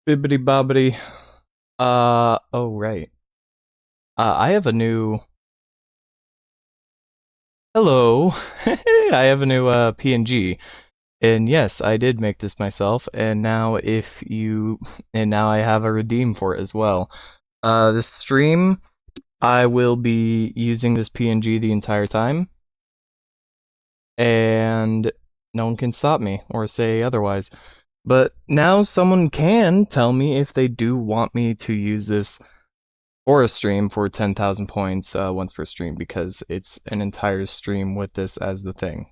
Bibbity bobbity. Oh right. I have a new. Hello. I have a new PNG, and yes, I did make this myself. And now, now I have a redeem for it as well. This stream, I will be using this PNG the entire time, and no one can stop me or say otherwise. But now someone can tell me if they do want me to use this or a stream for 10,000 points once per stream, because it's an entire stream with this as the thing.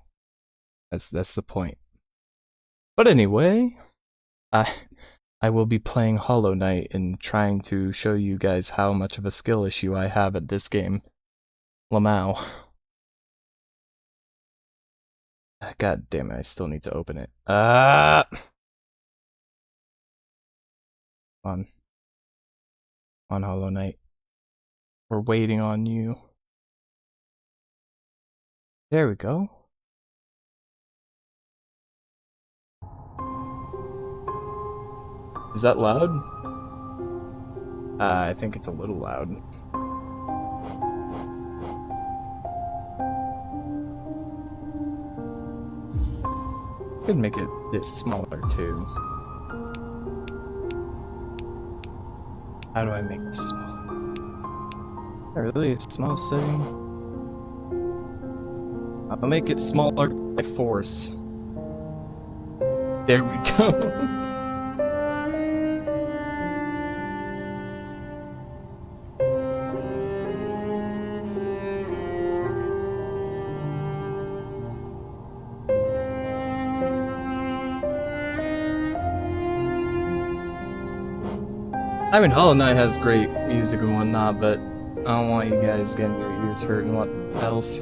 That's the point. But anyway, I I will be playing Hollow Knight and trying to show you guys how much of a skill issue I have at this game. Lamau. God damn it, I still need to open it. On Hollow Knight. We're waiting on you. There we go. Is that loud? I think it's a little loud. Could make it a bit smaller too. How do I make this smaller? Really, a small setting? I'll make it smaller by force. There we go. I mean, Hollow Knight has great music and whatnot, but I don't want you guys getting your ears hurt and what else.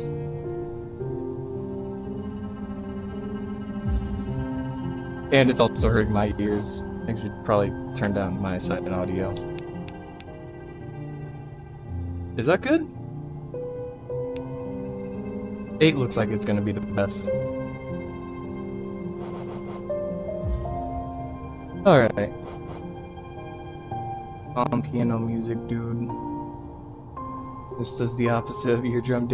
And it's also hurting my ears. I should probably turn down my side and audio. Is that good? 8 looks like it's gonna be the best. Alright. Piano music, dude. This does the opposite of eardrum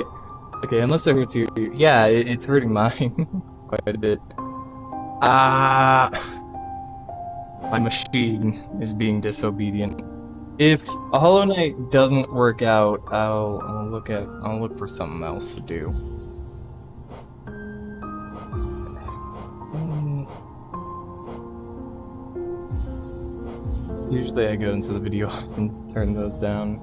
okay, unless it hurts your ear. Yeah, it's hurting mine quite a bit. My machine is being disobedient. If a Hollow Knight doesn't work out, I'll look for something else to do. Usually I go into the video and turn those down.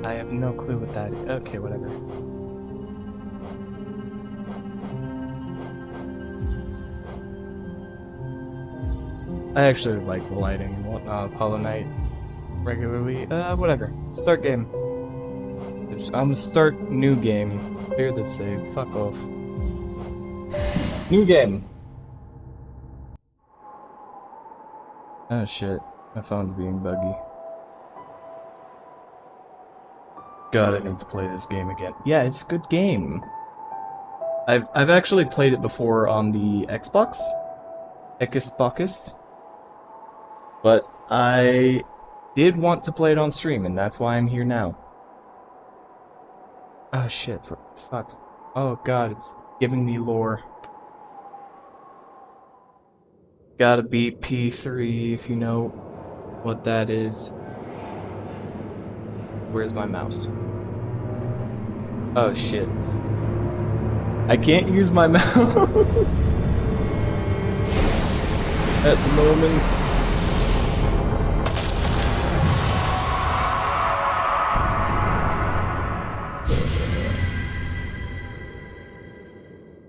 I have no clue what that is. Okay, whatever. I actually like the lighting and whatnot of Hollow Knight regularly. Whatever. Start game. I'm gonna start new game. Clear this save. Fuck off. New game. Oh shit. My phone's being buggy. God, I need to play this game again. Yeah, it's a good game. I've actually played it before on the Xbox. But I did want to play it on stream, and that's why I'm here now. Oh shit, fuck. Oh god, it's giving me lore. Gotta beat P3 if you know what that is. Where's my mouse? Oh shit. I can't use my mouse at the moment.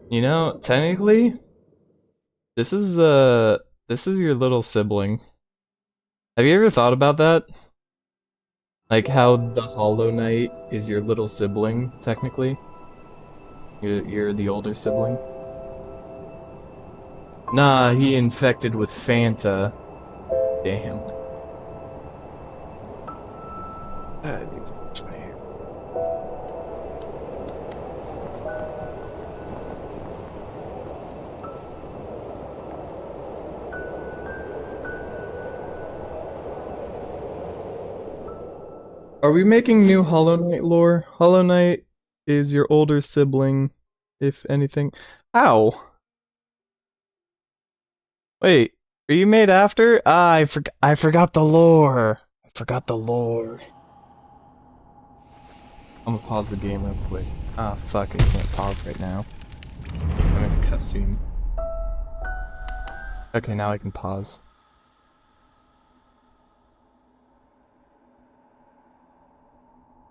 You know, technically, this is your little sibling. Have you ever thought about that? Like how the Hollow Knight is your little sibling, technically. You're the older sibling. Nah, he infected with Fanta. Damn. I need to wash my hair. Are we making new Hollow Knight lore? Hollow Knight is your older sibling, if anything. Ow! Wait, are you made after? Ah, I forgot the lore. I forgot the lore. I'm gonna pause the game real quick. Ah, fuck, I can't pause right now. I'm in a cutscene. Okay, now I can pause.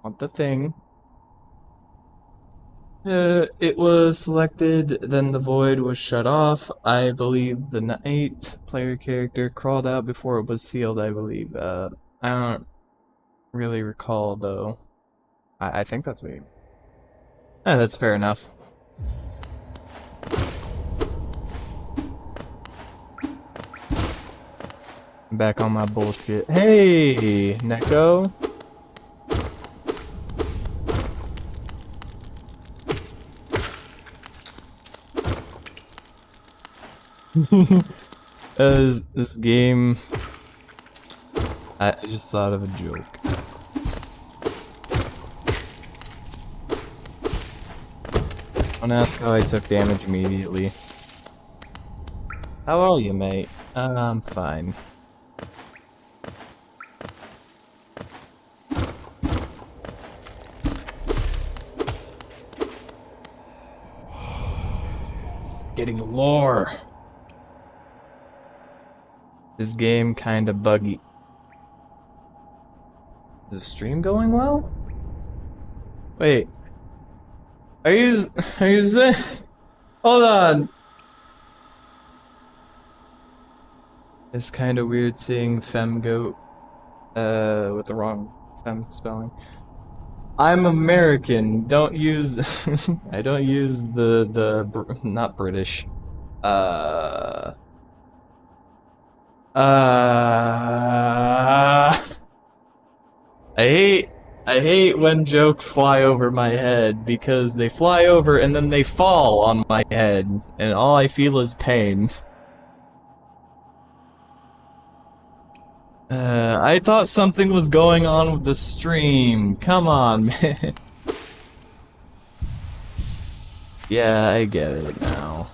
Want the thing. It was selected, then the void was shut off. I believe the knight player character crawled out before it was sealed, I believe. I don't really recall, though. I think that's weird. That's fair enough. I'm back on my bullshit. Hey, Neko. This game, I just thought of a joke. Don't ask how I took damage immediately. How are you, mate? I'm fine. Getting lore. This game kinda buggy. Is the stream going well? Wait. Are you saying? Hold on. It's kinda weird seeing fem goat, with the wrong fem spelling. I'm American. Don't use. I don't use not British. I hate when jokes fly over my head because they fly over and then they fall on my head and all I feel is pain. I thought something was going on with the stream. Come on, man. Yeah, I get it now.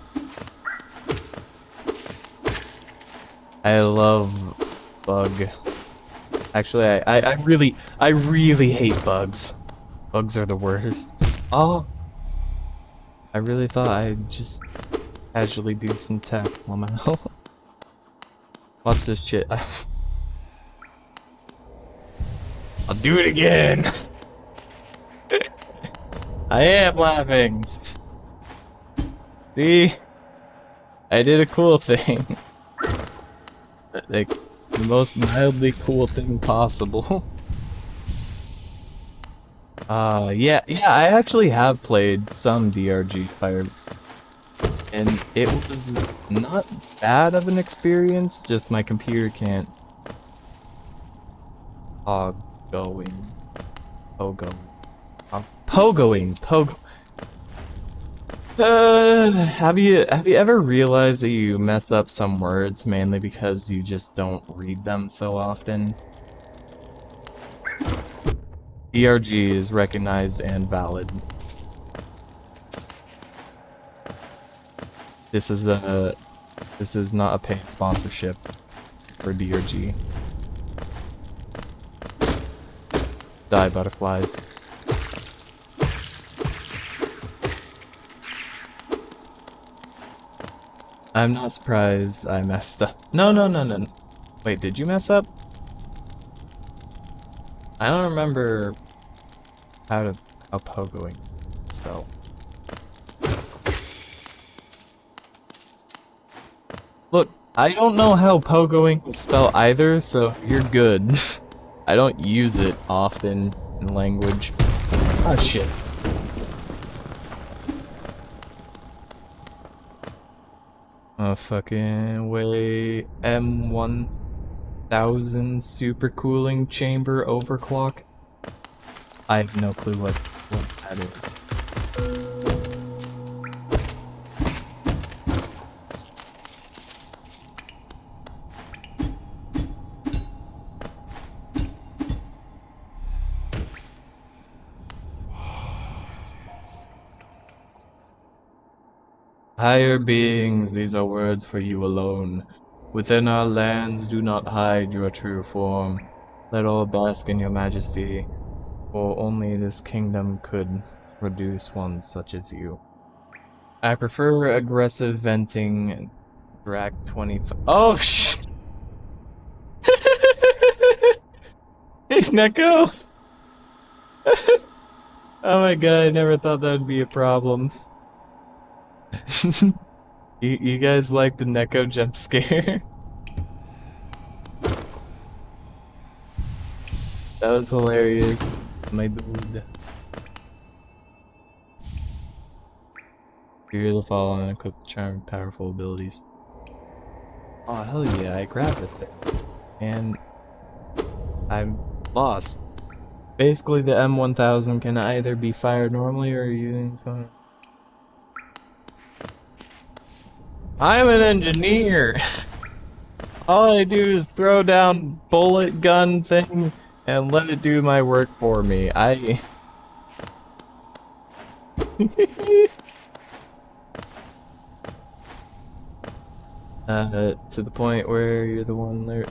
I love bug. Actually, I really hate bugs. Bugs are the worst. Oh, I really thought I'd just casually do some tech on my own. Watch this shit. I'll do it again. I am laughing. See? I did a cool thing. Like, the most mildly cool thing possible. Yeah, I actually have played some DRG Fire, and it was not bad of an experience, just my computer can't pogoing. Have you ever realized that you mess up some words mainly because you just don't read them so often? DRG is recognized and valid. This is not a paid sponsorship for DRG. Die, butterflies. I'm not surprised I messed up. No. Wait, did you mess up? I don't remember how pogoing spell. Look, I don't know how pogoing is spelled either, so you're good. I don't use it often in language. Oh shit. Oh fucking way. M1000 super cooling chamber overclock. I have no clue what that is. Higher beings, these are words for you alone. Within our lands, do not hide your true form. Let all bask in your majesty, for only this kingdom could produce one such as you. I prefer aggressive venting. Drag 25. Oh sh! Hey Neko! Oh my god, I never thought that would be a problem. You guys like the Neko jump scare? That was hilarious, my dude. Fear the fall and equip the charm with powerful abilities. Oh hell yeah, I grabbed the thing. And I'm lost. Basically the M1000 can either be fired normally or using fun. I'm an engineer! All I do is throw down bullet gun thing and let it do my work for me. To the point where you're the one there.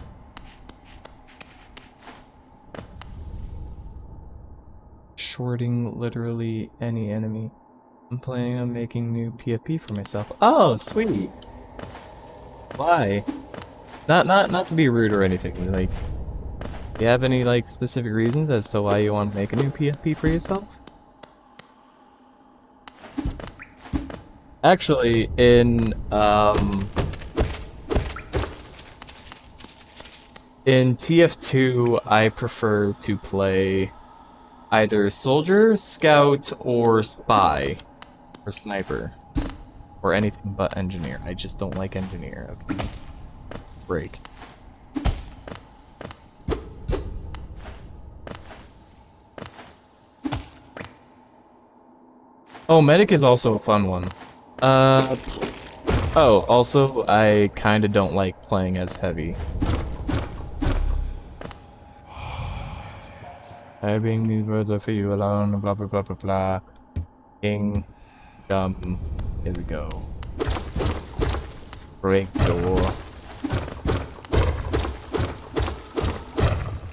Shorting literally any enemy. I'm planning on making new PFP for myself. Oh, sweet! Why? Not to be rude or anything, like, do you have any, like, specific reasons as to why you want to make a new PFP for yourself? Actually, in TF2, I prefer to play either soldier, scout, or spy, or sniper, or anything but engineer. I just don't like engineer, okay? Break. Oh, medic is also a fun one. Oh, also, I kinda don't like playing as heavy. Being these words are for you alone, blah blah blah blah blah. King, dumb, here we go. Break door.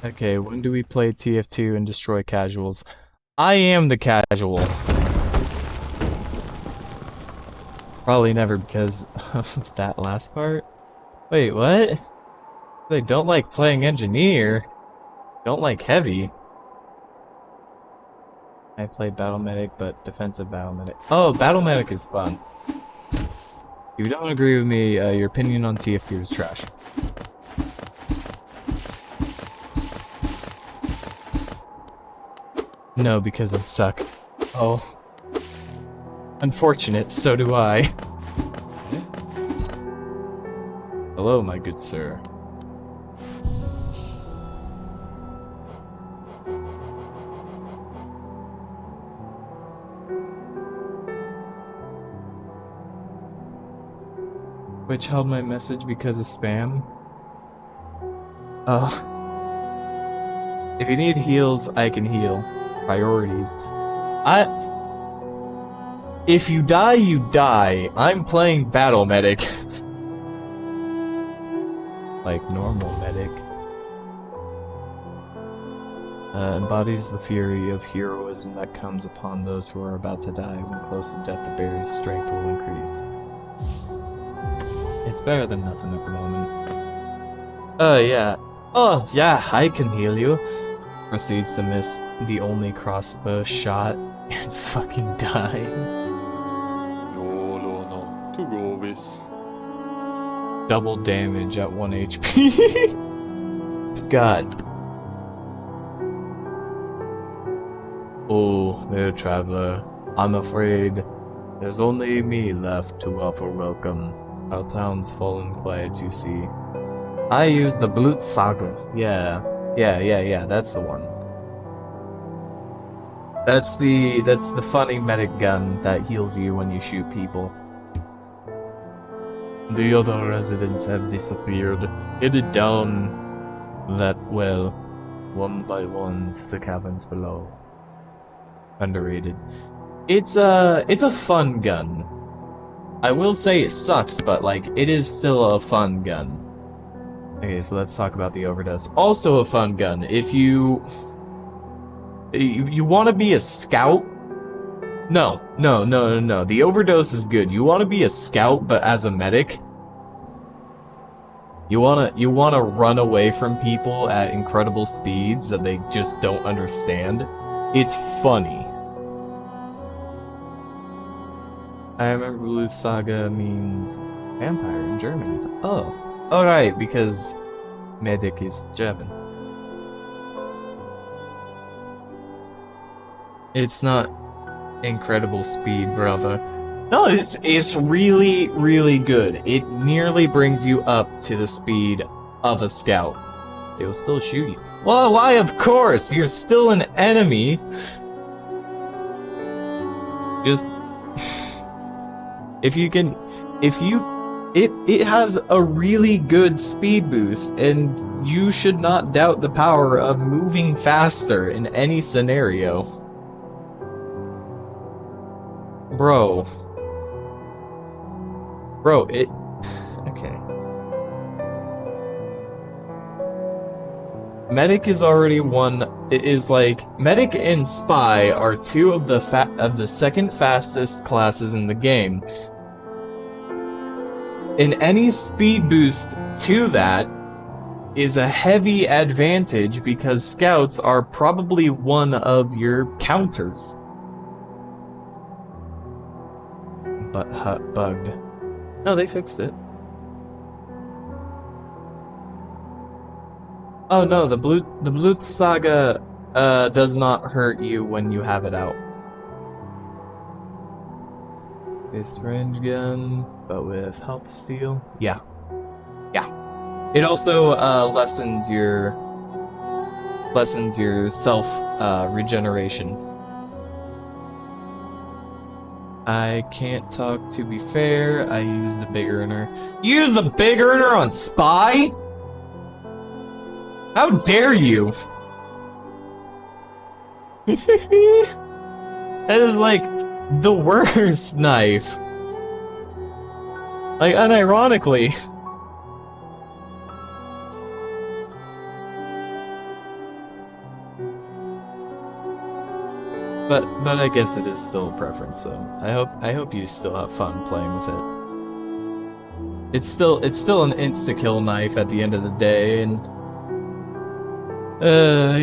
Okay, when do we play TF2 and destroy casuals? I am the casual. Probably never because of that last part. Wait, what? They don't like playing engineer. Don't like heavy. I play battle medic, but defensive battle medic. Oh, battle medic is fun. If you don't agree with me, your opinion on TF2 is trash. No, because I suck. Oh. Unfortunate, so do I. Hello, my good sir. Which held my message because of spam? Oh. If you need heals, I can heal. Priorities. If you die, you die. I'm playing battle medic. Like normal medic. Embodies the fury of heroism that comes upon those who are about to die. When close to death, the bearer's strength will increase. It's better than nothing at the moment. Yeah. Oh, yeah, I can heal you. Proceeds to miss the only crossbow shot and fucking die. Double damage at 1 HP. God. Oh, there, traveler. I'm afraid there's only me left to offer welcome. Our town's fallen quiet, you see. I use the Blutsage. Yeah, that's the one. That's the funny medic gun that heals you when you shoot people. The other residents have disappeared, headed down that well, one by one to the caverns below. Underrated. It's a fun gun. I will say it sucks, but like it is still a fun gun. Okay, so let's talk about the overdose. Also a fun gun. If you want to be a scout. No. The overdose is good. You want to be a scout, but as a medic. You wanna run away from people at incredible speeds that they just don't understand. It's funny. I remember Blutsage means vampire in German. Oh. Alright, because medic is German. It's not incredible speed, brother. No, it's really, really good. It nearly brings you up to the speed of a scout. They will still shoot you. Well, why, of course! You're still an enemy! Just... It has a really good speed boost, and you should not doubt the power of moving faster in any scenario. Bro, okay. Medic is already one. It is like Medic and Spy are two of the second fastest classes in the game. And any speed boost to that is a heavy advantage because scouts are probably one of your counters. But hut bugged. No, they fixed it. Oh no, the Blutsage does not hurt you when you have it out. This range gun, but with health steal. Yeah. It also lessens your self regeneration. I can't talk to be fair. I use the big earner. You use the big earner on Spy? How dare you? That is like the worst knife. Like, unironically. But I guess it is still a preference, so I hope you still have fun playing with it. It's still an insta-kill knife at the end of the day, and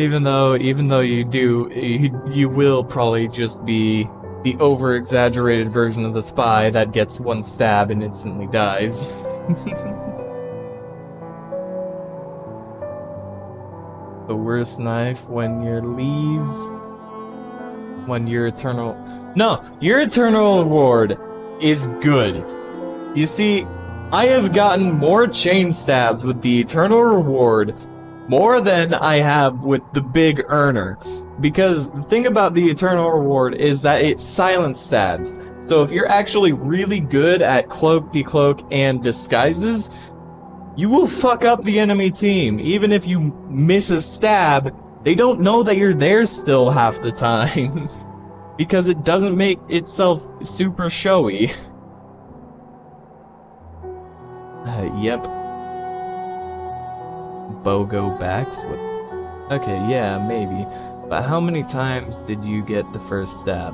even though you will probably just be the over-exaggerated version of the Spy that gets one stab and instantly dies. The worst knife when your leaves. When your eternal... No! Your eternal reward is good. You see, I have gotten more chain stabs with the eternal reward more than I have with the big earner. Because the thing about the eternal reward is that it silence stabs. So if you're actually really good at cloak, decloak, and disguises, you will fuck up the enemy team. Even if you miss a stab, they don't know that you're there still half the time. Because it doesn't make itself super showy. Yep. BOGO backs? What? Okay, yeah, maybe. But how many times did you get the first stab?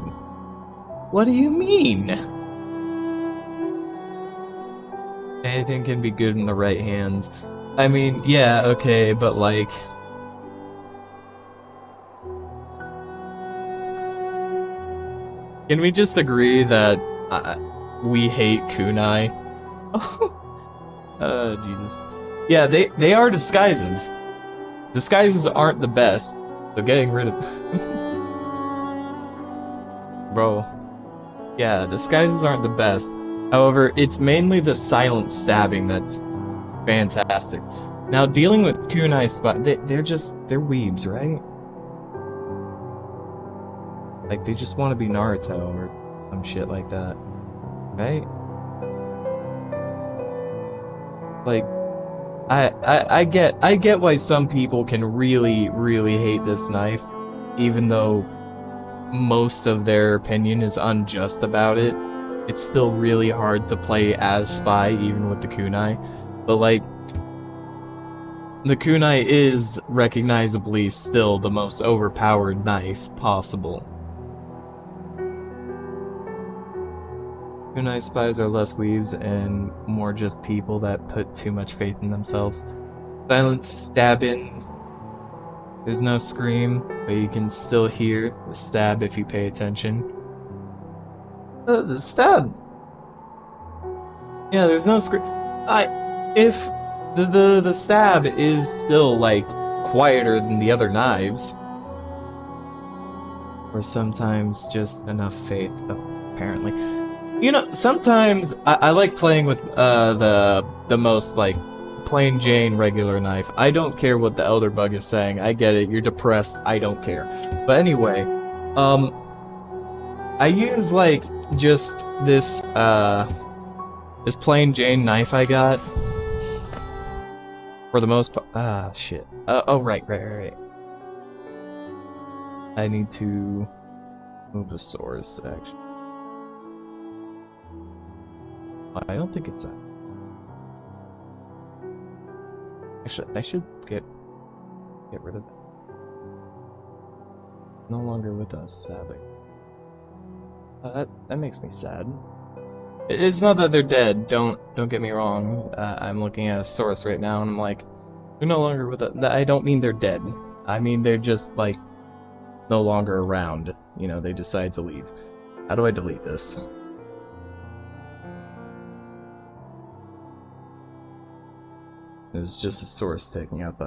What do you mean? Anything can be good in the right hands. I mean, yeah, okay, but like... Can we just agree that we hate kunai? Jesus. Yeah, they are disguises. Disguises aren't the best, so getting rid of Bro, yeah, disguises aren't the best. However, it's mainly the silent stabbing that's fantastic. Now, dealing with kunai spot, they're weebs, right? Like, they just want to be Naruto or some shit like that, right? Like, I get why some people can really, really hate this knife, even though most of their opinion is unjust about it. It's still really hard to play as Spy, even with the kunai. But like, the kunai is recognizably still the most overpowered knife possible. Kunai spies are less weaves and more just people that put too much faith in themselves. Silent stabbing. There's no scream, but you can still hear the stab if you pay attention. The stab. Yeah, there's no scream. If the stab is still like quieter than the other knives, or sometimes just enough faith. Apparently, you know, sometimes I like playing with the most like plain Jane regular knife. I don't care what the Elder Bug is saying. I get it. You're depressed. I don't care. But anyway, I use like just this this plain Jane knife I got for the most part. Ah, shit. Oh, right. I need to move a source, actually. I don't think it's that. Actually, I should get rid of that. No longer with us, sadly. That makes me sad. It's not that they're dead. Don't get me wrong. I'm looking at a source right now, and I'm like, they're no longer with us. I don't mean they're dead. I mean they're just like no longer around. You know, they decide to leave. How do I delete this? It's just a source taking up,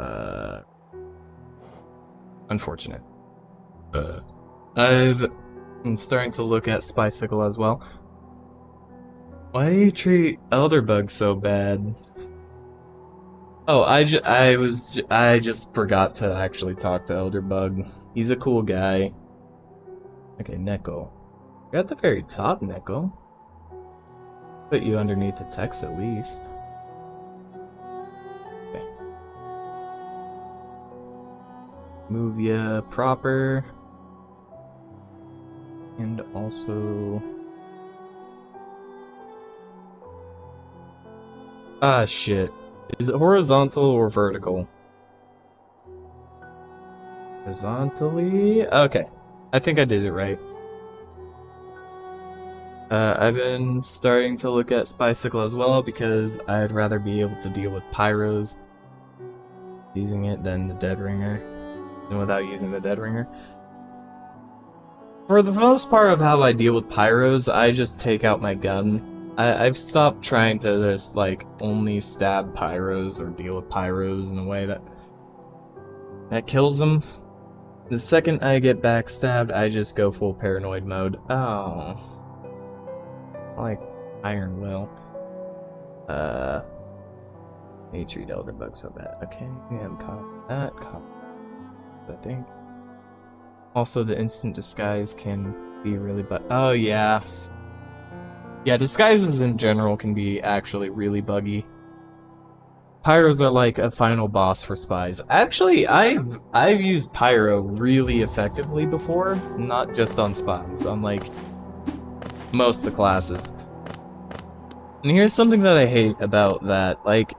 unfortunate. I've been starting to look at Spycicle as well. Why do you treat Elderbug so bad? Oh, I just forgot to actually talk to Elderbug. He's a cool guy. Okay, Neko. You're at the very top, Neko. Put you underneath the text at least. Move ya proper, and also shit, is it horizontal or vertical? Horizontally? Okay, I think I did it right. I've been starting to look at Spycicle as well because I'd rather be able to deal with pyros using it than the Dead Ringer. And without using the Dead Ringer. For the most part of how I deal with pyros, I just take out my gun. I've stopped trying to just like only stab pyros or deal with pyros in a way that kills them. The second I get backstabbed, I just go full paranoid mode. Oh, I like Iron Will. They treat Elderbug so bad. Okay, I'm caught that. I think. Also, the instant disguise can be really oh yeah. Yeah, disguises in general can be actually really buggy. Pyros are like a final boss for spies. Actually, I've used Pyro really effectively before, not just on spies, on like most of the classes. And here's something that I hate about that, like,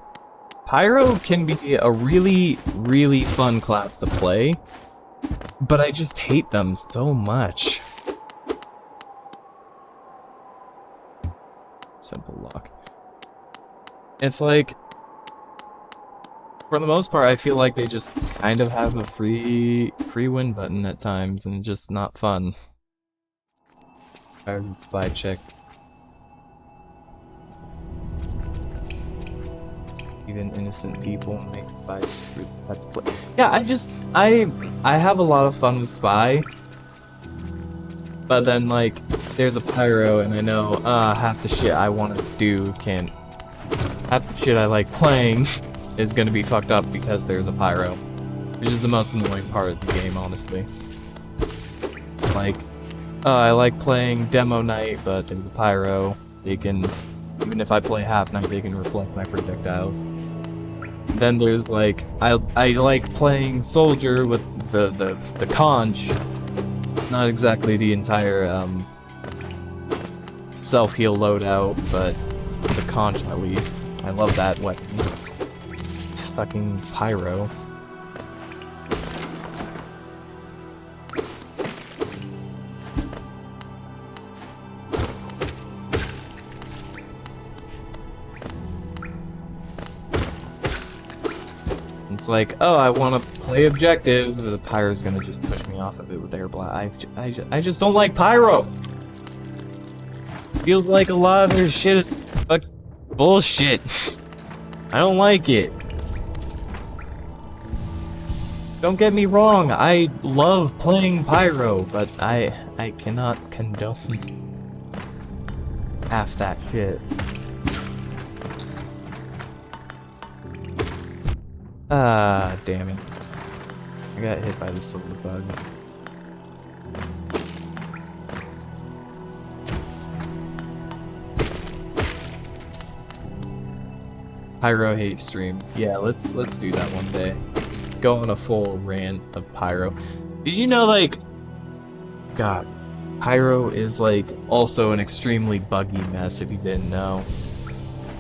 Pyro can be a really, really fun class to play, but I just hate them so much. Simple lock. It's like, for the most part, I feel like they just kind of have a free win button at times, and just not fun. Tired of spy check. Even innocent people make spies just have to play. Yeah, I have a lot of fun with spy. But then, like, there's a pyro, and I know, half the shit I want to do can't. Half the shit I like playing is gonna be fucked up because there's a pyro. Which is the most annoying part of the game, honestly. Like, I like playing demo night, but there's a pyro. They can, even if I play half night, they can reflect my projectiles. Then there's like, I like playing soldier with the conch. Not exactly the entire self-heal loadout, but the conch at least. I love that weapon. Fucking pyro. It's like, oh, I want to play objective. The pyro's gonna just push me off of it with air blast. I just don't like pyro. Feels like a lot of their shit is fuck bullshit. I don't like it. Don't get me wrong, I love playing pyro, but I cannot condone half that shit. Ah, damn it. I got hit by the silver bug. Pyro hate stream. Yeah, let's do that one day. Just go on a full rant of pyro. Did you know, like, God, pyro is like also an extremely buggy mess if you didn't know.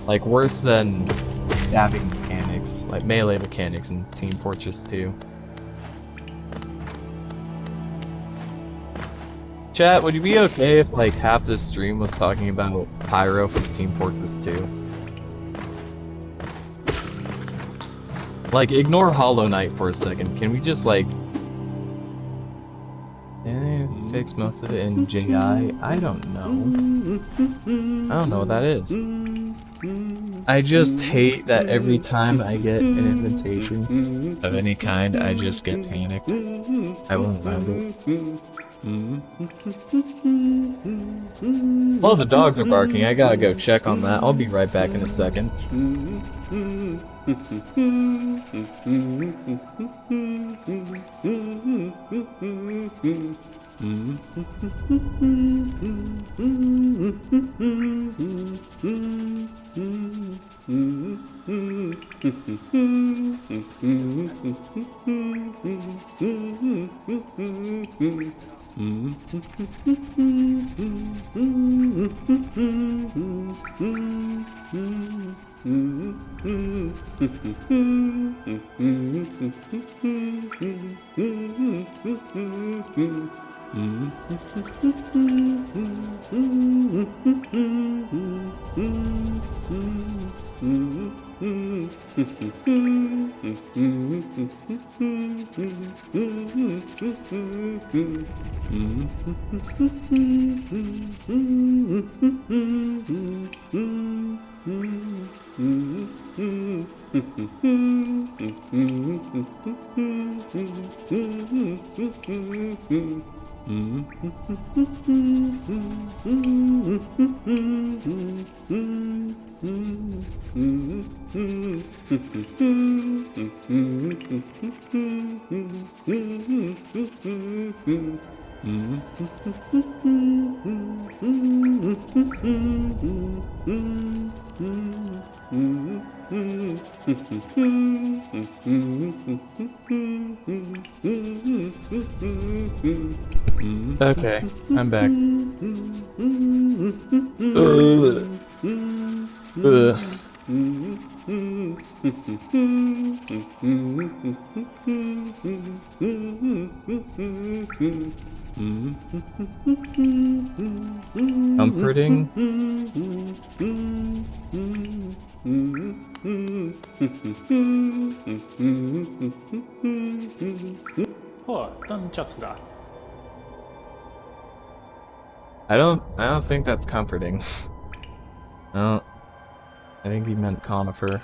Like worse than stabbing mechanics, like melee mechanics in Team Fortress 2. Chat, would you be okay if like half this stream was talking about pyro from Team Fortress 2? Like, ignore Hollow Knight for a second. Can we just like fix most of it in JI? I don't know. I don't know what that is. I just hate that every time I get an invitation of any kind, I just get panicked. I won't mind it. Oh, the dogs are barking. I gotta go check on that. I'll be right back in a second. Okay, I'm back. Comforting. I don't think that's comforting. I think he meant conifer.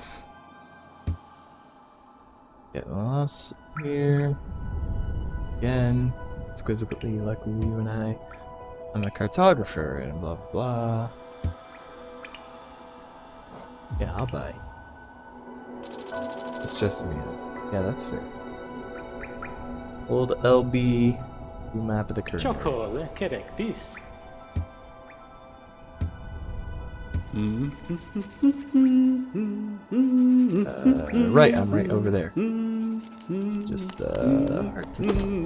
Get lost here. Again. Exquisitely lucky you and I. I'm a cartographer and blah blah blah. Yeah, I'll buy. It's just me. Yeah, that's fair. Old LB map of the current. Çokol, kerek this. Right, I'm right over there. It's just hard to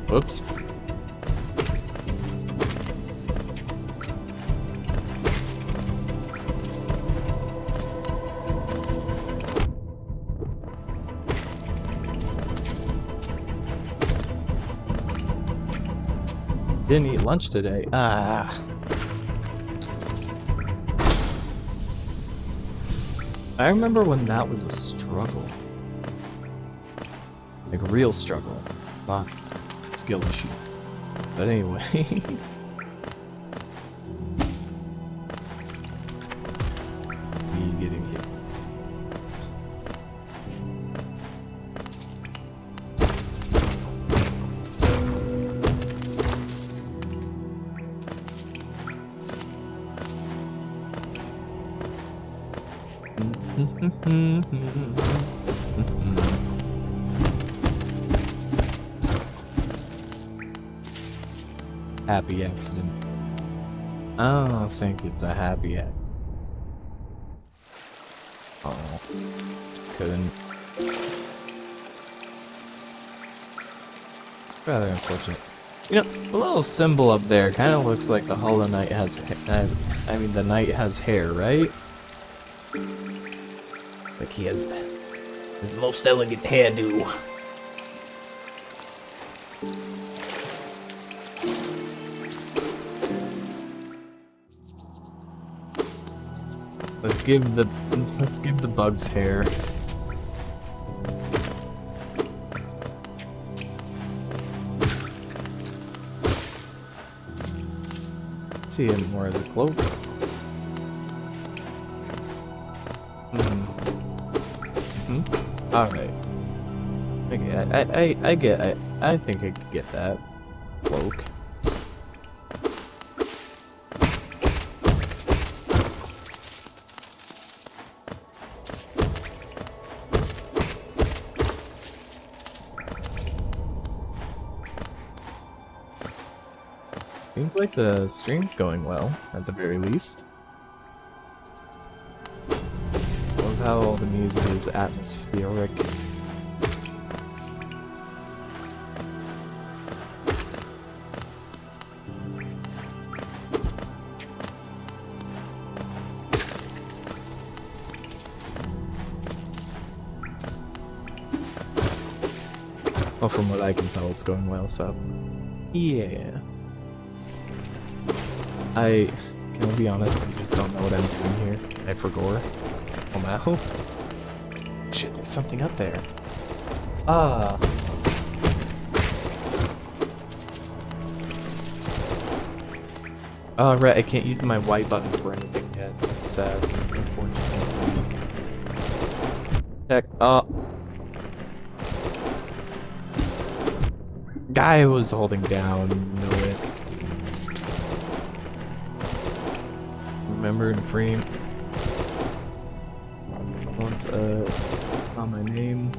Whoops. Didn't eat lunch today. Ah. I remember when that was a struggle. Like a real struggle. Not skill issue. But anyway. Me getting hit. Happy accident. I don't think it's a happy accident. Oh, just couldn't. Rather unfortunate. You know, the little symbol up there kind of looks like the Hollow Knight has. I mean, the knight has hair, right? Like he has his most elegant hairdo. Let's give the bugs hair. See him more as a cloak. All right. Okay, I get. I think I could get that cloak. Seems like the stream's going well, at the very least. Love how all the music is atmospheric. Well, from what I can tell, it's going well, so yeah. Can I be honest, I just don't know what I'm doing here. I forgot. Oh my. Shit, there's something up there. Ah. Oh, right, I can't use my Y button for anything yet. That's sad, unfortunately. Heck, guy was holding down, you know it. Remember and frame. Once on my name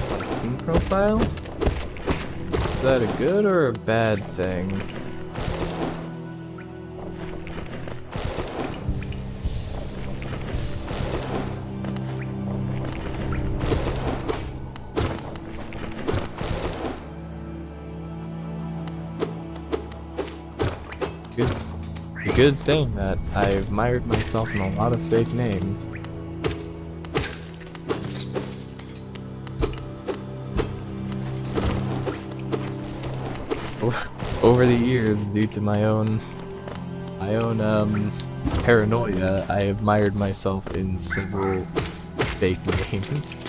on Steam profile? Is that a good or a bad thing? Good thing that I've mired myself in a lot of fake names. over the years, due to my own paranoia, I admired myself in several fake names.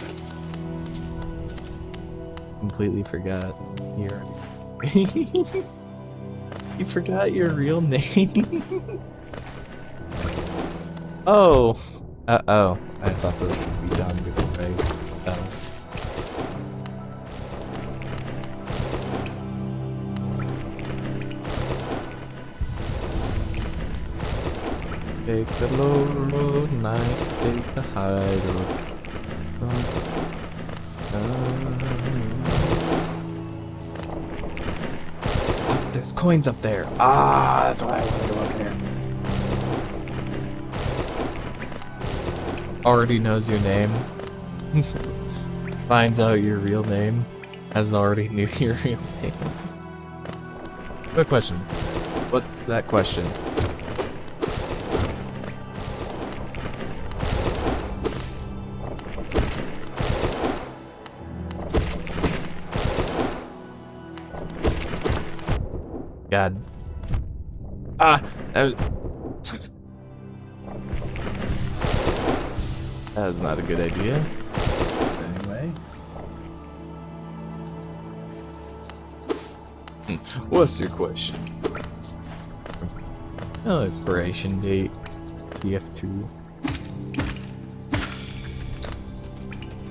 Completely forgot your. You forgot your real name? Oh! Uh-oh. I thought those would be done before I fell. Take the low road, night, take the high road. Oh, there's coins up there. Ah, that's why I want to go up there. Already knows your name. Finds out your real name. Has already knew your real name. Good question. What's that question? God. Ah! That was not a good idea. Anyway. What's your question? Oh, expiration date. TF2.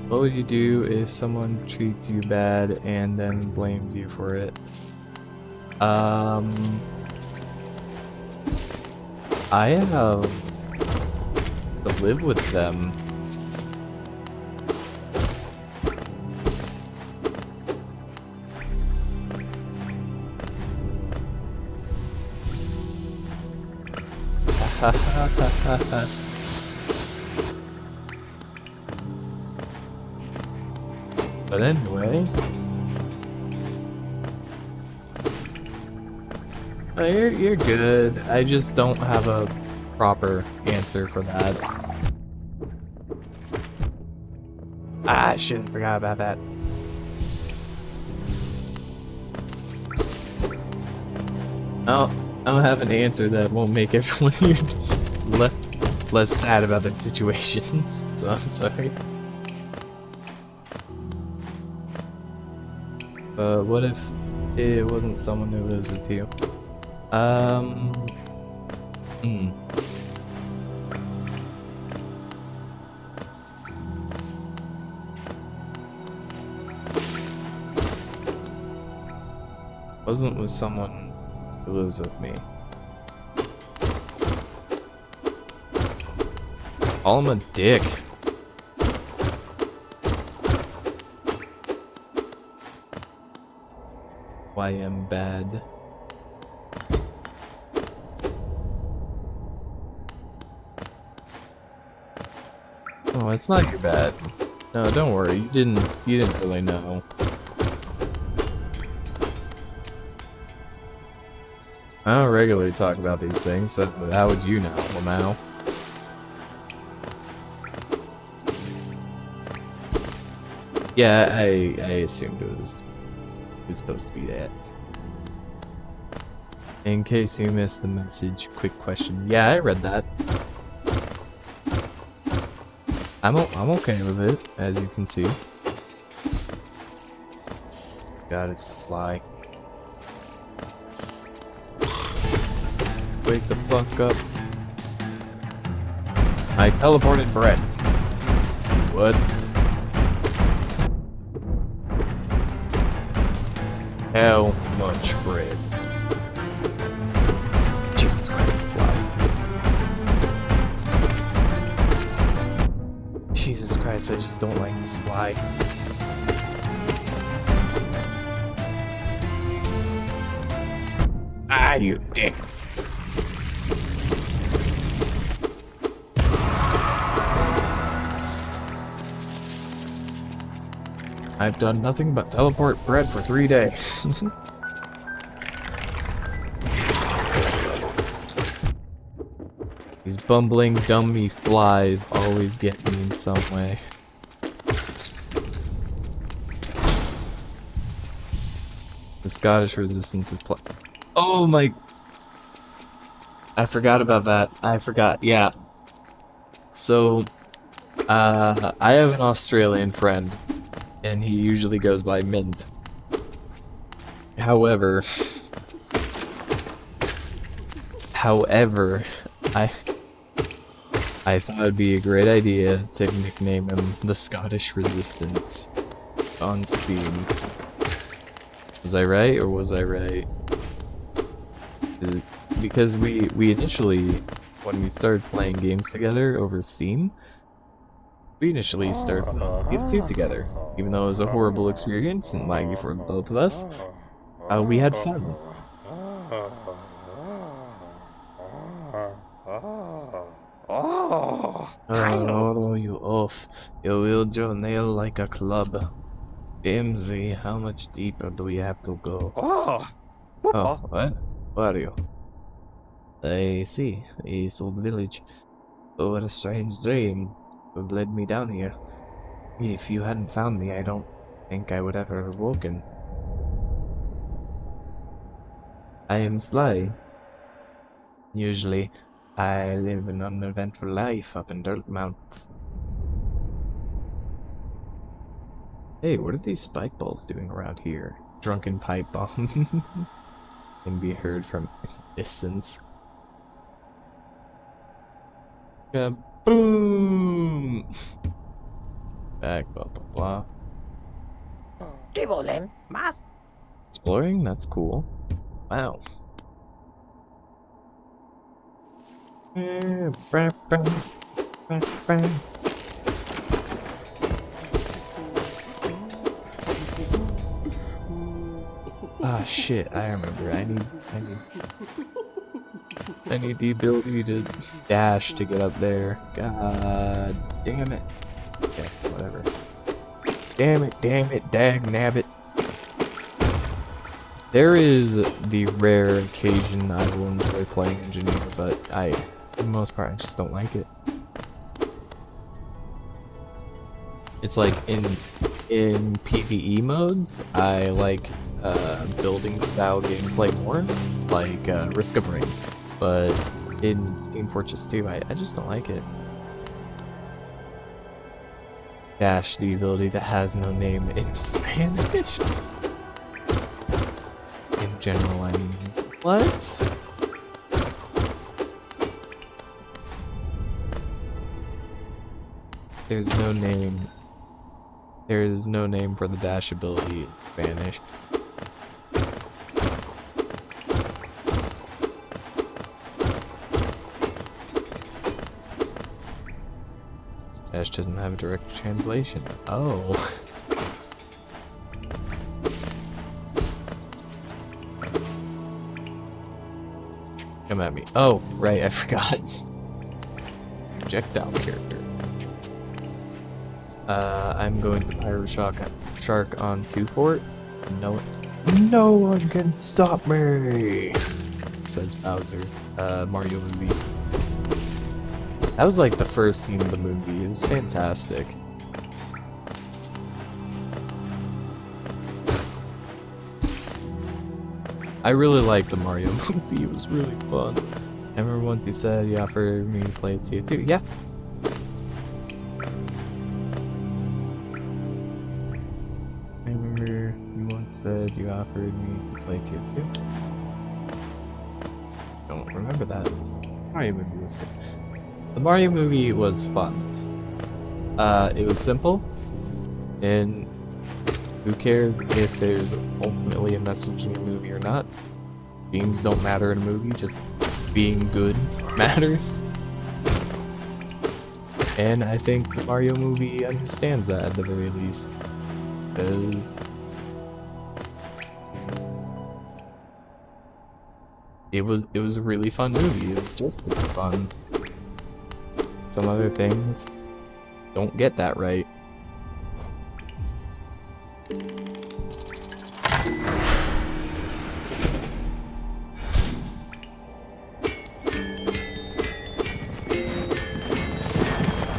What would you do if someone treats you bad and then blames you for it? I have to live with them. But anyway, you're good. I just don't have a proper answer for that. Ah, I shouldn't forgot about that. I don't have an answer that won't make everyone less sad about their situations, so I'm sorry. What if it wasn't someone who lives with you? Wasn't with someone who lives with me. Call him a dick. Why I'm bad. Oh, it's not your bad. No, don't worry. You didn't really know. I don't regularly talk about these things, so how would you know, Lamau? Yeah, I assumed it was supposed to be that. In case you missed the message, quick question. Yeah, I read that. I'm okay with it, as you can see. God, it's a fly. Wake the fuck up. I teleported bread. What? How much bread? Jesus Christ, fly. Jesus Christ, I just don't like this fly. Ah, you dick. I've done nothing but teleport bread for 3 days. These bumbling dummy flies always get me in some way. The Scottish resistance is Oh my... I forgot about that. I forgot, yeah. So, I have an Australian friend, and he usually goes by Mint. However, I I thought it'd be a great idea to nickname him the Scottish Resistance on Steam. Was I right, or was I right? Because we initially, when we started playing games together over Steam, we initially started playing TF2 together. Even though it was a horrible experience and laggy for both of us, we had fun. Oh, you off. You wield your nail like a club. MZ, how much deeper do we have to go? Oh, what? What are you? I see. East Old Village. Oh, what a strange dream have led me down here. If you hadn't found me, I don't think I would ever have woken. I am Sly. Usually, I live an uneventful life up in Dirtmount. Hey, what are these spike balls doing around here? Drunken pipe bomb can be heard from distance. Boom! Back, blah blah blah. Exploring? That's cool. Wow. Ah, shit, I remember. I need the ability to dash to get up there. God damn it. Okay, whatever. Damn it, dag nabbit. There is the rare occasion I will enjoy playing Engineer, but for the most part, I just don't like it. It's like in PvE modes, I like building style gameplay more, like Risk of Rain. But in Team Fortress 2, I just don't like it. Dash, the ability that has no name in Spanish. In general, I mean, what? There's no name. There is no name for the dash ability in Spanish. Dash doesn't have a direct translation. Oh. Come at me. Oh, right, I forgot. Projectile character. I'm going to Pyro Shark on 2 Fort. No one can stop me! Says Bowser. Mario movie. That was like the first scene of the movie. It was fantastic. I really liked the Mario movie. It was really fun. I remember once you said you offered me to play TF2. Yeah. I remember you once said you offered me to play TF2. Don't remember that. Mario movie was good. The Mario movie was fun. It was simple, and who cares if there's ultimately a message in the movie or not? Games don't matter in a movie, just being good matters. And I think the Mario movie understands that at the very least. Because it was a really fun movie. It was just fun. Some other things don't get that right. If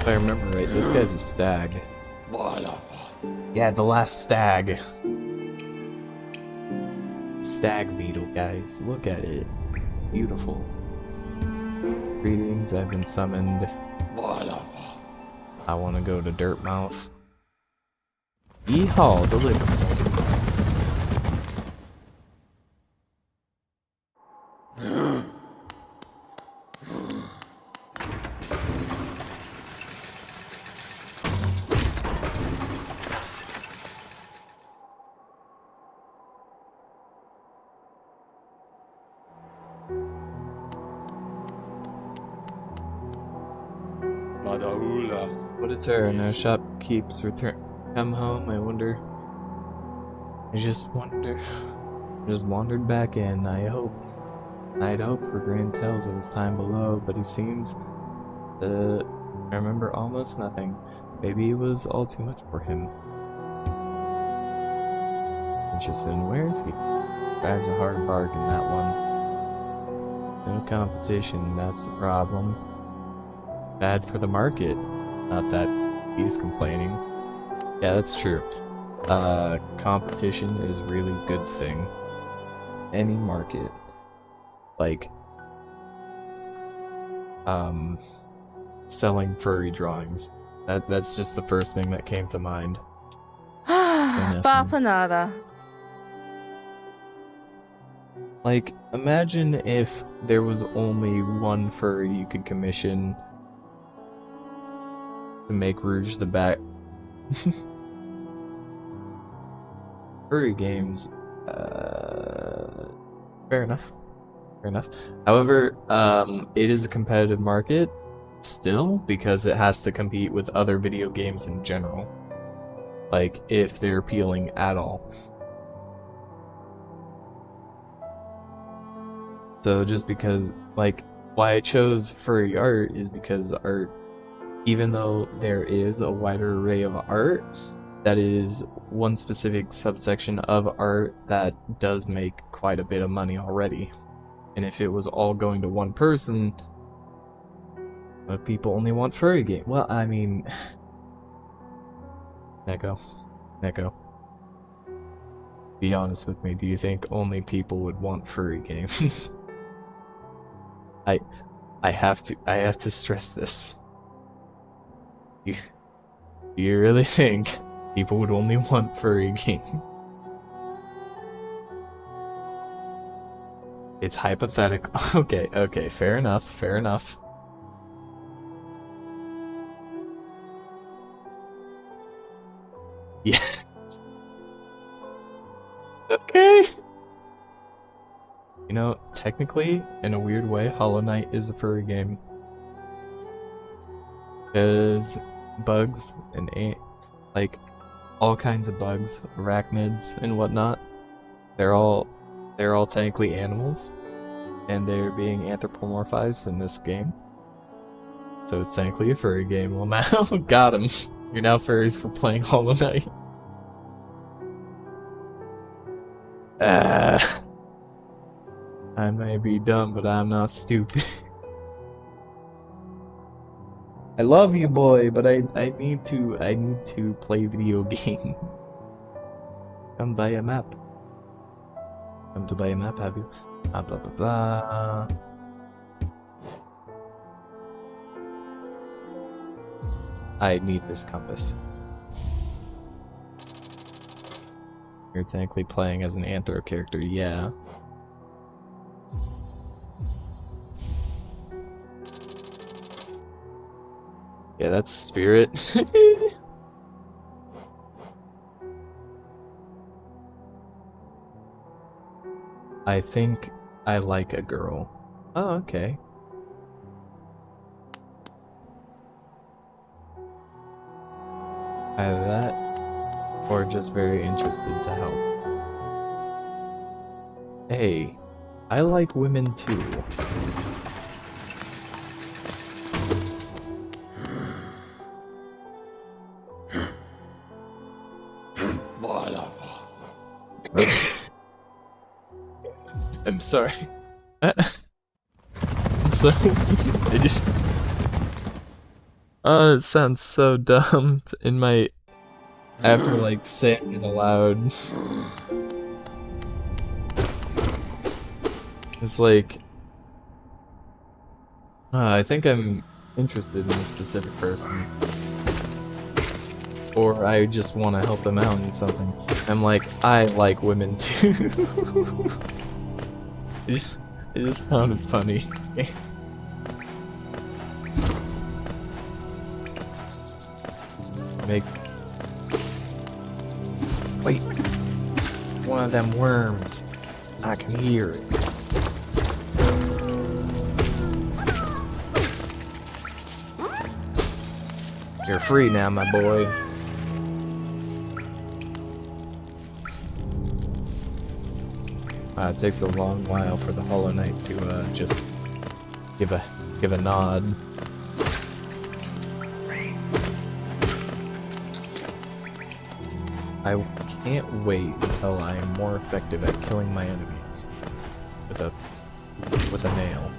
I remember right, this guy's a stag. Yeah, the last stag. stag beetle, guys. Look at it. Beautiful. Greetings, I've been summoned. I want to go to Dirtmouth. Yeehaw, deliver. What a terror, no shop keeps return. Come home, I wonder. I just wandered back in. I'd hope for grand tales of his time below, but he seems to remember almost nothing. Maybe it was all too much for him. Interesting, where is he? Drives a hard bargain, that one. No competition, that's the problem. Bad for the market. Not that he's complaining. Yeah, that's true. Competition is a really good thing. Any market. Like, selling furry drawings. That's just the first thing that came to mind. Bapanada. Like, imagine if there was only one furry you could commission to make Rouge the Bat. Furry games, fair enough. Fair enough. However, it is a competitive market still because it has to compete with other video games in general. Like, if they're appealing at all. So just because, like, why I chose furry art is because art, even though there is a wider array of art, that is one specific subsection of art that does make quite a bit of money already. And if it was all going to one person, but people only want furry game. Well, I mean, Neko, be honest with me. Do you think only people would want furry games? I have to stress this. Do you really think people would only want furry game? It's hypothetical. Okay, fair enough. Yeah. Okay. You know, technically, in a weird way, Hollow Knight is a furry game. Because bugs and like all kinds of bugs, arachnids and whatnot, they're all technically animals, and they're being anthropomorphized in this game. So it's technically a furry game. Well, now got him. You're now furries for playing Hollow Knight. I may be dumb, but I'm not stupid. I love you, boy, but I need to play video game. Come buy a map. Come to buy a map, have you? Blah blah blah blah. I need this compass. You're technically playing as an anthro character, yeah. Yeah, that's spirit. I think I like a girl. Oh, okay. Either that, or just very interested to help. Hey, I like women too. I'm sorry. So, I just... it sounds so dumb in my... After, like, saying it aloud. It's like, I think I'm interested in a specific person, or I just want to help them out in something. I'm like, I like women too. It just sounded funny. Make. Wait. One of them worms. I can hear it. You're free now, my boy. It takes a long while for the Hollow Knight to just give a nod. I can't wait until I am more effective at killing my enemies with a nail.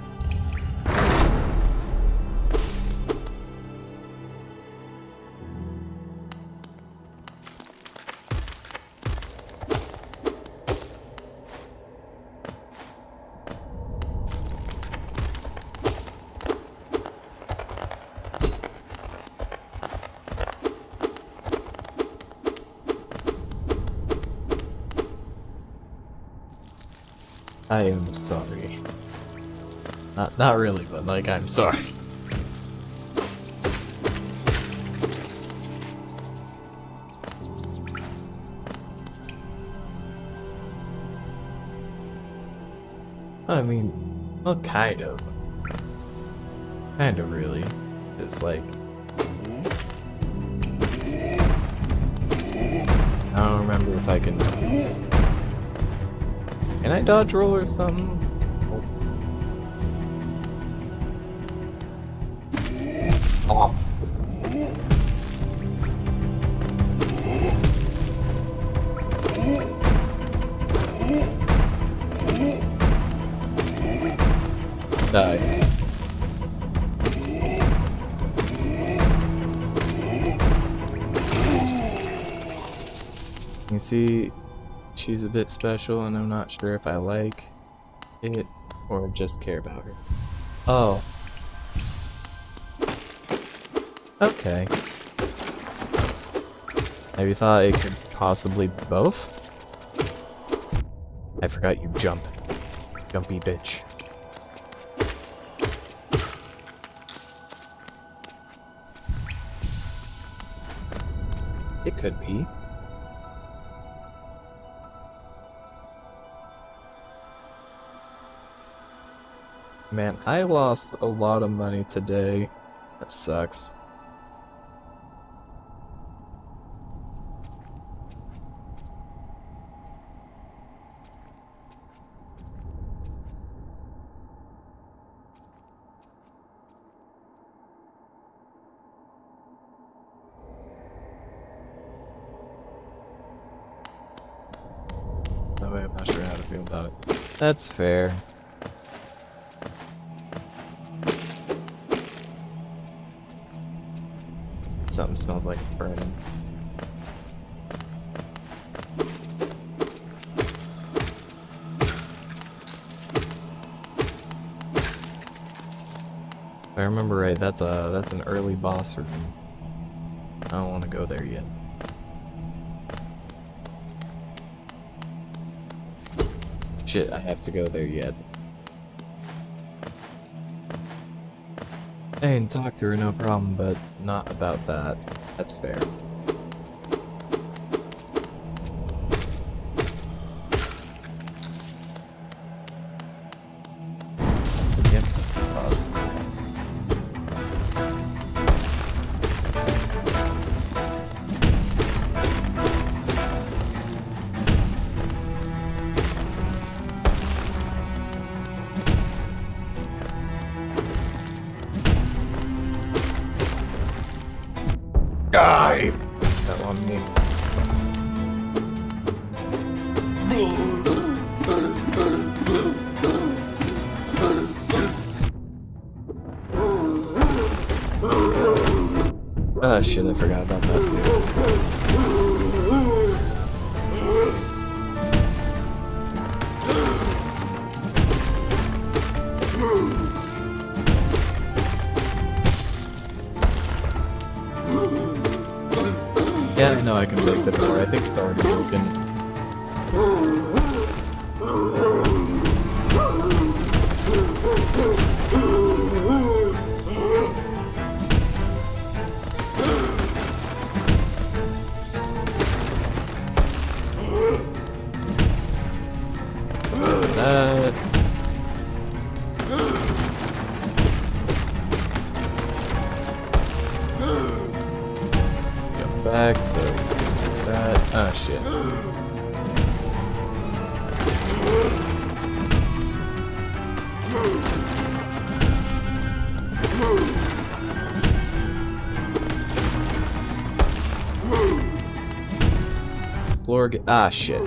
I am sorry. Not really, but like I'm sorry. I mean, well, kind of. Kind of really. It's like I don't remember if I can. Can I dodge roll or something? Oh. Die. You see, she's a bit special, and I'm not sure if I like it or just care about her. Oh. Okay. Maybe thought it could possibly be both? I forgot you jump. Jumpy bitch. It could be. Man, I lost a lot of money today. That sucks. No way, I'm not sure how to feel about it. That's fair. Something smells like burning. If I remember right, that's an early boss room. I don't want to go there yet. Shit, I have to go there yet. I can talk to her, no problem, but not about that. That's fair. Yep, pause. Die! That one me. Ah, shit, I forgot about that too. Yeah, no, I can break the door. I think it's already broken. That. Go back, so it's gonna do that. Ah, shit. Floor get. Ah, shit.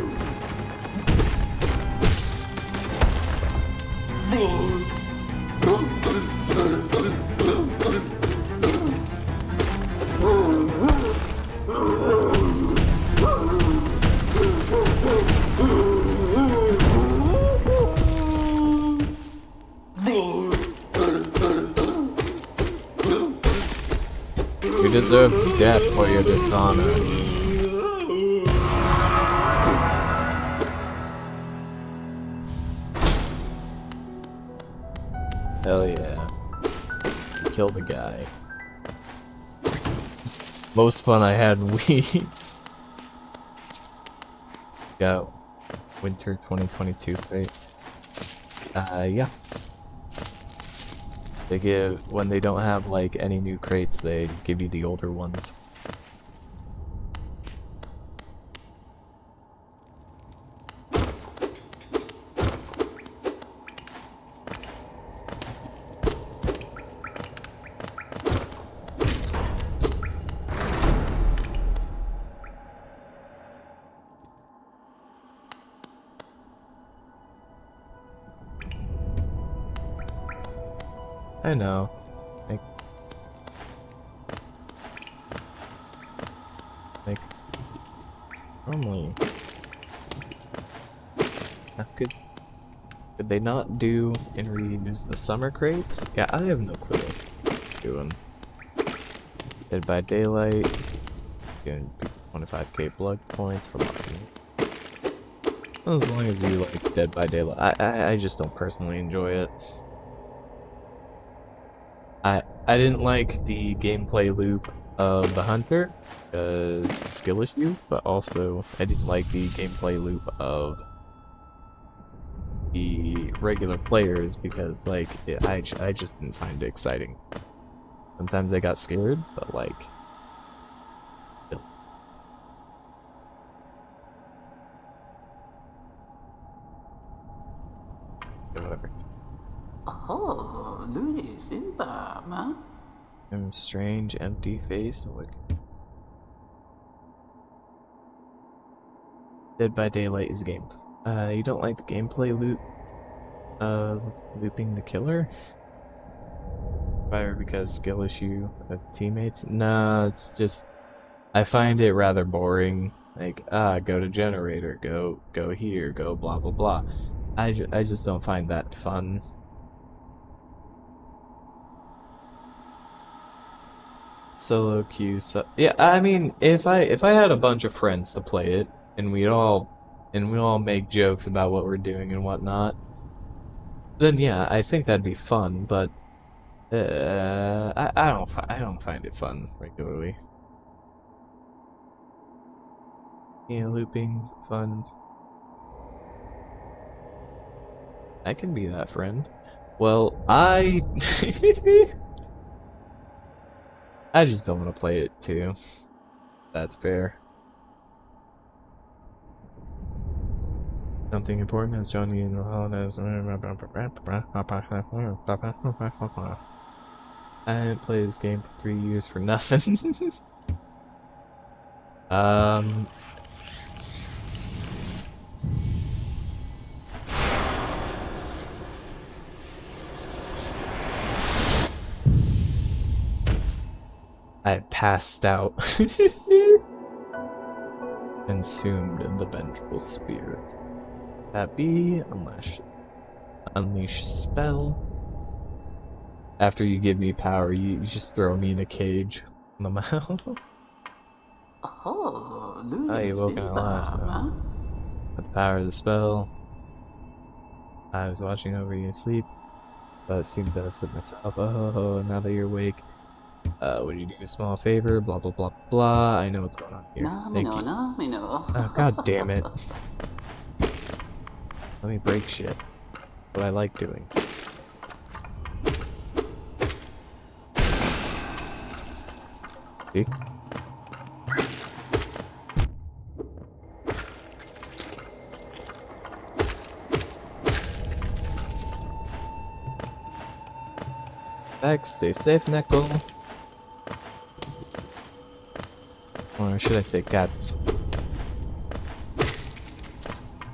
You deserve death for your dishonor. Hell yeah. Kill the guy. Most fun I had in weeks. Got winter 2022 crate. Yeah. They give, when they don't have like any new crates, they give you the older ones. I know. Like normally, could they not do and reuse the summer crates? Yeah, I have no clue what they're doing. Dead by Daylight, getting 25k blood points for locking. As long as you like Dead by Daylight, I just don't personally enjoy it. I didn't like the gameplay loop of the hunter because skill issue, but also I didn't like the gameplay loop of the regular players because like I just didn't find it exciting. Sometimes I got scared, but like still. Whatever. Oh, Luis, man. Strange, empty face. Dead by Daylight is game. You don't like the gameplay loop of looping the killer? Fire because skill issue of teammates? Nah, it's just I find it rather boring. Like, go to generator, go here, go blah blah blah. I just don't find that fun. Solo queue, so yeah, I mean, if I had a bunch of friends to play it, and we'd all make jokes about what we're doing and whatnot, then yeah, I think that'd be fun. But I don't find it fun regularly. Yeah, looping fun. I can be that friend. Well, I I just don't want to play it too. That's fair. Something important has joined me in the holidays. I didn't play this game for 3 years for nothing. I passed out. Consumed in the vengeful spirit. That be unleash spell. After you give me power, you just throw me in a cage on the mouth. Oh, Oh, you Louis woken at last. Silva, With the power of the spell, I was watching over you asleep, but it seems I slipped myself. Oh, now that you're awake, would you do a small favor? Blah, blah, blah, blah. I know what's going on here. Thank you. Namino. Oh, god damn it. Let me break shit. What I like doing. See? Thanks, stay safe, Neko. Or should I say cats?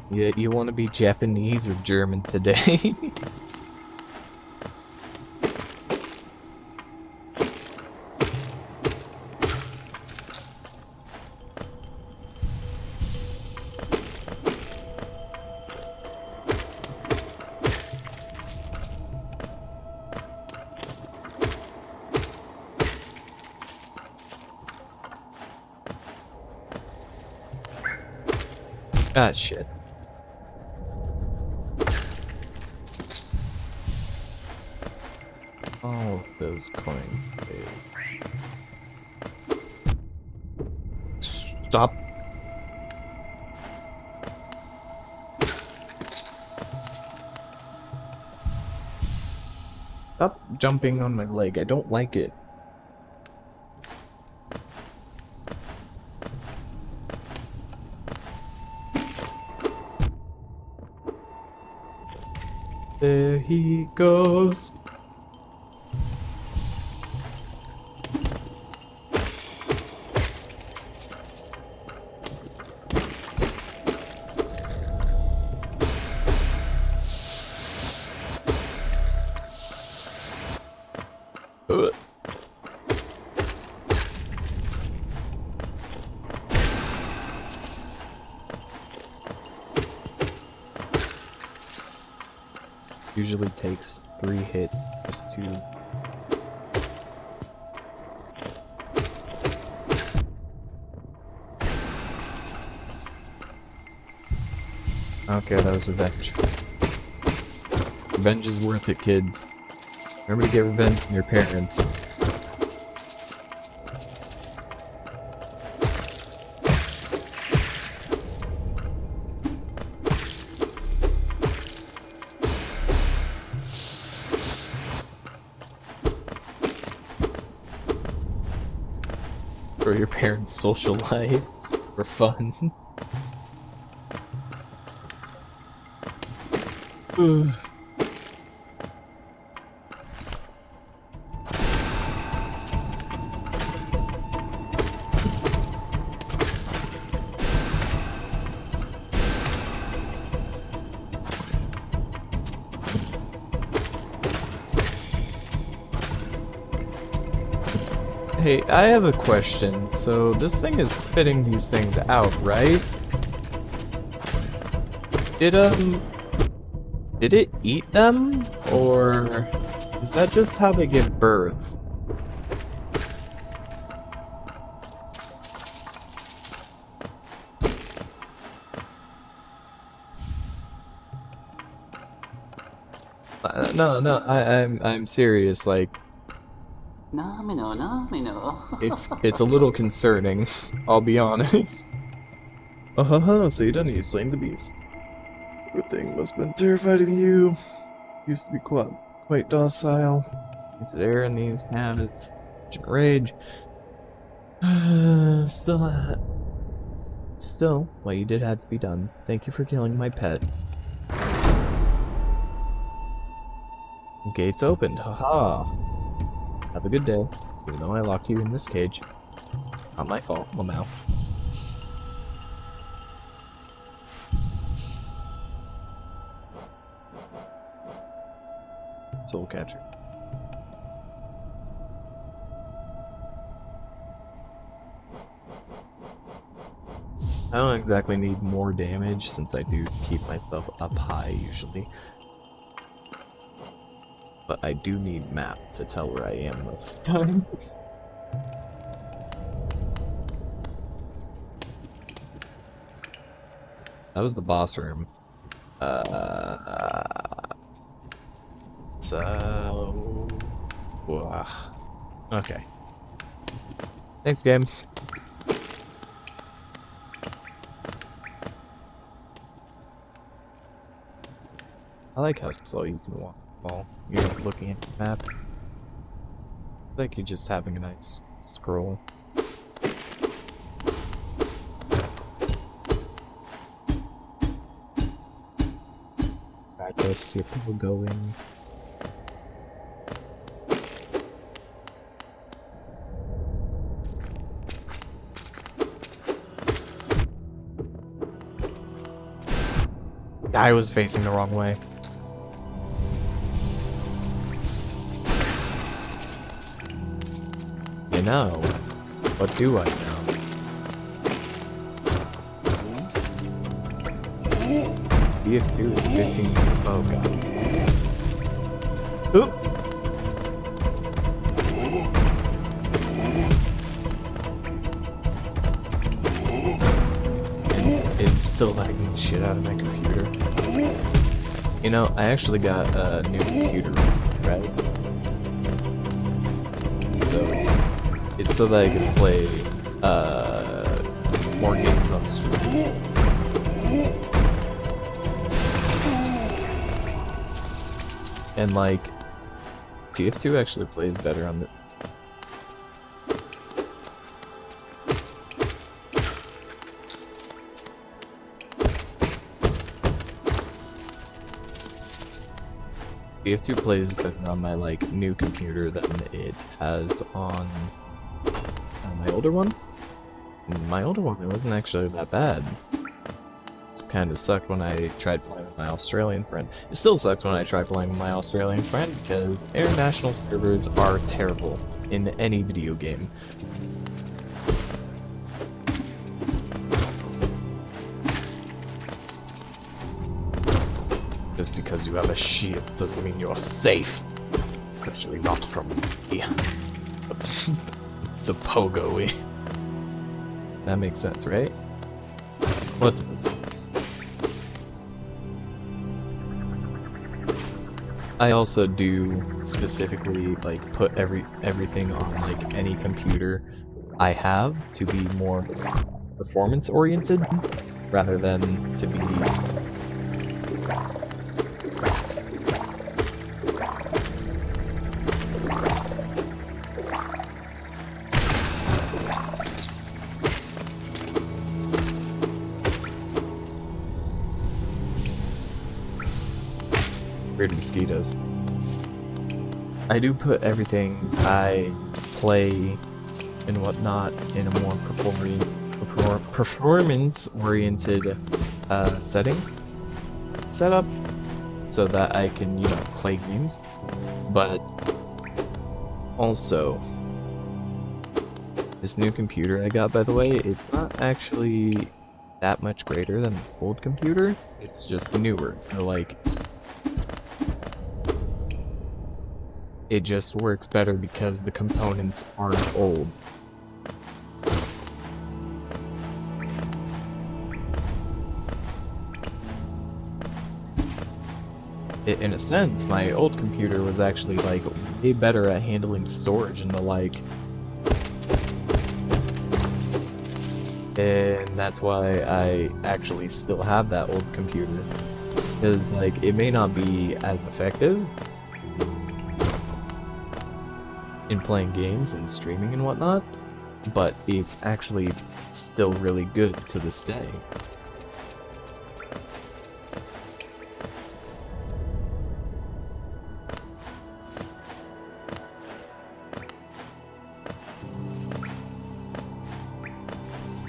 Yeah, you want to be Japanese or German today? Ah, shit. All of those coins, babe. Stop. Stop jumping on my leg. I don't like it. There he goes. Ugh. Usually takes 3 hits just to... Okay, that was revenge. Revenge is worth it, kids. Remember to get revenge from your parents. For your parents' social lives. For fun. Ugh. Hey, I have a question. So this thing is spitting these things out, right? Did did it eat them? Or is that just how they give birth? No, I'm serious. Like, Namino. it's a little concerning. I'll be honest. So you done it. You slain the beast. Poor thing must have been terrified of you. Used to be quite docile. Is it air in these habits? Rage. Still, what you did had to be done. Thank you for killing my pet. Gates opened. Haha. Have a good day. Even though I locked you in this cage. Not my fault. Lamau. Soul catcher. I don't exactly need more damage since I do keep myself up high usually. But I do need map to tell where I am most of the time. That was the boss room. Uh, so... Okay. Thanks, game. I like how slow you can walk while you're looking at the map. It's like you're just having a nice scroll. Practice your people going. I was facing the wrong way. You know, what do I know? BF2 is 15 years. Oh god. Oop! It's still lagging the shit out of my computer. You know, I actually got a new computer recently, right? So, it's so that I can play, more games on stream. And like, TF2 actually plays better on the... TF2 plays better on my like new computer than it has on my older one. My older one, it wasn't actually that bad. It kind of sucked when I tried playing with my Australian friend. It still sucks when I try playing with my Australian friend because international servers are terrible in any video game. Just because you have a shield doesn't mean you're safe. Especially not from me. The pogo-y. That makes sense, right? What does? I also do specifically like put everything on like any computer I have to be more performance oriented rather than to be weird mosquitoes. I do put everything I play and whatnot in a more performance-oriented setup, so that I can, you know, play games. But also, this new computer I got, by the way, it's not actually that much greater than the old computer. It's just newer, so like, it just works better because the components aren't old. In a sense, my old computer was actually like way better at handling storage and the like. And that's why I actually still have that old computer. Because like, it may not be as effective in playing games and streaming and whatnot, but it's actually still really good to this day.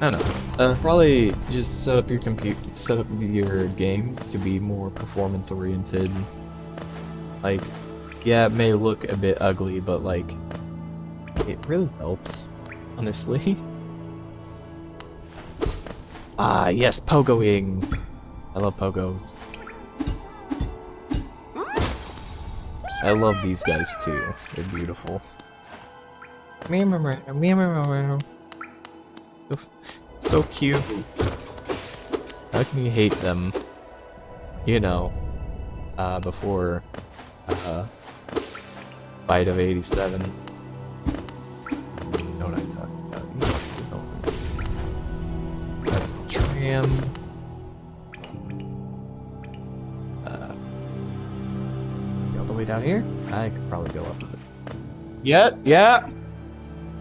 I don't know. Probably just set up your games to be more performance oriented. Like, yeah, it may look a bit ugly, but like, it really helps, honestly. Ah, yes, pogoing! I love pogos. I love these guys too. They're beautiful. So cute. How can you hate them, you know, before, Fight of 87? You know what I'm talking about. That's the tram. All the way down here? I could probably go up a bit. Yeah, yeah!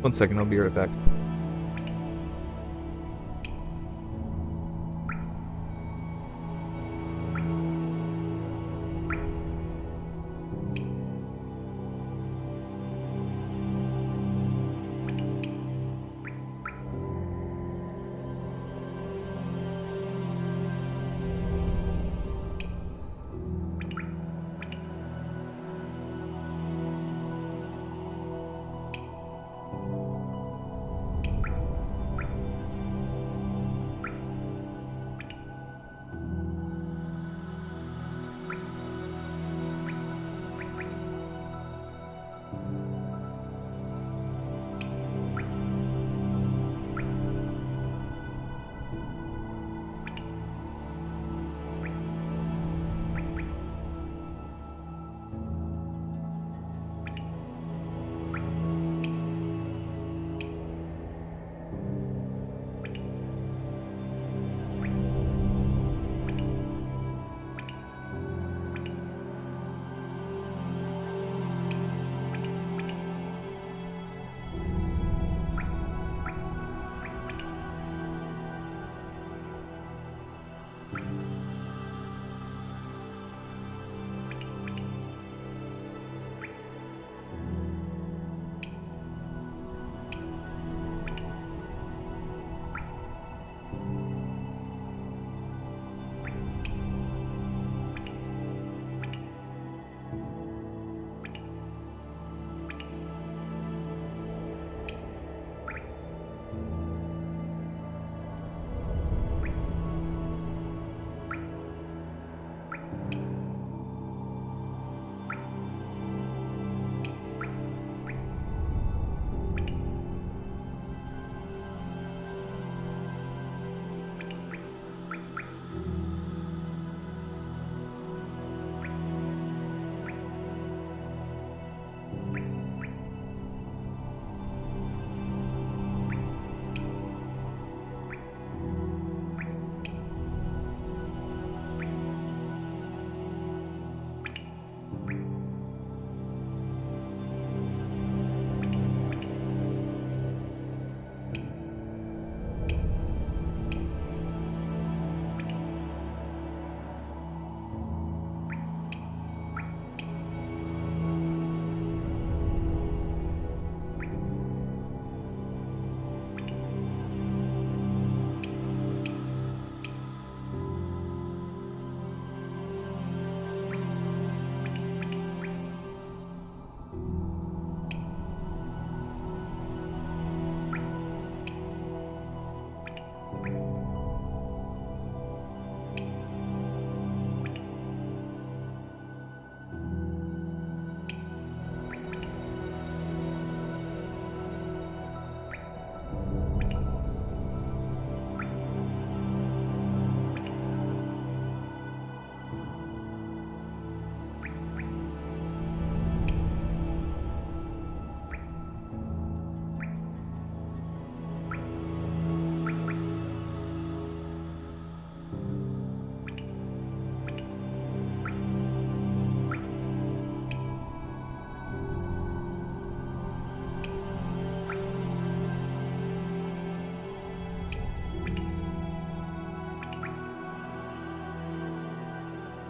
1 second, I'll be right back.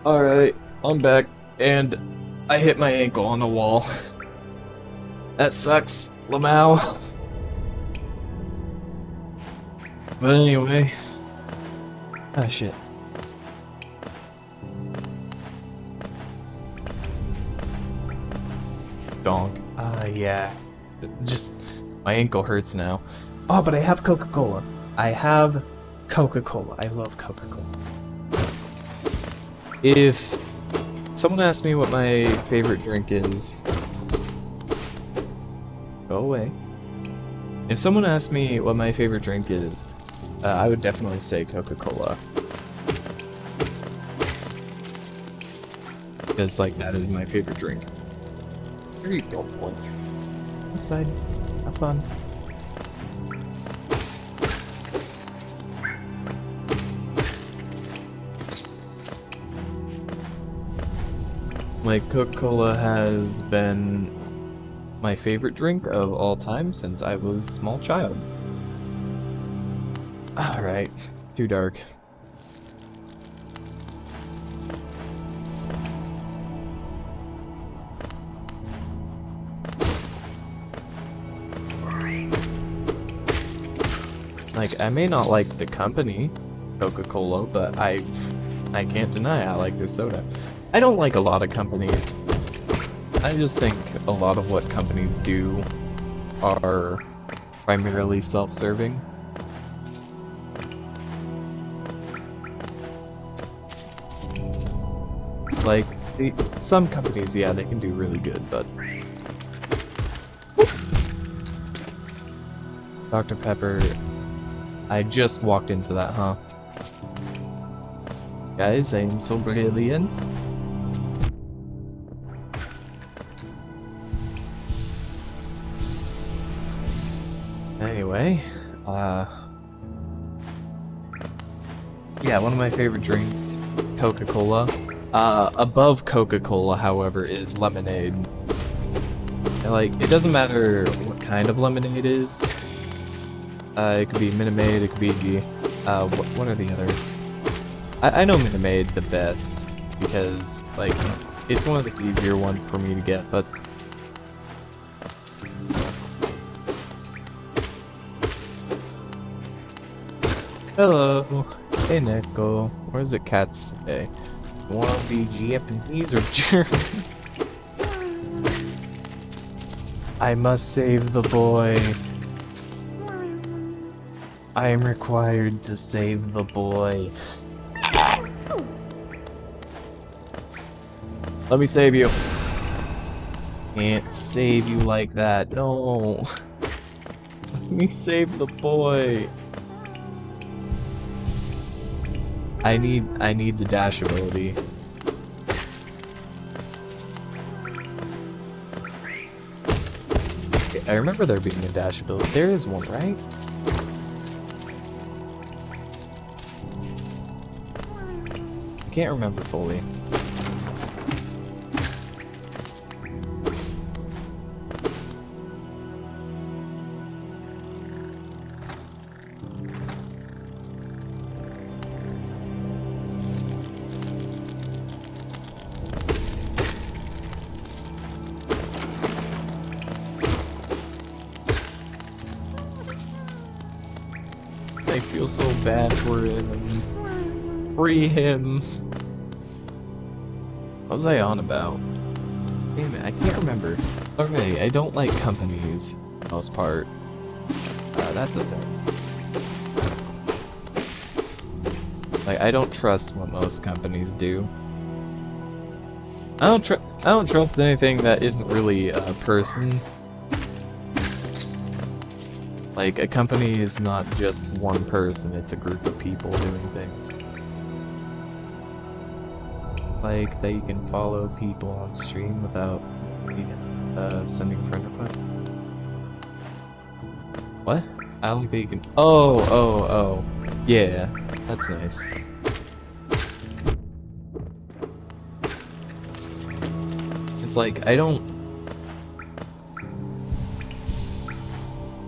Alright, I'm back, and I hit my ankle on the wall. That sucks, Lamau. But anyway. Ah, shit. Donk. Yeah. Just, my ankle hurts now. Oh, but I have Coca-Cola. I have Coca-Cola. I love Coca-Cola. If someone asks me what my favorite drink is, go away. If someone asks me what my favorite drink is, I would definitely say Coca-Cola. because like that is my favorite drink. Here you go, boy. Inside, have fun. Like, Coca-Cola has been my favorite drink of all time since I was a small child. Alright, too dark. Like, I may not like the company, Coca-Cola, but I can't deny I like their soda. I don't like a lot of companies. I just think a lot of what companies do are primarily self-serving. Like, some companies, yeah, they can do really good, but Dr. Pepper, I just walked into that, huh? Guys, I am so brilliant. Anyway, yeah, one of my favorite drinks, Coca-Cola. Above Coca-Cola, however, is lemonade. And, like, it doesn't matter what kind of lemonade it is. It could be Minute Maid, it could be, what are the other? I know Minute Maid the best, because, like, it's one of the easier ones for me to get, but hello. Hey, Neko. What does the cat say? You wanna be Japanese or German? I must save the boy. I am required to save the boy. Let me save you. Can't save you like that. No. Let me save the boy. I need the dash ability. Okay, I remember there being a dash ability. There is one, right? I can't remember fully. I feel so bad for him. Free him. What was I on about? Damn it, I can't remember. Okay, I don't like companies, for the most part. That's a thing. Like, I don't trust what most companies do. I don't trust anything that isn't really a person. Like, a company is not just one person, it's a group of people doing things. Like, that you can follow people on stream without sending friend requests. What? I like that you can— oh. Yeah, that's nice. It's like, I don't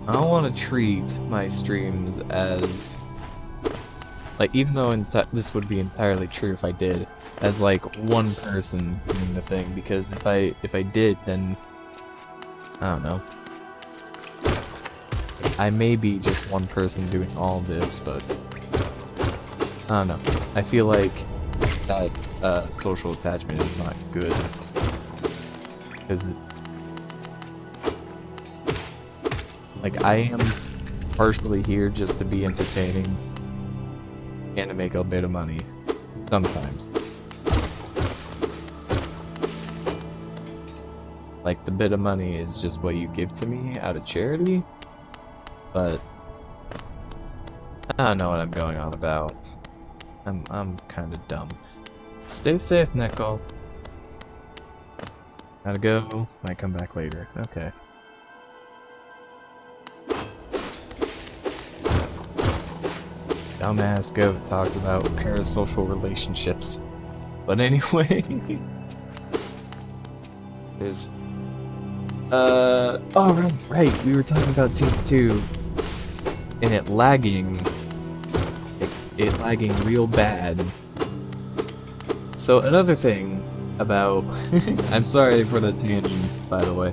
want to treat my streams as, like, even though this would be entirely true if I did, as like one person doing the thing, because if I did, then I don't know. I may be just one person doing all this, but I don't know. I feel like that social attachment is not good, because like, I am partially here just to be entertaining and to make a bit of money sometimes. Like, the bit of money is just what you give to me out of charity, but I don't know what I'm going on about. I'm kind of dumb. Stay safe, Neko. Gotta go. Might come back later. Okay. Dumbass goat talks about parasocial relationships. But anyway, is oh right, we were talking about TF2 and it lagging, it lagging real bad. So another thing about, I'm sorry for the tangents, by the way.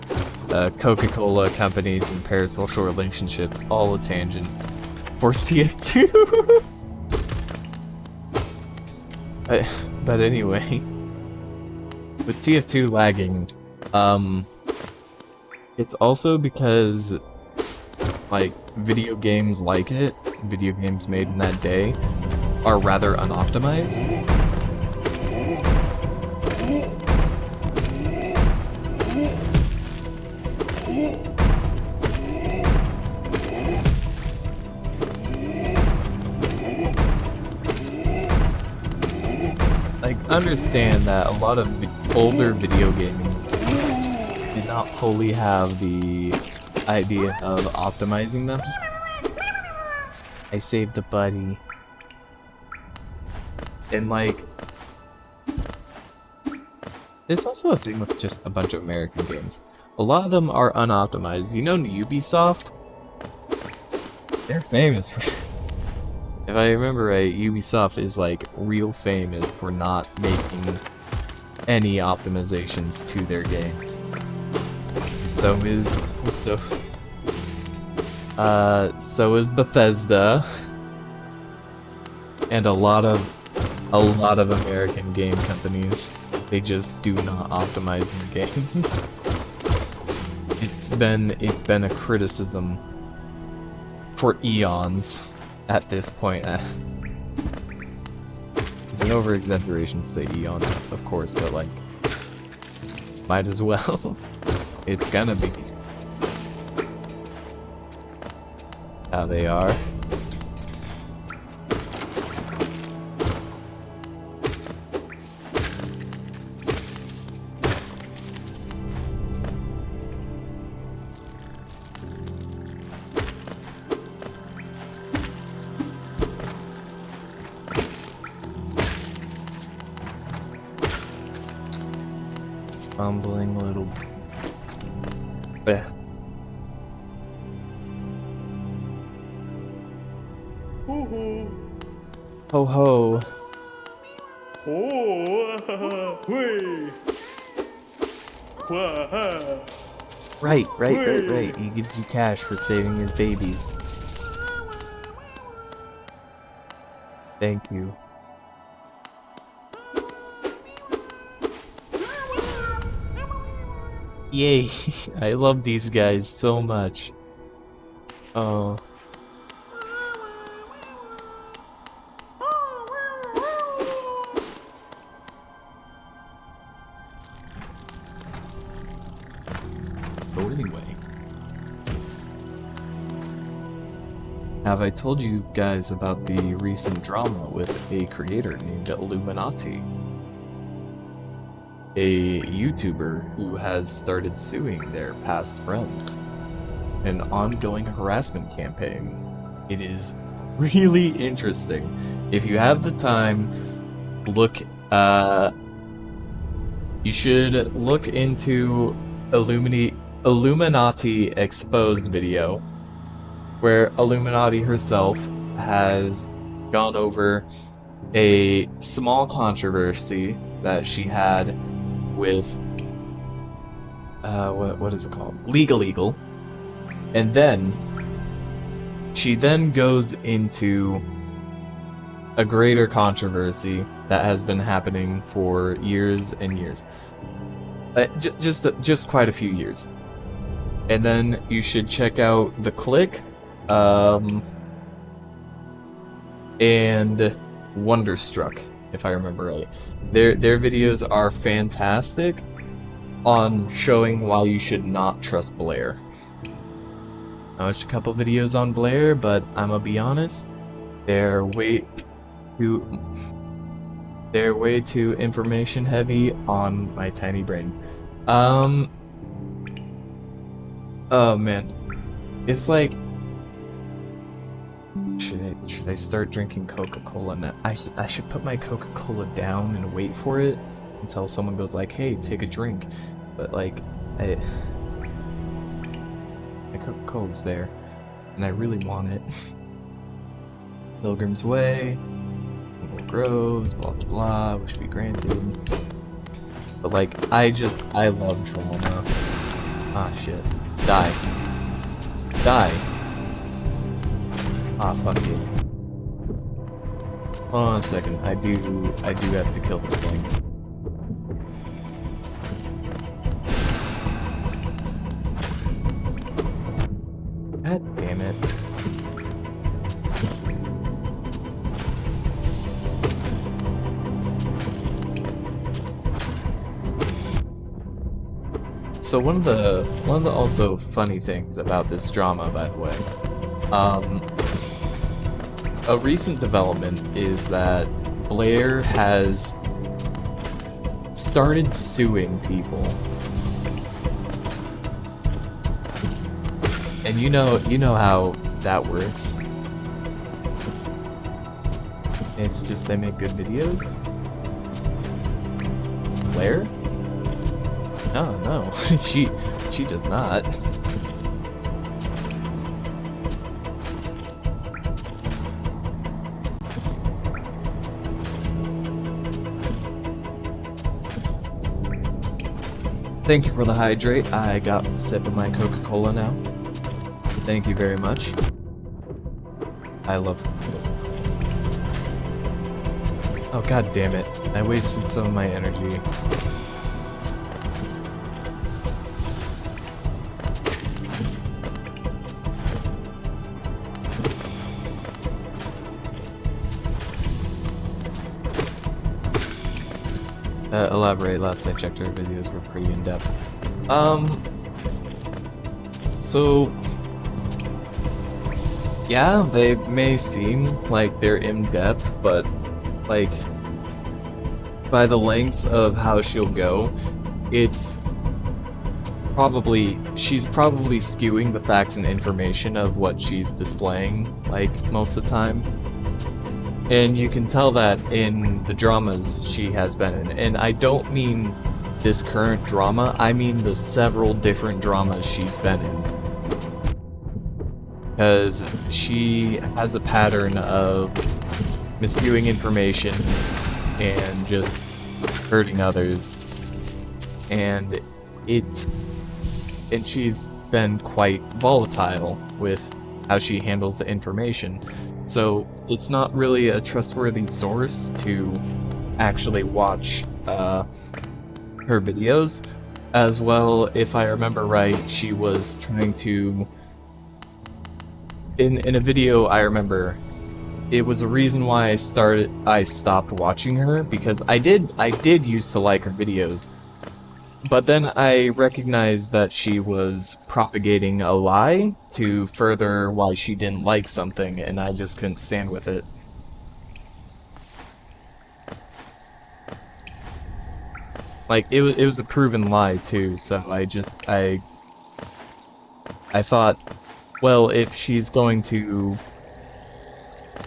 Coca-Cola companies and parasocial relationships, all a tangent for TF2. But anyway, with TF2 lagging, it's also because, like, video games like it, video games made in that day, are rather unoptimized. Like, understand that a lot of older video games did not fully have the idea of optimizing them. I saved the buddy. And like, it's also a thing with just a bunch of American games. A lot of them are unoptimized. You know Ubisoft? They're famous for... If I remember right, Ubisoft is like real famous for not making any optimizations to their games. So is Bethesda and a lot of American game companies. They just do not optimize their games. It's been a criticism for eons at this point. It's an over-exaggeration to say eons, of course, but like, might as well. It's gonna be how they are. Bumbling little... Eh. Ho ho. Right. He gives you cash for saving his babies. Thank you. Yay! I love these guys so much. Oh. But anyway. Have I told you guys about the recent drama with a creator named Illuminati? A YouTuber who has started suing their past friends. An ongoing harassment campaign. It is really interesting. If you have the time, look, you should look into Illuminati Exposed video, where Illuminati herself has gone over a small controversy that she had with what is it called? Legal. And then she then goes into a greater controversy that has been happening for years and years. Just quite a few years. And then you should check out The Click and Wonderstruck, if I remember right. Their videos are fantastic on showing why you should not trust Blair. I watched a couple videos on Blair, but I'm gonna be honest, they're way too information heavy on my tiny brain. Um, oh man. It's like, should I start drinking Coca-Cola now? I should put my Coca-Cola down and wait for it until someone goes like, "Hey, take a drink." But like, my Coca-Cola's there, and I really want it. Pilgrim's Way, Little Groves, blah blah blah, wish to be granted. But like, I love drama. Ah shit. Die. Die. Ah fuck you. Hold on a second. I do have to kill this thing. God damn it. So one of the also funny things about this drama, by the way, a recent development is that Blair has started suing people. And you know how that works. It's just they make good videos. Blair? No, she does not. Thank you for the hydrate. I got a sip of my Coca-Cola now. Thank you very much. I love Coca-Cola. Oh god damn it. I wasted some of my energy. Elaborate. Last I checked, her videos were pretty in-depth. So yeah, they may seem like they're in-depth, but like by the lengths of how she'll go, she's probably skewing the facts and information of what she's displaying, like, most of the time. And you can tell that in the dramas she has been in. And I don't mean this current drama, I mean the several different dramas she's been in. Because she has a pattern of misviewing information and just hurting others. And she's been quite volatile with how she handles the information. So it's not really a trustworthy source to actually watch her videos. As well, if I remember right, she was trying to... In a video I remember, it was a reason why I stopped watching her, because I did used to like her videos. But then I recognized that she was propagating a lie to further why she didn't like something, and I just couldn't stand with it. Like, it was a proven lie too, so I thought, well, if she's going to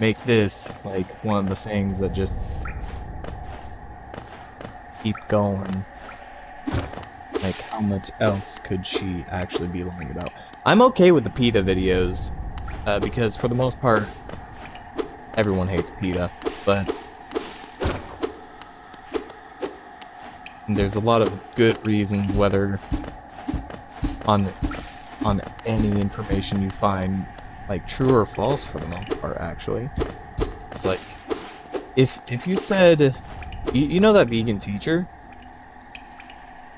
make this, like, one of the things that just keep going, like, how much else could she actually be lying about? I'm okay with the PETA videos, because for the most part, everyone hates PETA, but there's a lot of good reasons whether on any information you find, like, true or false for the most part, actually. It's like, if you said, you know that vegan teacher?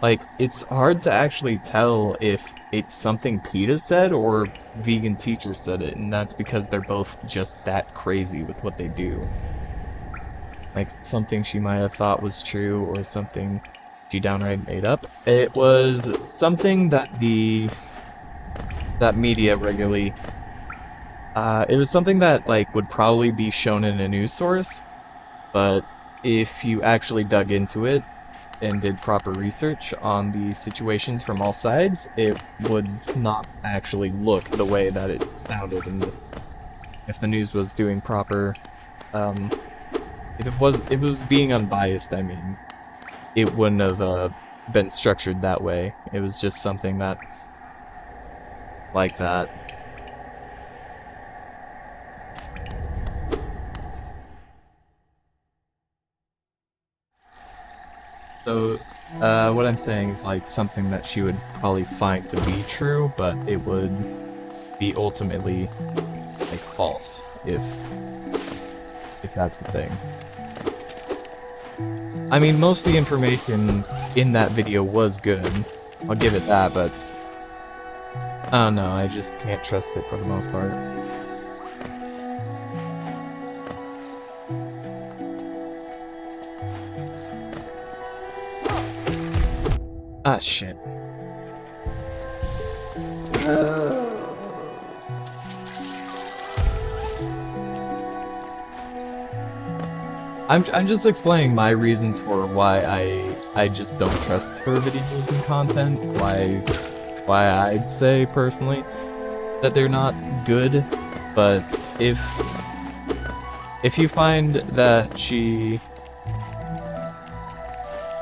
Like, it's hard to actually tell if it's something PETA said or vegan teacher said it, and that's because they're both just that crazy with what they do. Like, something she might have thought was true or something she downright made up. It was something that that media regularly, it was something that, like, would probably be shown in a news source, but if you actually dug into it, and did proper research on the situations from all sides, it would not actually look the way that it sounded. And if the news was doing proper, um, if it was being unbiased, I mean, it wouldn't have been structured that way. It was just something that, like that. So, what I'm saying is like something that she would probably find to be true, but it would be ultimately like false if that's the thing. I mean, most of the information in that video was good. I'll give it that, but I don't know, I just can't trust it for the most part. Ah, shit. I'm just explaining my reasons for why I just don't trust her videos and content. Why I'd say personally that they're not good, but if you find that she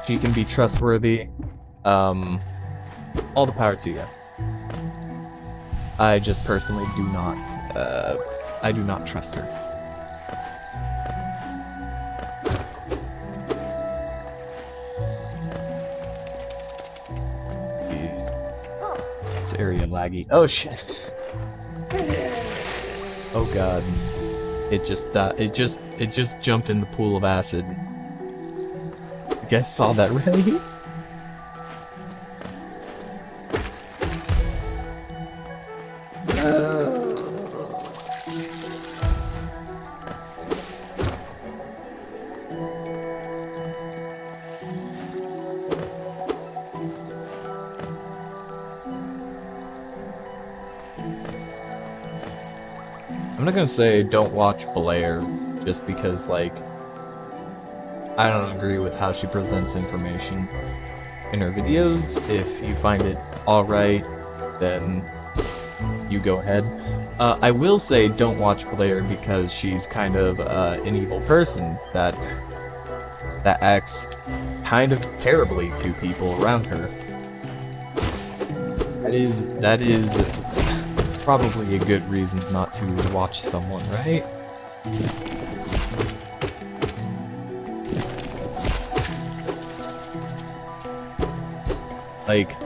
can be trustworthy, all the power to you. I just personally do not I do not trust her. Jeez. It's area laggy. Oh shit. Oh god. It just jumped in the pool of acid. You guys saw that, right? I'm not gonna say don't watch Blair, just because, like, I don't agree with how she presents information in her videos. If you find it alright, then you go ahead. I will say don't watch Blair because she's kind of an evil person that acts kind of terribly to people around her. That is probably a good reason not to watch someone, right? Like,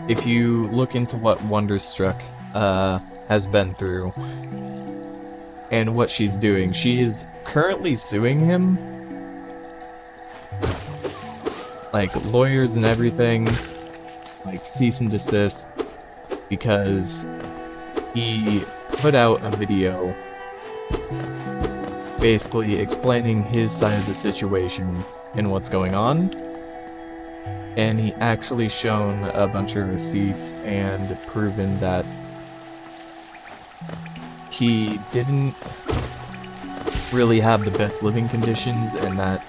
if you look into what Wonderstruck has been through and what she's doing, she is currently suing him. Like, lawyers and everything, like cease and desist, because he put out a video basically explaining his side of the situation and what's going on, and he actually shown a bunch of receipts and proven that he didn't really have the best living conditions and that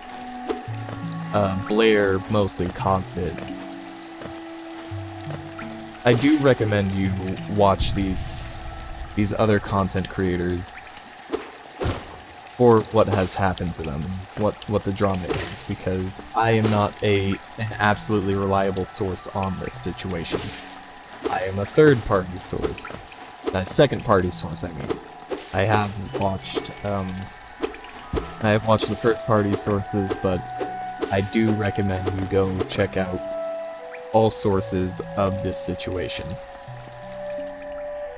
Blair mostly caused it. I do recommend you watch these other content creators for what has happened to them, what the drama is, because I am not an absolutely reliable source on this situation. I am a third-party source. A second-party source, I mean. I have watched the first-party sources, but I do recommend you go check out all sources of this situation,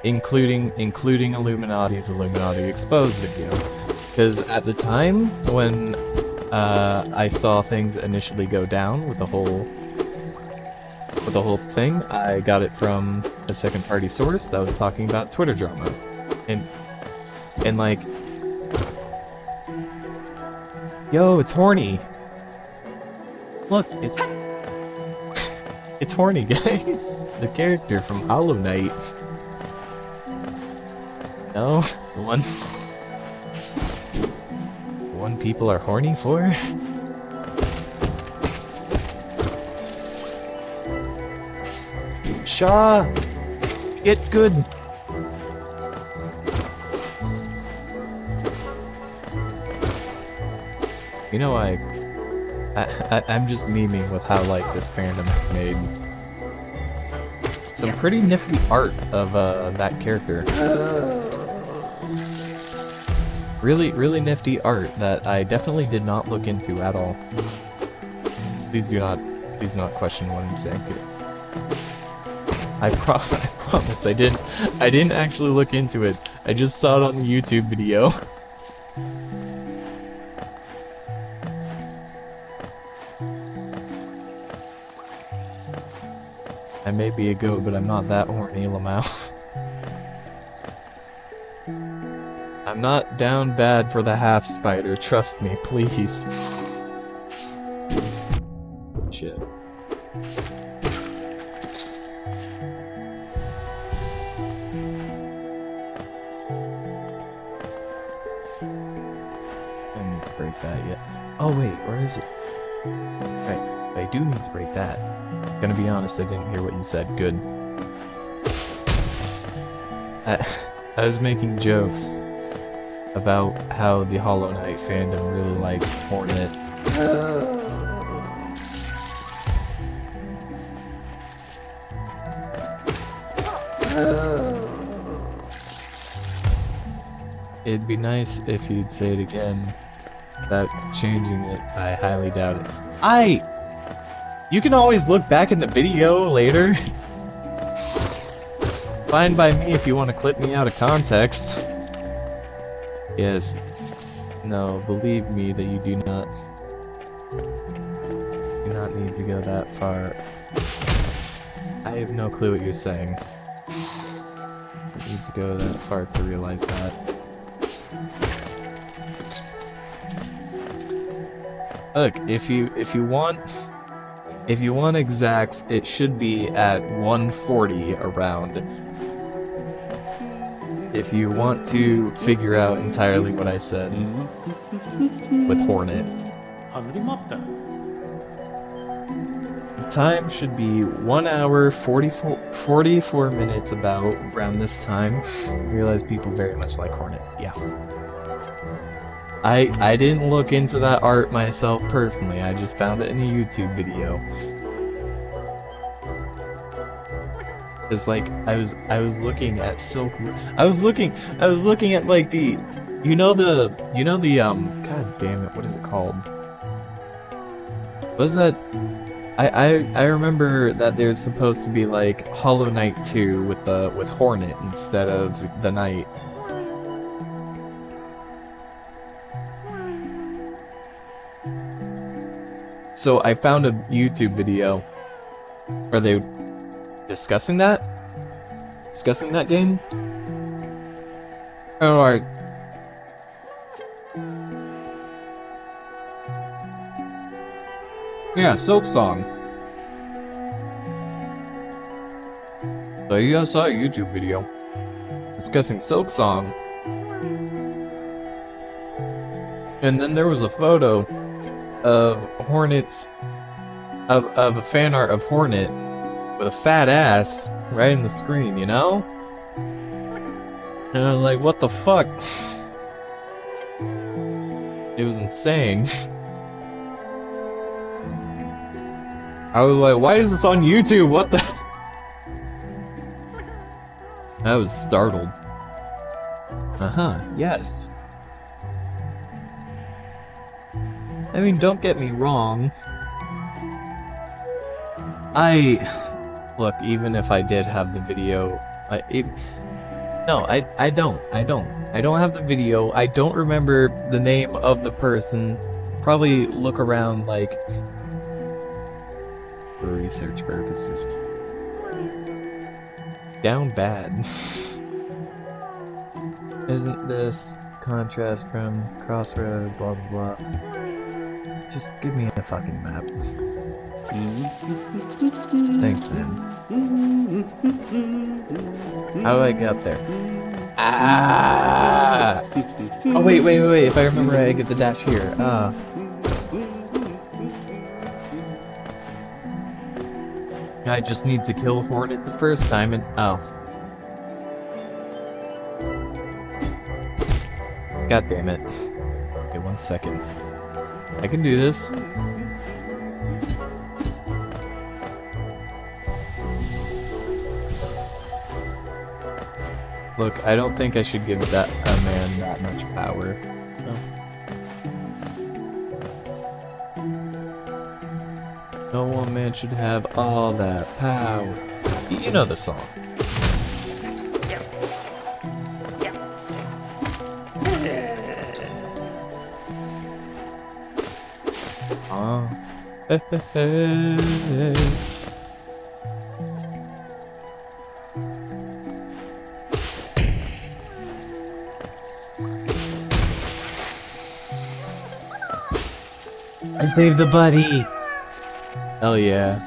including Illuminati's Illuminati Exposed video, because at the time when I saw things initially go down with the whole thing, I got it from a second-party source that was talking about Twitter drama, and like, yo, it's horny. Look, it's horny, guys. The character from Hollow Knight. No, the one people are horny for. Shaw! Get good! You know, I'm just memeing with how, like, this fandom made some pretty nifty art of, that character. Really nifty art that I definitely did not look into at all. Please do not question what I'm saying here. I promise I didn't actually look into it. I just saw it on the YouTube video. I may be a goat, but I'm not that horny, Lamau. I'm not down bad for the half spider, trust me, please. Shit. I need to break that yet. Oh wait, where is it? Right, I do need to break that. Gonna be honest, I didn't hear what you said. Good. I was making jokes about how the Hollow Knight fandom really likes Hornet. It'd be nice if you'd say it again without changing it. I highly doubt it. You can always look back in the video later. Fine by me if you want to clip me out of context. Yes. No, believe me that you do not need to go that far. I have no clue what you're saying. You need to go that far to realize that. Look, if you want exacts, it should be at 140 around. If you want to figure out entirely what I said with Hornet. The time should be 1 hour 44 minutes about around this time. I realize people very much like Hornet. Yeah. I didn't look into that art myself personally, I just found it in a YouTube video. It's like I was looking at Silk. I was looking at like the god damn it, what is it called? Was that I remember that there's supposed to be like Hollow Knight 2 with Hornet instead of the Knight. So I found a YouTube video. Are they discussing that? Discussing that game? Oh, alright. Yeah, Silk Song. So you guys saw a YouTube video discussing Silk Song. And then there was a photo of Hornet's of a fan art of Hornet with a fat ass right in the screen, you know? And I'm like, what the fuck? It was insane. I was like, why is this on YouTube? What the? I was startled. Yes. I mean, don't get me wrong. Look, even if I did have the video, I don't have the video. I don't remember the name of the person. Probably look around, like, for research purposes. Down bad. Isn't this contrast from Crossroad, blah blah blah. Just give me a fucking map. Thanks, man. How do I get up there? Ah! Oh, wait. If I remember right, I get the dash here. I just need to kill Hornet the first time and... Oh. God damn it. Okay, 1 second. I can do this. Look, I don't think I should give that man that much power. No one man should have all that power. You know the song. Oh. I saved the buddy! Hell yeah.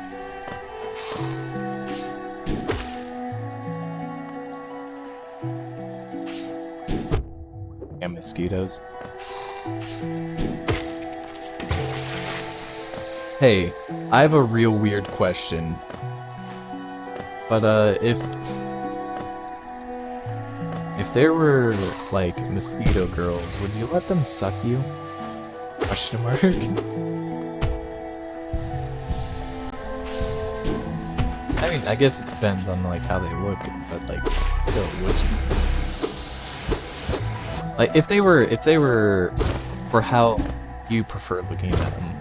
And mosquitoes. Hey, I have a real weird question. But, if there were, like, mosquito girls, would you let them suck you? Question mark? I mean, I guess it depends on, like, how they look, but, like, still, would you? Like, if they were, for how you prefer looking at them.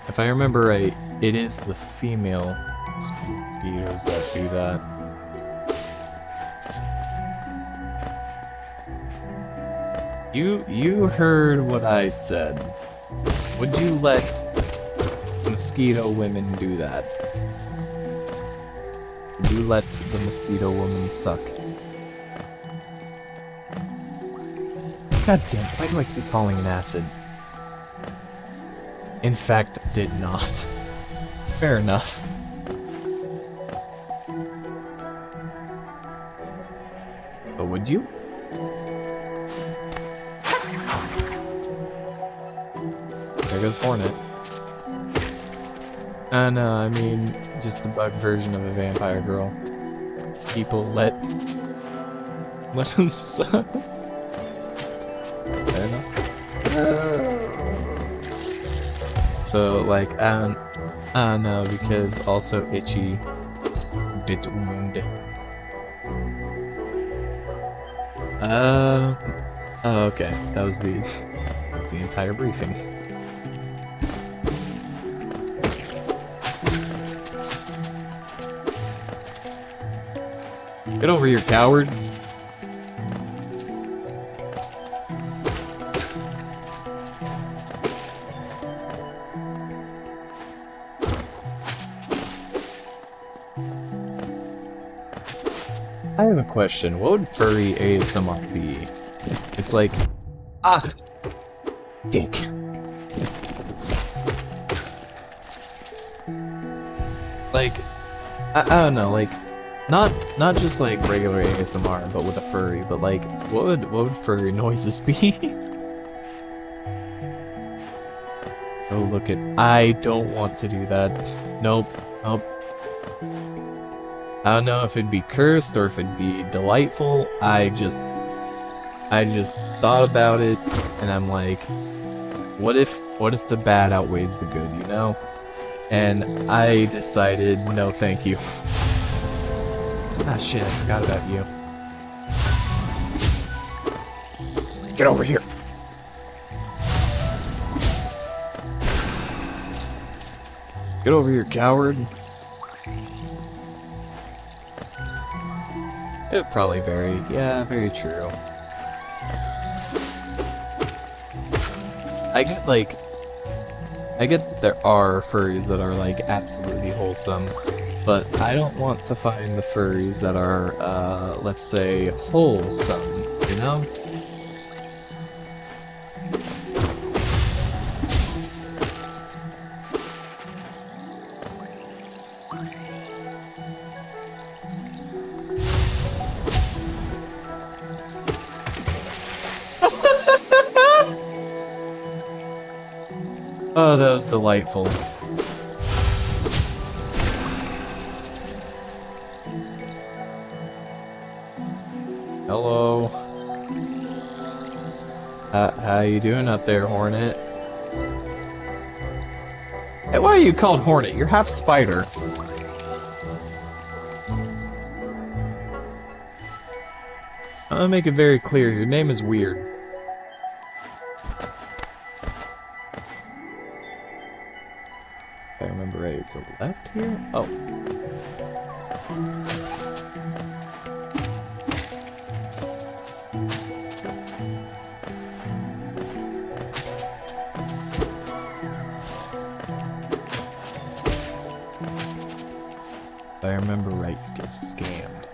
If I remember right, it is the female mosquitoes that do that. You heard what I said. Would you let mosquito women do that? Would you let the mosquito woman suck? God damn, why do I keep calling it acid? In fact, did not. Fair enough. But would you? There goes Hornet. No, I mean, just the bug version of a vampire girl. People let him suck. Fair enough. So, like, I don't know, because also itchy bit wound. Oh, okay, that was the entire briefing. Get over here, coward! I have a question. What would furry ASMR be? It's like, dick. Like, I don't know, like, not just like regular ASMR, but with a furry. But like, what would furry noises be? Oh, look at. I don't want to do that. Nope. Nope. I don't know if it'd be cursed or if it'd be delightful. I just thought about it, and I'm like, what if the bad outweighs the good, you know? And I decided, no, thank you. Ah, shit! I forgot about you. Get over here. Get over here, coward. It would probably vary. Yeah, very true. I get that there are furries that are like absolutely wholesome, but I don't want to find the furries that are, let's say, wholesome, you know? Oh, that was delightful. Hello. How you doing up there, Hornet? Hey, why are you called Hornet? You're half spider. I'm gonna make it very clear, your name is weird. If I remember right, it's a left here? Oh. If I remember right, you get scammed.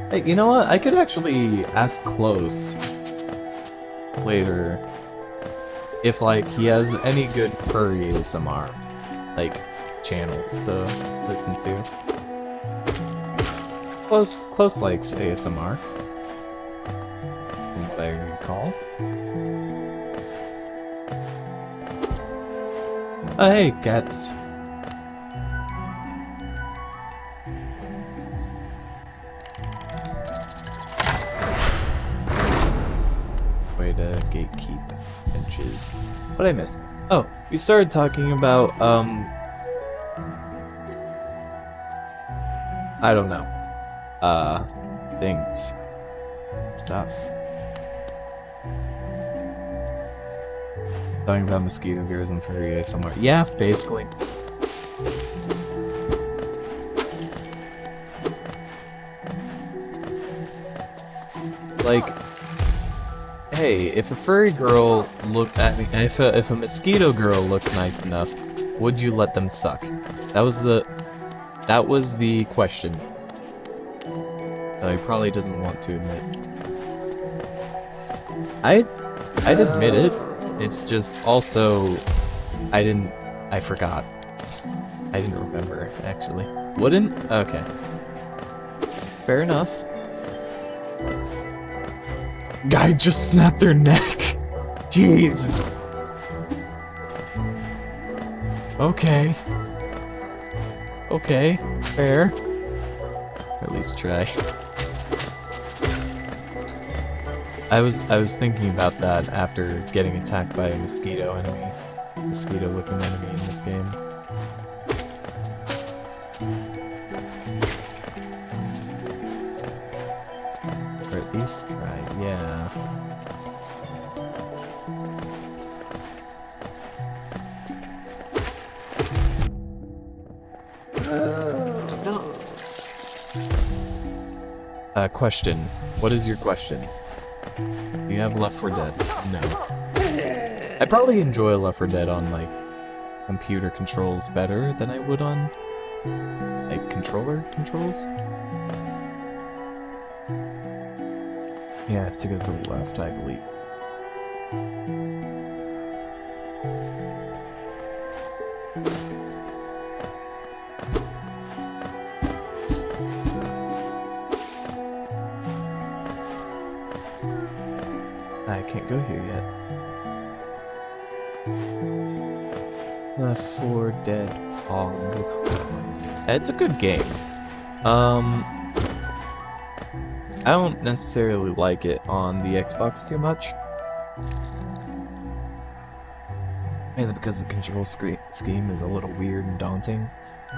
Hey, you know what? I could actually ask Close later if, like, he has any good furry ASMR, like, channels to listen to. Close likes ASMR, from what I recall. Oh, hey, cats. Way to gatekeep inches. What did I miss? Oh, we started talking about, I don't know. Things. Stuff. Talking about mosquito gears and furry somewhere. Yeah, basically. Like, hey, if a furry girl looked at me, if a mosquito girl looks nice enough, would you let them suck? That was the question. He probably doesn't want to admit. I'd admit it. It's just also I forgot. I didn't remember actually. Wouldn't? Okay. Fair enough. Guy just snapped their neck. Jesus. Okay. Okay. Fair. Or at least try. I was thinking about that after getting attacked by a mosquito looking enemy in this game. Or at least try, yeah. Question. What is your question? Do you have Left 4 Dead? No. I probably enjoy Left 4 Dead on, like, computer controls better than I would on, like, controller controls. Yeah, I have to go to the left, I believe. I can't go here yet. Left 4 Dead Hog. It's a good game. I don't necessarily like it on the Xbox too much. Mainly because the control scheme is a little weird and daunting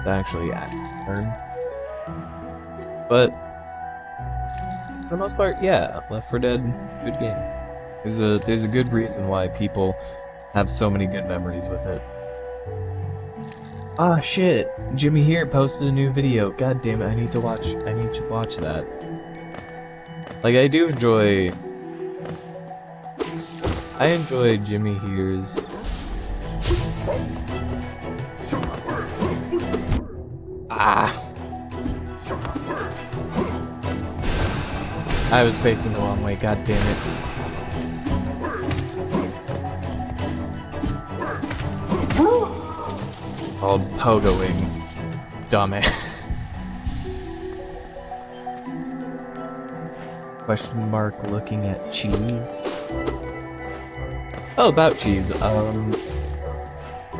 to actually learn. But for the most part, yeah, Left 4 Dead, good game. There's a good reason why people have so many good memories with it. Ah shit! Jimmy here posted a new video. God damn it! I need to watch that. Like I enjoy Jimmy here's. Ah! I was facing the wrong way. God damn it! called pogoing, dumbass. Question mark looking at cheese. Oh, about cheese.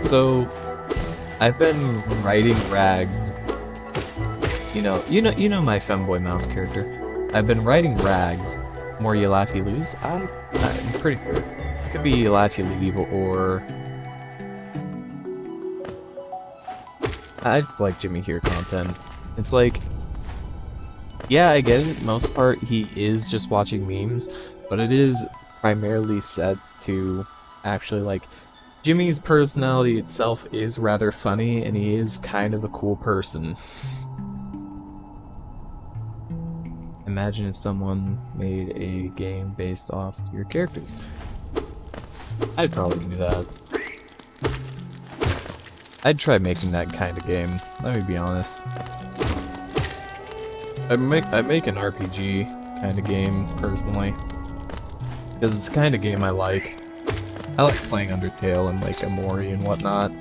So I've been writing rags. You know my femboy mouse character. I've been writing rags. More you laugh, you lose. I'm pretty good. It could be you laugh, you leave, or I just like Jimmy here content. It's like, yeah, I get it. Most part, he is just watching memes, but it is primarily set to actually like. Jimmy's personality itself is rather funny, and he is kind of a cool person. Imagine if someone made a game based off your characters. I'd probably do that. I'd try making that kind of game, let me be honest. I'd make an RPG kind of game, personally. Because it's the kind of game I like. I like playing Undertale and like Amori and whatnot.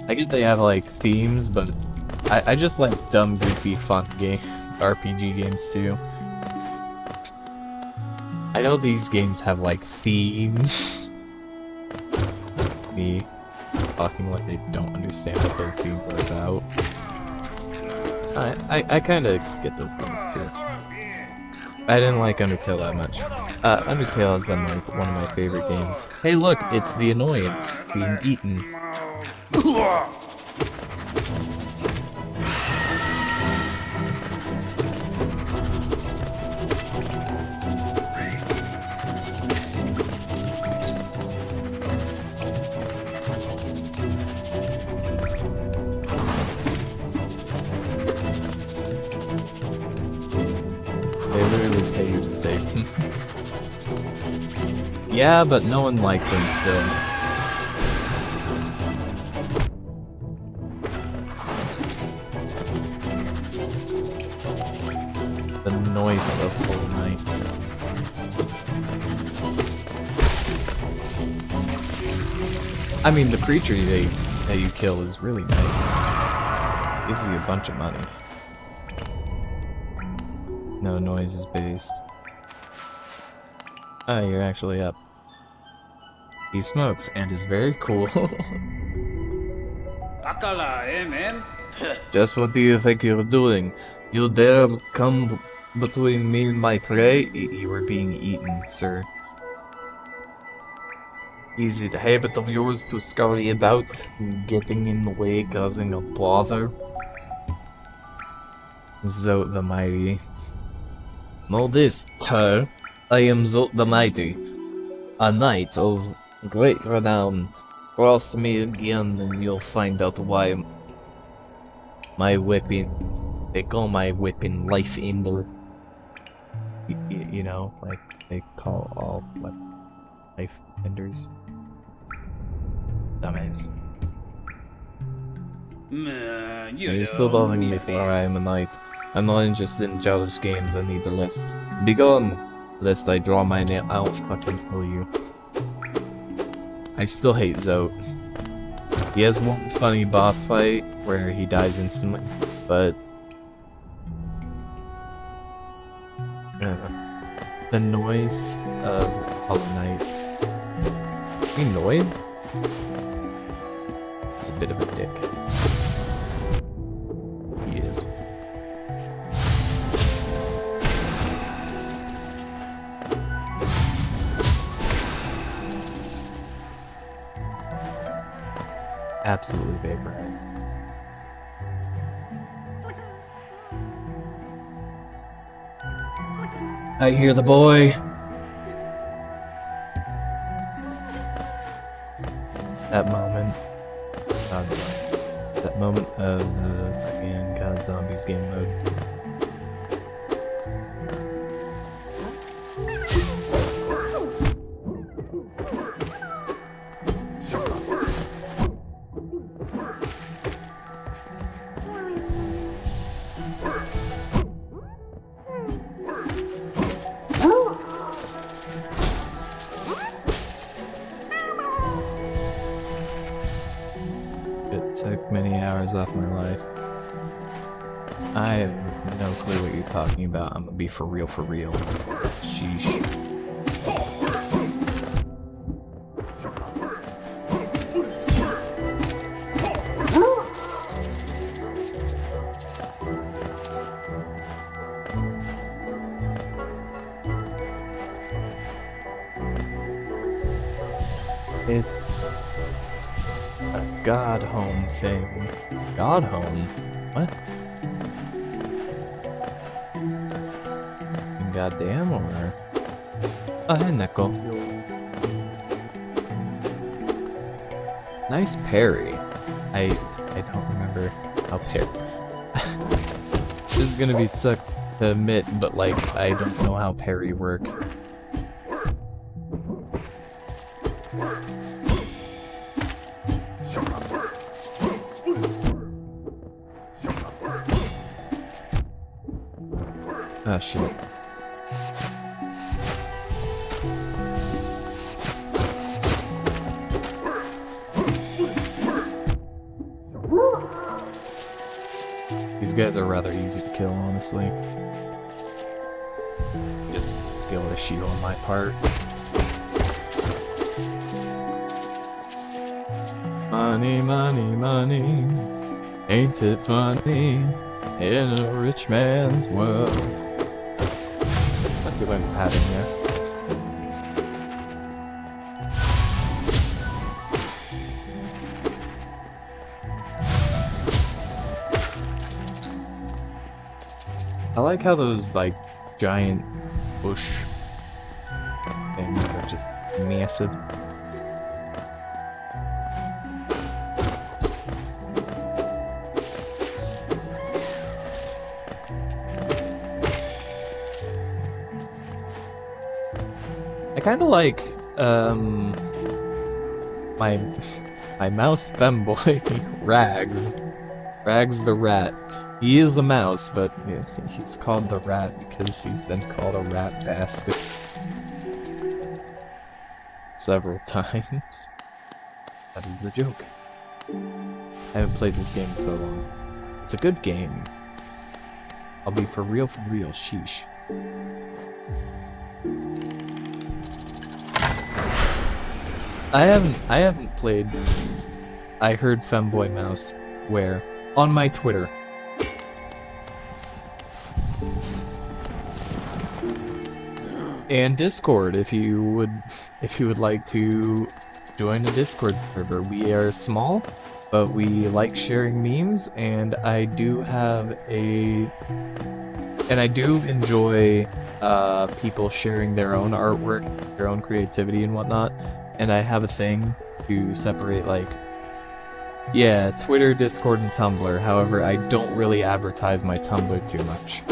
I get they have like themes, but I just like dumb, goofy, fun RPG games too. I know these games have like themes. Me talking like they don't understand what those themes are about. I kind of get those themes too. I didn't like Undertale that much. Undertale has been like one of my favorite games. Hey look, it's the annoyance being eaten. They literally pay you to say. Yeah, but no one likes him still. The noise of Fortnite. I mean, the creature that you kill is really nice. Gives you a bunch of money. No noise is based. Oh, you're actually up. He smokes and is very cool. Akala, man? Just what do you think you're doing? You dare come between me and my prey? You are being eaten, sir. Is it a habit of yours to scurry about, getting in the way, causing a bother? Zot the Mighty. Know this, sir. I am Zot the Mighty, a knight of great renown. Cross me again and you'll find out why my weapon, they call my weapon Life Ender. You know, like they call all Life Enders. Dumbass. You're still bothering me for I am a knight. I'm not interested in childish games, I need the list. Begone! Lest I draw my nail. I'll fucking kill you. I still hate Zote. He has one funny boss fight where he dies instantly, but the noise of Hollow Knight. I mean, noise? He's a bit of a dick. He is. Absolutely vaporized. I hear the boy. That moment. That moment of the fucking COD Zombies game mode. hours off my life. I have no clue what you're talking about. I'm gonna be for real, for real. Sheesh. It's a God home thing. God home? What? Goddamn, or Neko. Nice parry. I don't remember how parry. This is gonna be suck to admit, but like I don't know how parry work. Ah, shit. These guys are rather easy to kill, honestly. Just skill issue on my part. Money, money, money. Ain't it funny? In a rich man's world. Let's see what I'm padding here. I like how those, like, giant bush things are just massive. I kind of like, my mouse femboy, Rags. Rags the rat. He is a mouse, but he's called the rat because he's been called a rat bastard several times. That is the joke. I haven't played this game in so long. It's a good game. I'll be for real, sheesh. I haven't played I Heard Femboy Mouse where on my Twitter. And Discord, if you would like to join a Discord server. We are small, but we like sharing memes, and I do enjoy people sharing their own artwork, their own creativity and whatnot. And I have a thing to separate, like, yeah, Twitter, Discord, and Tumblr. However, I don't really advertise my Tumblr too much.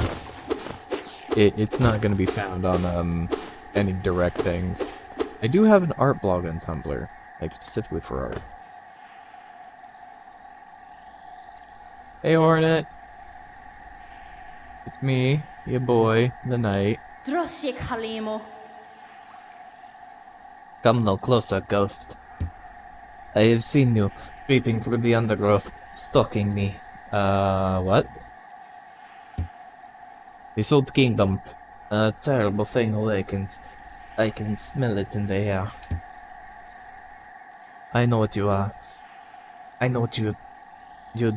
It's not going to be found on any direct things. I do have an art blog on Tumblr, like specifically for art. Hey Hornet! It's me, your boy, the knight. Come no closer, ghost. I have seen you creeping through the undergrowth, stalking me. What? This old kingdom, a terrible thing awakens. I can smell it in the air. I know what you are. I know what you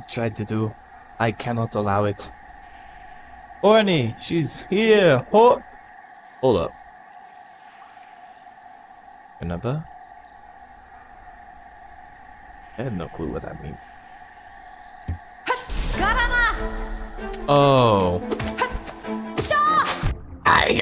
tried to do. I cannot allow it. Orny, she's here. Hold up. Another? I have no clue what that means. Oh. I.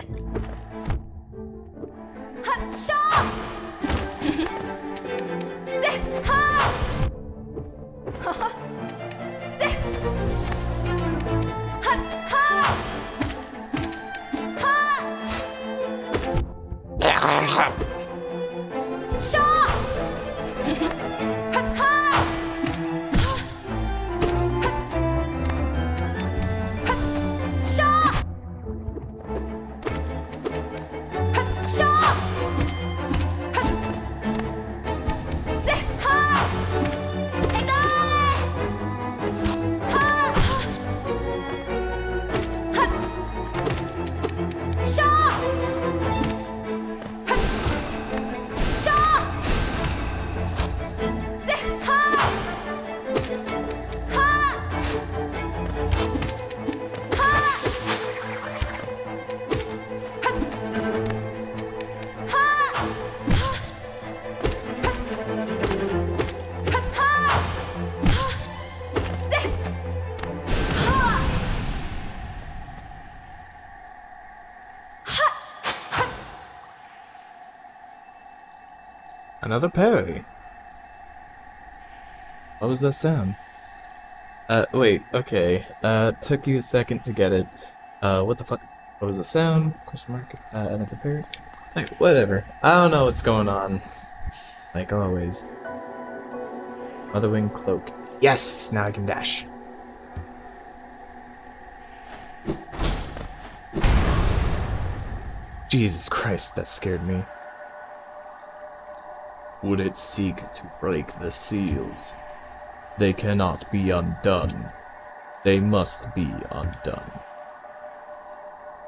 Another parry. What was that sound? Wait, okay. Took you a second to get it. What the fuck? What was the sound? Question mark. Another parry. Like, whatever. I don't know what's going on. Like always. Motherwing cloak. Yes! Now I can dash. Jesus Christ, that scared me. Would it seek to break the seals? They cannot be undone. They must be undone.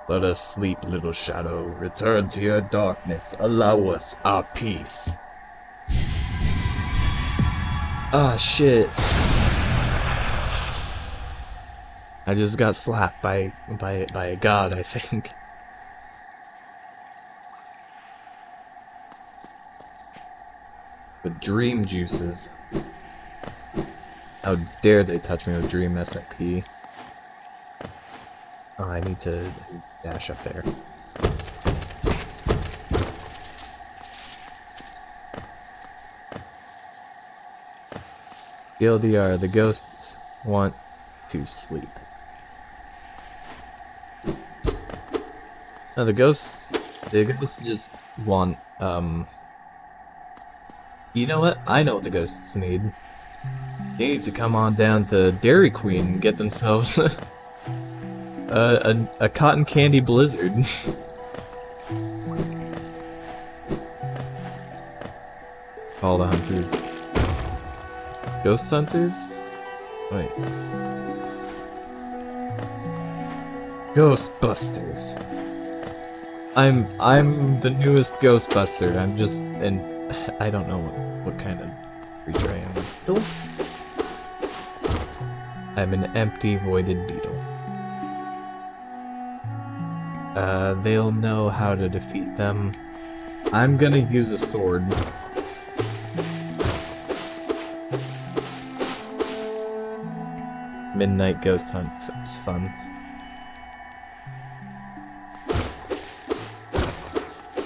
Let us sleep, little shadow. Return to your darkness. Allow us our peace. Ah, shit. I just got slapped by a god, I think. With dream juices. How dare they touch me with dream SMP. Oh, I need to dash up there. TLDR, the ghosts want to sleep. No, the ghosts just want, you know what? I know what the ghosts need. They need to come on down to Dairy Queen and get themselves a cotton candy blizzard. All the hunters. Ghost hunters? Wait. Ghostbusters. I'm the newest Ghostbuster. I'm just and I don't know what kind of creature I am. Beetle? I'm an empty voided beetle. They'll know how to defeat them. I'm gonna use a sword. Midnight ghost hunt is fun.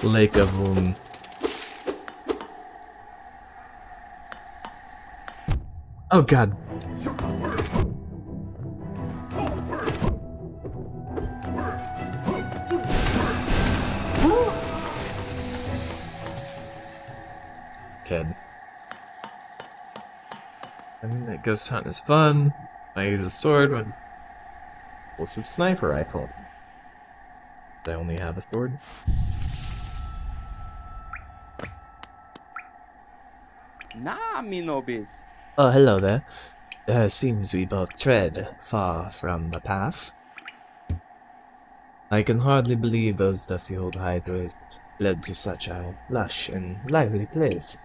Lake of Loom. Oh god. Kid. I mean, that ghost hunt is fun. I use a sword when what's a sniper rifle? I only have a sword. Nah, me nobis. Oh, hello there. Seems we both tread far from the path. I can hardly believe those dusty old highways led to such a lush and lively place.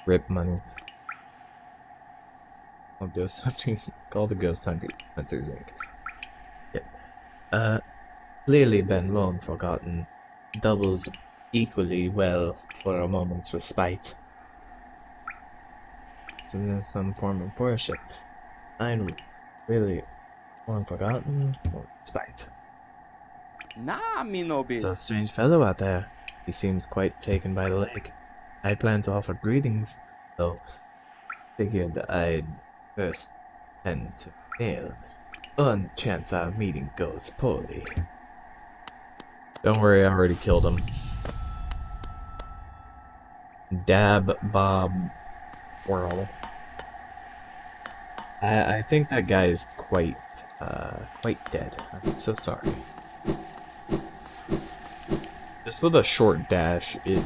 Rip money. All ghost hunters, call the ghost hunters Inc. Yeah. Clearly been long forgotten. Doubles equally well for a moment's respite. So some form of worship. I'm really long forgotten or respite. Nah, me It's a nobis. strange fellow out there. He seems quite taken by the lake. I'd planned to offer greetings, though figured I'd first tend to fail. On chance our meeting goes poorly. Don't worry, I already killed him. Dab Bob Whirl. I think that guy is quite dead. I'm so sorry. Just with a short dash, it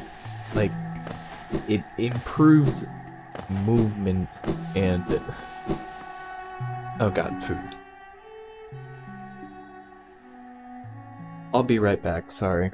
improves movement and oh god, food. I'll be right back, sorry.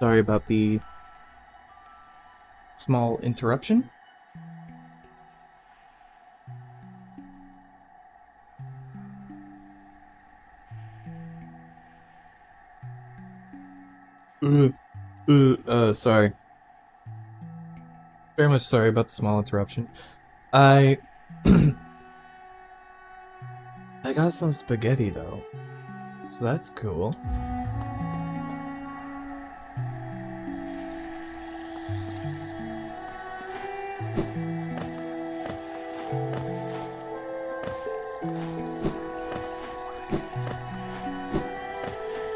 Sorry about the small interruption. Sorry. Very much sorry about the small interruption. I I got some spaghetti though, so that's cool.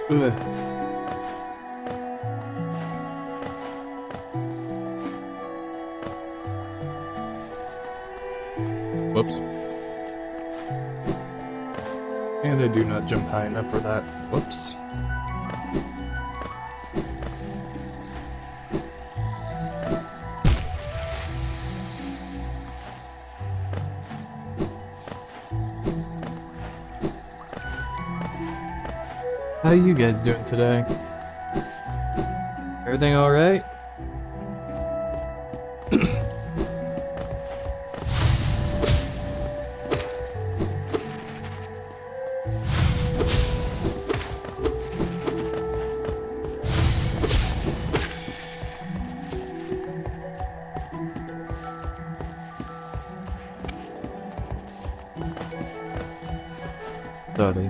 Ugh. Whoops. And I do not jump high enough for that. Whoops. How you guys doing today? Everything alright? Sorry.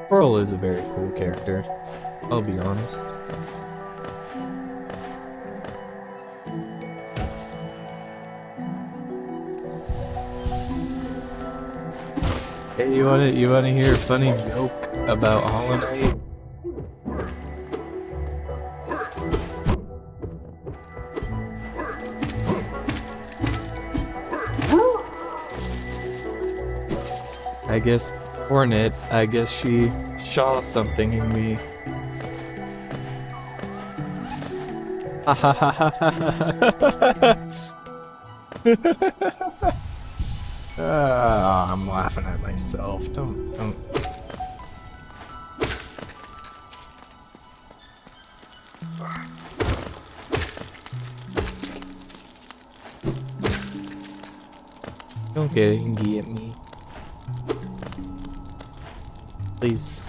Pearl is a very cool character, I'll be honest. Hey, you wanna hear a funny joke about Hollow Knight? I guess Hornet, I guess she saw something in me. Ha ha ha ha ha ha. I'm laughing at myself. Don't. Don't get angry at me. Please.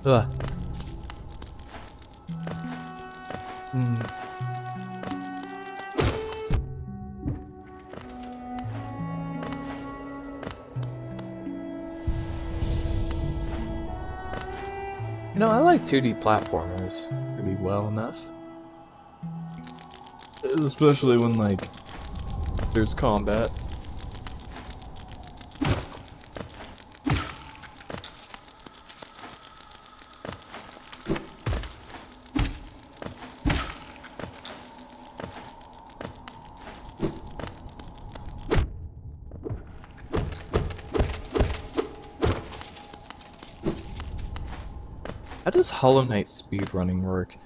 Ugh. You know, I like 2D platformers pretty well enough. Especially when, like, there's combat. How does Hollow Knight speedrunning work?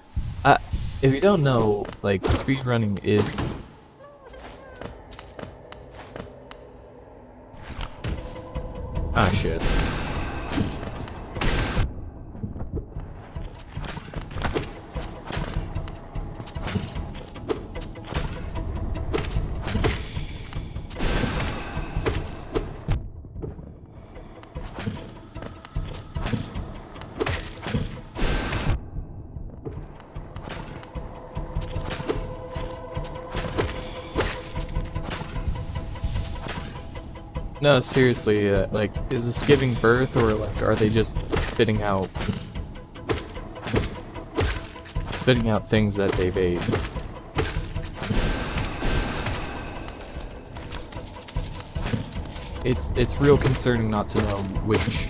If you don't know, like, speedrunning is... Ah, shit. No, seriously, like, is this giving birth, or, like, are they just spitting out things that they've ate? It's real concerning not to know which.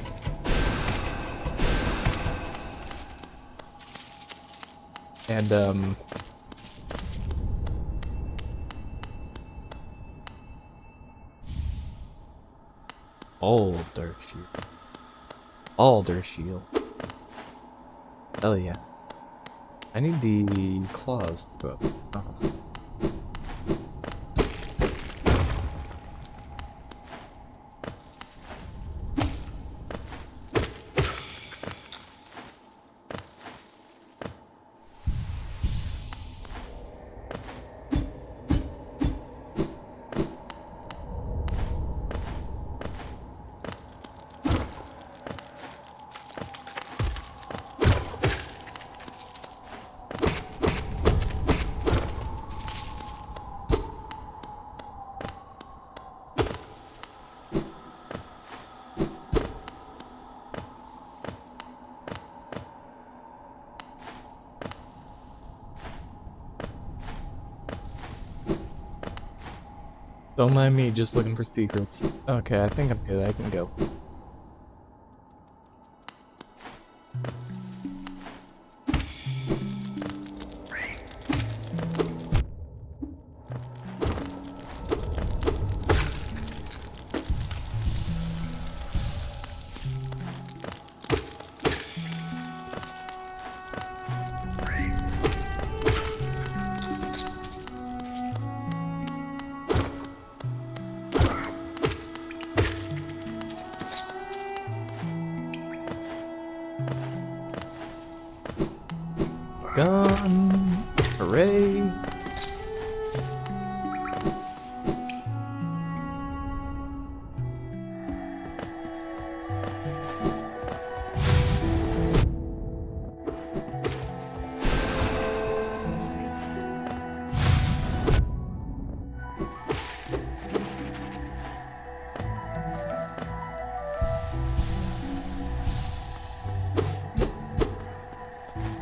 And, Alder Shield. Alder Shield. Hell yeah. I need the claws to go up. Oh. Don't mind me, just looking for secrets. Okay, I think I'm good. I can go. Gone. Hooray.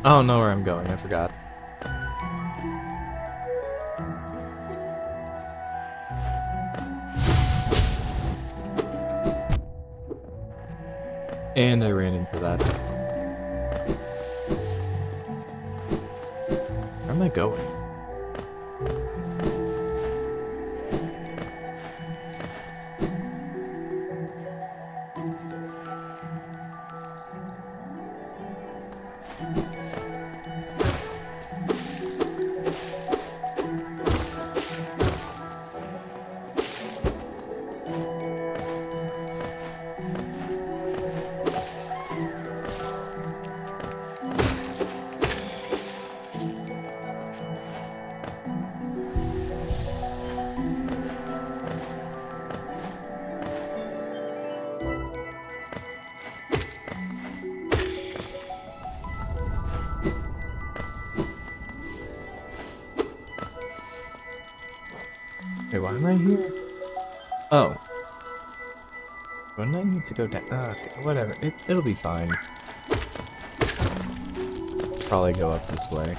I don't know where I'm going, I forgot. And I ran into that. Where am I going? Wait, why am I here? Oh. Wouldn't I need to go down? Okay, whatever. It'll be fine. Probably go up this way.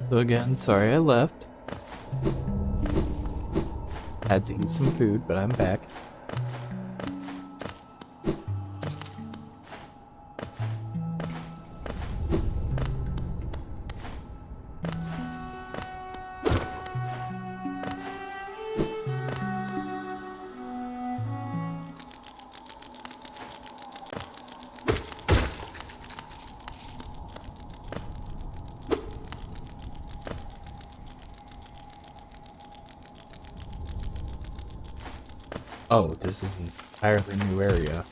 So again, sorry I left. Had to eat some food, but I'm back. Oh, this is an entirely new area.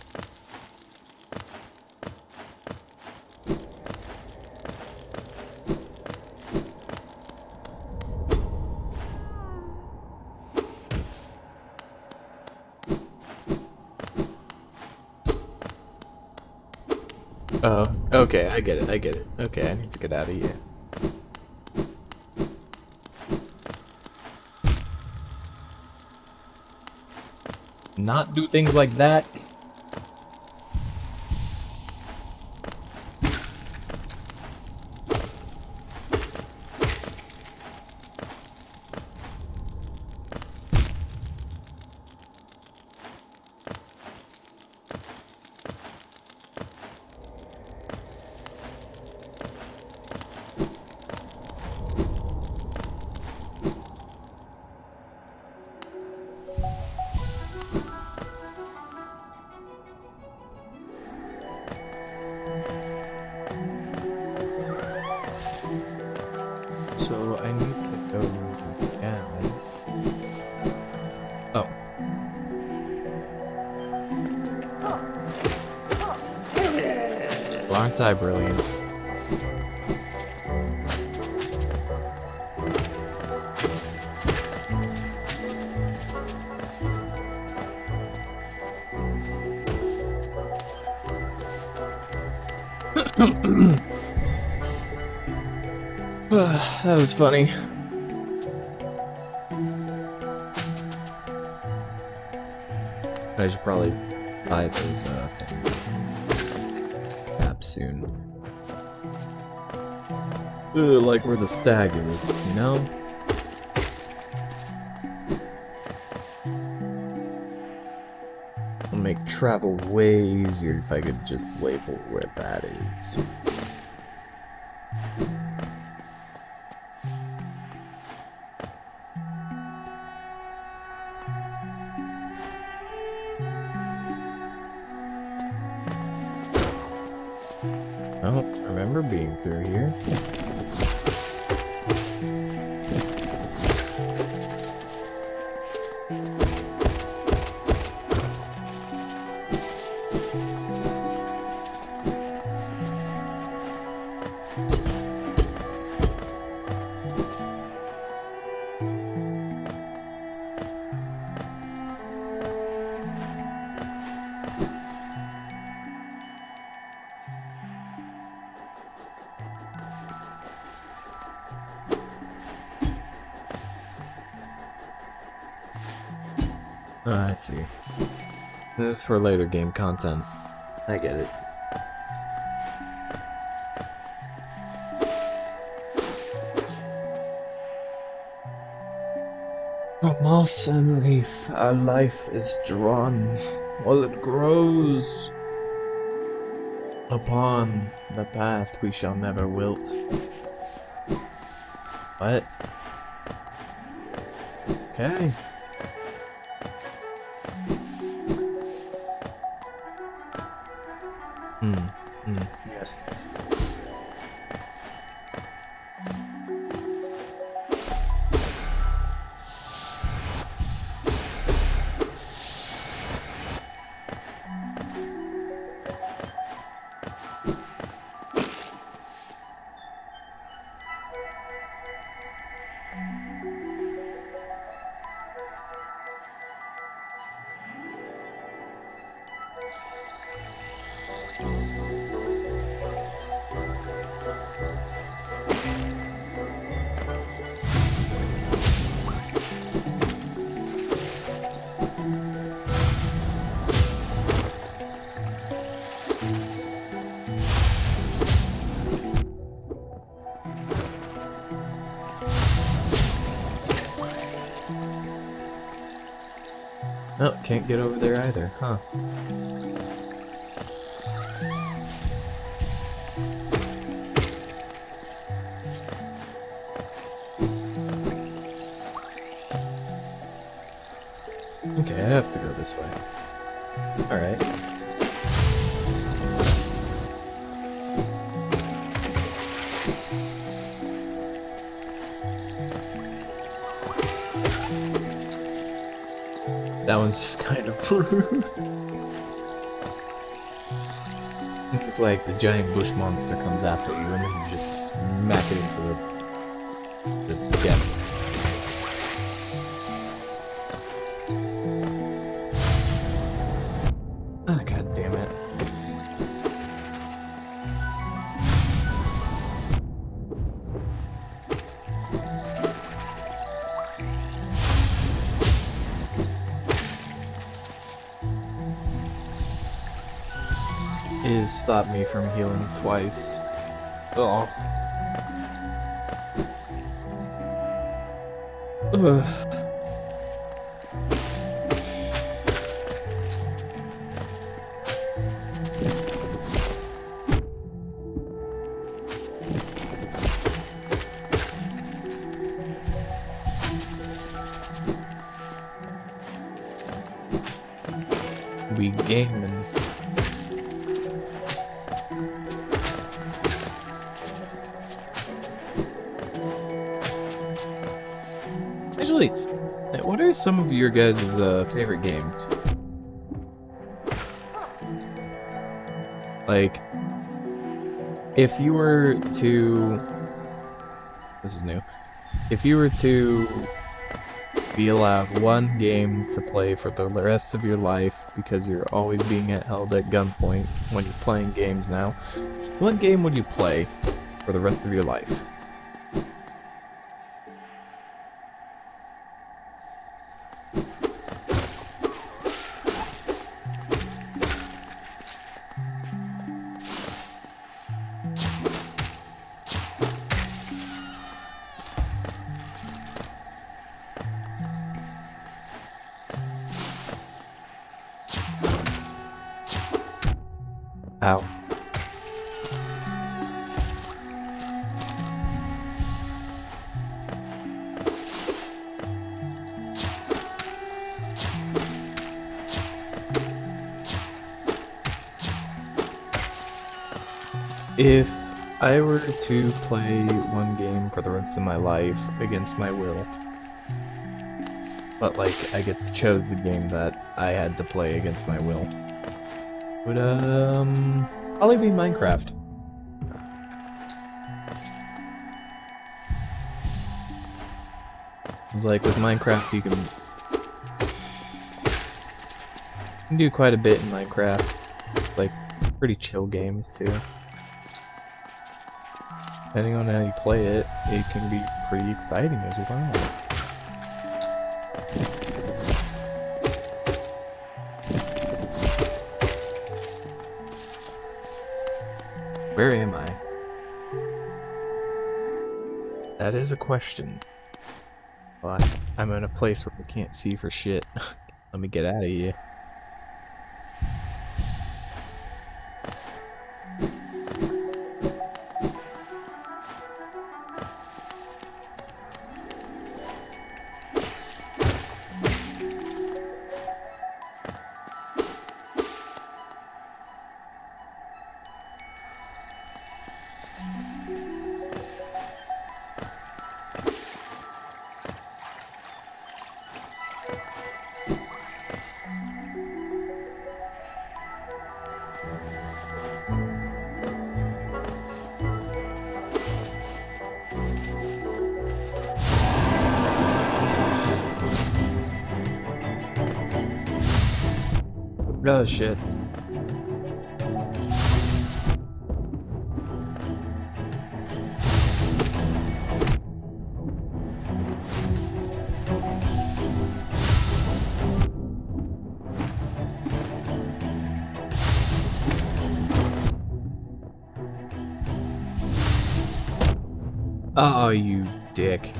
Oh, okay, I get it. Okay, I need to get out of here. Not do things like that. So I need to go down. Oh. Well, aren't I brilliant? That was funny. I should probably buy those apps soon. Ugh, like where the stag is, you know? It'll make travel way easier if I could just label where that is. I don't remember being through here. I see. This is for later game content. I get it. From moss and leaf, our life is drawn, while it grows upon the path we shall never wilt. What? Okay. Yes. Oh, can't get over there either, huh? Okay, I have to go this way. Alright. That one's just kind of rude. It's like the giant bush monster comes after you and then you just smack it into the depths. Ah, god damn it. It stopped me from healing twice. Oh. Ugh. We gaming. Actually, what are some of your guys' favorite games? Like, if you were to... This is new. If you were to be allowed one game to play for the rest of your life, because you're always being held at gunpoint when you're playing games now, what game would you play for the rest of your life? If I were to play one game for the rest of my life against my will, but like I get to choose the game that I had to play against my will, would probably be Minecraft. It's like with Minecraft you can do quite a bit in Minecraft. It's like a pretty chill game too. Depending on how you play it, it can be pretty exciting as well. Where am I? That is a question. But I'm in a place where I can't see for shit. Let me get out of here. Oh shit. Oh, you dick.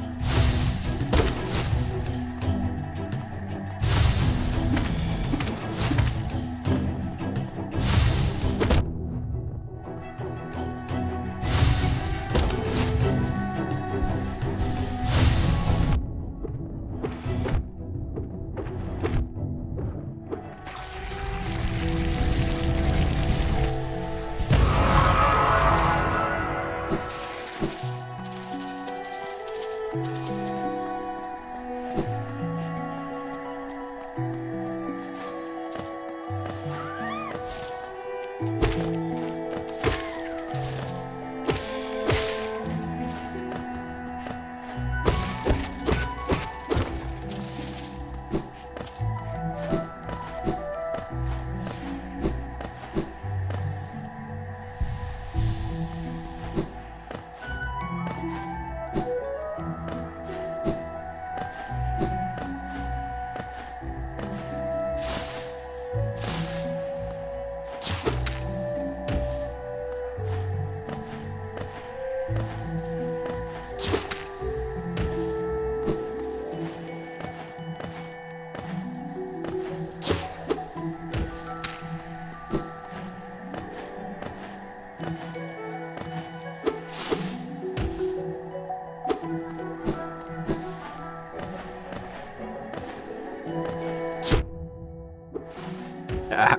Ah.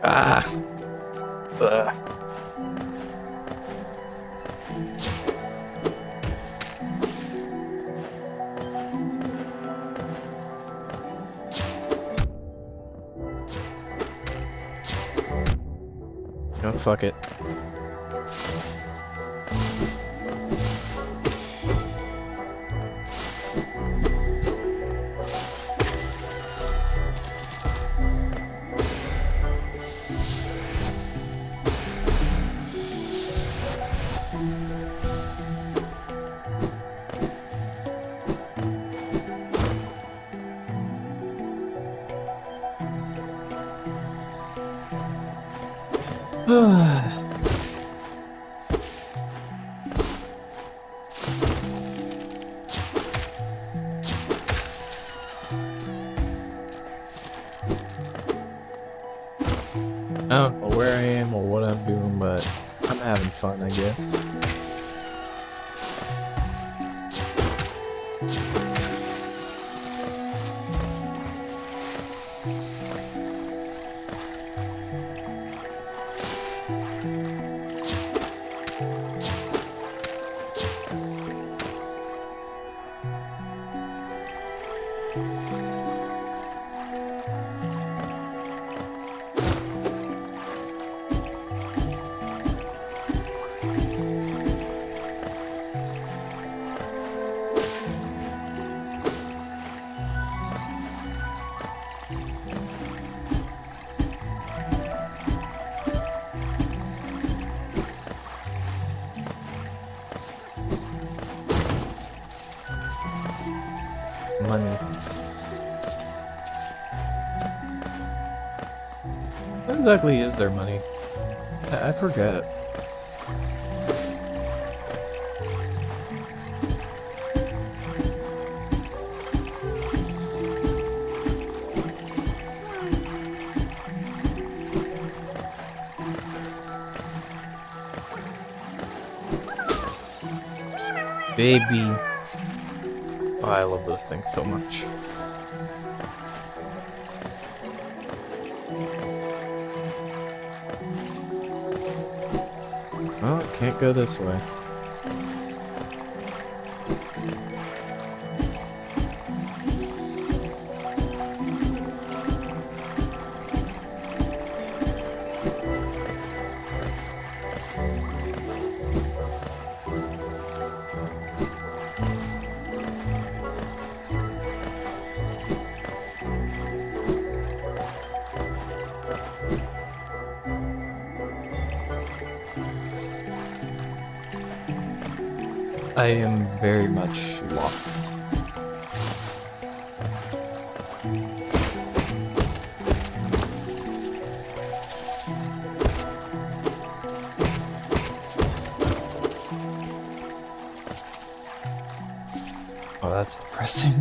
Ah. Ugh. No, fuck it. I don't know where I am or what I'm doing, but I'm having fun, I guess. exactly is their money? I forget. Baby. Oh, I love those things so much. Oh, can't go this way. I am very much lost. Oh, that's depressing.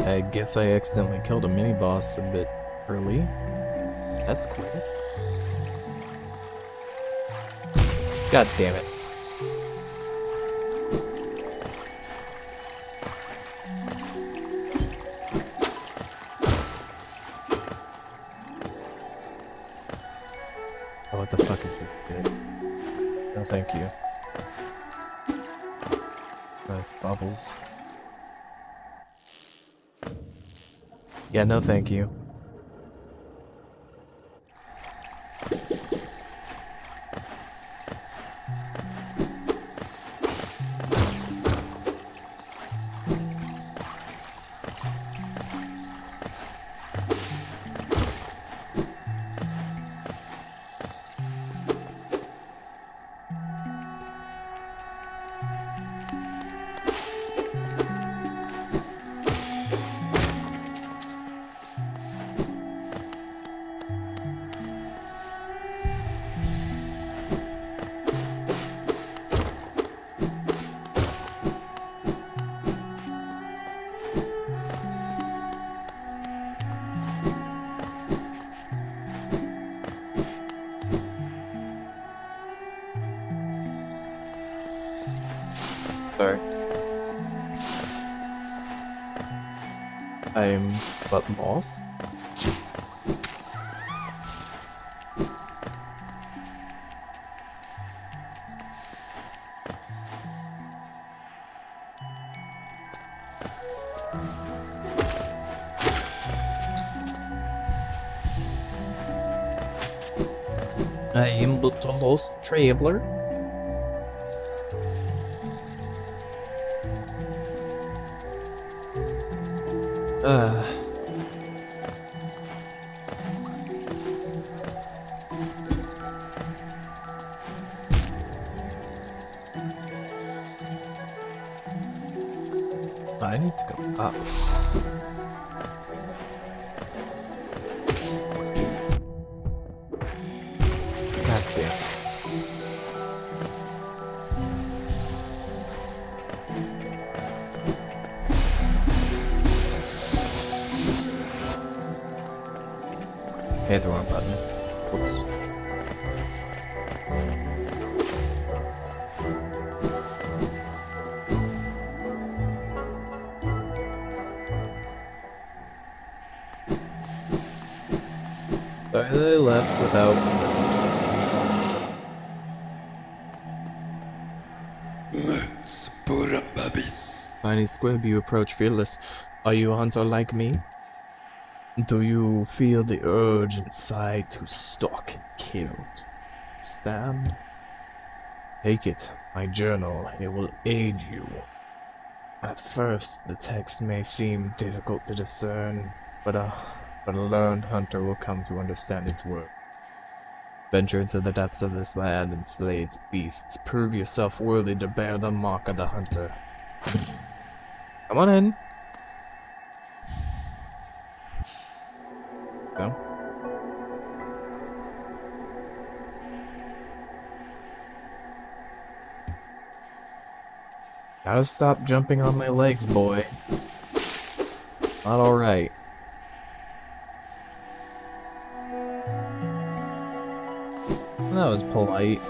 I guess I accidentally killed a mini-boss a bit early. That's cool. God damn it. Oh, what the fuck is it? No, thank you. Oh, it's bubbles. Yeah, no thank you. Sorry. I'm but lost. I am but a lost traveler. I need to go up. God damn. Hit the wrong button. Whoops. Sorry that I left without... Spura babies. Tiny Squib, you approach fearless. Are you a hunter like me? Do you feel the urge inside to stalk and kill? Stand? Take it, my journal, it will aid you. At first, the text may seem difficult to discern, but a learned hunter will come to understand its worth. Venture into the depths of this land and slay its beasts. Prove yourself worthy to bear the mark of the hunter. Come on in. No? Gotta stop jumping on my legs, boy. Not alright. That was polite.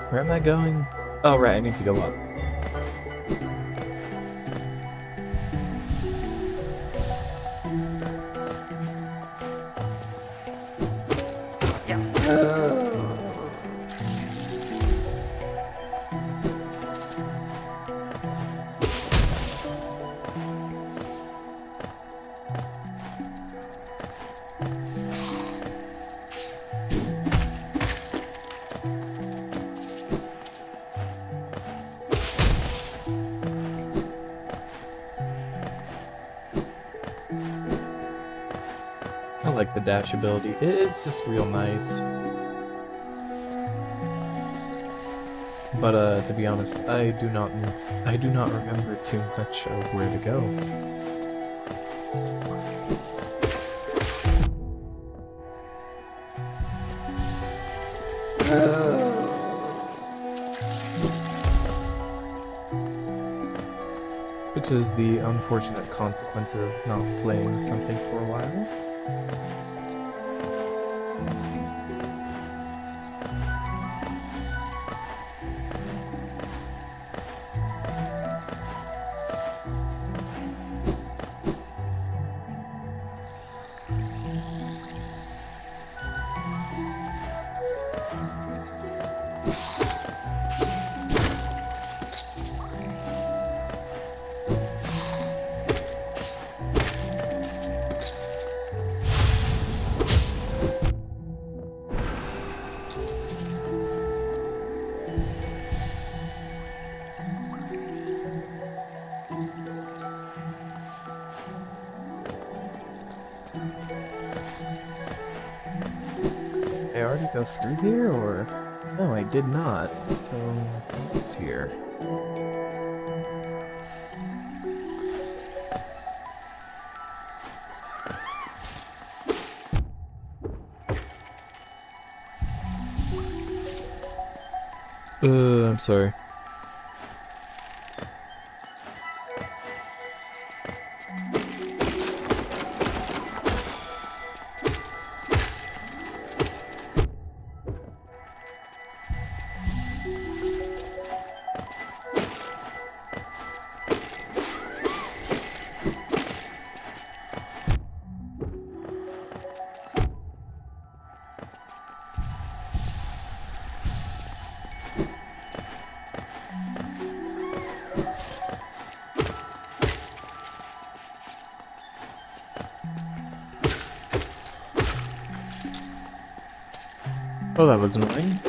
Where am I going? Oh, right, I need to go up. I like the dash ability. It's just real nice. But to be honest, I do not remember too much of where to go. Which is the unfortunate consequence of not playing something for a while. I already go through here, or... No, I did not. So, what's here? I'm sorry. Oh, that was annoying.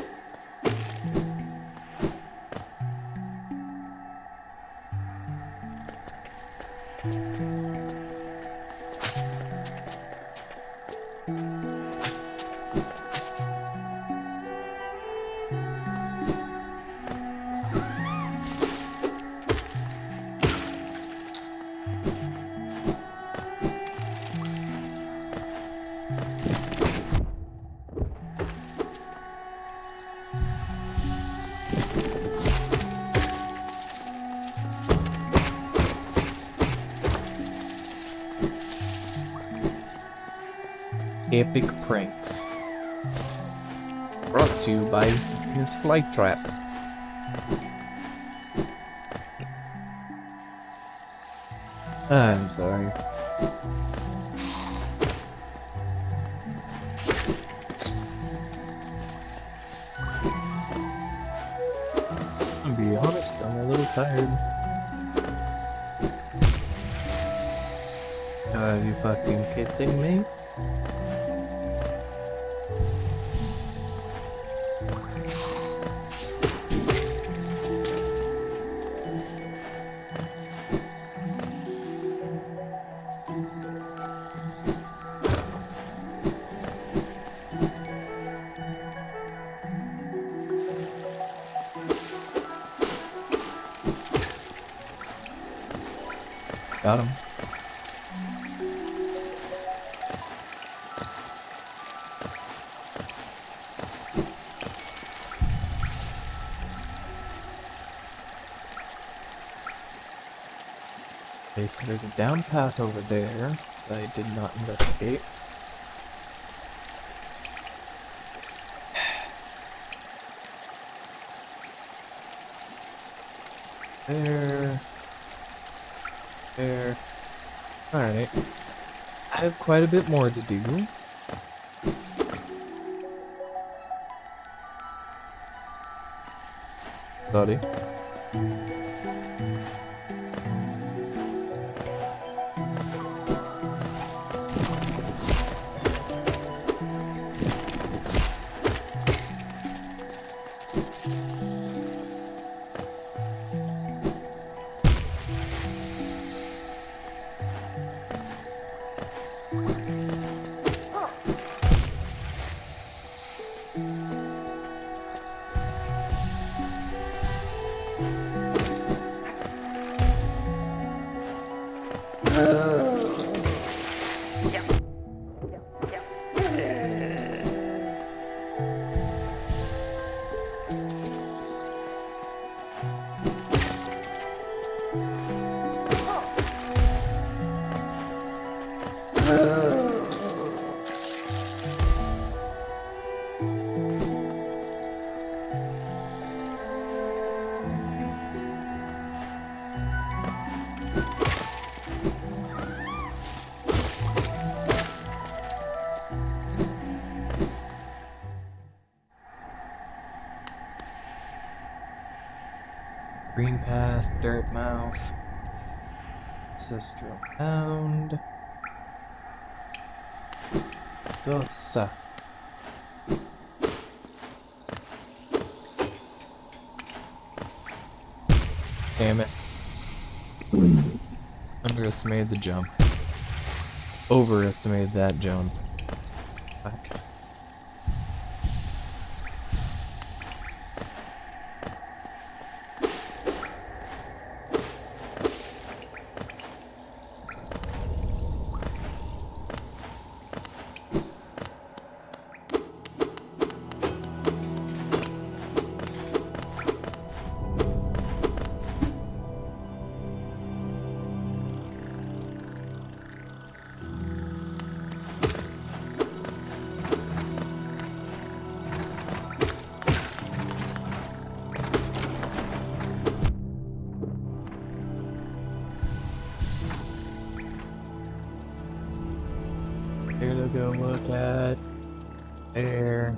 Epic pranks. Brought to you by his flight trap. I'm sorry. I'll be honest, I'm a little tired. Are you fucking kidding me? Got him. Okay, so there's a down path over there that I did not investigate. There. There. Alright. I have quite a bit more to do. Buddy. Green path, dirt mouth, ancestral mound, Zosa. Damn it. Underestimated the jump. Overestimated that jump. Fuck. There.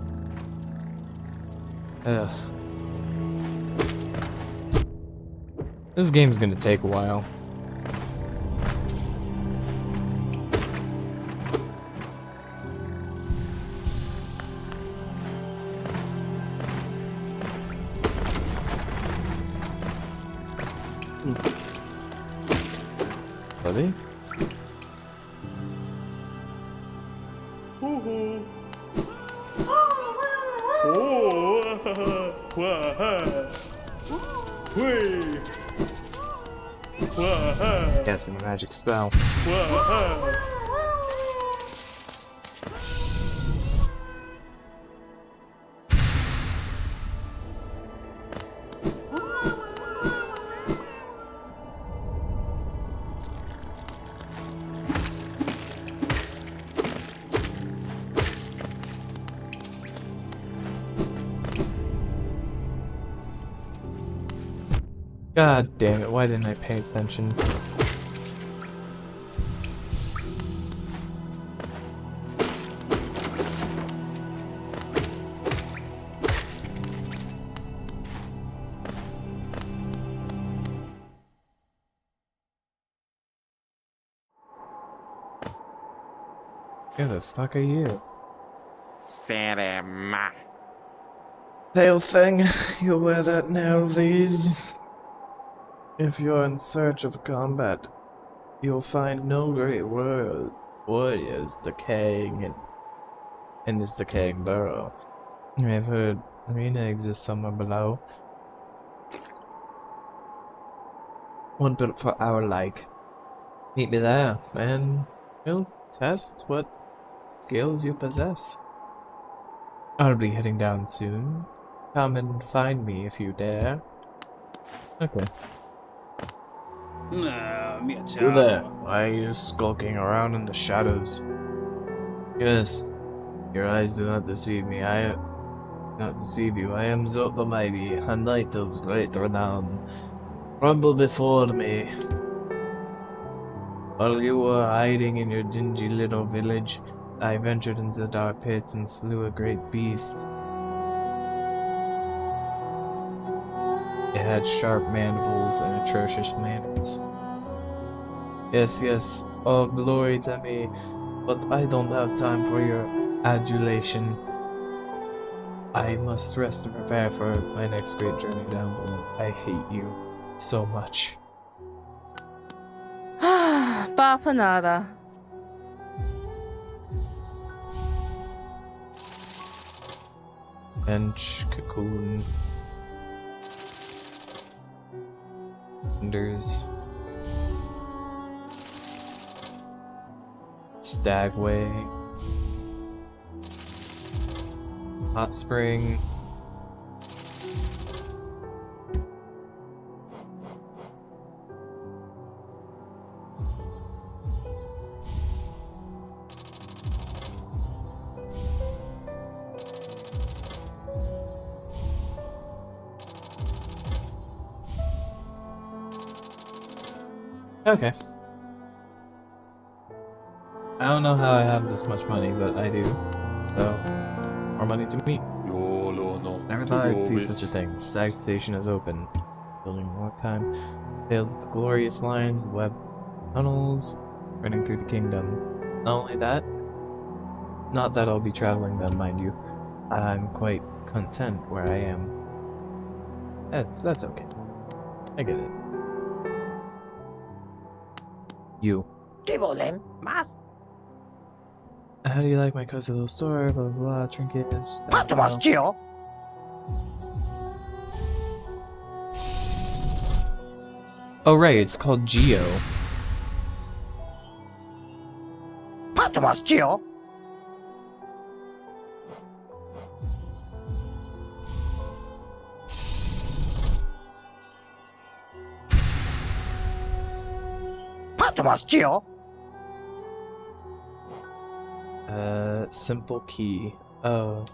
Ugh. This game's gonna take a while. Buddy? Casting a magic spell. God damn it, why didn't I pay attention? Who the fuck are you? Serema. Pale thing, you'll wear that now, these. If you're in search of combat, you'll find no great warriors decaying in this decaying burrow. I've heard arena exists somewhere below. One built for our like. Meet me there, and we'll test what skills you possess. I'll be heading down soon. Come and find me if you dare. Okay. You there? Why are you skulking around in the shadows? Yes, your eyes do not deceive me. I not deceive you. I am Zot the Mighty, a knight of great renown. Rumble before me. While you were hiding in your dingy little village, I ventured into the dark pits and slew a great beast. It had sharp mandibles and atrocious manners. Yes, yes, all glory to me, but I don't have time for your adulation. I must rest and prepare for my next great journey down below. I hate you so much. Va for nada. Bench, cocoon, cinders, stagway, hot spring, okay. I don't know how I have this much money, but I do. So, more money to me. Never thought I'd see such a thing. The Stag Station is open. Building a long time. Tales of the glorious lines, web tunnels, running through the kingdom. Not only that, not that I'll be traveling them, mind you. I'm quite content where I am. That's okay. I get it. You. ¿Qué volen? ¿Más? How do you like my cozy little store? Blah blah blah. Trinkets. Patmos, Gio! Oh right, it's called Geo. Patmos, Gio! Patmos, Gio! Simple key. Oh.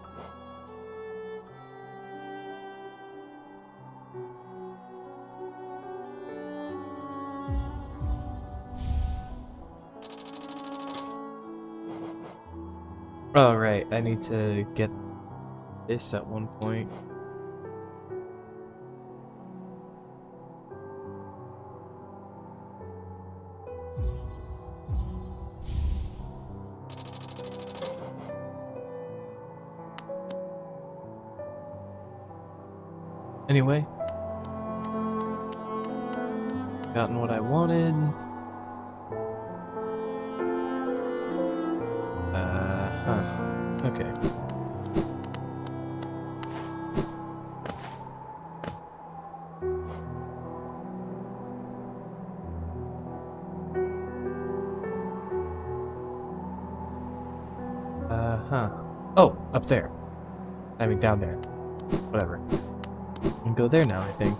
Oh, right. I need to get this at one point. Anyway. Gotten what I wanted. Okay. Oh, up there. I mean, down there. Whatever. I can go there now, I think.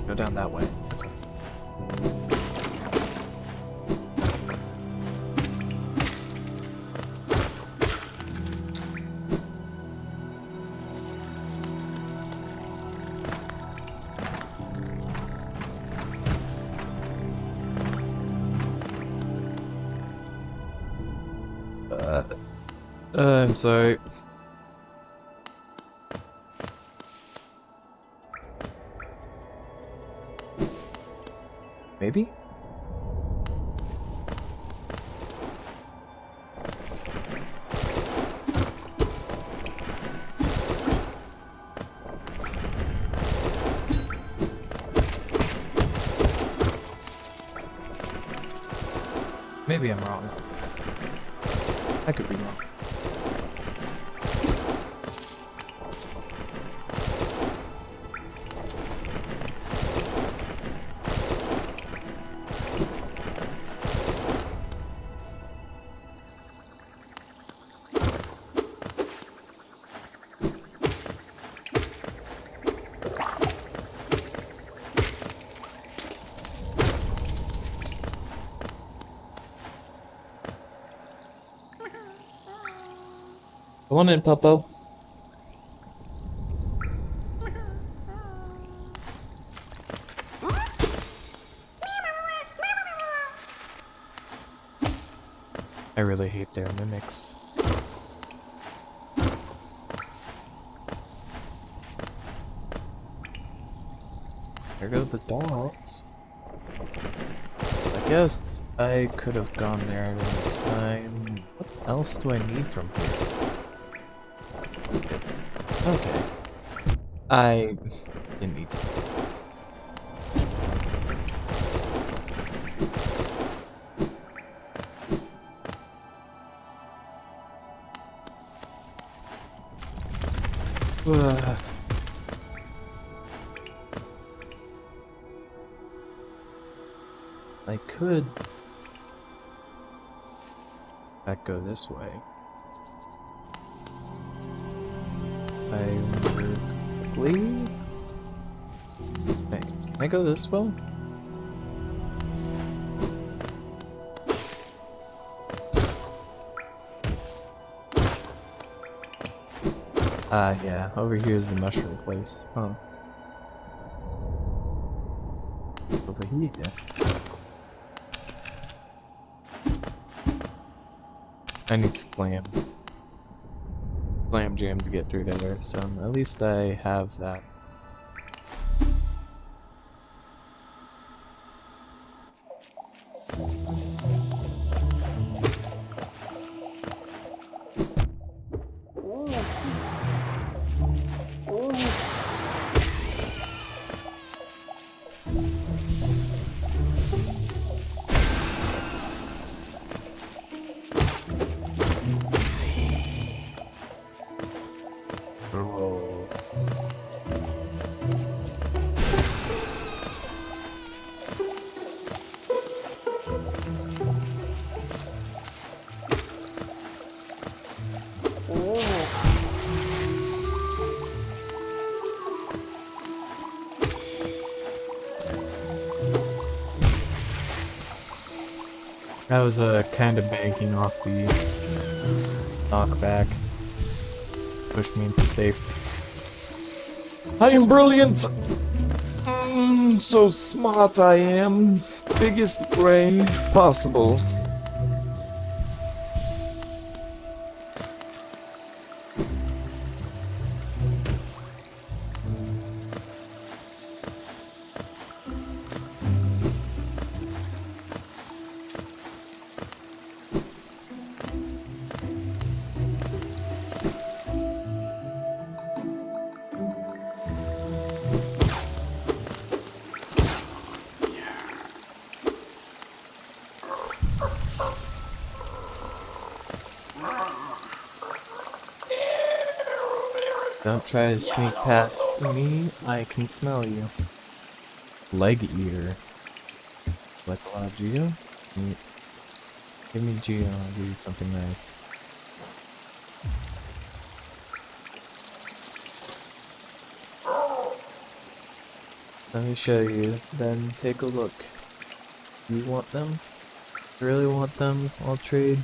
Go down that way. I'm sorry. Maybe? Maybe I'm wrong. I could be wrong. Go on in, Puppo. I really hate their mimics. There go the dogs. I guess I could have gone there at any time. What else do I need from here? Okay. I didn't need to. I could back go this way. I believe. Hey, can I go this way? Yeah, over here is the mushroom place. Huh. Over here. I need slam jam to get through there, so at least I have that. I was kind of banking off the knockback. Pushed me into safety. I am brilliant! so smart I am. Biggest brain possible. Don't try to sneak past me, I can smell you. Leg eater. Like a lot of Geo? Give me Geo, I'll give you something nice. Let me show you, then take a look. You want them? You really want them? I'll trade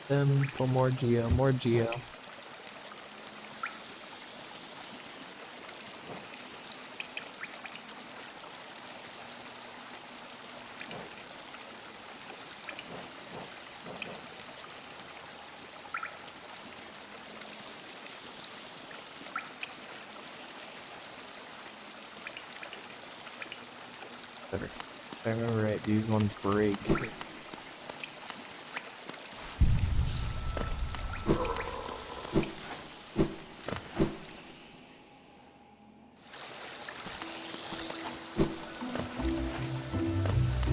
them for more Geo, more Geo. If I remember right, these ones break.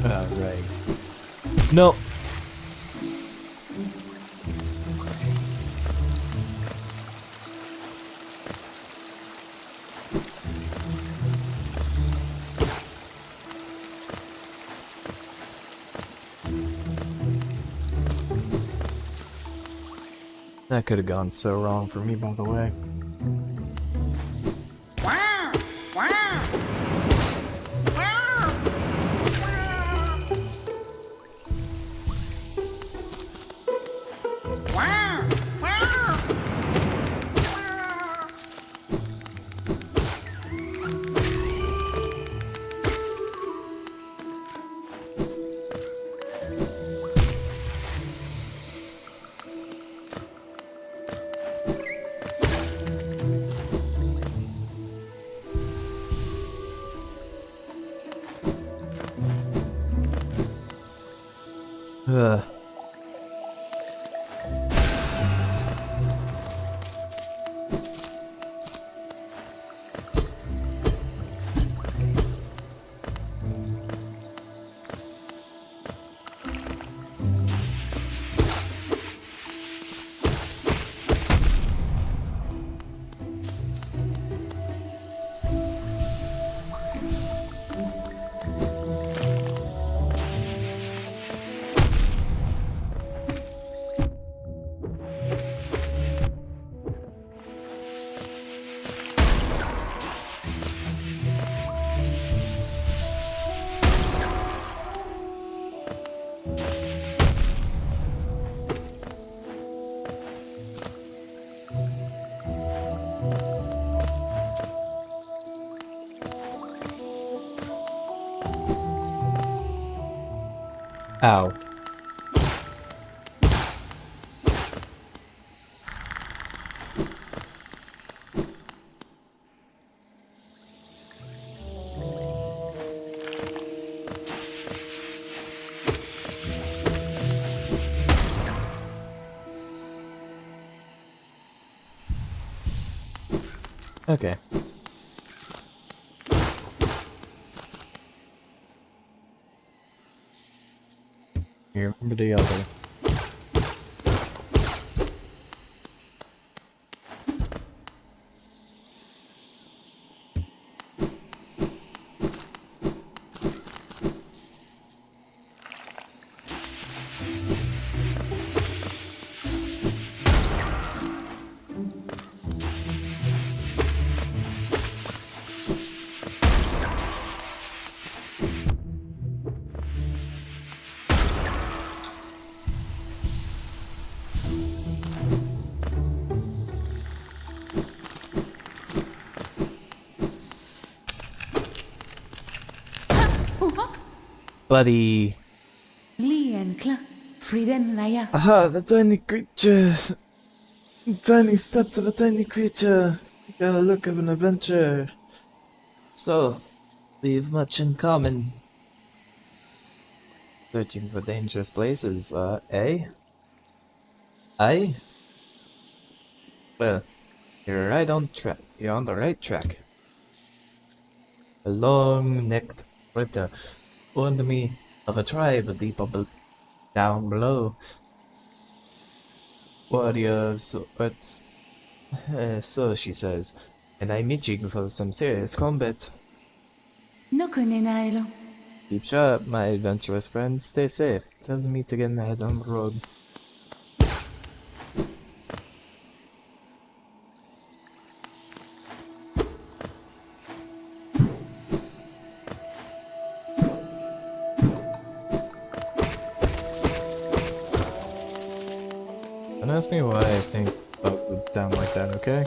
Right. No. That could have gone so wrong for me, by the way. Ugh. Ow. Okay. You remember the other. buddy. Lienkla, Friden Laya. Aha, the tiny creature. Tiny steps of a tiny creature. You got a look of an adventure. So, we've much in common. Searching for dangerous places, eh? I? Well, you're right on track. You're on the right track. A long-necked predator warned me of a tribe deep down below. Warrior of sorts. So she says, and I'm itching for some serious combat. No Kunenailo. Keep sharp, my adventurous friends. Stay safe. Tell me meet again ahead on the road. Don't ask me why I think bugs would sound like that, okay?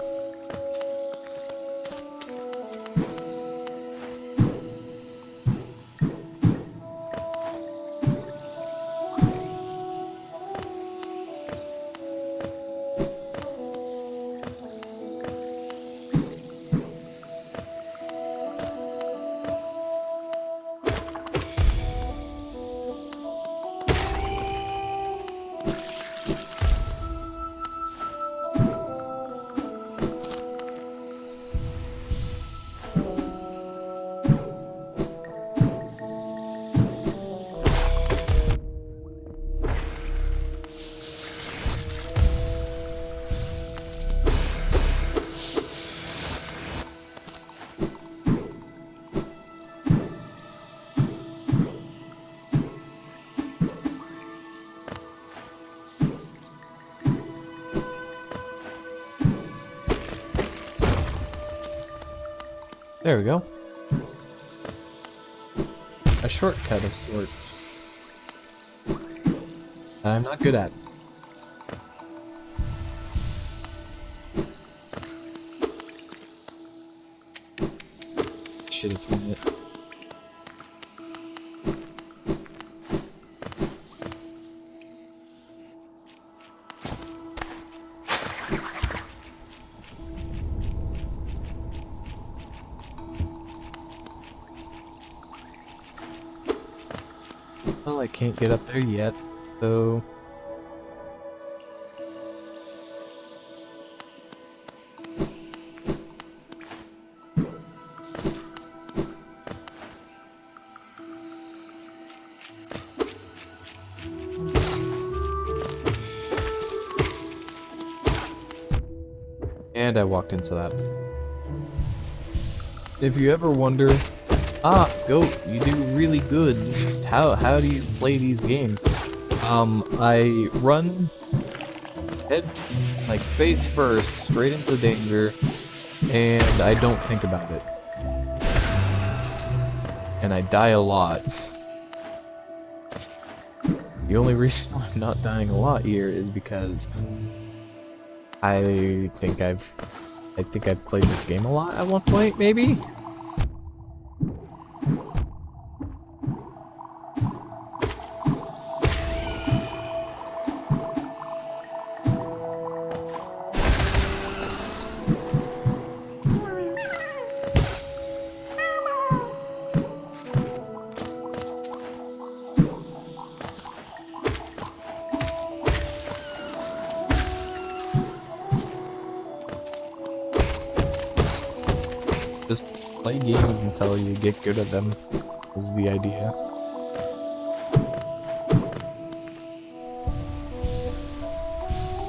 There we go. A shortcut of sorts. That I'm not good at. Shit is from it. Well, I can't get up there yet, so... And I walked into that. If you ever wonder, Goat, you do really good. How do you play these games? I run head, like face first, straight into danger, and I don't think about it. And I die a lot. The only reason I'm not dying a lot here is because I think I've played this game a lot at one point, maybe? Just play games until you get good at them, is the idea.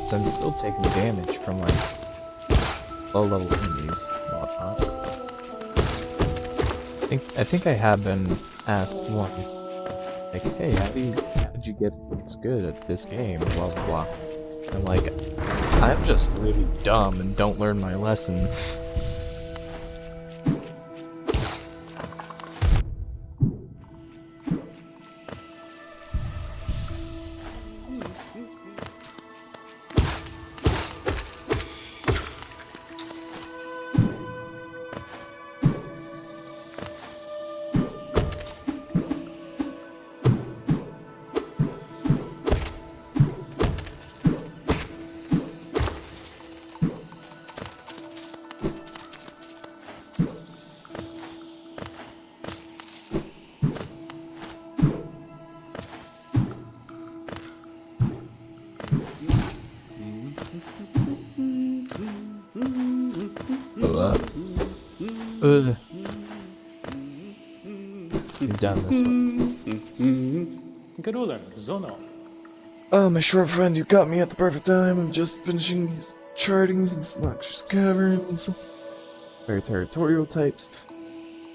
So I'm still taking damage from like low-level enemies and whatnot. I think I have been asked once, like, hey, how did you get this good at this game? Blah blah blah. I'm like, I'm just really dumb and don't learn my lesson. He's down this way. Grulem, Zono. Oh, my short friend, you got me at the perfect time. I'm just finishing these chartings in this noxious caverns. Very territorial types.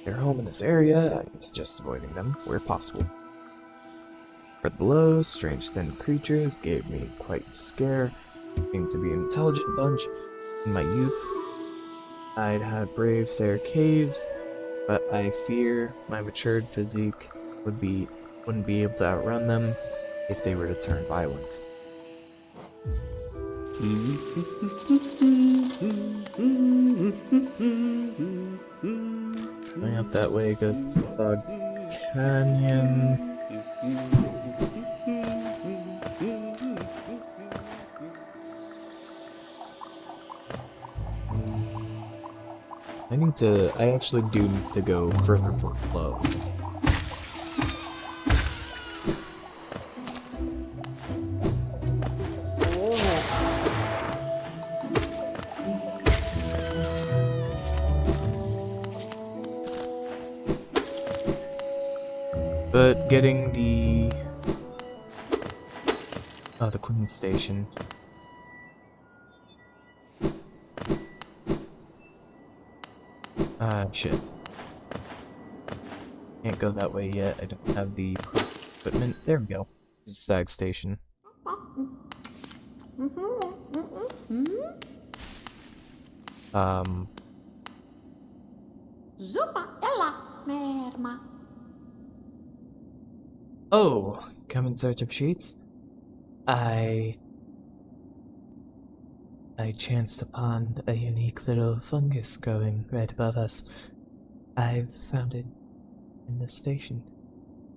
They're home in this area. I suggest avoiding them where possible. Further below, strange thin creatures gave me quite a scare. Seemed to be an intelligent bunch. In my youth, I'd have braved their caves, but I fear my matured physique wouldn't be able to outrun them if they were to turn violent. Going up that way goes to the canyon. I actually do need to go further below. But getting the Queen Station. Shit. Can't go that way yet. I don't have the equipment. There we go. This is Stag Station. Oh, come in search of sheets? I chanced upon a unique little fungus growing right above us. I found it in the station,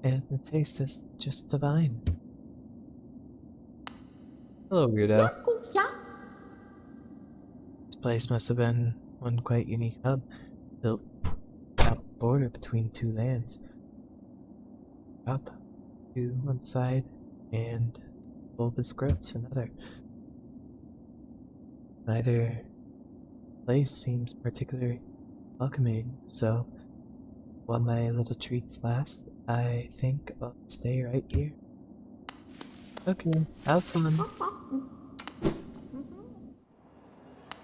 and the taste is just divine. Hello, weirdo. This place must have been one quite unique hub, built at the border between two lands. Up to one side, and bulbous growths another. Neither place seems particularly welcoming, so while my little treats last, I think I'll stay right here. Okay, have fun.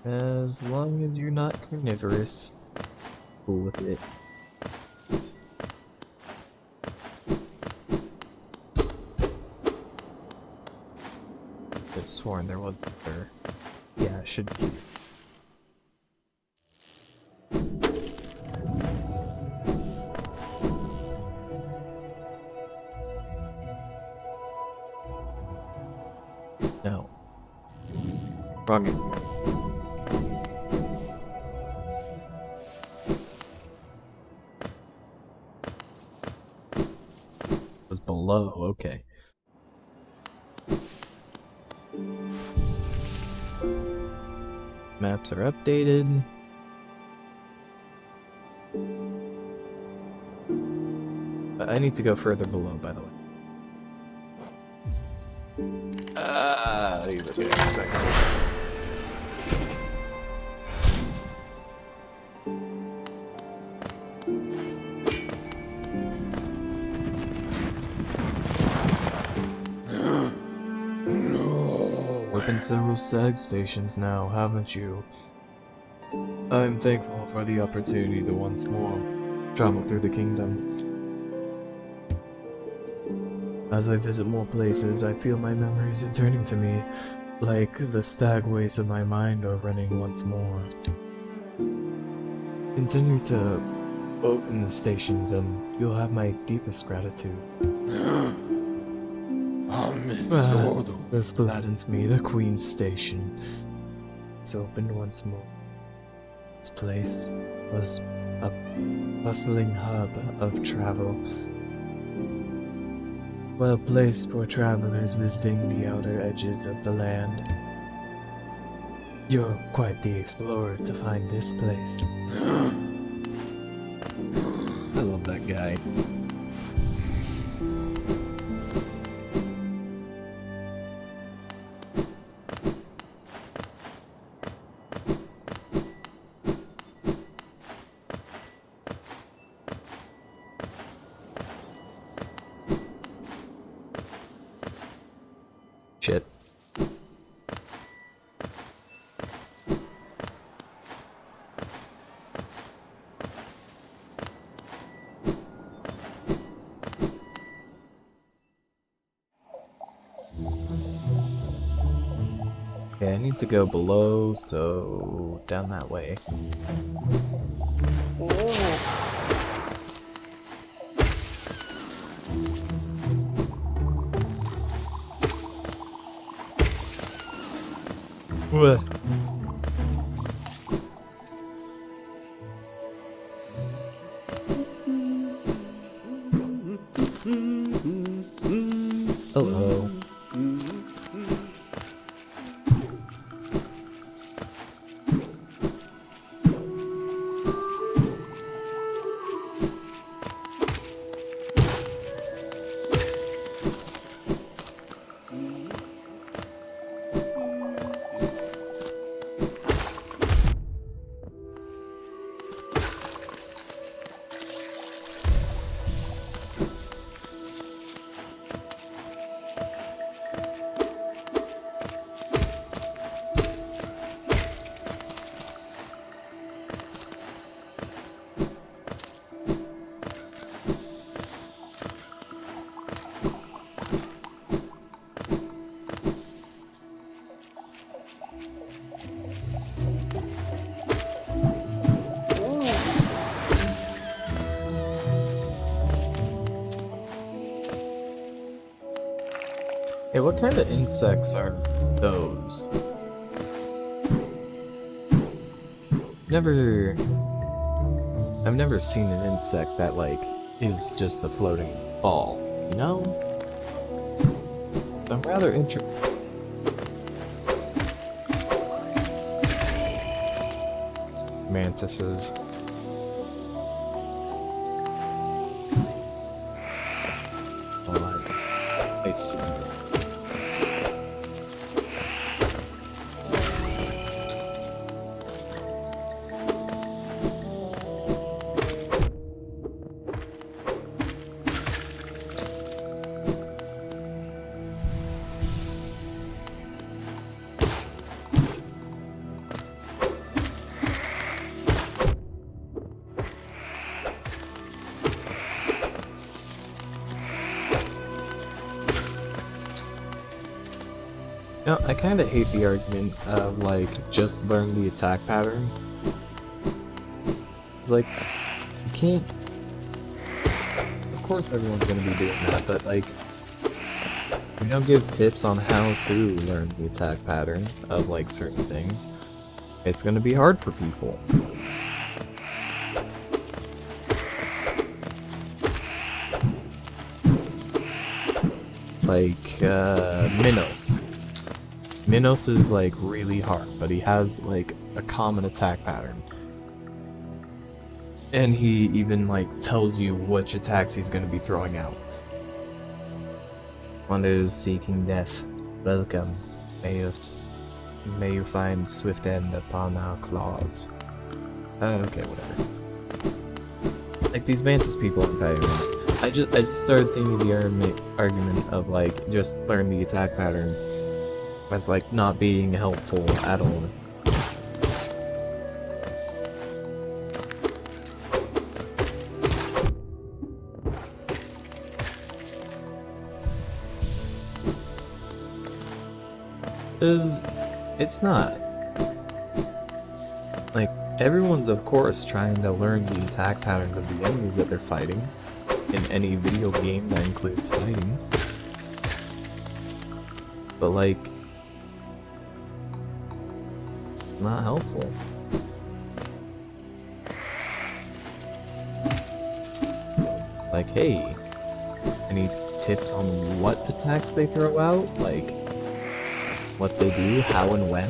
As long as you're not carnivorous, cool with it. I've sworn there was there. Yeah, it should be. No. Wrong area. Was below, okay. Maps are updated. I need to go further below, by the way. These are getting expensive. Opened several stag stations now, haven't you? I'm thankful for the opportunity to once more travel through the kingdom. As I visit more places, I feel my memories returning to me, like the stagways of my mind are running once more. Continue to open the stations and you'll have my deepest gratitude. This gladdens me. The Queen Station is opened once more. This place was a bustling hub of travel, well placed for travelers visiting the outer edges of the land. You're quite the explorer to find this place. I love that guy. Shit. Okay, I need to go below, so down that way. What? Hello. Hey, what kind of insects are those? I've never seen an insect that, like, is just a floating ball, you know? I'm rather interested. Mantises. Oh, I see. No, I kinda hate the argument of, like, just learn the attack pattern. It's like, you can't... Of course everyone's gonna be doing that, but, like, we don't give tips on how to learn the attack pattern of, like, certain things. It's gonna be hard for people. Like, Minos. Minos is, like, really hard, but he has, like, a common attack pattern. And he even, like, tells you which attacks he's gonna be throwing out. One is Seeking Death. Welcome. May you find swift end upon our claws. Okay, whatever. Like, these Mantis people aren't paying me. I just started thinking the argument of, like, just learn the attack pattern as, like, not being helpful at all. It's not. Like, everyone's of course trying to learn the attack patterns of the enemies that they're fighting in any video game that includes fighting. But, like, not helpful. Like, hey, any tips on what attacks they throw out? Like, what they do, how and when?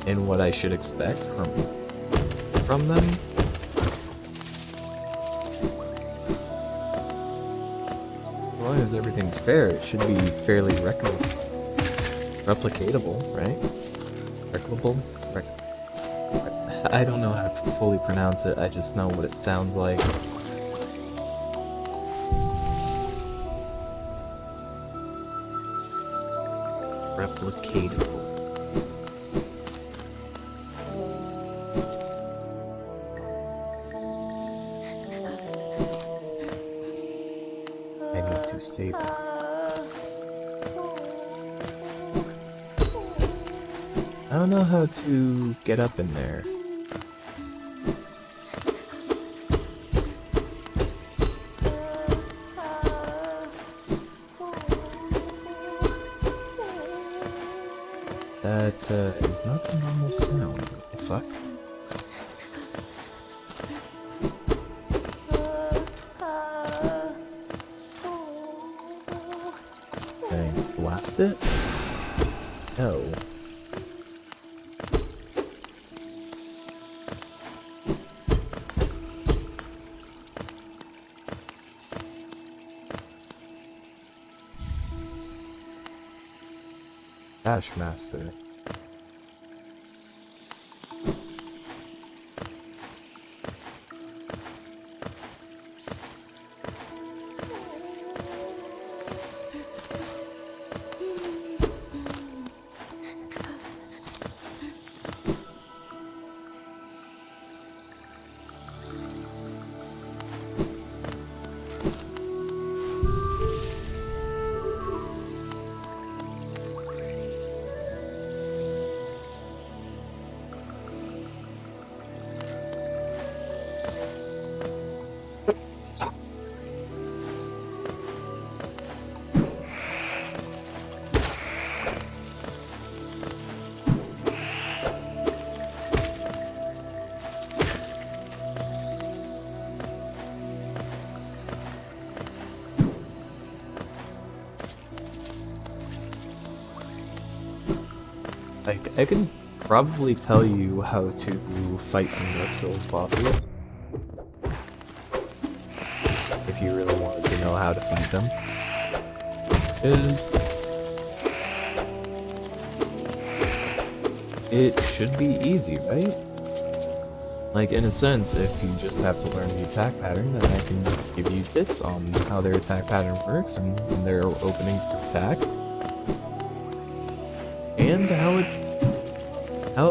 And what I should expect from them? As long as everything's fair, it should be fairly replicatable, right? Replicable? I don't know how to fully pronounce it, I just know what it sounds like. replicatable. I need to save it. I don't know how to get up in there. That is not the normal sound. What the fuck? Can I blast it? No. Dash Master. Like, I can probably tell you how to fight some Dark Souls bosses. If you really wanted to know how to fight them. It should be easy, right? Like, in a sense, if you just have to learn the attack pattern, then I can give you tips on how their attack pattern works and their openings to attack. And how it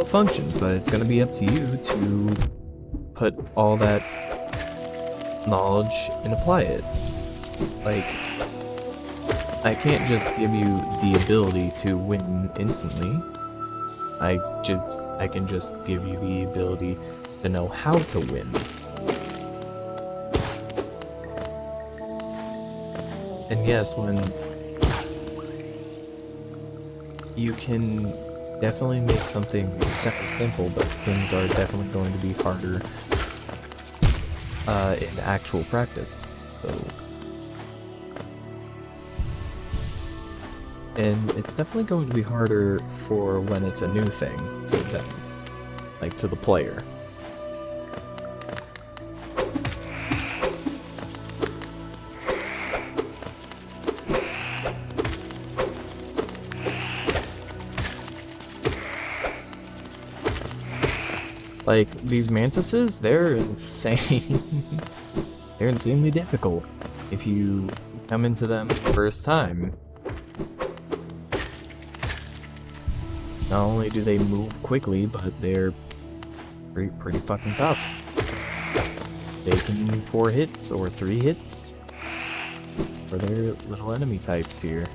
functions, but it's gonna be up to you to put all that knowledge and apply it. Like, I can't just give you the ability to win instantly. I can just give you the ability to know how to win. And yes, when you can definitely make something simple, but things are definitely going to be harder in actual practice. So, and it's definitely going to be harder for when it's a new thing to them, like to the player. Like, these mantises, they're insane. They're insanely difficult if you come into them the first time. Not only do they move quickly, but they're pretty fucking tough. They can do 4 hits or 3 hits for their little enemy types here.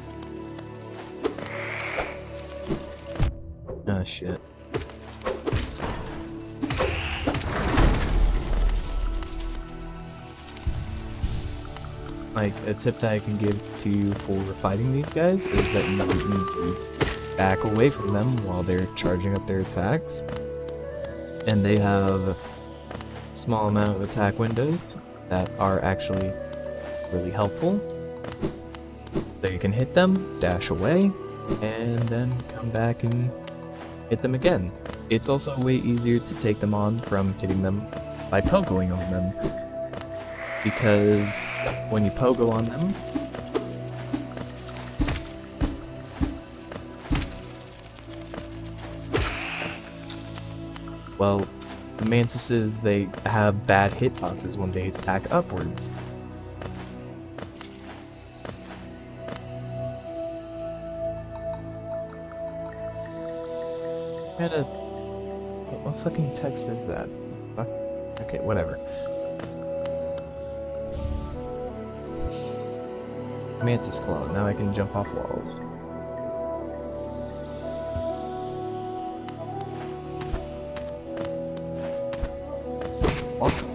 Ah, shit. Like, a tip that I can give to you for fighting these guys is that you need to back away from them while they're charging up their attacks. And they have a small amount of attack windows that are actually really helpful. So you can hit them, dash away, and then come back and hit them again. It's also way easier to take them on from hitting them by pogoing on them. Because when you pogo on them, well, the mantises, they have bad hitboxes when they attack upwards. What fucking text is that? Fuck. Okay, whatever. Mantis Claw. Now I can jump off walls. Awesome.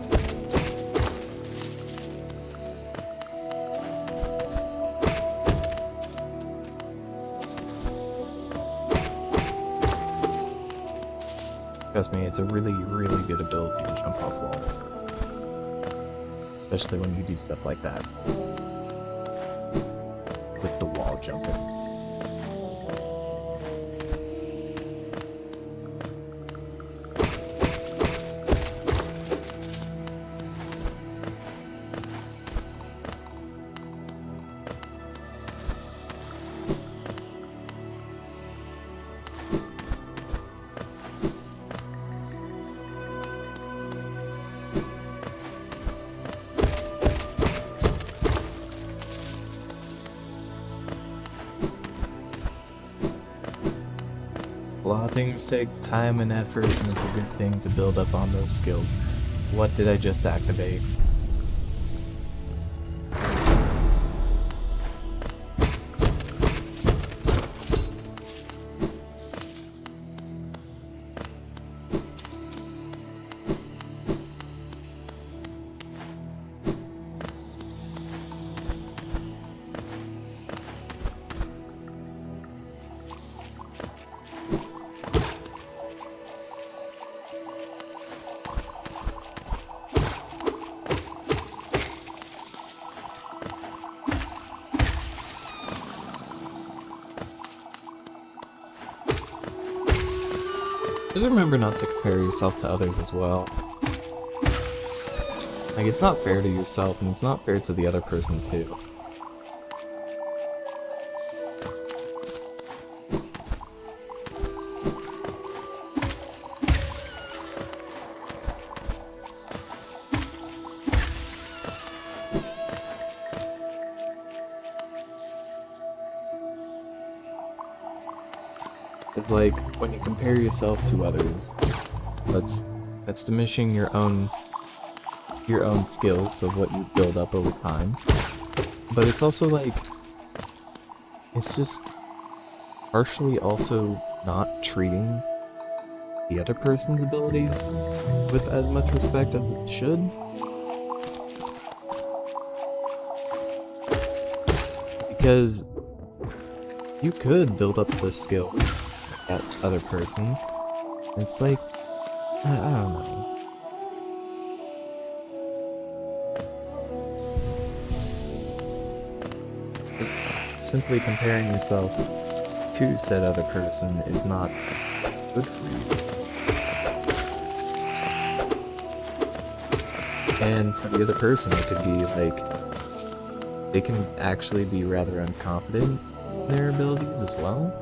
Trust me, it's a really, really good ability to jump off walls. Especially when you do stuff like that. With the wall jumping. A lot of things take time and effort, and it's a good thing to build up on those skills. What did I just activate? Just remember not to compare yourself to others as well. Like, it's not fair to yourself, and it's not fair to the other person too. It's like, when you compare yourself to others, that's diminishing your own skills of what you build up over time. But it's also like, it's just partially also not treating the other person's abilities with as much respect as it should. Because you could build up the skills that other person. It's like, I don't know. Just simply comparing yourself to said other person is not good for you. And for the other person, it could be like, they can actually be rather unconfident in their abilities as well.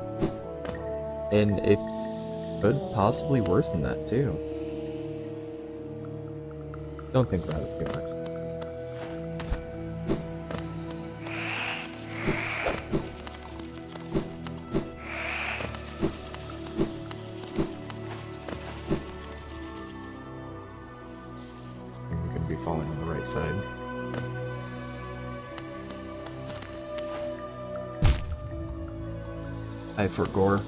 And it could possibly worsen that too. Don't think about it too much. You're gonna be falling on the right side. I for gore.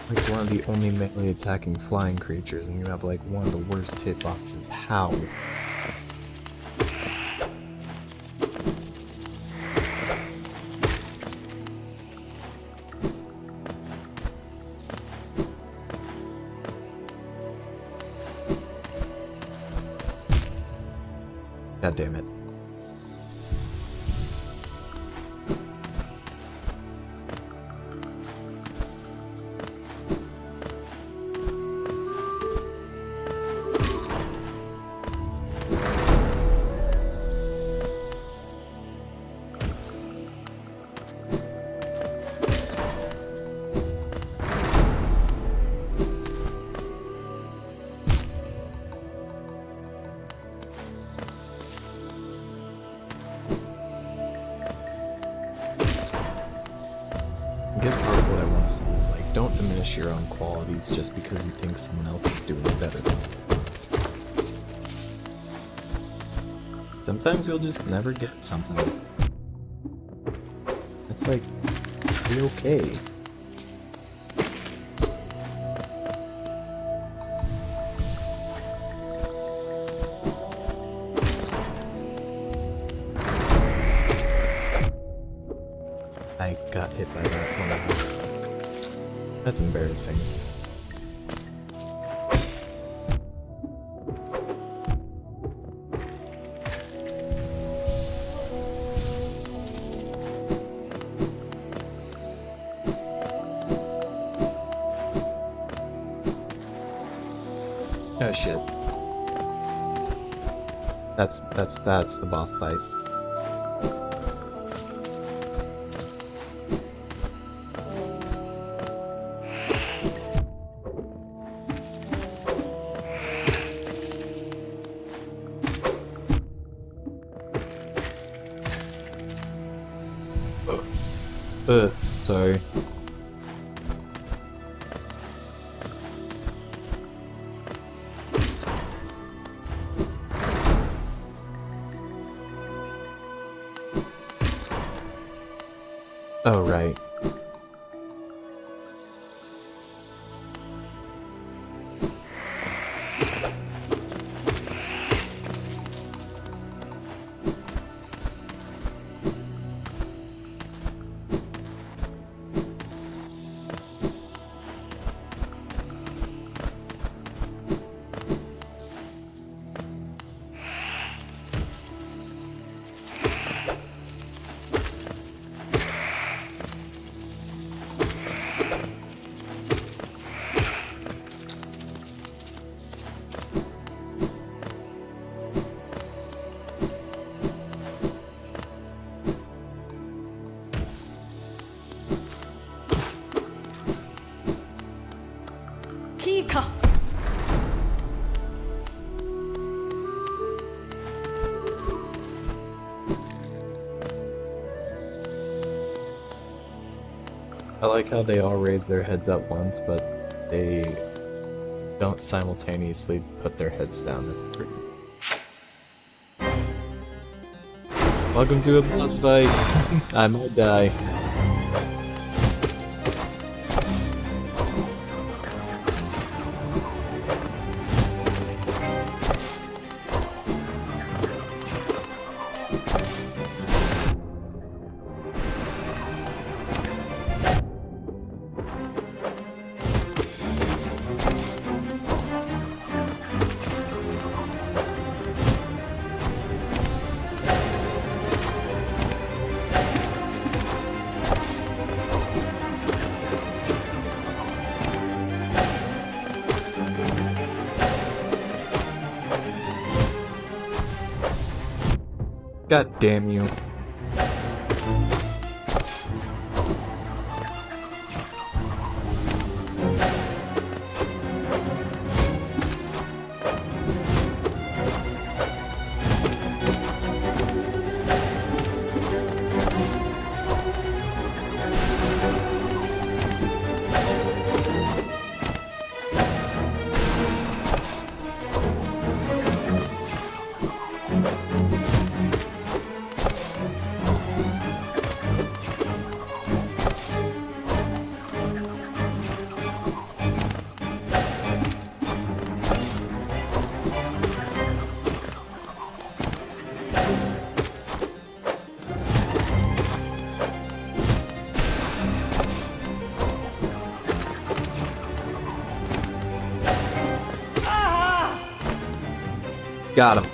Like one of the only melee attacking flying creatures, and you have like one of the worst hitboxes. How? God damn it. guess part of what I want to say is, like, don't diminish your own qualities just because you think someone else is doing it better than you. Sometimes you'll just never get something. It's like, be okay. I got hit by that one. That's embarrassing. Oh shit. That's the boss fight. Sorry. Oh, right. Kika. I like how they all raise their heads up once, but they don't simultaneously put their heads down. That's pretty. Welcome to a boss fight. I might die. God damn you. Got him.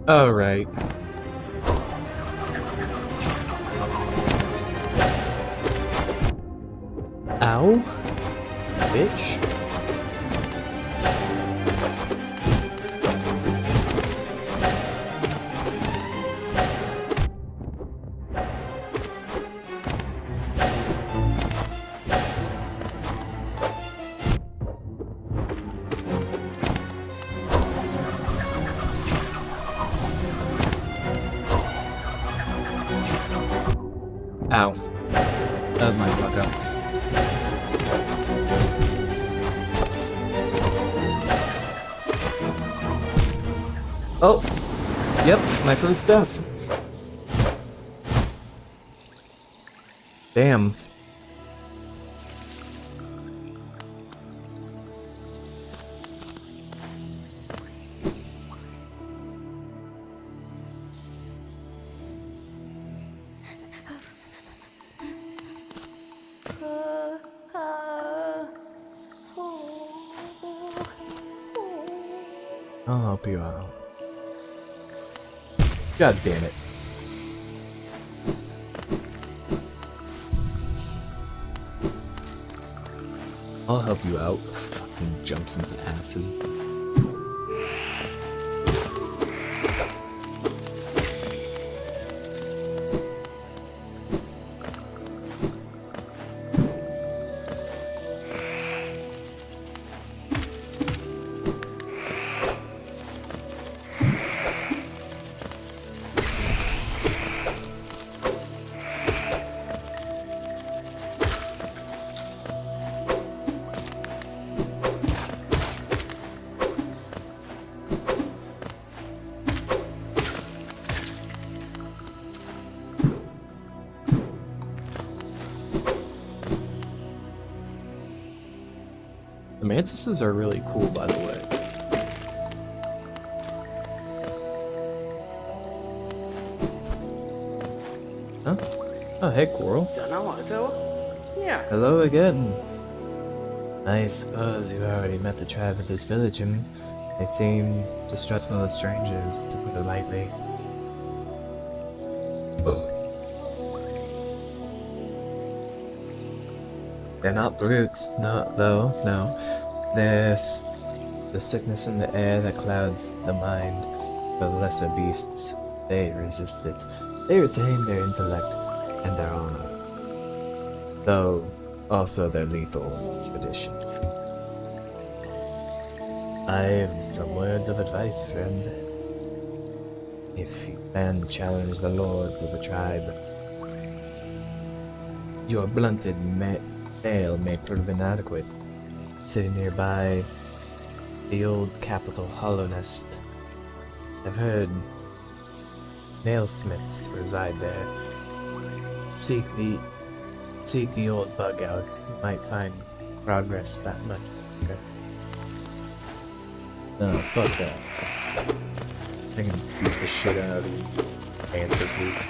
All right. Ow, bitch. fuck up. Oh! Yep, my first death. Damn. I'll help you out. God damn it. I'll help you out. Fucking jumps into acid. The mantises are really cool, by the way. Huh? Oh, hey, Coral. Hello again. I suppose you already met the tribe of this village, and they seem distrustful of strangers, to put it lightly. They're not brutes, no. There's the sickness in the air that clouds the mind of lesser beasts. They resist it. They retain their intellect and their honor, though also their lethal traditions. I have some words of advice, friend. If you plan to challenge the lords of the tribe, your blunted mail may prove inadequate. Sitting nearby the old capital Hollow Nest, I've heard nailsmiths reside there. Seek the old bug out. You might find progress that much quicker. No, fuck that. I can beat the shit out of these mantises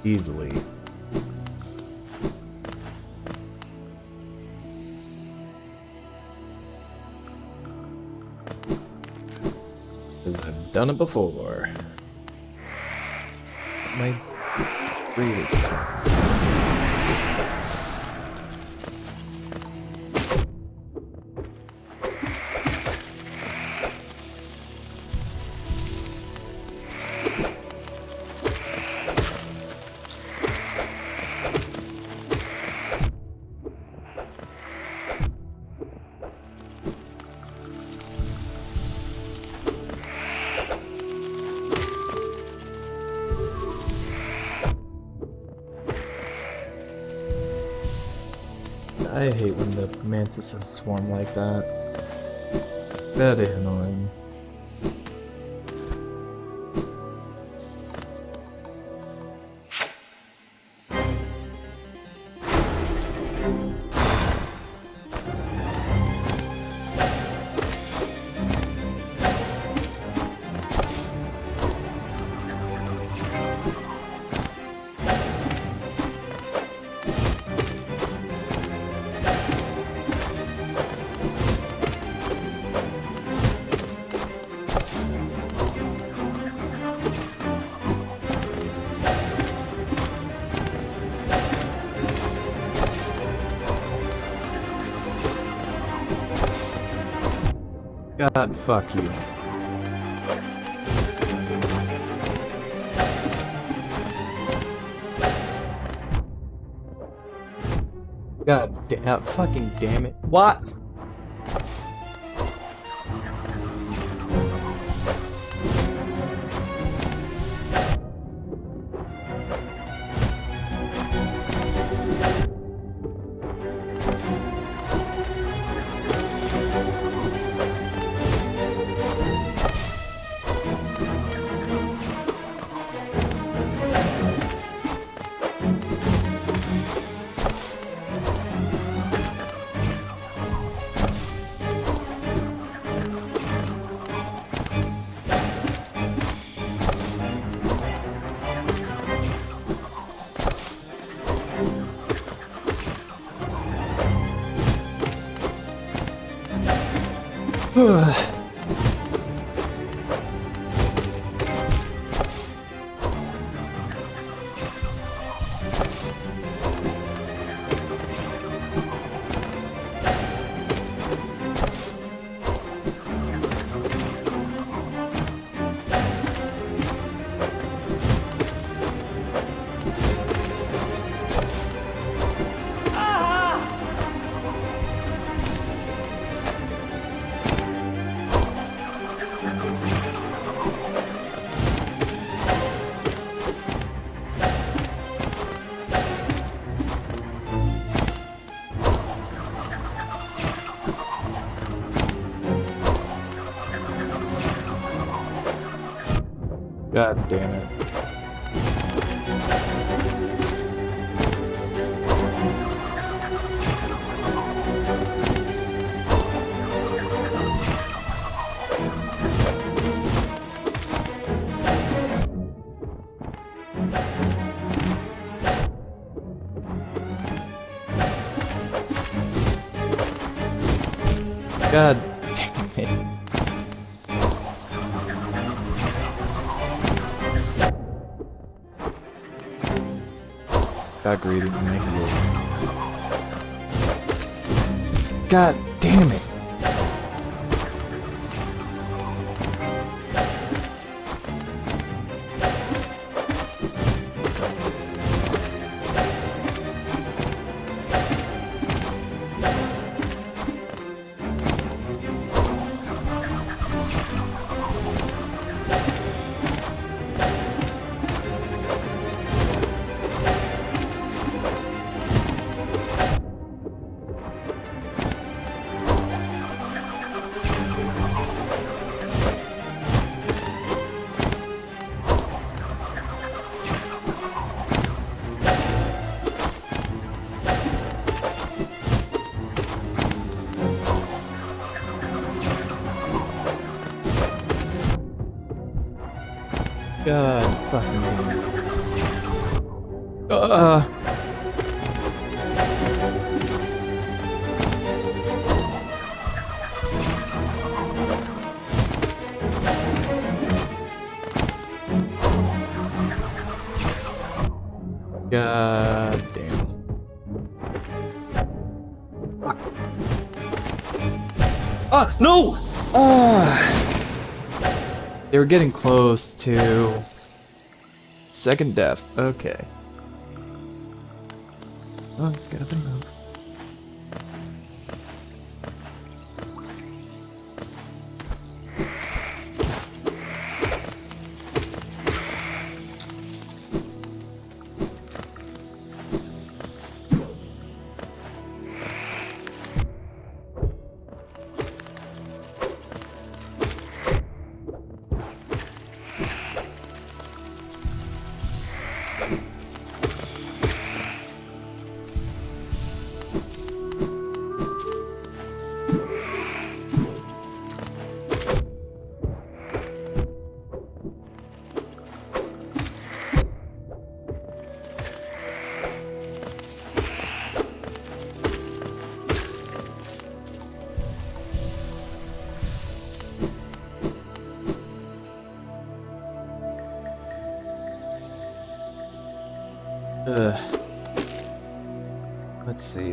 easily. Because I've done it before. My breed is fine. I hate when the mantises swarm like that. Very annoying. God, fuck you. God damn, fucking damn it. What? God damn it. God damn it. Got greedy with my heels. God damn it. God fucking damn it. God damn. Fuck. Ah, no! Ah. They were getting close to second death. Okay. Oh, get up and move.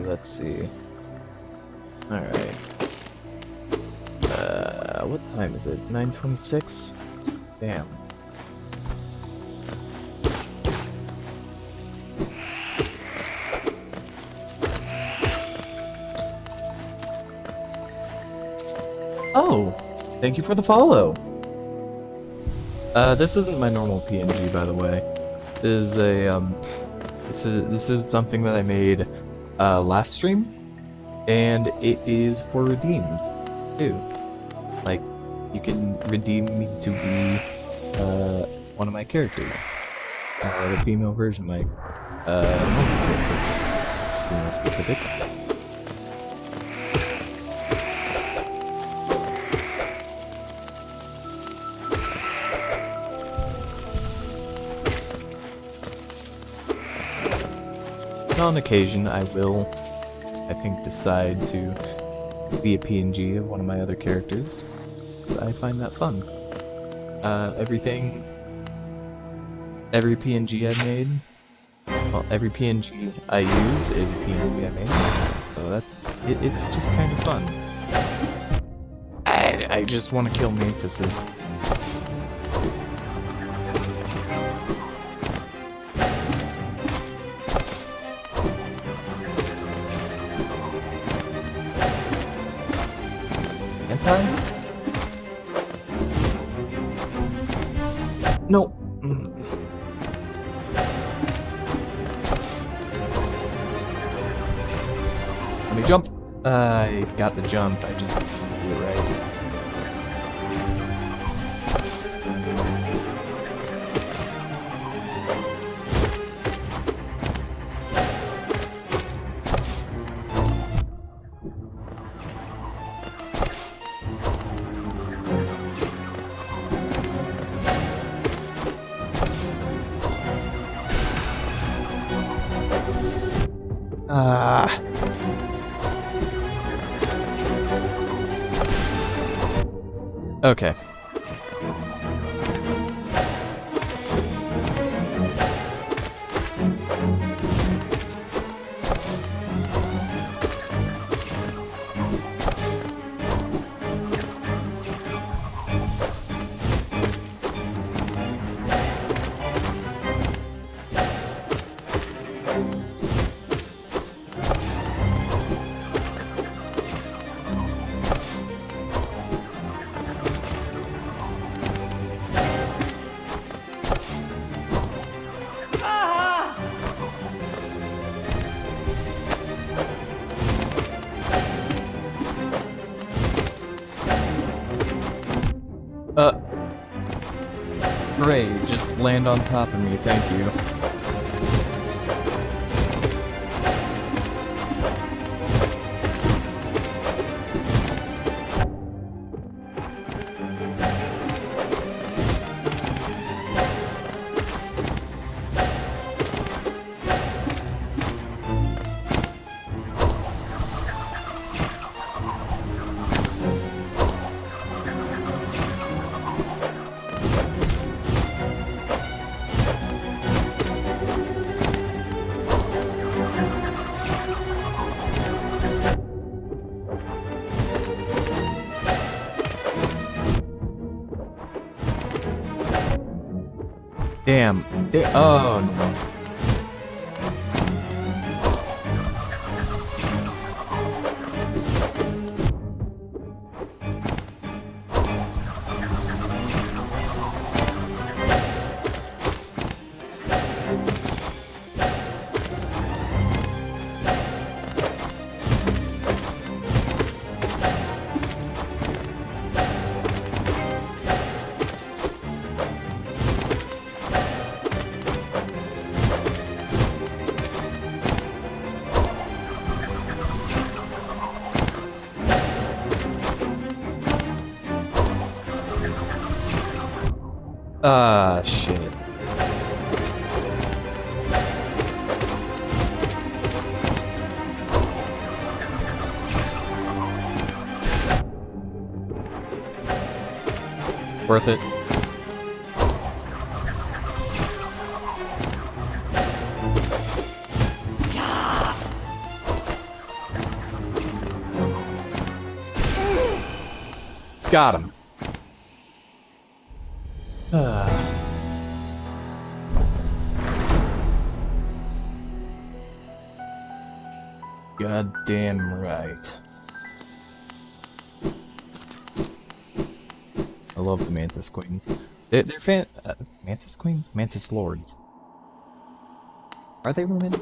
Let's see. Alright. What time is it? 9:26? Damn. Oh! Thank you for the follow! This isn't my normal PNG, by the way. This is a, this is something that I made last stream, and it is for redeems too. Like, you can redeem me to be one of my characters, the female version, like character, to be more specific. On occasion, I will, I think, decide to be a PNG of one of my other characters. I find that fun. Every PNG I made, well, every PNG I use is a PNG I made, so it's just kind of fun. I just want to kill mantises. No. Let me jump. I got the jump. I just didn't do it right. Okay. Great, just land on top of me, thank you. Damn. Oh no. Ah, shit. Worth it. Got him. Goddamn right. I love the Mantis Queens. They're Mantis Queens? Mantis Lords. Are they women?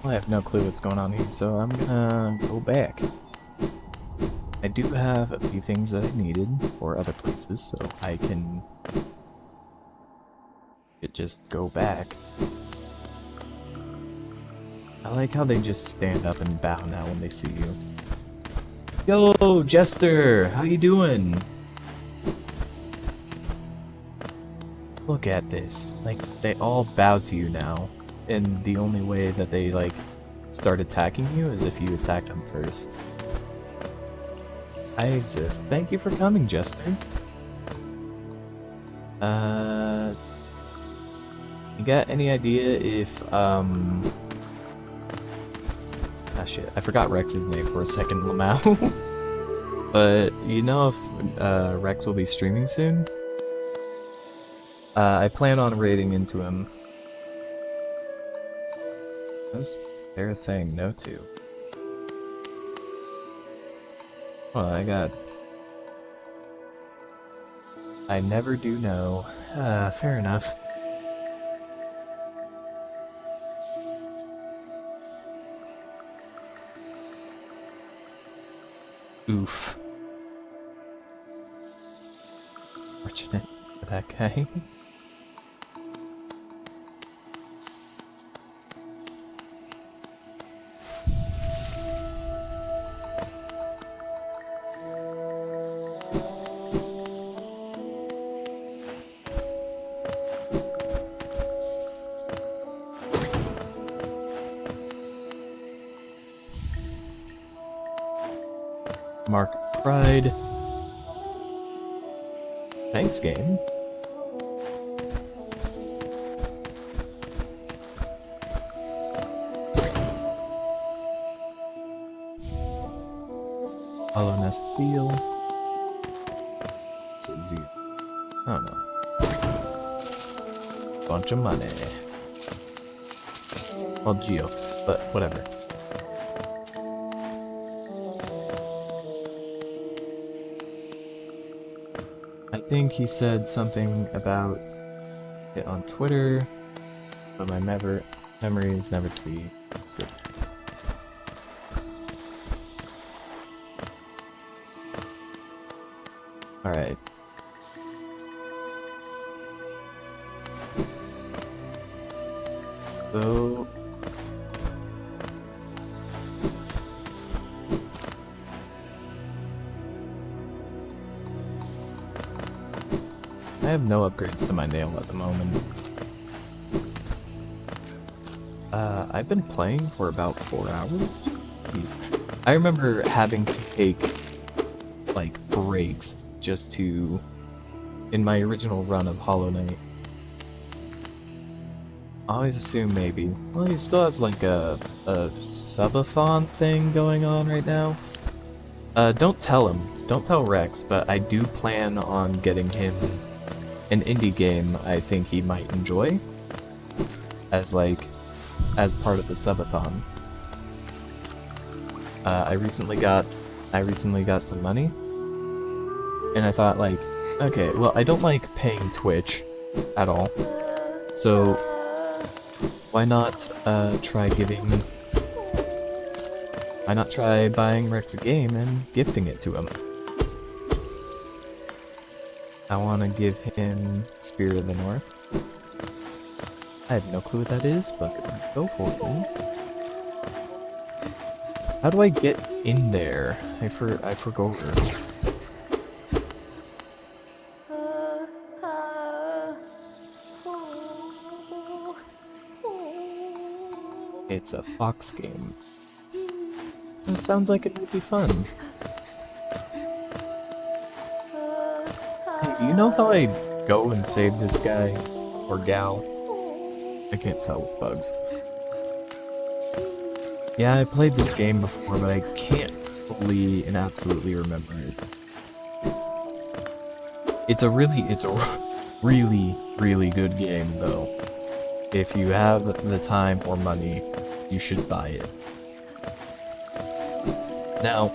I have no clue what's going on here, so I'm gonna go back. I do have a few things that I needed for other places, so I can just go back. I like how they just stand up and bow now when they see you. Yo, Jester! How you doing? Look at this. Like, they all bow to you now. And the only way that they, like, start attacking you is if you attack them first. I exist. Thank you for coming, Jester. You got any idea if, ah shit, I forgot Rex's name for a second, Lamau. But, you know if, Rex will be streaming soon? I plan on raiding into him. What's Sarah saying no to? Well, I never do know. Fair enough. Oof. Fortunate for that guy. Mark Pride. Thanks, game. Hollowness Seal. It's a Z. I don't know. Bunch of money. Well, Geo, but whatever. I think he said something about it on Twitter, but my memory is never to be trusted. Alright. So... I have no upgrades to my nail at the moment. I've been playing for about 4 hours. Jeez. I remember having to take, like, breaks just to... in my original run of Hollow Knight. I always assume maybe. Well, he still has, like, a subathon thing going on right now. Don't tell him. Don't tell Rex, but I do plan on getting him an indie game I think he might enjoy as part of the subathon. I recently got some money, and I thought, like, okay, well, I don't like paying Twitch at all, so why not try buying Rex a game and gifting it to him? I want to give him Spirit of the North. I have no clue what that is, but go for it. How do I get in there? I forgot. It's a fox game. It sounds like it would be fun. Hey, do you know how I go and save this guy? Or gal? I can't tell with bugs. Yeah, I played this game before, but I can't fully and absolutely remember it. It's a really good game, though. If you have the time or money, you should buy it. Now,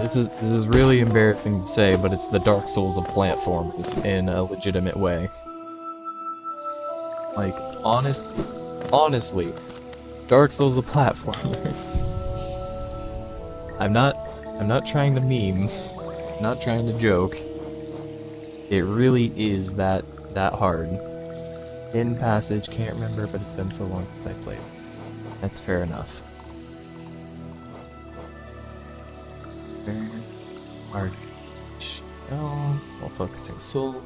this is really embarrassing to say, but it's the Dark Souls of platformers in a legitimate way. Like, honestly, Dark Souls of platformers. I'm not trying to meme. I'm not trying to joke. It really is that hard. In passage, can't remember, but it's been so long since I played. That's fair enough. Very hard. Oh, while focusing soul.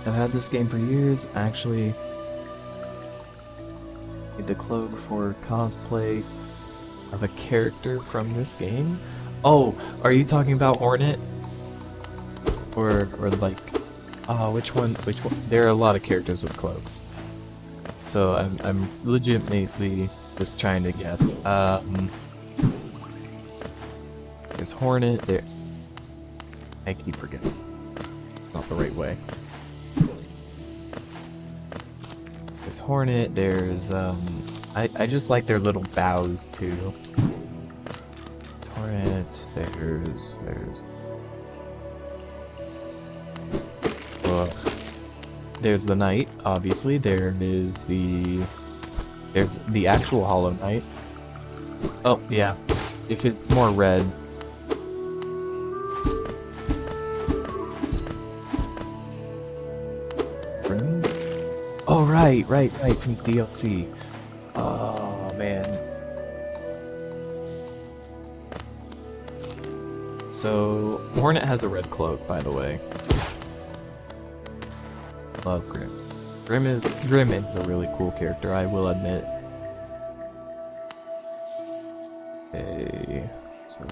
I've had this game for years. Actually, made the cloak for cosplay of a character from this game. Oh, are you talking about Hornet? Or like, which one? Which one? There are a lot of characters with cloaks, so I'm legitimately just trying to guess. There's Hornet. There. I keep forgetting. Not the right way. There's Hornet. There's I just like their little bows too. There's Hornet. There's. There's the Knight, obviously. There's the actual Hollow Knight. Oh yeah, if it's more red. Oh right, from DLC. Oh man. So Hornet has a red cloak, by the way. Love Grim. Grim is a really cool character, I will admit. Okay, so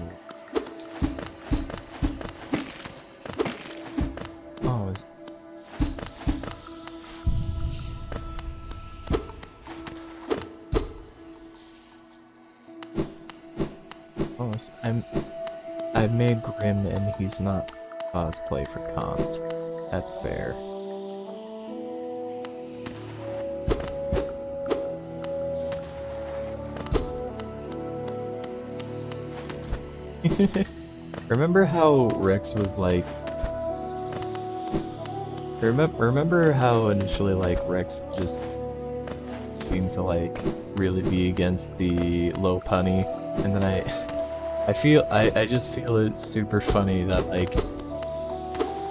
I've made Grim and he's not cosplay for cons. That's fair. Remember how Rex was like... Remember how initially like Rex just seemed to like really be against the low punny, and then I just feel it's super funny that like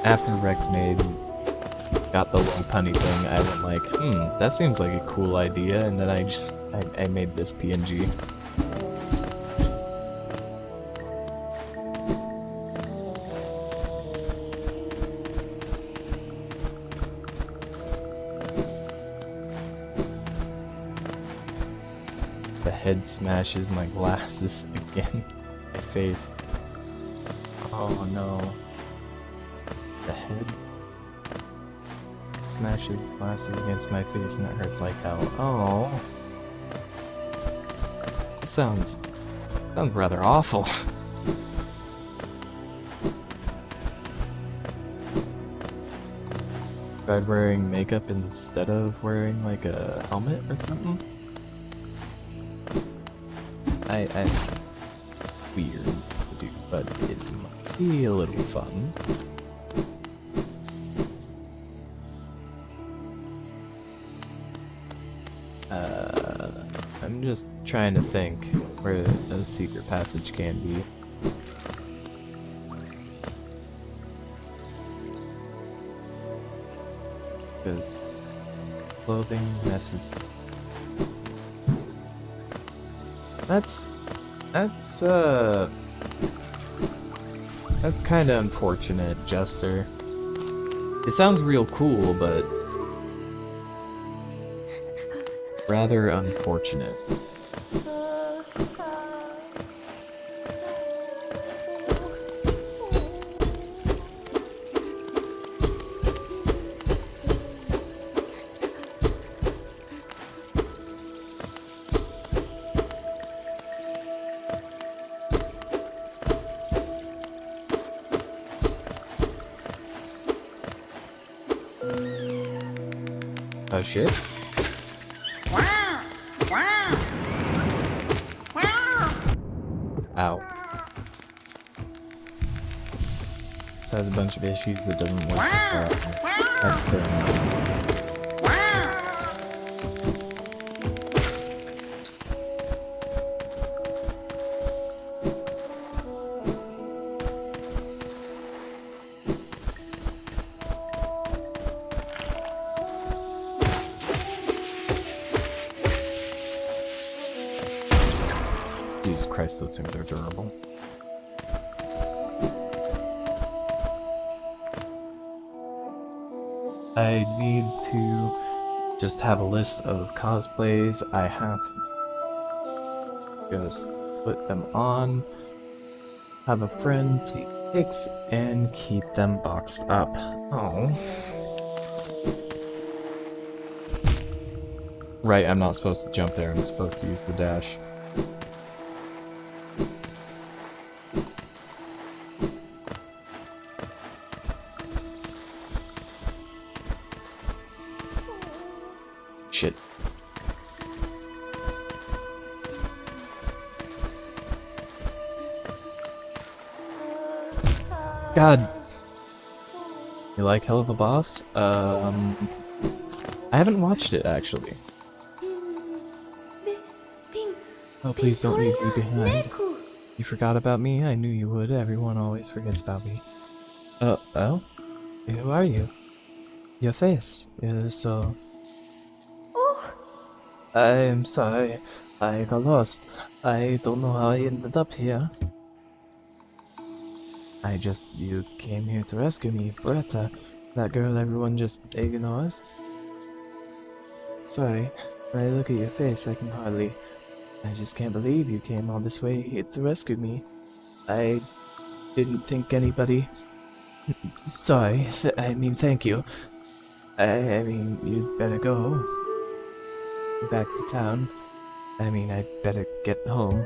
after Rex got the low punny thing, I went like, that seems like a cool idea, and then I made this PNG. The head smashes my glasses again. My face. Oh no. The head smashes glasses against my face and it hurts like hell. Oh. It sounds rather awful. Tried wearing makeup instead of wearing like a helmet or something? I weird to do, but it might be a little fun. I'm just trying to think where a secret passage can be. Because clothing messes. That's kind of unfortunate, Jester. It sounds real cool, but rather unfortunate. Oh shit. Ow. This has a bunch of issues that doesn't work. That's fair enough. Jesus Christ, those things are durable. I need to just have a list of cosplays. I have just put them on, have a friend take pics, and keep them boxed up. Oh. Right, I'm not supposed to jump there, I'm supposed to use the dash. Shit. God. You like Hell of a Boss? I haven't watched it, actually. Oh, please don't leave me behind. You forgot about me? I knew you would. Everyone always forgets about me. Oh? Who are you? Your face is so... I'm sorry. I got lost. I don't know how I ended up here. You came here to rescue me, Beretta. That girl everyone just ignores. Sorry, when I look at your face, I just can't believe you came all this way here to rescue me. I didn't think anybody... Sorry, thank you. You'd better go. Back to town. I'd better get home.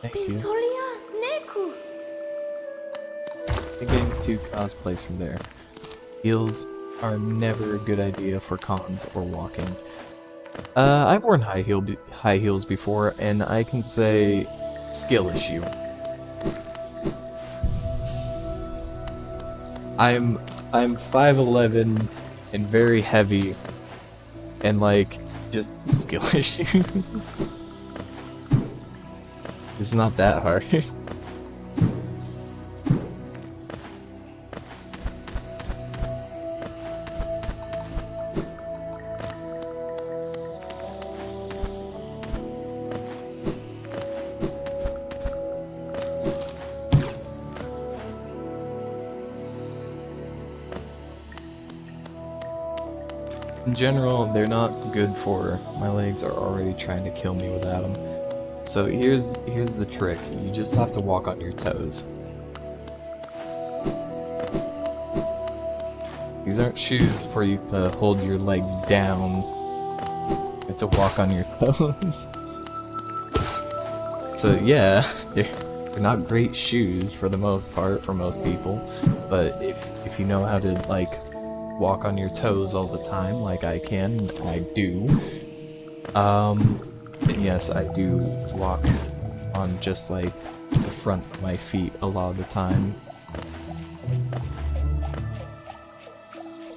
Thank you. I'm getting 2 cosplays from there. Heels are never a good idea for cons or walking. I've worn high heels before, and I can say skill issue. I'm 5'11" and very heavy, and like just skill issue. It's not that hard. In general, they're not good for... My legs are already trying to kill me without them. So here's the trick. You just have to walk on your toes. These aren't shoes for you to hold your legs down. You have to walk on your toes. So yeah, they're not great shoes for the most part for most people, but if you know how to like walk on your toes all the time, like I do. And yes, I do walk on just like the front of my feet a lot of the time.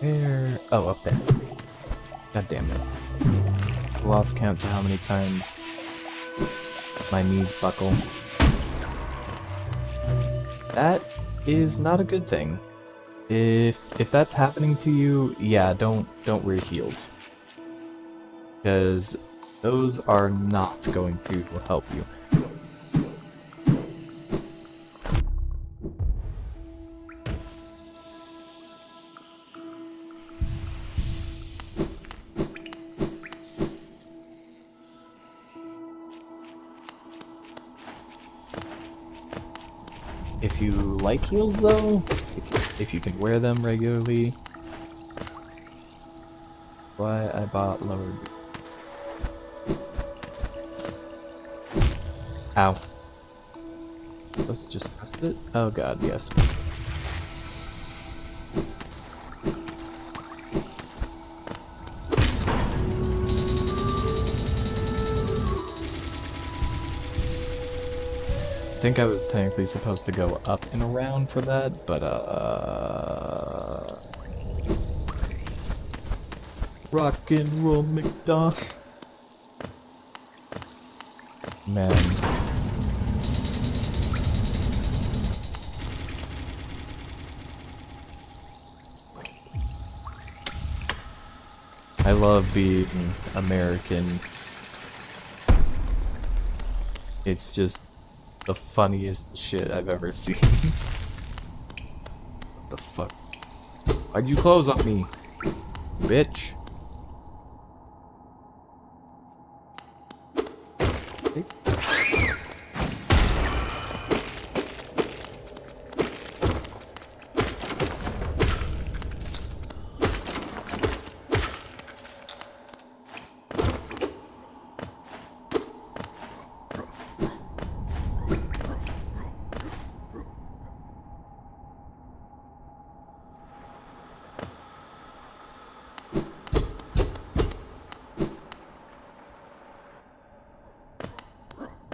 Where? Oh, up there. God damn it. I lost count to how many times my knees buckle. That is not a good thing. If that's happening to you, yeah, don't wear heels. Because those are not going to help you. If you like heels though, if you can wear them regularly, why I bought lower boots. Ow. Supposed to just test it? Oh god, yes. I think I was technically supposed to go up and around for that, but rock and roll McDonald. Man. I love being American. It's just the funniest shit I've ever seen. What the fuck? Why'd you close on me, bitch?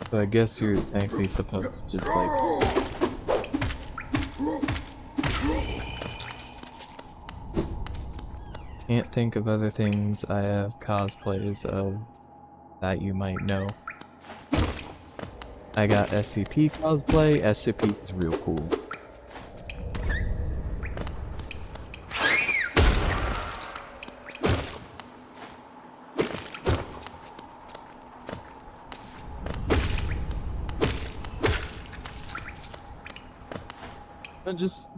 So I guess you're technically supposed to just like... Can't think of other things I have cosplays of that you might know. I got SCP cosplay. SCP is real cool.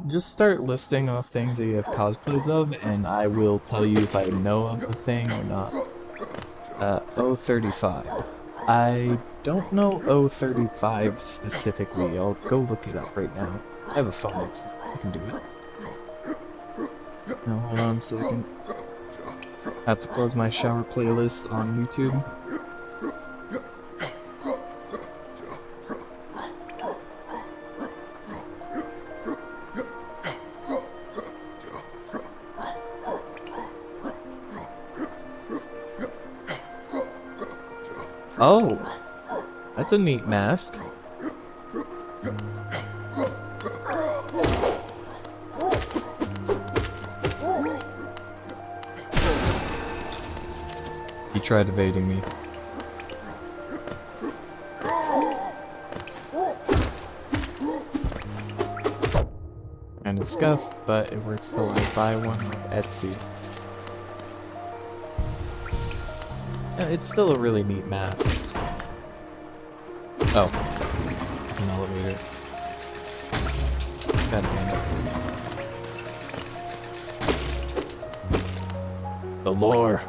Just start listing off things that you have cosplays of, and I will tell you if I know of the thing or not. 035. I don't know 035 specifically. I'll go look it up right now. I have a phone next to me. I can do it. Now hold on a second. I have to close my shower playlist on YouTube. Oh, that's a neat mask. He tried evading me. Kinda scuffed, but it works till I buy one on Etsy. Yeah, it's still a really neat mask. Oh, it's an elevator. God damn it. The lore.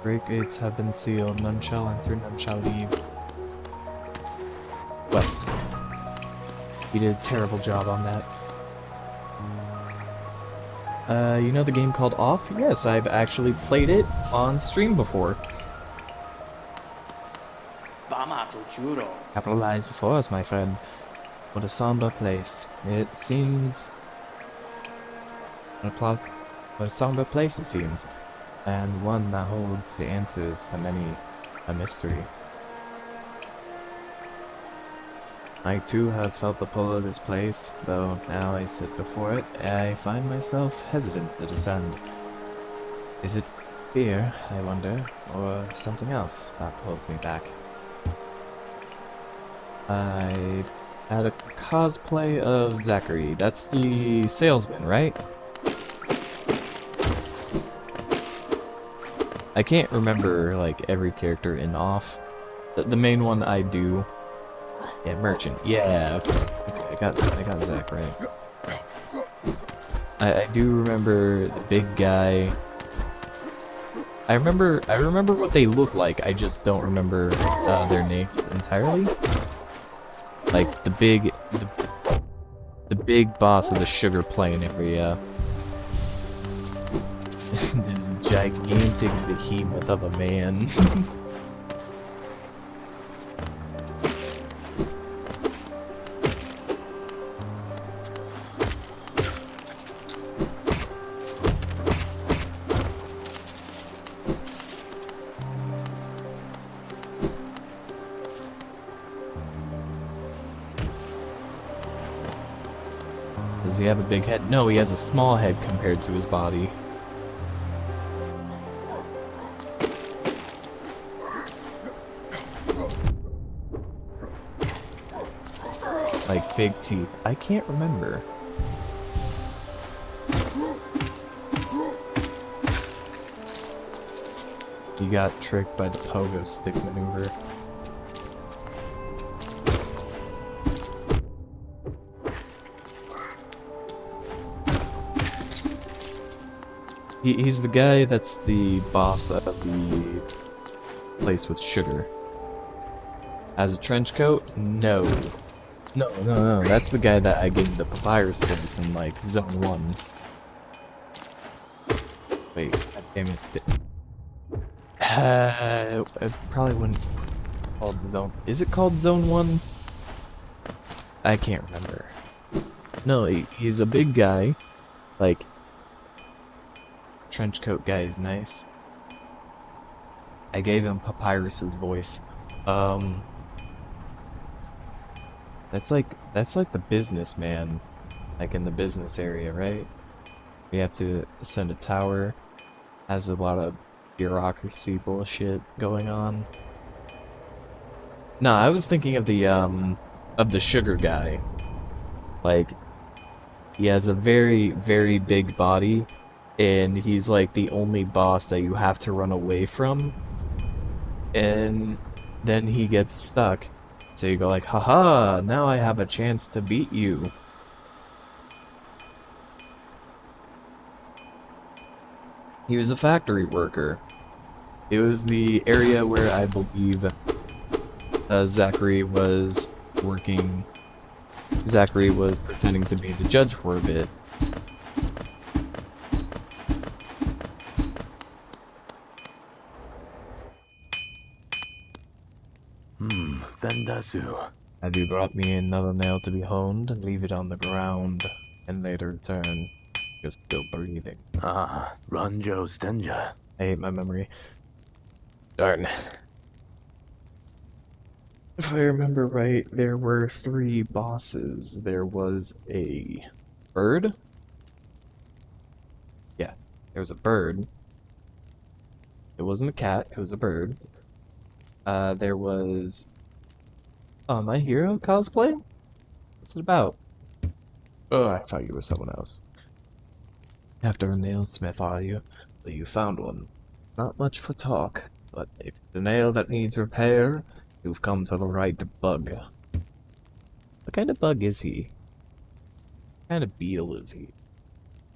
Great gates have been sealed. None shall enter, none shall leave. Well, he did a terrible job on that. You know the game called Off? Yes, I've actually played it on stream before. Capital lies before us, my friend. What a somber place. It seems... What a somber place it seems. And one that holds the answers to many a mystery. I too have felt the pull of this place, though now I sit before it, I find myself hesitant to descend. Is it fear, I wonder, or something else that holds me back? I had a cosplay of Zachary. That's the salesman, right? I can't remember like every character in Off. The main one I do. Yeah, merchant. Yeah, okay. I got Zach right. I do remember the big guy. I remember what they look like. I just don't remember their names entirely. Like the big boss of the sugar plane area. This gigantic behemoth of a man. Does he have a big head? No, he has a small head compared to his body. Like big teeth. I can't remember. He got tricked by the pogo stick maneuver. He's the guy that's the boss of the place with sugar. Has a trench coat? No. No. That's the guy that I gave the papyrus voice in, like, Zone 1. Wait, God damn it. It probably wouldn't be called Zone... Is it called Zone 1? I can't remember. No, he's a big guy. Like, trench coat guy is nice. I gave him Papyrus's voice. That's like the businessman, like in the business area, right? We have to ascend a tower. Has a lot of bureaucracy bullshit going on. No, I was thinking of the sugar guy. Like, he has a very, very big body, and he's like the only boss that you have to run away from, and then he gets stuck. So you go like, haha, now I have a chance to beat you. He was a factory worker. It was the area where I believe Zachary was working. Zachary was pretending to be the judge for a bit. Vendasu. Have you brought me another nail to be honed? Leave it on the ground, and later return. You're still breathing. Ah, Ranjo Stenja. I hate my memory. Darn. If I remember right, there were 3 bosses. There was a bird? Yeah, there was a bird. It wasn't a cat, it was a bird. There was... Oh, My Hero cosplay? What's it about? Oh, I thought you were someone else. After a nailsmith, are you? Well, you found one. Not much for talk, but if it's a nail that needs repair, you've come to the right bug. What kind of bug is he? What kind of beetle is he?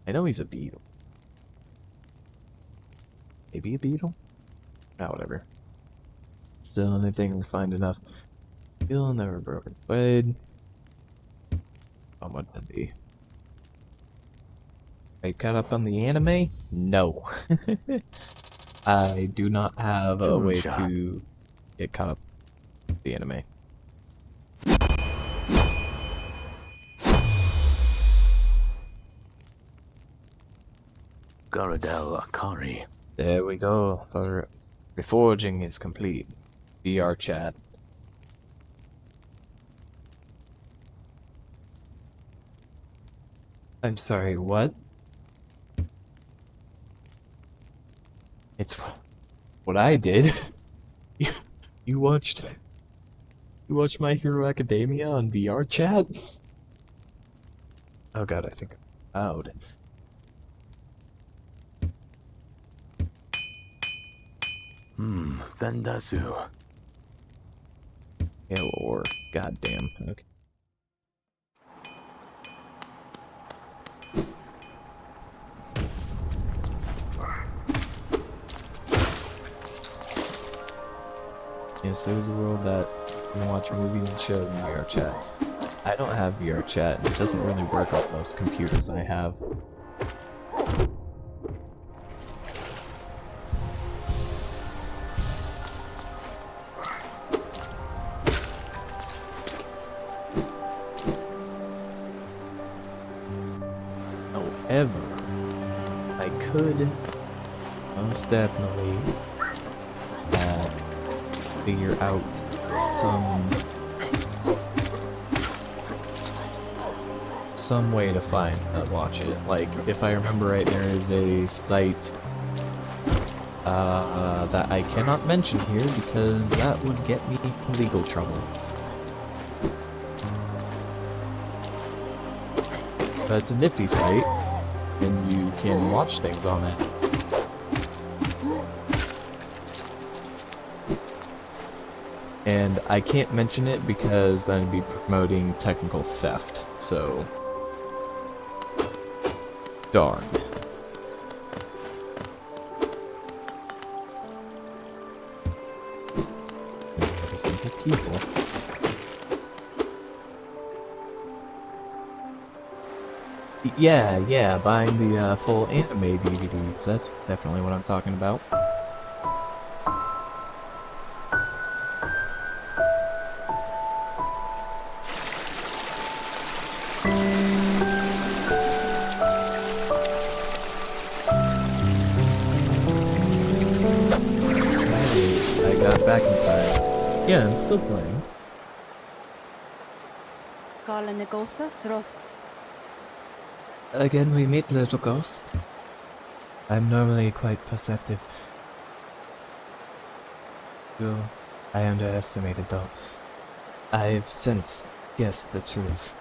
I know he's a beetle. Maybe a beetle? Ah, whatever. Still, anything refined enough. Feel never broken blade. What did he? Are you caught up on the anime? No. I do not have a way to get caught up with the anime. Garadel Akari. There we go. The reforging is complete. VR chat. I'm sorry, what? It's what I did. You watched My Hero Academia on VR chat? Oh god, I think I'm loud. Vendasu. Hell or goddamn. Okay. Yes, there's a world that you can watch movies and shows in VR chat. I don't have VR chat, and it doesn't really work on most computers I have. However, I could most definitely figure out some way to watch it. Like, if I remember right, there is a site that I cannot mention here because that would get me in legal trouble. But it's a nifty site, and you can watch things on it. And I can't mention it because then it'd be promoting technical theft, so... Darn. simple people. Yeah, buying the full anime DVDs. That's definitely what I'm talking about. Hey, I got back in time. Yeah, I'm still playing. Gala negosa tros. Again we meet, little ghost. I'm normally quite perceptive. I underestimated though. I've since guessed the truth.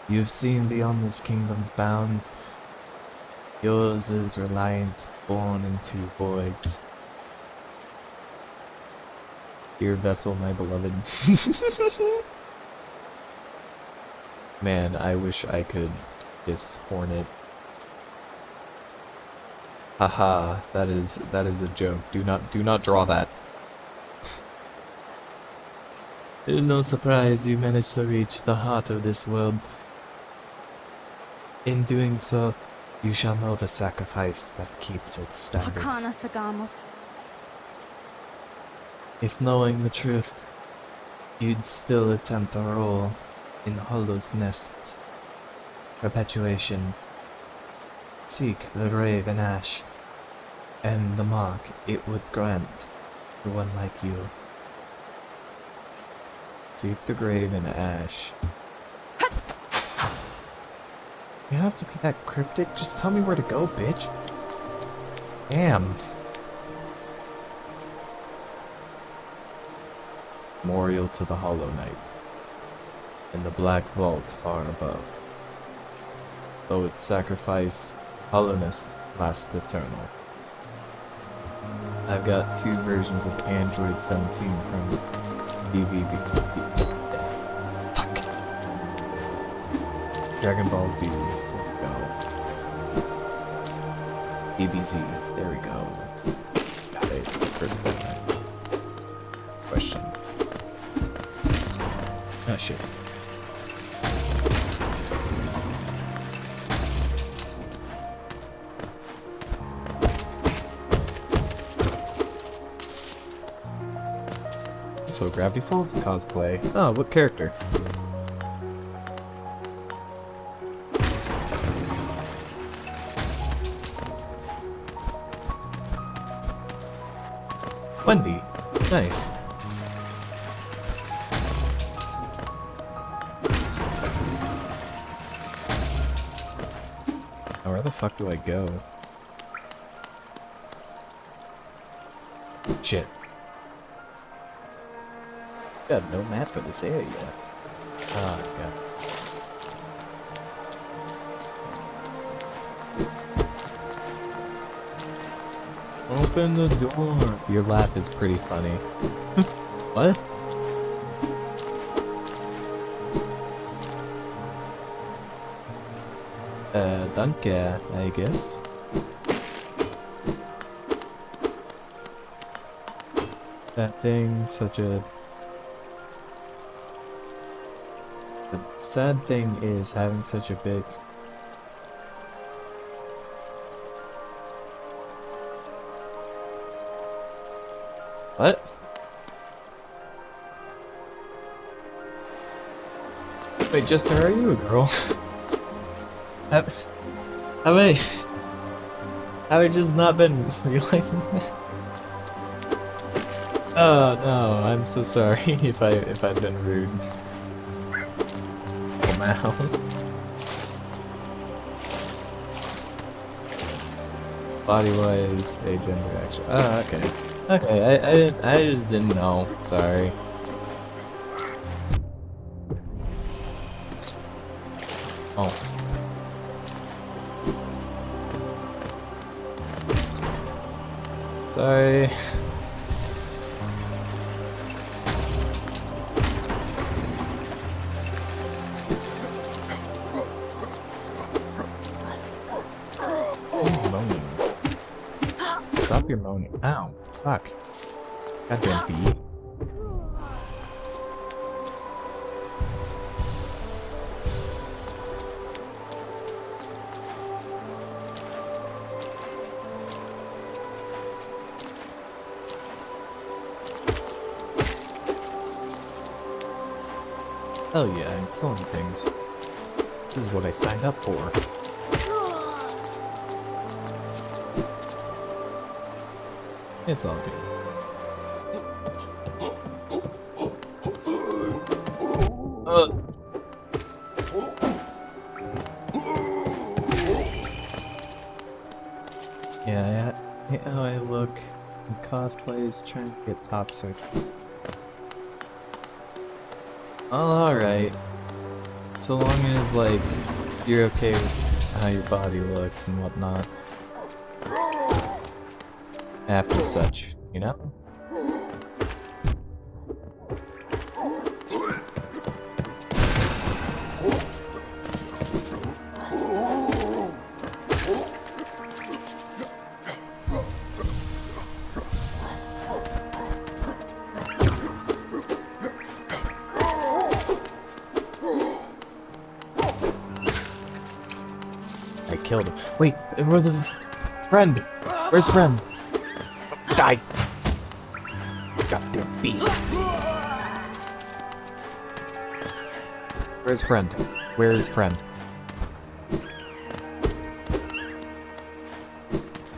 You've seen beyond this kingdom's bounds. Yours is reliance born into voids. Dear vessel, my beloved. Man, I wish I could kiss Hornet. Haha, that is a joke. Do not draw that. It's no surprise you managed to reach the heart of this world. In doing so, you shall know the sacrifice that keeps it standing. Hakana sagamos. If knowing the truth, you'd still attempt a role in Hollow's nests. Perpetuation. Seek the grave in ash, and the mark it would grant to one like you. Seek the grave in ash. You don't have to be that cryptic, just tell me where to go, bitch. Damn. Memorial to the Hollow Knight. In the black vault far above. Though its sacrifice, hollowness lasts eternal. I've got 2 versions of Android 17 from DVB. Fuck. Dragon Ball Z. There we go. DBZ. There we go. Got it. First thing. Question. Oh shit. So Gravity Falls cosplay. Oh, what character? Wendy. Nice. Oh, where the fuck do I go? Shit. Got no map for this area. Ah, yeah. Open the door. Your laugh is pretty funny. What? Danke, I guess. That thing, such a... The sad thing is having such a big... What? Wait, Jester, are you a girl? Have I just not been realizing that? Oh no, I'm so sorry if I've been rude. Oh wow. Body wise, a gender action. Oh, okay. Okay, I just didn't know. Sorry. Oh. Sorry. Moaning. Stop your moaning. Ow. Fuck. Goddamn bee. Hell yeah, I'm killing things. This is what I signed up for. It's all good. Yeah, how I look in cosplays trying to get top search. Alright. So long as, like, you're okay with how your body looks and whatnot. After such, you know? I killed him. Wait, where's the friend? Where's friend? Die! Goddamn bee. Where's friend? Where is friend?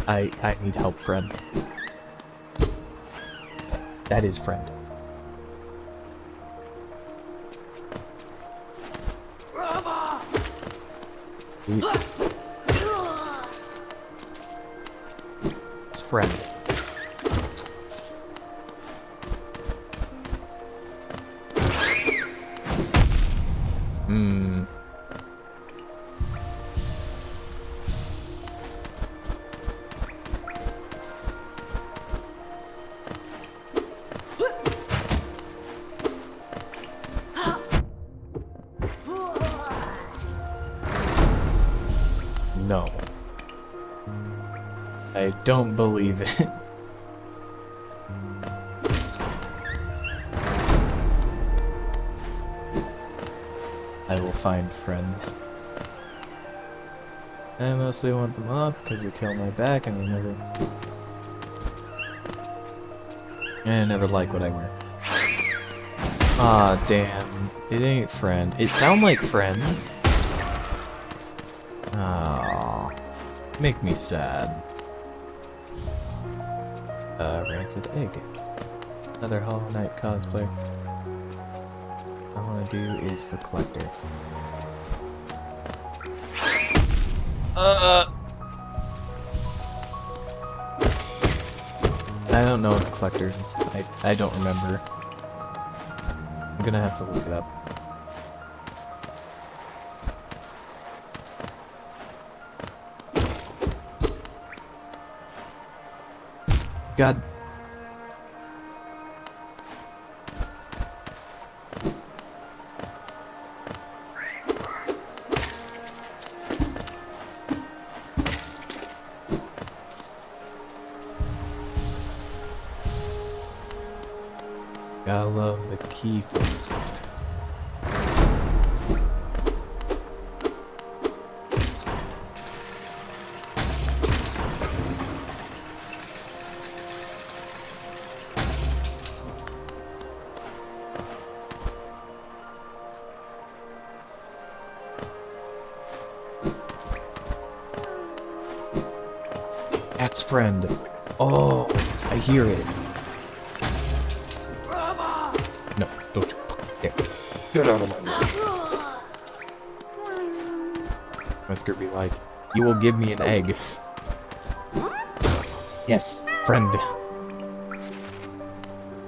I need help, friend. That is friend. It's friend. No. I don't believe it. I will find friend. I mostly want them off because they kill my back and I never like what I wear. Aw, damn. It ain't friend. It sound like friend. Aww. Make me sad. Rancid egg. Another Hollow Knight cosplay. All I want to do is the collector. I don't know what the collector is. I don't remember. I'm gonna have to look it up. God. Gotta love the key for That's friend. Oh, I hear it. No, don't you get out of my way. Musker be like, you will give me an egg. Yes, friend.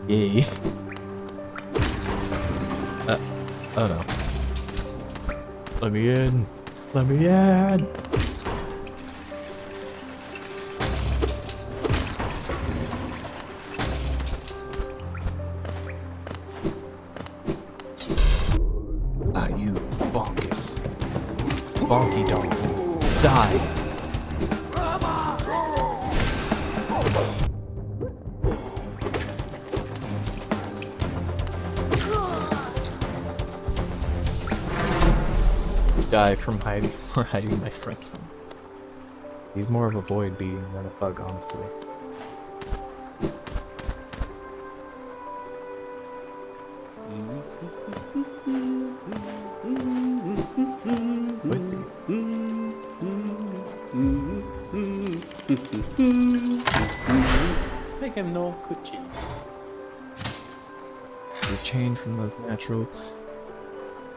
Yay. Oh no. Let me in. Let me in. You bonkus. Bonky dog. Die. die from hiding or hiding my friends from. He's more of a void being than a bug, honestly. Would be. Make him no coochie. A change from those natural.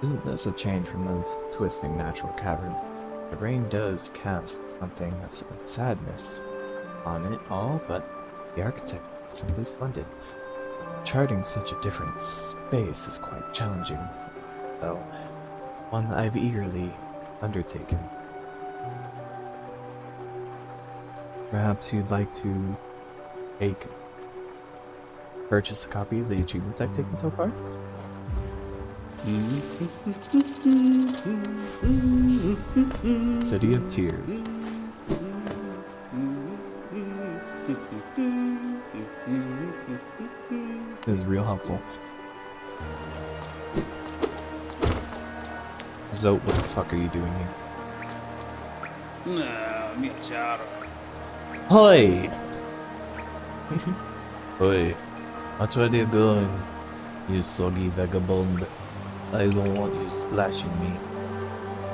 Isn't this a change from those twisting natural caverns? The rain does cast something of sadness on it all, but the architect was simply splendid. Charting such a different space is quite challenging, though one that I've eagerly undertaken. Perhaps you'd like to purchase a copy of the achievements I've taken so far? City of Tears. This is real helpful. Zote, what the fuck are you doing here? Nah, mi chiaro. Hoi! Hoi. Watch where you're going, you soggy vagabond. I don't want you splashing me.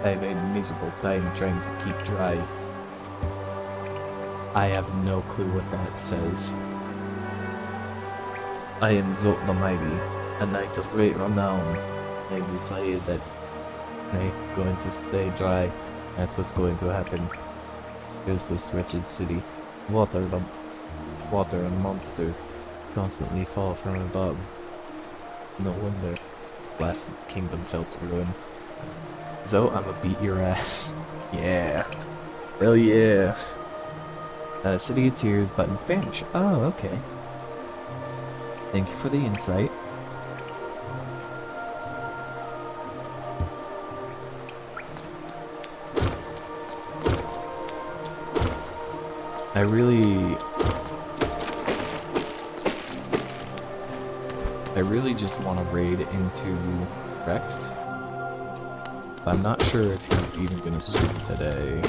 I've had a miserable time trying to keep dry. I have no clue what that says. I am Zot the Mighty, a knight of great renown. I decided that I'm going to stay dry. That's what's going to happen. Here's this wretched city. Water and monsters constantly fall from above. No wonder blasted kingdom fell to ruin. So I'ma beat your ass. Yeah. Hell yeah. City of Tears, but in Spanish. Oh, okay. Thank you for the insight. I really just want to raid into Rex. I'm not sure if he's even gonna stream today.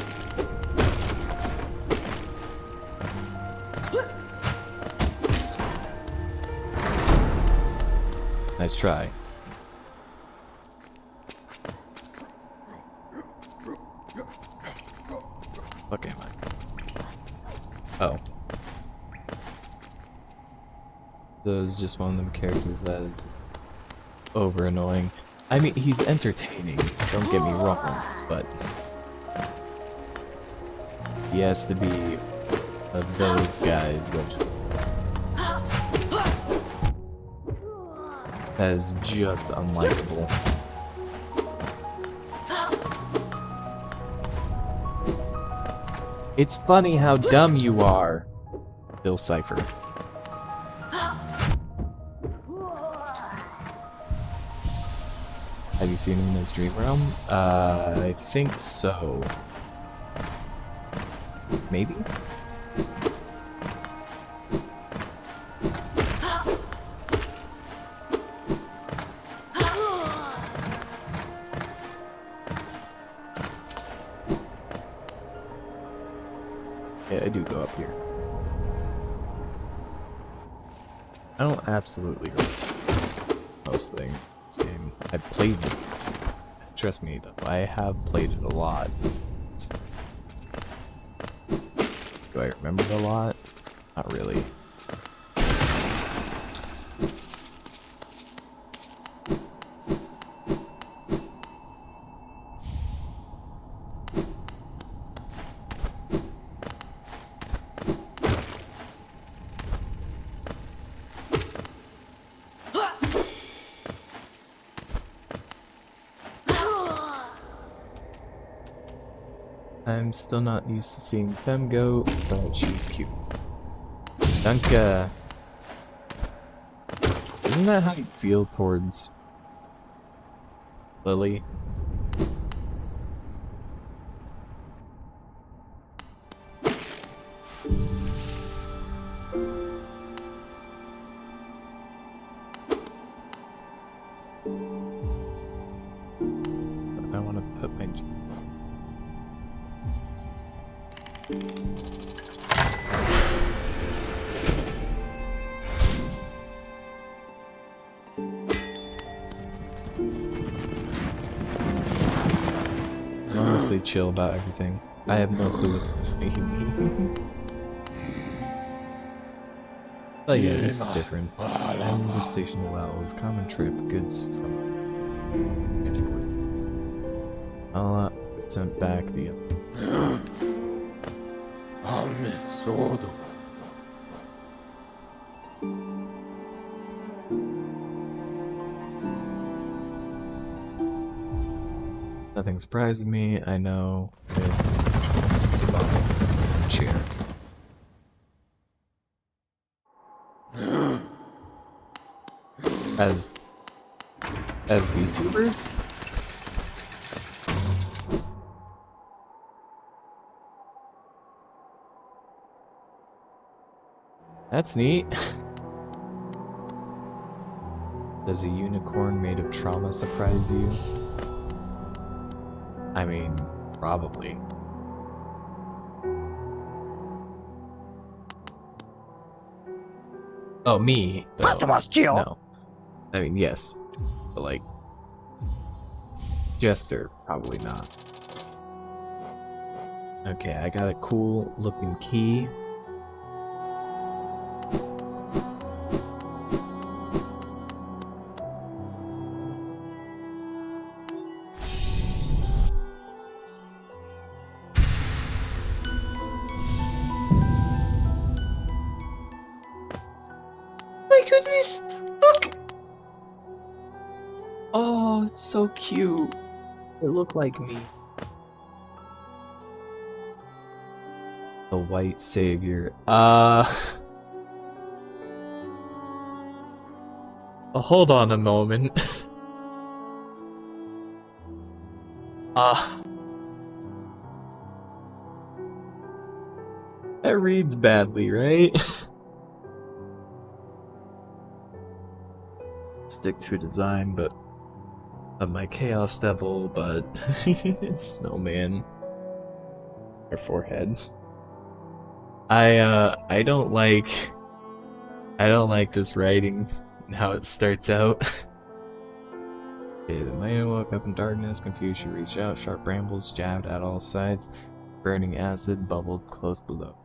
Nice try. Fuck am I? Oh. This is just one of them characters that is over annoying. I mean, he's entertaining, don't get me wrong, but he has to be of those guys that is just unlikable. It's funny how dumb you are, Bill Cipher. Have you seen him in his dream realm? I think so. Maybe? Yeah, I do go up here. I don't absolutely remember most things. This game. I played it. Trust me, though, I have played it a lot. Do I remember it a lot? Not really. I'm still not used to seeing Fem go, but she's cute. Danke! Isn't that how you feel towards Lily? I want to put my I'm honestly chill about everything. I have no clue what you mean. But yeah, this is different. I'm the station allows common trip goods from transport. I'll send back via. Nothing surprises me, I know. Chair. As VTubers? That's neat. Does a unicorn made of trauma surprise you? I mean, probably. Oh, me, though. No. I mean, yes. But, like, Jester, probably not. Okay, I got a cool looking key. My goodness! Look! Oh, it's so cute. It looked like me. The white savior. Hold on a moment. That reads badly, right? Stick to design, but of my chaos devil, but snowman. Her forehead. I don't like this writing and how it starts out. Okay, the man woke up in darkness, confused. She reached out, sharp brambles jabbed at all sides, burning acid bubbled close below.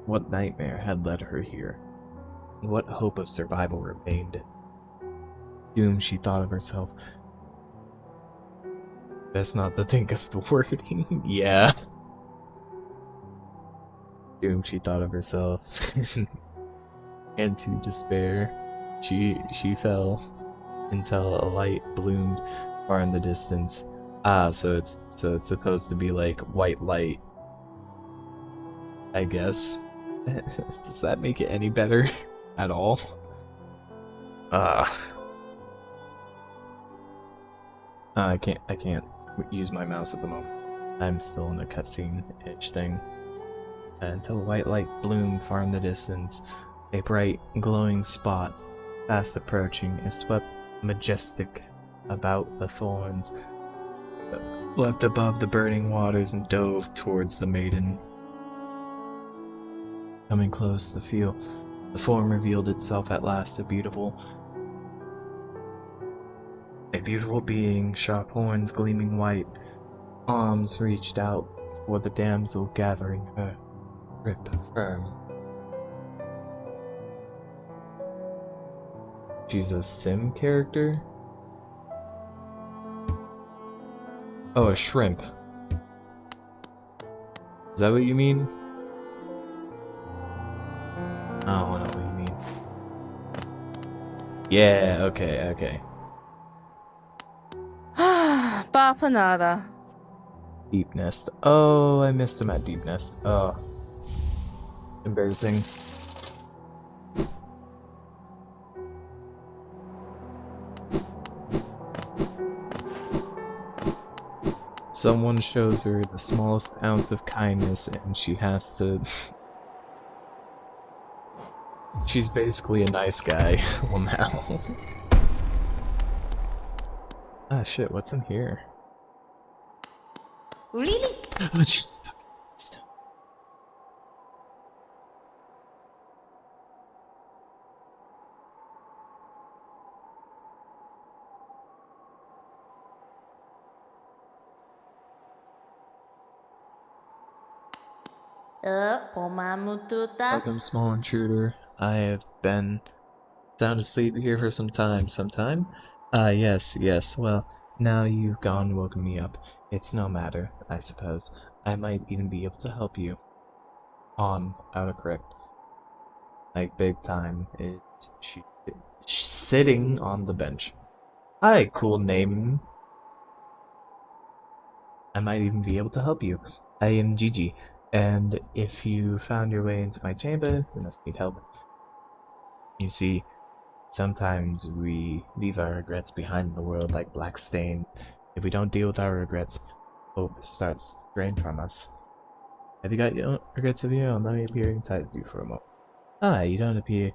What nightmare had led her here? And what hope of survival remained? Doomed, she thought of herself. Best not to think of the wording. Yeah. Doomed, she thought of herself. And to despair, she fell until a light bloomed far in the distance. Ah, so it's supposed to be like white light, I guess. Does that make it any better at all? I can't use my mouse at the moment. I'm still in the cutscene itch thing. Until a white light bloomed far in the distance, a bright, glowing spot, fast approaching, it swept majestic about the thorns, leapt above the burning waters and dove towards the maiden. Coming close, the form revealed itself at last, a beautiful being, sharp horns gleaming white, arms reached out for the damsel, gathering her grip firm. She's a sim character? Oh, a shrimp. Is that what you mean? I don't know what you mean. Yeah, okay. Papa nada. Deep Nest. Oh, I missed him at Deep Nest. Oh. Embarrassing. Someone shows her the smallest ounce of kindness and she has to... She's basically a nice guy. Well, now. Ah, shit, what's in here? Really? Oh, jeez. Pomamututa. Welcome, small intruder. I have been sound asleep here for some time. Yes, well, now you've gone and woken me up. It's no matter, I suppose. I might even be able to help you. Autocorrect. Like, big time. It's sitting on the bench. Hi, cool name. I might even be able to help you. I am Gigi, and if you found your way into my chamber, you must need help. You see, sometimes we leave our regrets behind in the world like black stain. If we don't deal with our regrets, hope starts to drain from us. Have you got your own regrets of your own? Let me appear inside you for a moment. Ah, you don't appear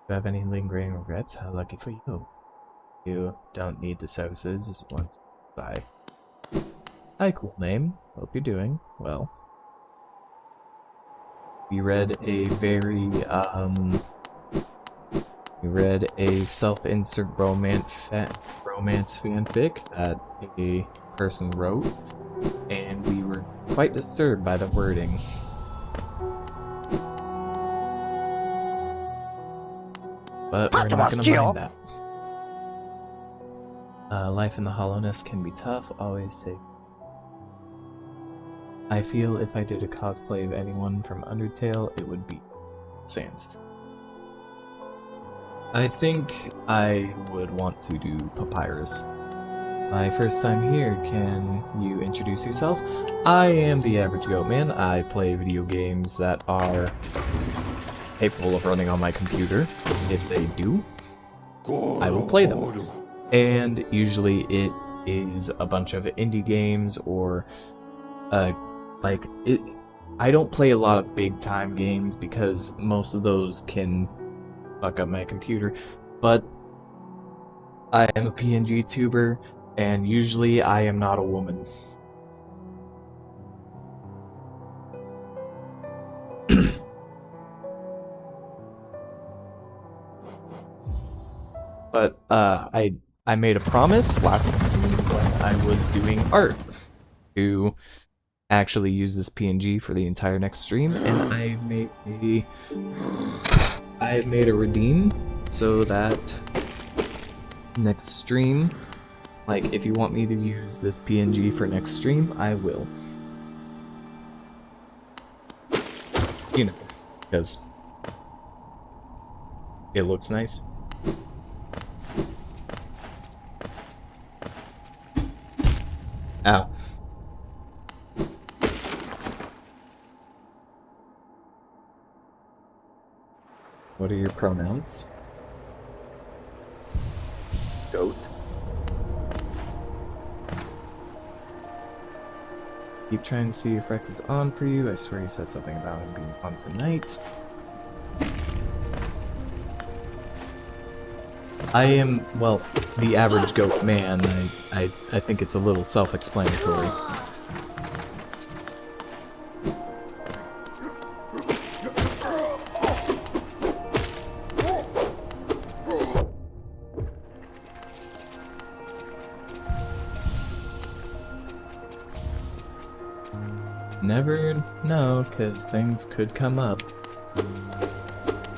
to have any lingering regrets. How lucky for you. You don't need the services once I. Hi, cool name. Hope you're doing well. We read a self-insert romance fanfic that a person wrote, and we were quite disturbed by the wording. But we're not gonna mind that. Life in the hollowness can be tough, always say. I feel if I did a cosplay of anyone from Undertale, it would be Sans. I think I would want to do Papyrus. My first time here, can you introduce yourself? I am the average goat man. I play video games that are capable of running on my computer. If they do, I will play them. And usually it is a bunch of indie games or I don't play a lot of big time games because most of those can fuck up my computer, but I am a PNG tuber, and usually I am not a woman. But I made a promise last week when I was doing art to actually use this PNG for the entire next stream, and I've made a redeem so that next stream, like, if you want me to use this PNG for next stream, I will. You know, because it looks nice. Ow. What are your pronouns? Goat. Keep trying to see if Rex is on for you. I swear you said something about him being on tonight. I am, well, the average goat man. I think it's a little self-explanatory. Never know, because things could come up.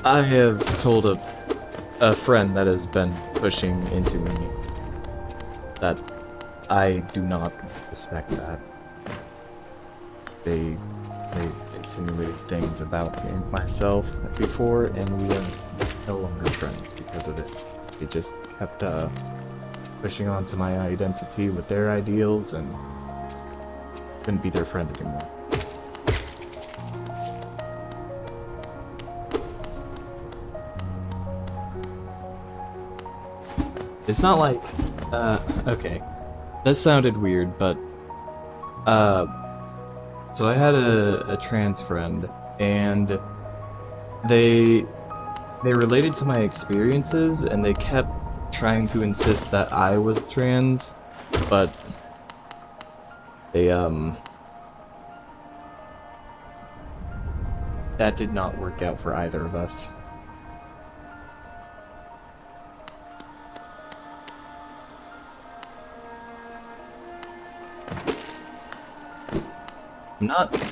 I have told a friend that has been pushing into me that I do not respect that. They insinuated things about me and myself before, and we are no longer friends because of it. They just kept pushing onto my identity with their ideals, and couldn't be their friend anymore. It's not like, okay, that sounded weird, but, so I had a trans friend, and they related to my experiences, and they kept trying to insist that I was trans, but they, that did not work out for either of us.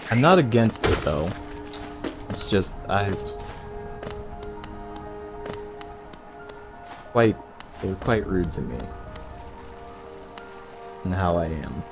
I'm not against it though. It's just they're quite rude to me. And how I am.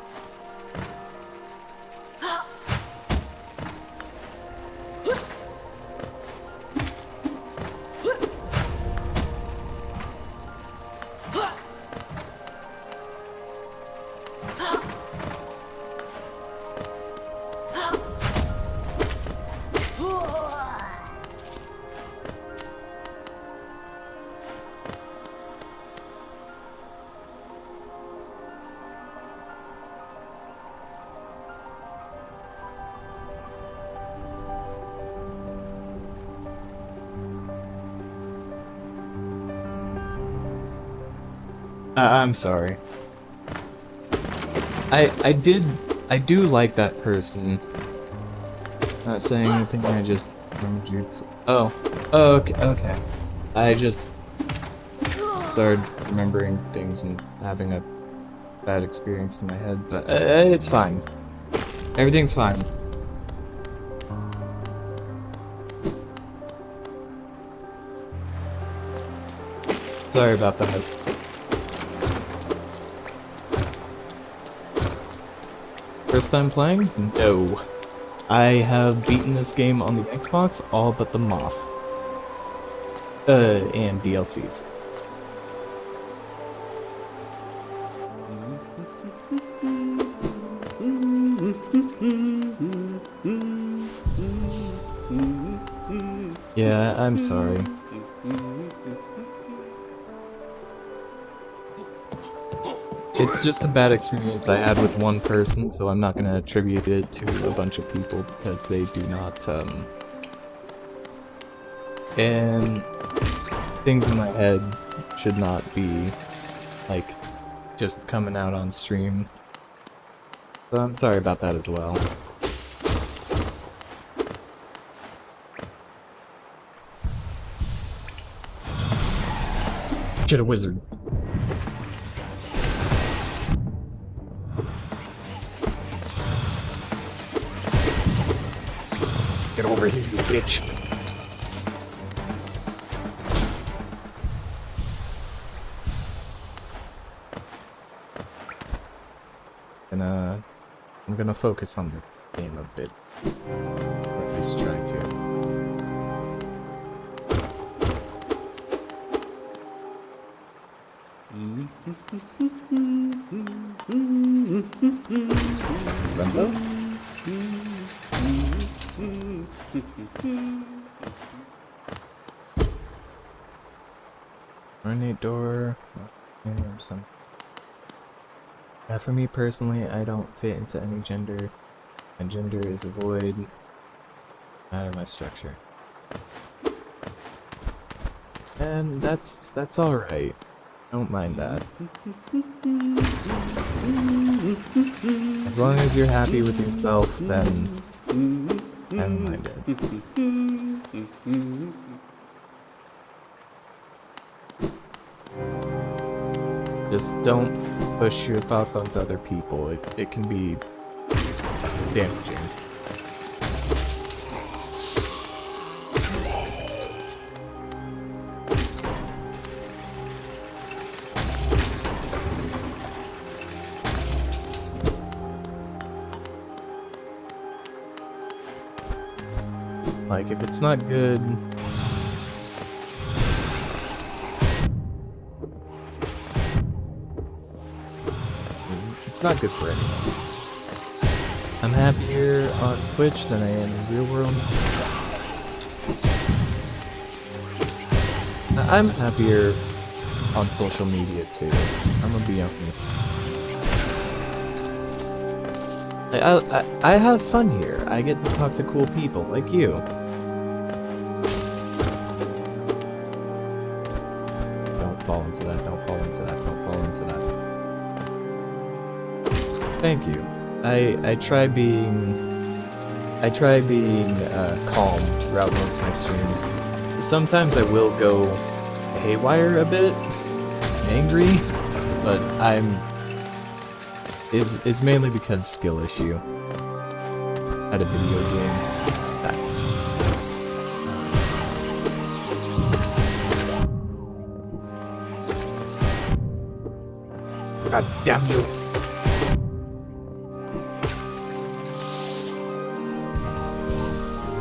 I'm sorry. I do like that person. Not saying anything, I just remembered you. Oh, okay. I just started remembering things and having a bad experience in my head, but it's fine. Everything's fine. Sorry about that. First time playing? No. I have beaten this game on the Xbox, all but the Moth. And DLCs. Yeah, I'm sorry. It's just a bad experience I had with one person, so I'm not gonna attribute it to a bunch of people because they do not, and things in my head should not be, like, just coming out on stream. So I'm sorry about that as well. Shit, a wizard. Get over here, you bitch. I'm gonna focus on the game a bit. Or at least try to. Rumble? Ornate door. Or some. Yeah, for me personally, I don't fit into any gender. My gender is a void out of my structure. And that's alright. Don't mind that. As long as you're happy with yourself, then I don't mind it. Just don't push your thoughts onto other people. It can be damaging. Like, if it's not good, it's not good for anyone. I'm happier on Twitch than I am in real world. I'm happier on social media too. I'm gonna be honest. I have fun here. I get to talk to cool people like you. Don't fall into that, don't fall into that, don't fall into that. Thank you. I try being calm throughout most of my streams. Sometimes I will go haywire a bit, angry, but it's mainly because skill issue at a video game. God damn you!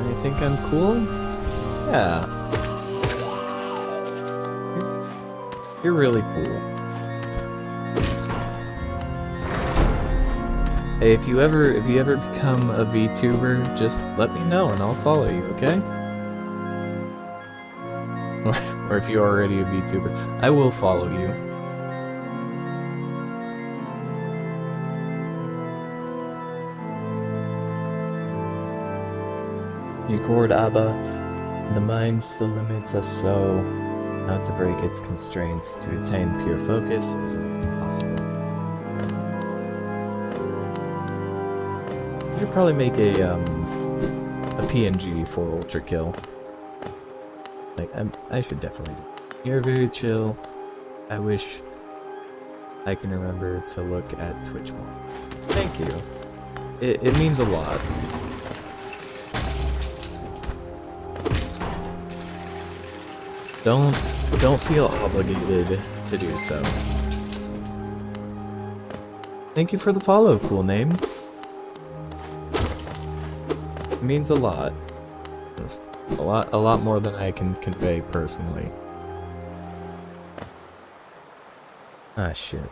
I think I'm cool? Yeah. You're really cool. Hey, if you ever become a VTuber, just let me know and I'll follow you, okay? Or if you're already a VTuber, I will follow you. You chord Abba, the mind still limits us so, not to break its constraints, to attain pure focus is impossible. You should probably make a PNG for Ultra Kill. Like, I should definitely do it. You're very chill. I wish I can remember to look at Twitch more. Thank you. It means a lot. Don't feel obligated to do so. Thank you for the follow, cool name. It means a lot. A lot more than I can convey personally. Ah, shit.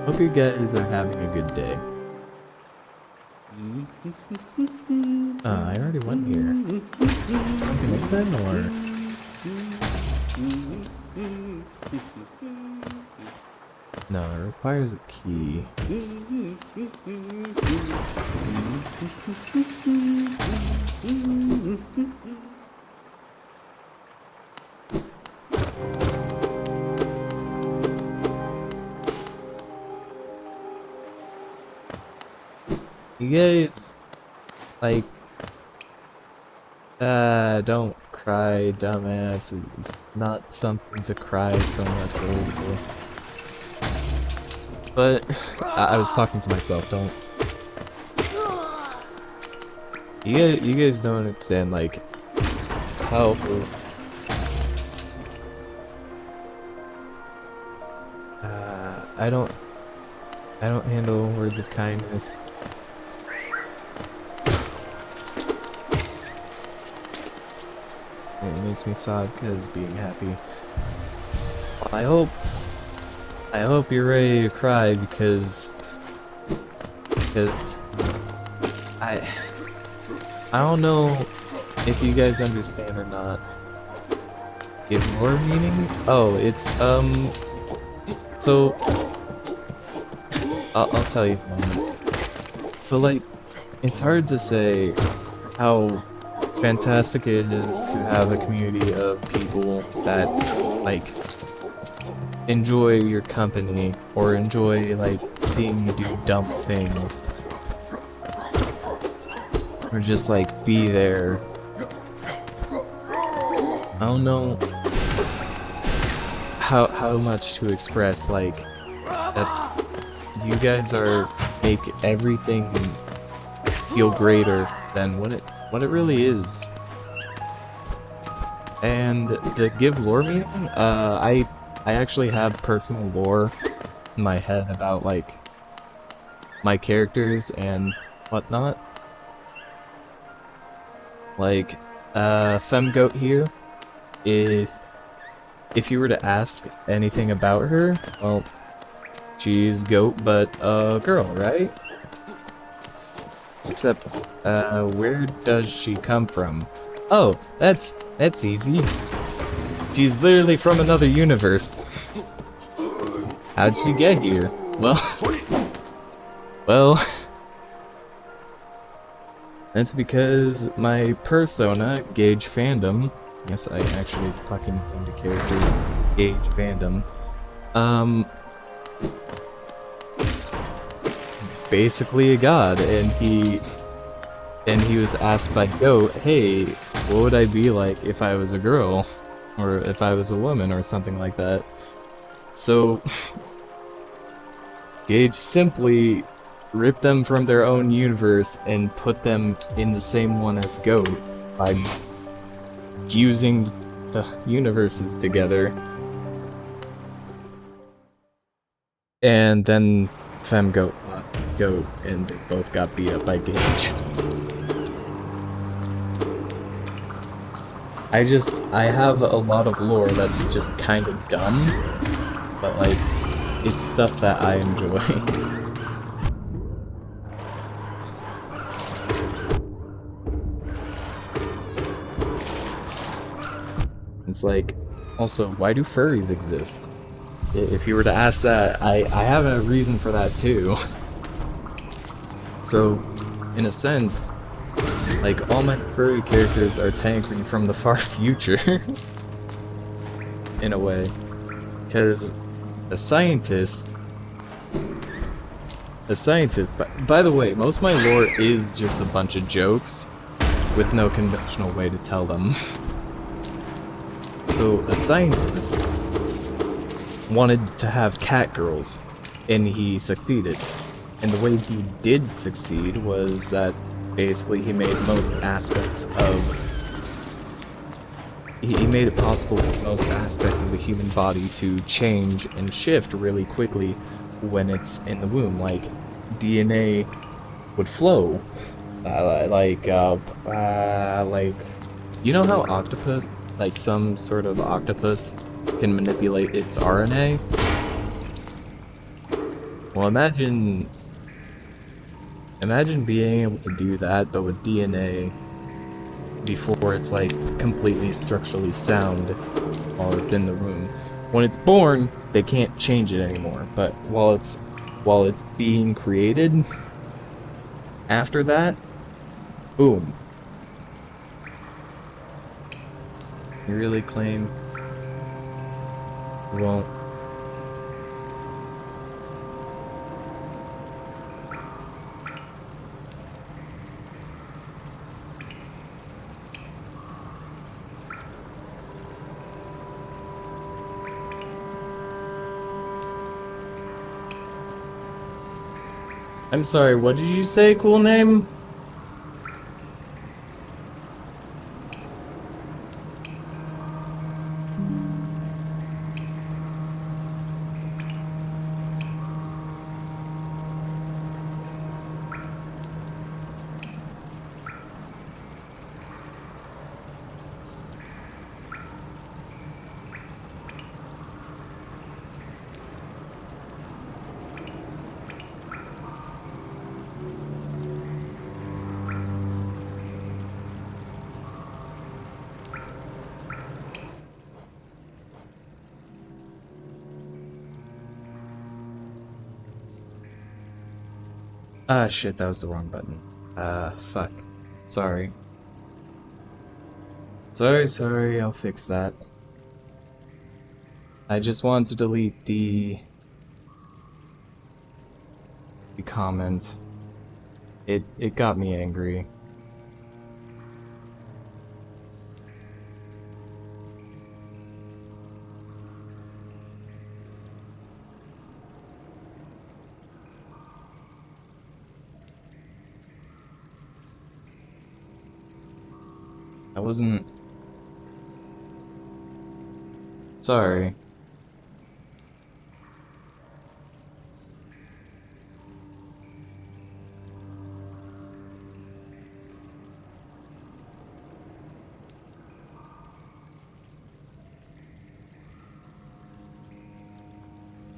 Hope you guys are having a good day. I already went here. Something open, or? No, it requires a key. You guys, like, don't cry, dumbass. It's not something to cry so much over. But I was talking to myself. Don't. You guys don't understand, like, how. I don't handle words of kindness. It makes me sob because being happy. I hope you're ready to cry because I don't know if you guys understand or not. Give more meaning? Oh, it's so I'll tell you. So like, it's hard to say how fantastic it is to have a community of people that like enjoy your company or enjoy like seeing you do dumb things or just like be there. I don't know how much to express, like, that you guys make everything feel greater than what it really is. And the give lore meaning, I actually have personal lore in my head about like my characters and whatnot. Like, Femgoat here, if you were to ask anything about her, well, she's goat but a girl, right? Except, where does she come from? Oh, that's easy. She's literally from another universe. How'd she get here? Well, that's because my persona, Gauge Fandom, Yes, I actually fucking named a character Gage Fandom. He's basically a god, and he was asked by Goat, hey, what would I be like if I was a girl? Or if I was a woman, or something like that. So, Gage simply ripped them from their own universe and put them in the same one as Goat by fusing the universes together. And then Fem Goat fought Goat, and they both got beat up by Gage. I have a lot of lore that's just kind of done, but like, it's stuff that I enjoy. It's like, also, why do furries exist? If you were to ask that, I have a reason for that too. So, in a sense, like, all my furry characters are technically from the far future. In a way. Because a scientist, by the way, most of my lore is just a bunch of jokes with no conventional way to tell them. So, a scientist wanted to have cat girls, and he succeeded. And the way he did succeed was that basically he made most aspects of... He made it possible for most aspects of the human body to change and shift really quickly when it's in the womb. Like, DNA would flow. Like, you know how octopus, like some sort of octopus, can manipulate its RNA? Well, imagine being able to do that, but with DNA before it's like completely structurally sound while it's in the womb. When it's born, they can't change it anymore, but while it's being created, after that, boom. You really claim you won't? I'm sorry, what did you say, cool name? Ah, shit, that was the wrong button. Fuck. Sorry. Sorry, I'll fix that. I just wanted to delete the comment. It got me angry. I wasn't... Sorry.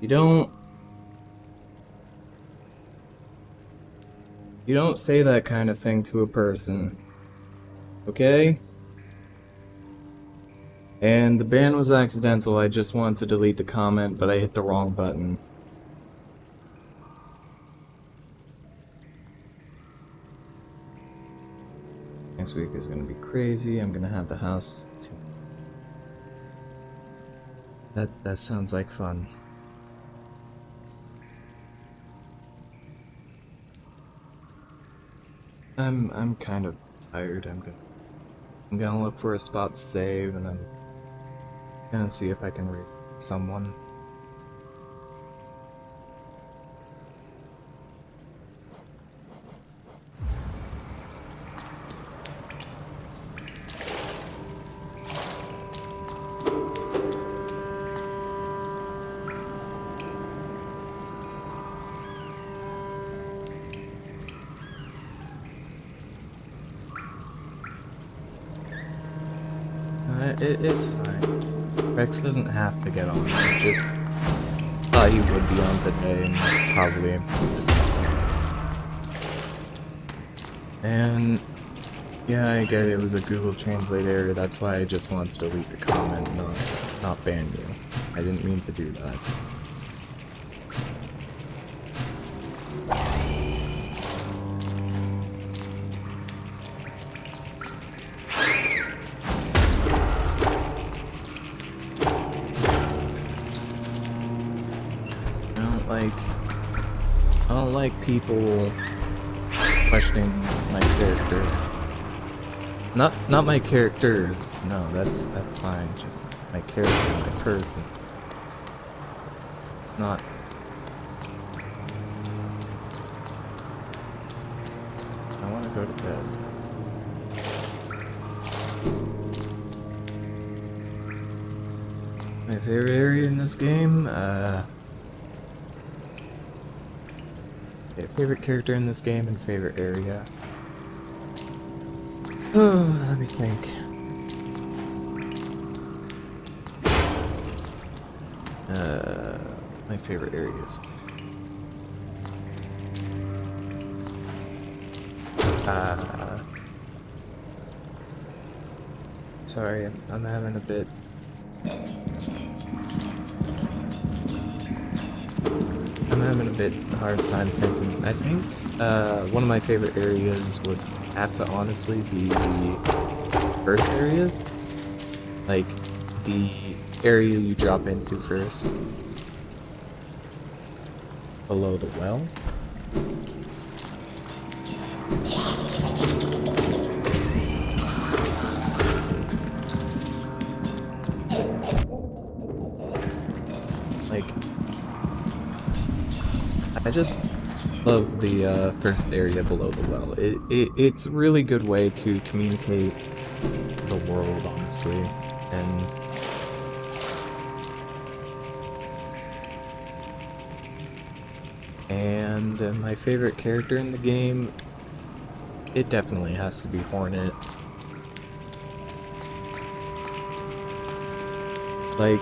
You don't say that kind of thing to a person. Okay? And the ban was accidental, I just wanted to delete the comment, but I hit the wrong button. Next week is gonna be crazy, I'm gonna have the house That sounds like fun. I'm kind of tired. I'm gonna look for a spot to save, and I'm gonna see if I can reach someone. It's fine. Rex doesn't have to get on. I just thought he would be on today, and probably just. And yeah, I get it was a Google Translate error. That's why I just wanted to delete the comment, not ban you. I didn't mean to do that. I don't like people questioning my character. Not my characters. No, that's fine. Just my character, my person. Not. I want to go to bed. My favorite area in this game, favorite character in this game and favorite area. Oh, let me think. My favorite areas. Sorry, I'm having a bit. I'm having a bit hard time thinking. I think one of my favorite areas would have to honestly be the first areas. Like the area you drop into first. Below the well. Like, I just love the first area below the well. It's a really good way to communicate the world, honestly, and my favorite character in the game, it definitely has to be Hornet. Like,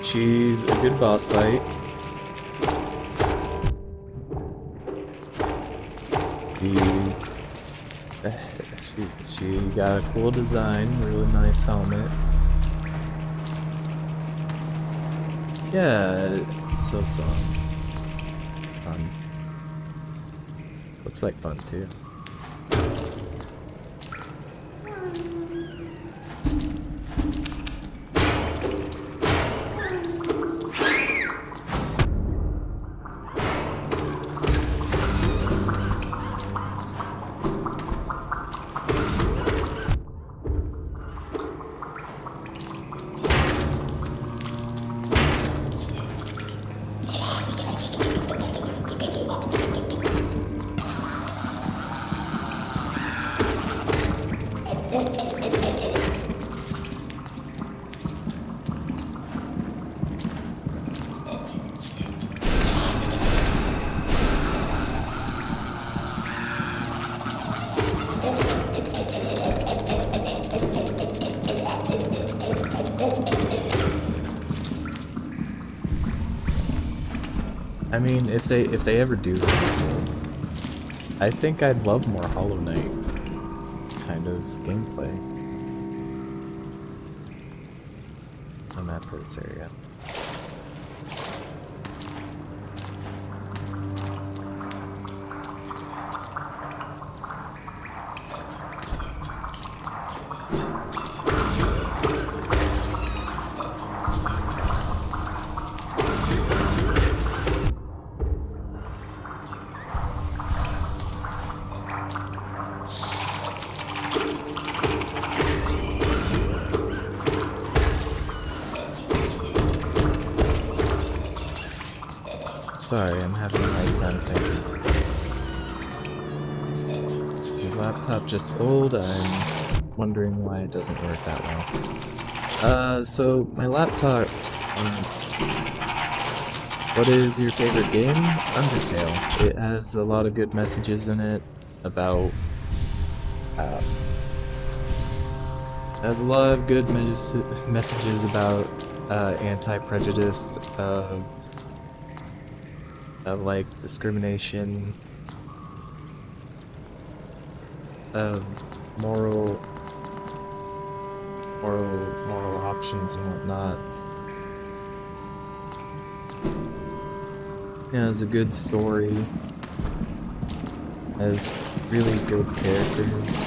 she's a good boss fight. She got a cool design, really nice helmet. Yeah, Silk Song. Fun. Looks like fun too. I mean, if they ever do this, I think I'd love more Hollow Knight kind of gameplay. I'm at for this area. Sorry, I'm having a hard time thinking. Is your laptop just old? I'm wondering why it doesn't work that well. So my laptops aren't... What is your favorite game? Undertale. It has a lot of good messages in it about... it has a lot of good messages about anti-prejudice, of like discrimination, of moral options and whatnot. It has a good story, has really good characters.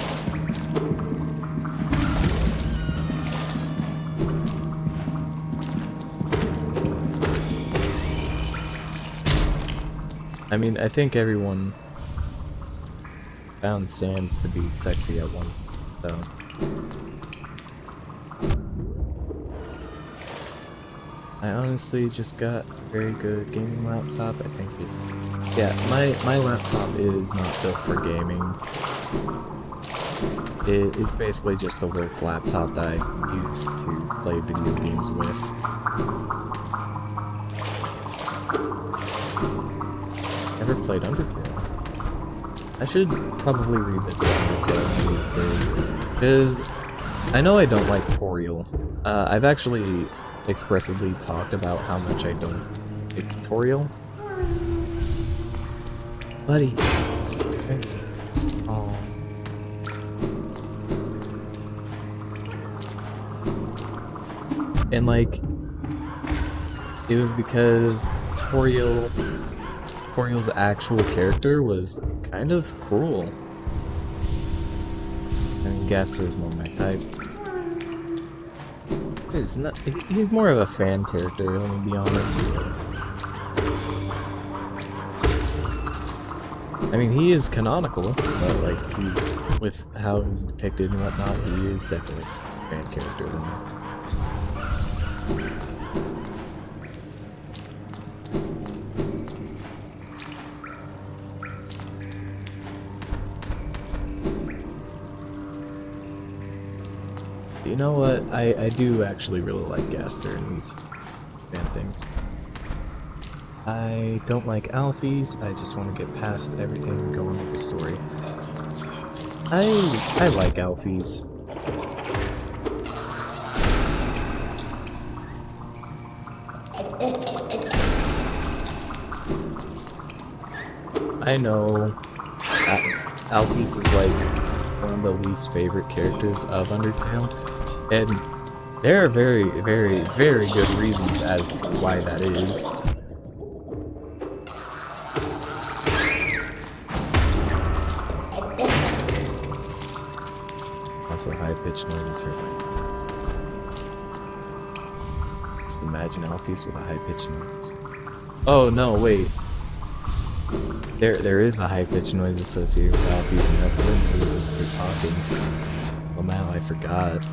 I mean, I think everyone found Sans to be sexy at one, so. I honestly just got a very good gaming laptop. I think yeah, my laptop is not built for gaming. It's basically just a work laptop that I use to play video games with. Never played Undertale. I should probably revisit Undertale because I know I don't like Toriel. I've actually expressively talked about how much I don't like Toriel. Buddy. Okay. Oh. And like, it was because Toriel's actual character was kind of cruel. I mean, Gaster is more my type. He's more of a fan character, let me be honest. I mean, he is canonical, but like, he's, with how he's depicted and whatnot, he is definitely a fan character. You know what? I do actually really like Gaster and these fan things. I don't like Alphys, I just want to get past everything and go on with the story. I like Alphys. I know Alphys is like one of the least favorite characters of Undertale, and there are very, very, very good reasons as to why that is. Also, high-pitched noises hurt my ear. Just imagine Alphys with a high-pitched noise. Oh no, wait. There is a high-pitched noise associated with Alphys, and that's literally just her talking. Well, now I forgot.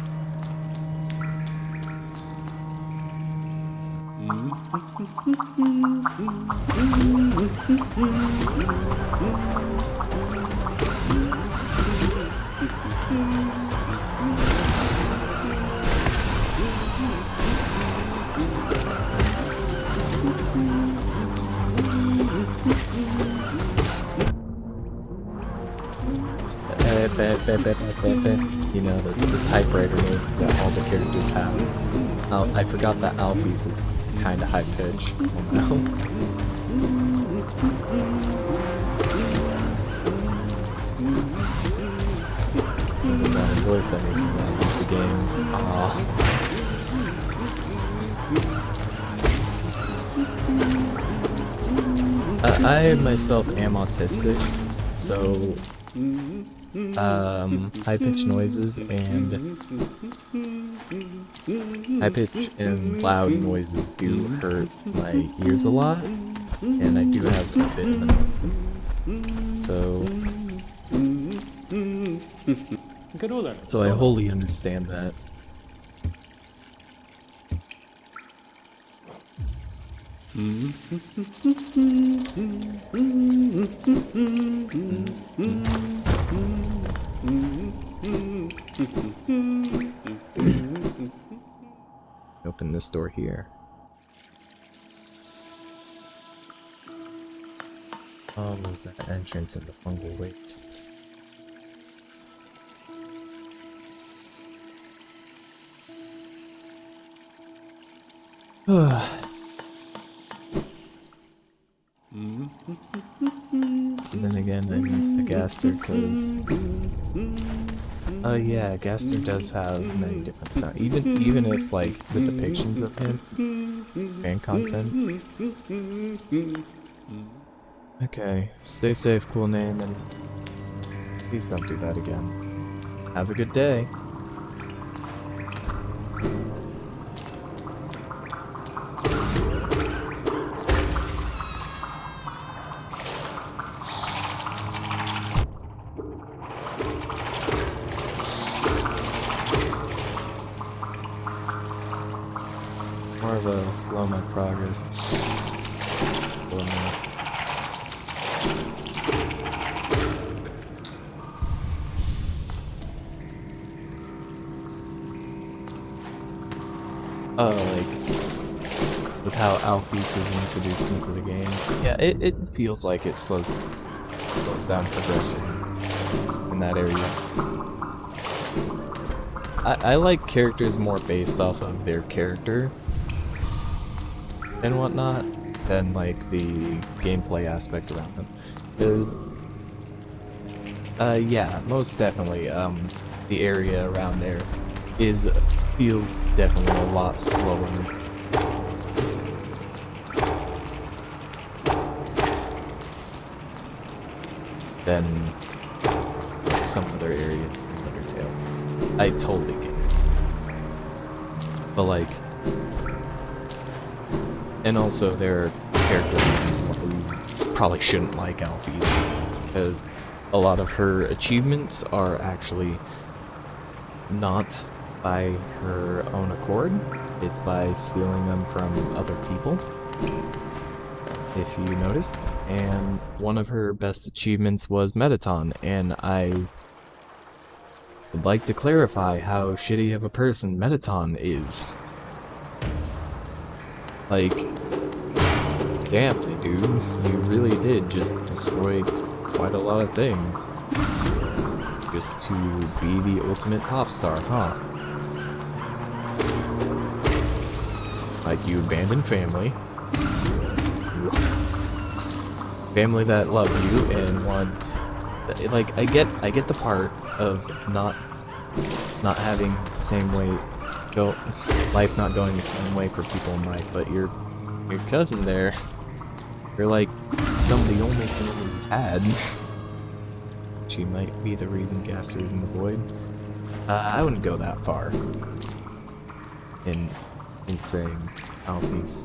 You know, the typewriter noises that all the characters have. I forgot that Alphys is kinda high pitch. Oh no. That voice that makes me want to beat the game. I myself am autistic, so high-pitched noises and high-pitched and loud noises do hurt my ears a lot, and I do have a bit of an autism. So I wholly understand that. Open this door here. Oh, there's that entrance in the fungal wastes. And then again, I used the Gaster because, yeah, Gaster does have many different sounds. Even if like the depictions of him, fan content. Okay, stay safe, cool name, and please don't do that again. Have a good day. More of a slow my progress. For a minute. Like, with how Alphys is introduced into the game. Yeah, it feels like it slows down progression in that area. I like characters more based off of their character and whatnot than like the gameplay aspects around them. Because, yeah, most definitely, the area around there feels definitely a lot slower than some other areas in Undertale. I totally get it. But like, and also there are character reasons why you probably shouldn't like Alphys, because a lot of her achievements are actually not by her own accord. It's by stealing them from other people, if you noticed. And one of her best achievements was Metaton, and I would like to clarify how shitty of a person Metaton is. Like, damn, dude, you really did just destroy quite a lot of things just to be the ultimate pop star, huh? Like, you abandoned family that loved you and want, like, I get the part of not having the same way life not going the same way for people in life, but your cousin there, you're like some of the only family you had. She might be the reason Gaster is in the void. I wouldn't go that far in saying Alphys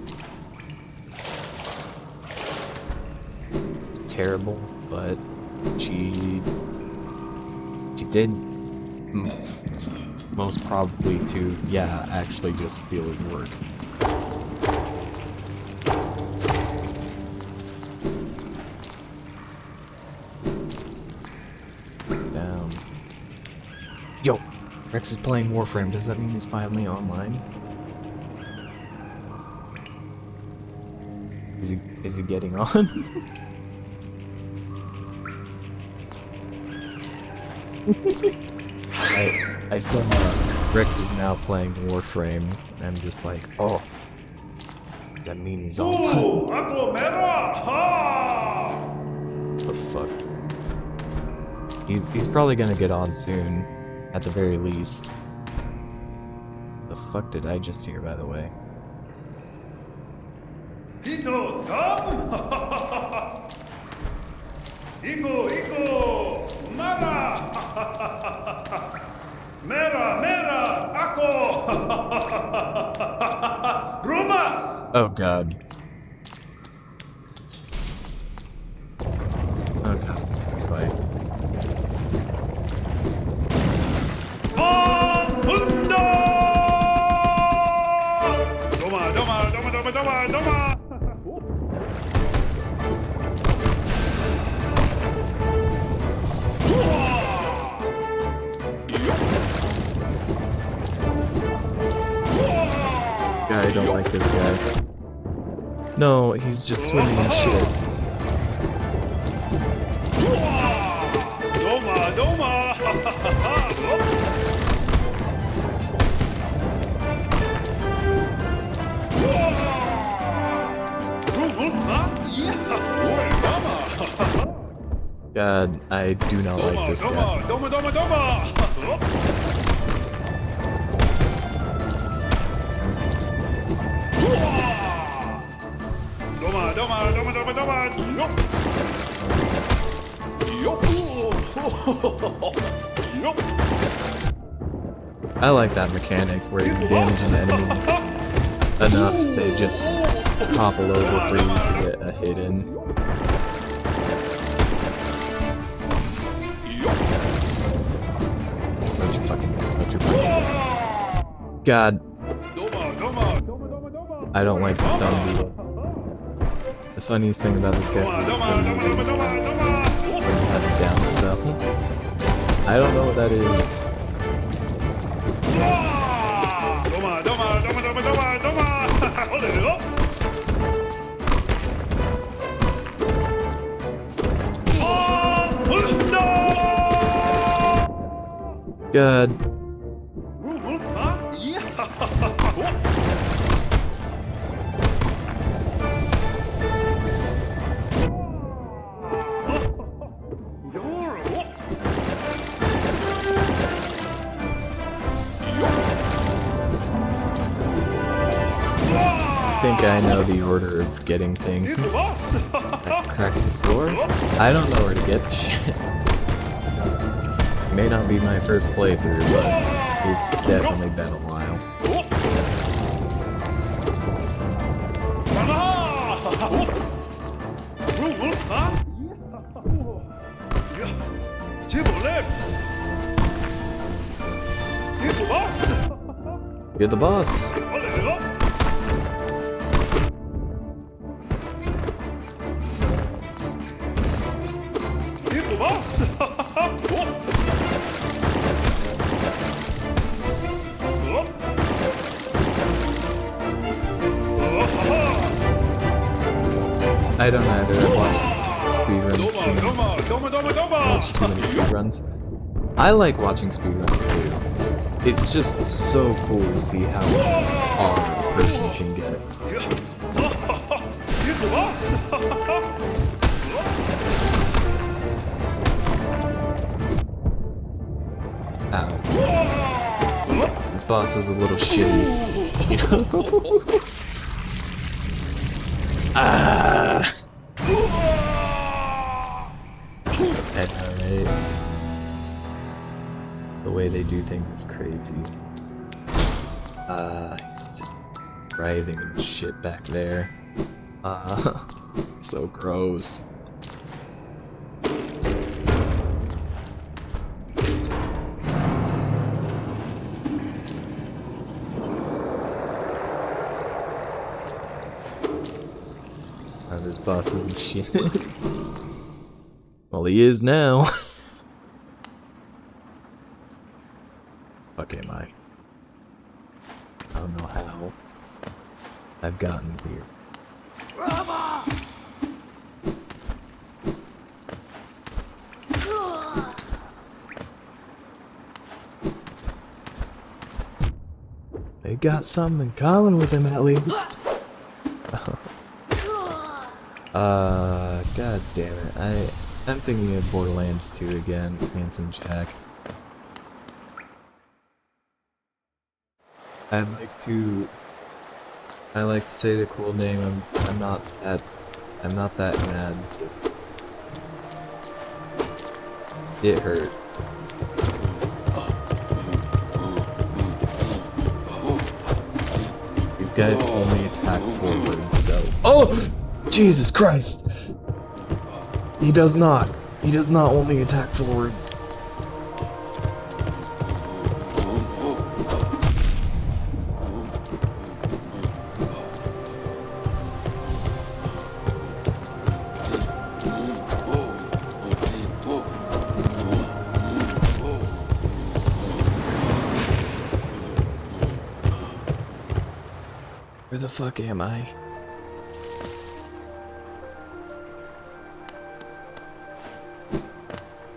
is terrible, but she did most probably to, yeah, actually just steal his work. Yo, Rex is playing Warframe. Does that mean he's finally online? Is he getting on? I saw Rex is now playing Warframe, and I'm just like, oh, does that mean he's online? What the fuck? He's probably gonna get on soon, at the very least. The fuck did I just hear, by the way? Tito's gone? Iko, Mara! Mera, Ako! Rumas! Oh god. Oh god, that's right. Doma! I don't like this guy. No, he's just swimming in shit. Doma, doma. God, I do not like this guy. Doma, doma, doma. Doma, doma, doma, doma, doma. Yup. Yup. I like that mechanic where you damage an enemy enough, they just topple over for you to get a hit in. Don't you fucking go, don't you fucking go. God, I don't like this dumb beetle. The funniest thing about this guy is that he has a down spell. I don't know what that is. Doma, doma, doma, doma, doma, doma. Hold it up. God. I think I know the order of getting things. That cracks the floor. I don't know where to get shit. May not be my first playthrough, but it's definitely been a while. You're the boss. I don't either. I've watched speedruns too many. I've watched too many speedruns. I like watching speedruns too. It's just so cool to see how hard a person can get. Ow. This boss is a little shitty. You know? Ah! I know, right? The way they do things is crazy. He's just writhing and shit back there. So gross. This boss isn't shit. Well, he is now. Fuck am I? I don't know how I've gotten here. They got something in common with him at least. God damn it. I'm thinking of Borderlands 2 again, Handsome Jack. I like to say the cool name. I'm not that mad. Just it hurt. These guys only attack forward, so Jesus Christ! He does not only attack forward. Where the fuck am I?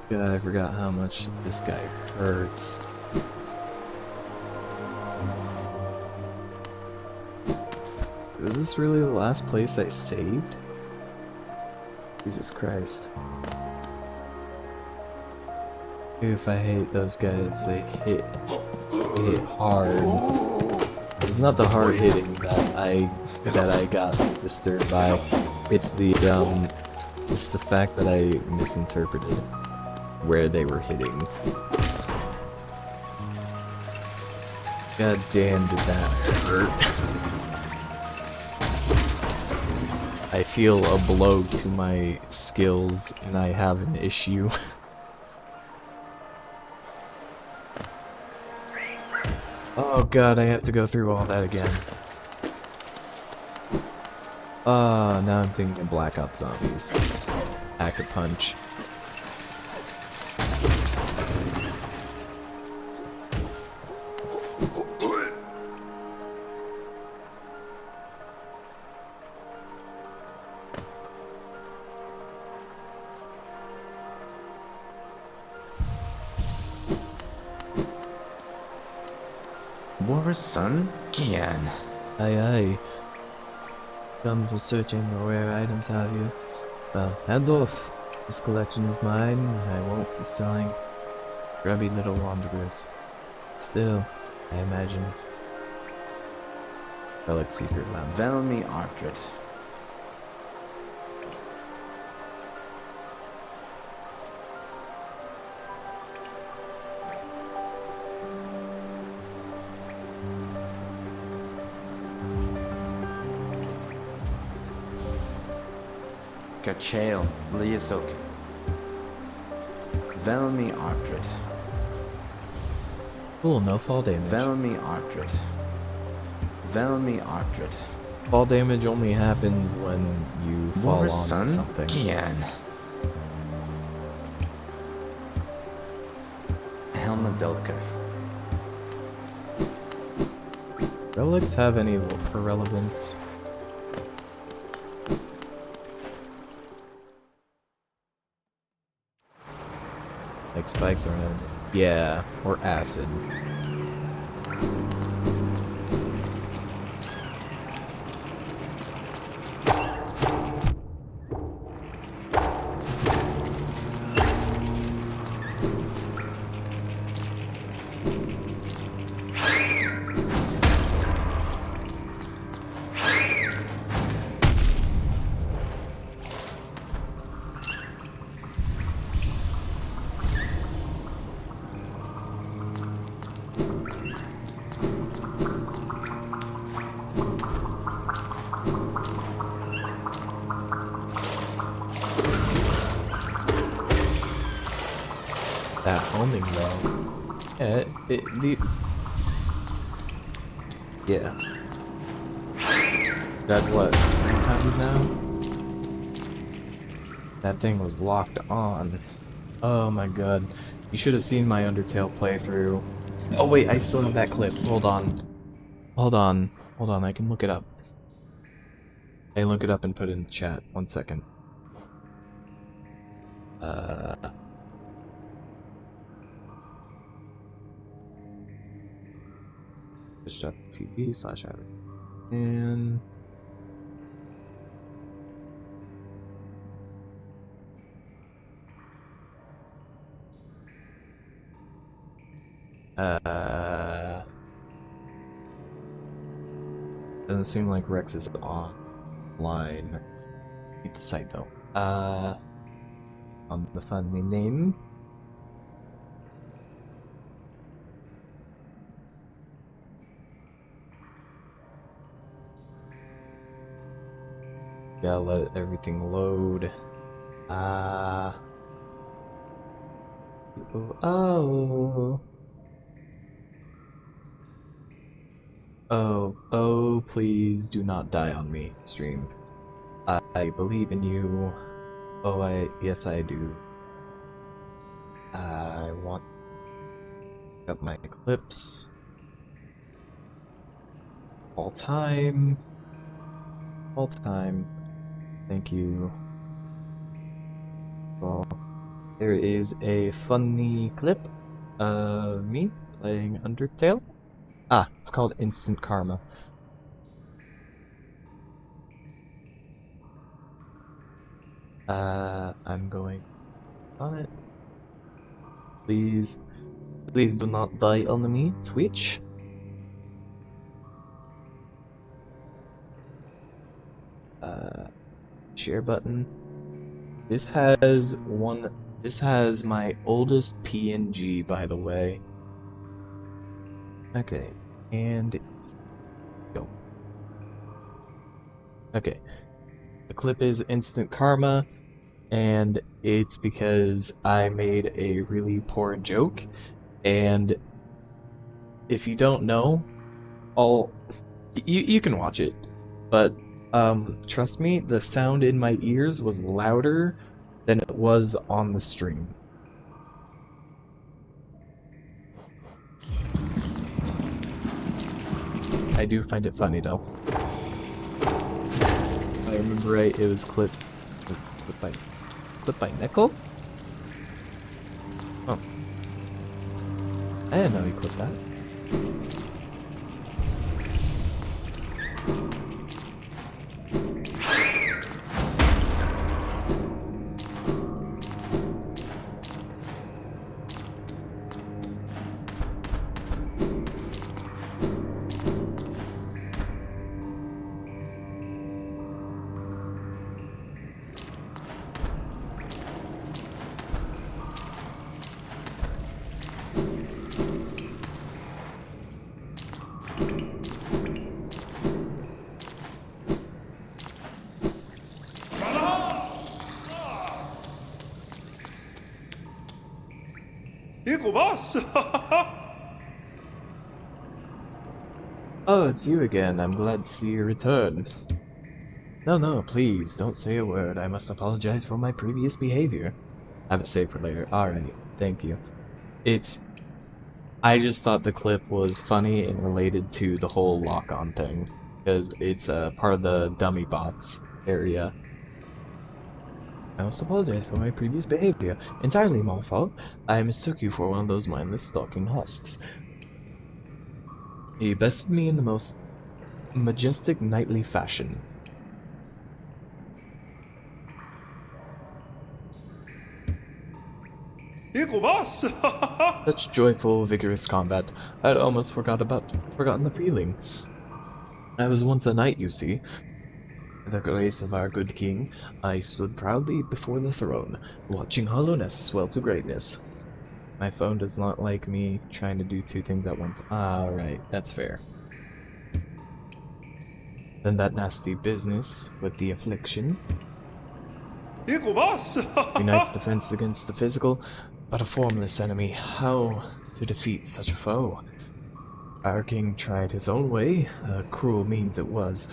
God, I forgot how much this guy hurts. Was this really the last place I saved? Jesus Christ. If I hate those guys, they hit hard. It's not the hard hitting that I got disturbed by. It's the fact that I misinterpreted where they were hitting. God damn, did that hurt. I feel a blow to my skills and I have an issue. Oh god, I have to go through all that again. Now I'm thinking of Black Ops Zombies. Pack a punch. War's son? Gian. Aye aye. Come for searching for rare items, have you? Well, hands off. This collection is mine, and I won't be selling grubby little wanderers. Still, I imagine. Relic Secret Lab. Velmi Artred. Kachael Liasok. Velmi Artred. Cool, no fall damage. Velmi Artred. Velmi Artred. Fall damage only happens when you fall War's onto son? something. Gian. Helmadelka. Relics have any irrelevance? Like spikes or no? Yeah, or acid. That homing though. Yeah, yeah. That what? 3 times now? That thing was locked on. Oh my god. You should have seen my Undertale playthrough. Oh wait, I still have that clip. Hold on. Hold on. Hold on, I can look it up. I look it up and put it in the chat. 1 second. Twitch.tv/average. And doesn't seem like Rex is online. Beat the site though. On the funny name. Gotta let everything load. Oh, please do not die on me, stream. I believe in you. Yes I do. I want up my clips. All time. All time. Thank you. Well, there is a funny clip of me playing Undertale. Ah, it's called Instant Karma. I'm going on it. Please do not die on me, Twitch. Share button. This has my oldest PNG, by the way. Okay, and go. Okay, the clip is Instant Karma, and it's because I made a really poor joke, and if you don't know, you can watch it, but trust me, the sound in my ears was louder than it was on the stream. I do find it funny though. If I remember right, it was clipped by Nickel? Oh. I didn't know he clipped that. Eagle boss! Oh, it's you again. I'm glad to see your return. No, please, don't say a word. I must apologize for my previous behavior. Have it saved for later. Alright, thank you. I just thought the clip was funny and related to the whole lock-on thing, because it's part of the dummy bots area. I must apologize for my previous behavior. Entirely my fault. I mistook you for one of those mindless stalking husks. You bested me in the most majestic knightly fashion. Eagle boss! Such joyful, vigorous combat. I'd almost forgotten the feeling. I was once a knight, you see. By the grace of our good king, I stood proudly before the throne, watching hollowness swell to greatness. My phone does not like me trying to do two things at once. Alright, that's fair. Then that nasty business with the affliction. Eagle boss! Unites defense against the physical, but a formless enemy. How to defeat such a foe? Our king tried his own way, a cruel means it was.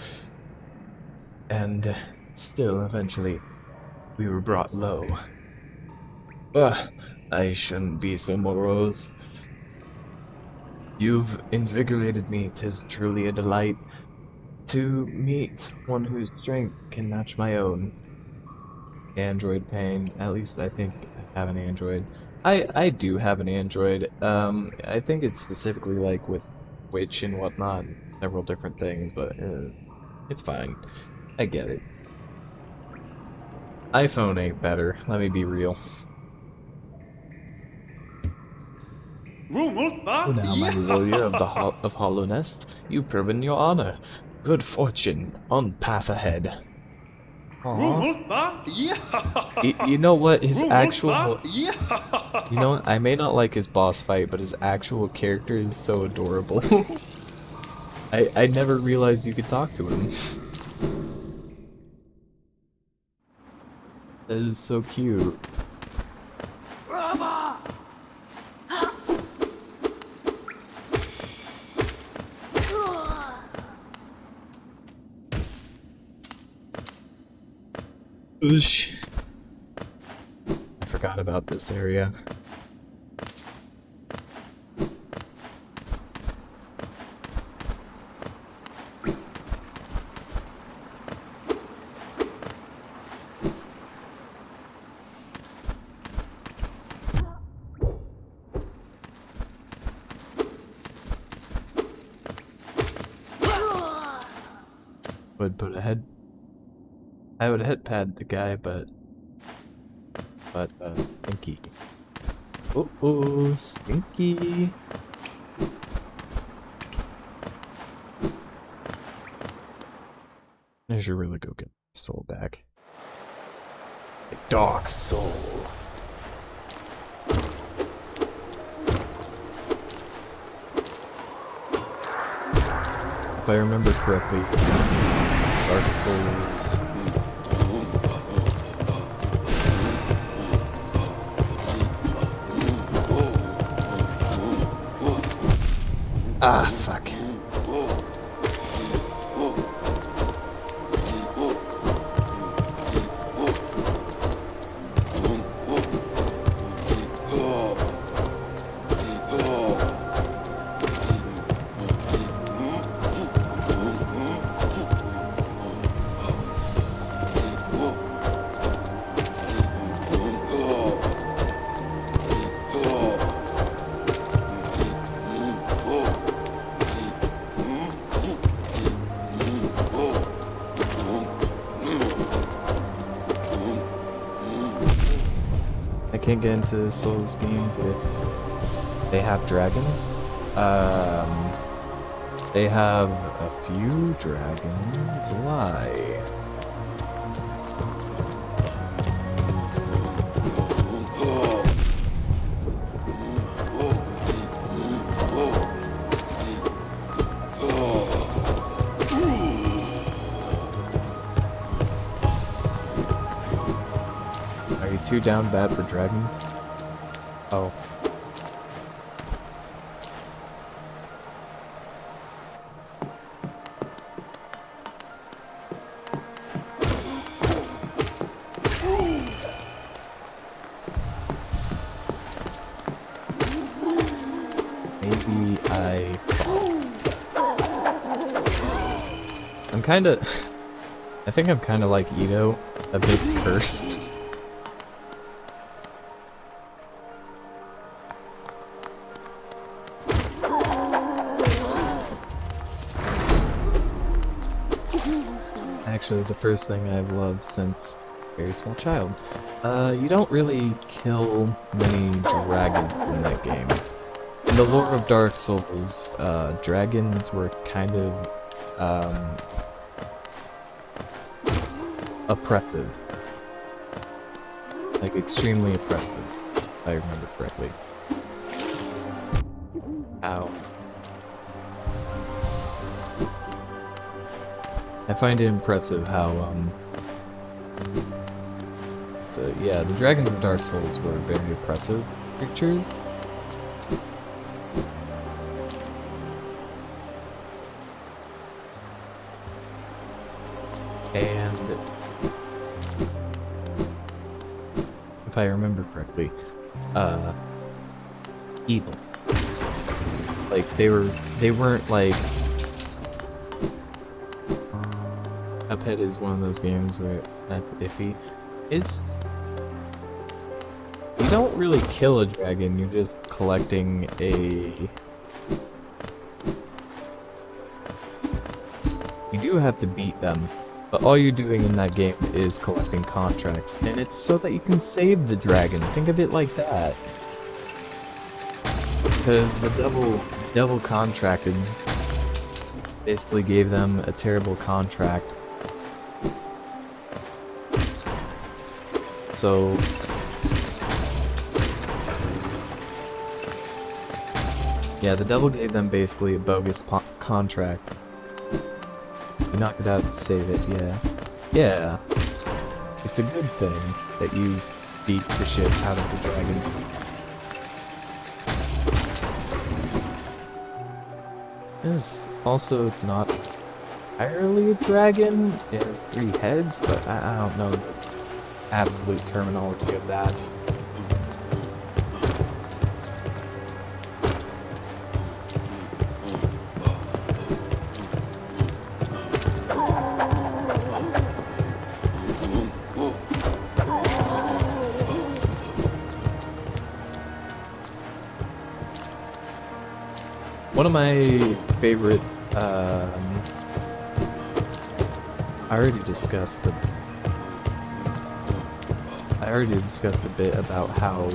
And still, eventually, we were brought low. I shouldn't be so morose. You've invigorated me. 'Tis truly a delight to meet one whose strength can match my own. Android pain. At least I think I have an Android. I do have an Android. I think it's specifically like with Twitch and whatnot, several different things, but it's fine. I get it. iPhone ain't better, let me be real. Oh, now, my warrior of Hollow Nest, you've proven your honor. Good fortune on path ahead. Aww. You know what? His actual... You know what? I may not like his boss fight, but his actual character is so adorable. I never realized you could talk to him. That is so cute. Oosh. I forgot about this area. would put a head. I would head pad the guy, but stinky. Oh, stinky. I should really go get my soul back. My dark soul. If I remember correctly, Dark Souls. Ah, fuck. I can't get into Souls games if they have dragons. They have a few dragons. Why? Are you too down bad for dragons? Oh. Maybe I'm kinda... I think I'm kinda like Ito, a bit cursed. Actually, the first thing I've loved since a very small child. You don't really kill many dragons in that game. In the lore of Dark Souls, dragons were kind of, oppressive. Like, extremely oppressive, if I remember correctly. Ow. I find it impressive how, so yeah, the dragons of Dark Souls were very oppressive creatures. And if I remember correctly, evil. Like, they weren't like... Cuphead is one of those games where that's iffy. It's... You don't really kill a dragon, you're just collecting a... You do have to beat them, but all you're doing in that game is collecting contracts, and it's so that you can save the dragon. Think of it like that. Because the devil contracted, basically gave them a terrible contract. So yeah, the devil gave them basically a bogus contract. You knock it out to save it, yeah. Yeah. It's a good thing that you beat the shit out of the dragon. It's also not entirely a dragon. It has 3 heads, but I don't know the absolute terminology of that. One of my favorite I already discussed a bit about how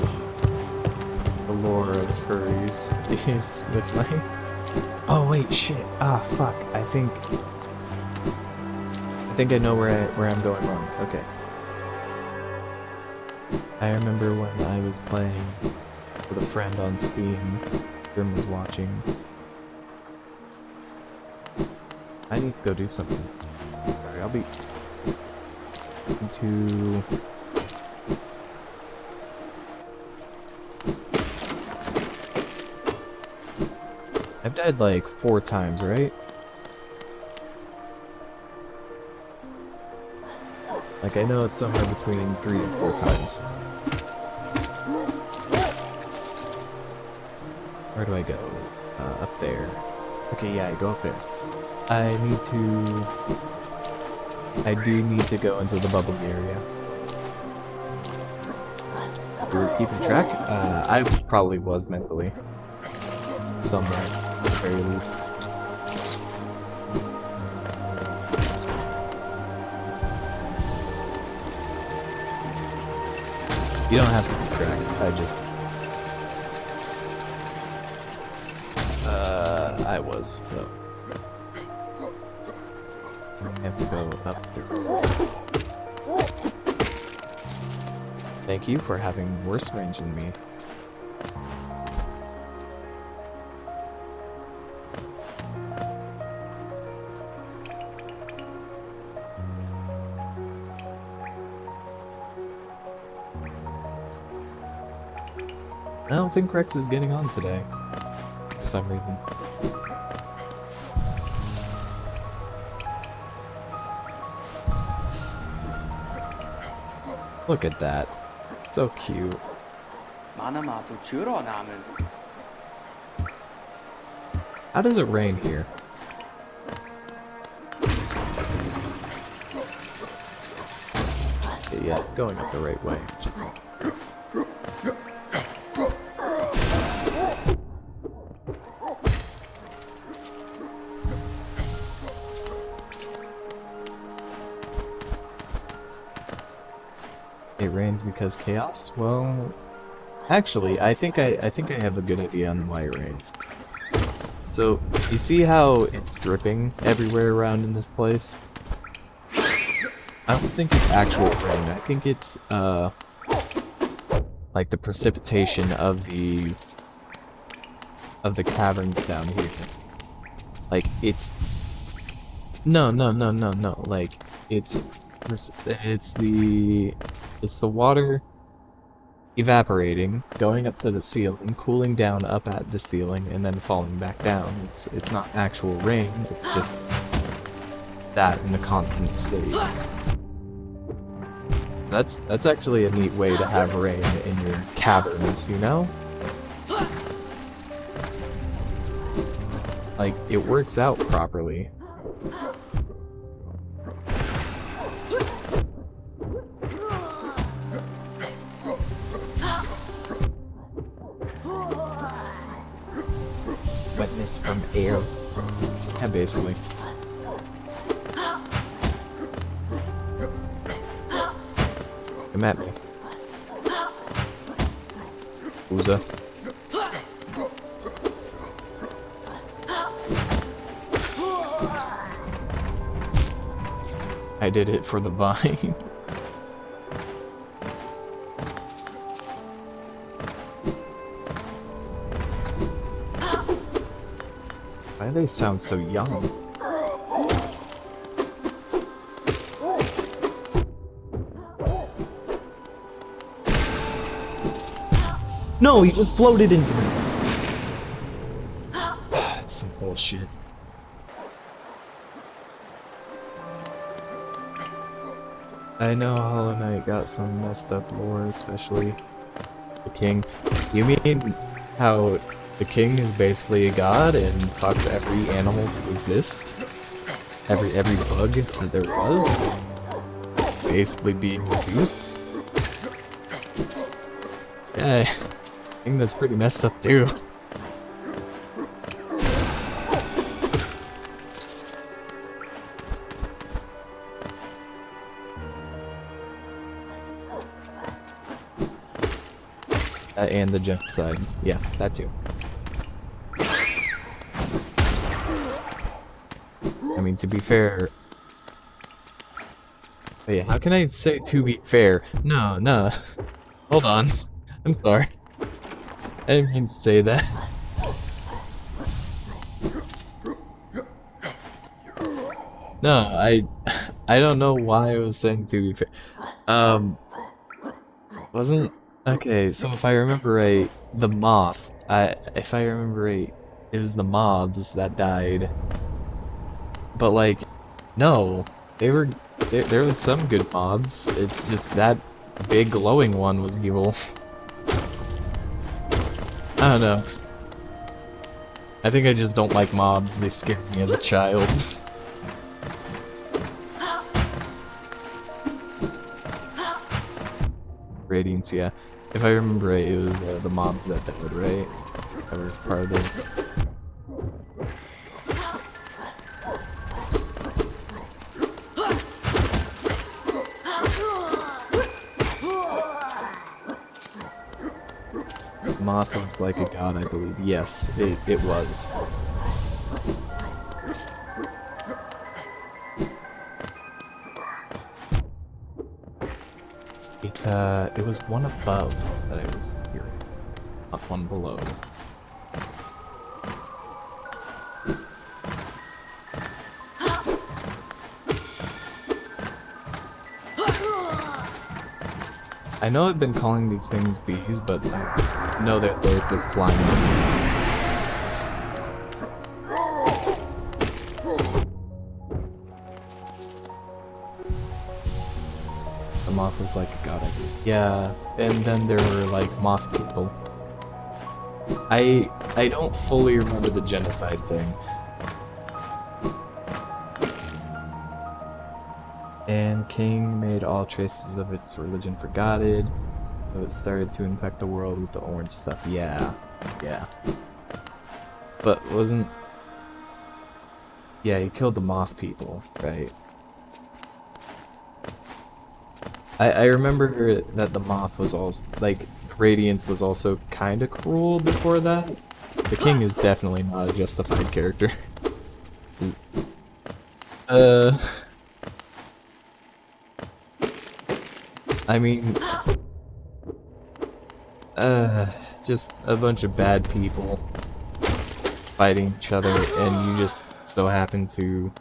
the lore of furries is with my... Oh wait, shit. Ah, fuck. I think I know where I'm going wrong. Okay. I remember when I was playing with a friend on Steam. Grim was watching. I need to go do something. Sorry, I'll be to... I've died like 4 times, right? Like, I know it's somewhere between 3 and 4 times. Where do I go? Up there. Okay, yeah, I go up there. I do need to go into the bubbly area. You're keeping track? I probably was mentally. Somewhere, at the very least. You don't have to keep track, I just... I was, but... I have to go up there. Thank you for having worse range than me. I don't think Rex is getting on today, for some reason. Look at that. So cute. How does it rain here? Okay, yeah, going up the right way. It rains because chaos? Well, actually, I think I have a good idea on why it rains. So, you see how it's dripping everywhere around in this place? I don't think it's actual rain. I think it's like the precipitation of the caverns down here. Like it's no. Like it's the water evaporating, going up to the ceiling, cooling down up at the ceiling, and then falling back down. It's not actual rain. It's just that in a constant state. That's actually a neat way to have rain in your caverns, you know? Like, it works out properly. Wetness from air. Yeah, basically. Come at me. Uza. I did it for the vine. Why do they sound so young? No, he just floated into me. That's some bullshit. I know Hollow Knight got some messed up lore, especially the king. You mean how the king is basically a god and fucked every animal to exist? Every bug that there was? Basically being Zeus? Yeah, I think that's pretty messed up too. And the genocide. Yeah, that too. I mean, to be fair... Wait, how can I say to be fair? No, no. Hold on. I'm sorry. I didn't mean to say that. No, I don't know why I was saying to be fair. Wasn't okay, so if I remember right, the moth, if I remember right, it was the moths that died. But like, no, there was some good moths. It's just that big glowing one was evil. I don't know. I think I just don't like mobs. They scared me as a child. Radiance, yeah. If I remember right, it was the mobs that died, right? That were part of it. Moth was like a god, I believe. Yes, it was. It was one above that I was hearing, not one below. I know I've been calling these things bees, but I know that they're just flying bees. The moth was like a god, I believe. Yeah, and then there were like moth people. I don't fully remember the genocide thing. And King made all traces of its religion forgotten, so it started to infect the world with the orange stuff. Yeah, yeah. But wasn't... Yeah, he killed the moth people, right? I remember that the moth was also, like, Radiance was also kinda cruel before that. The King is definitely not a justified character. I mean, just a bunch of bad people fighting each other, and you just so happen to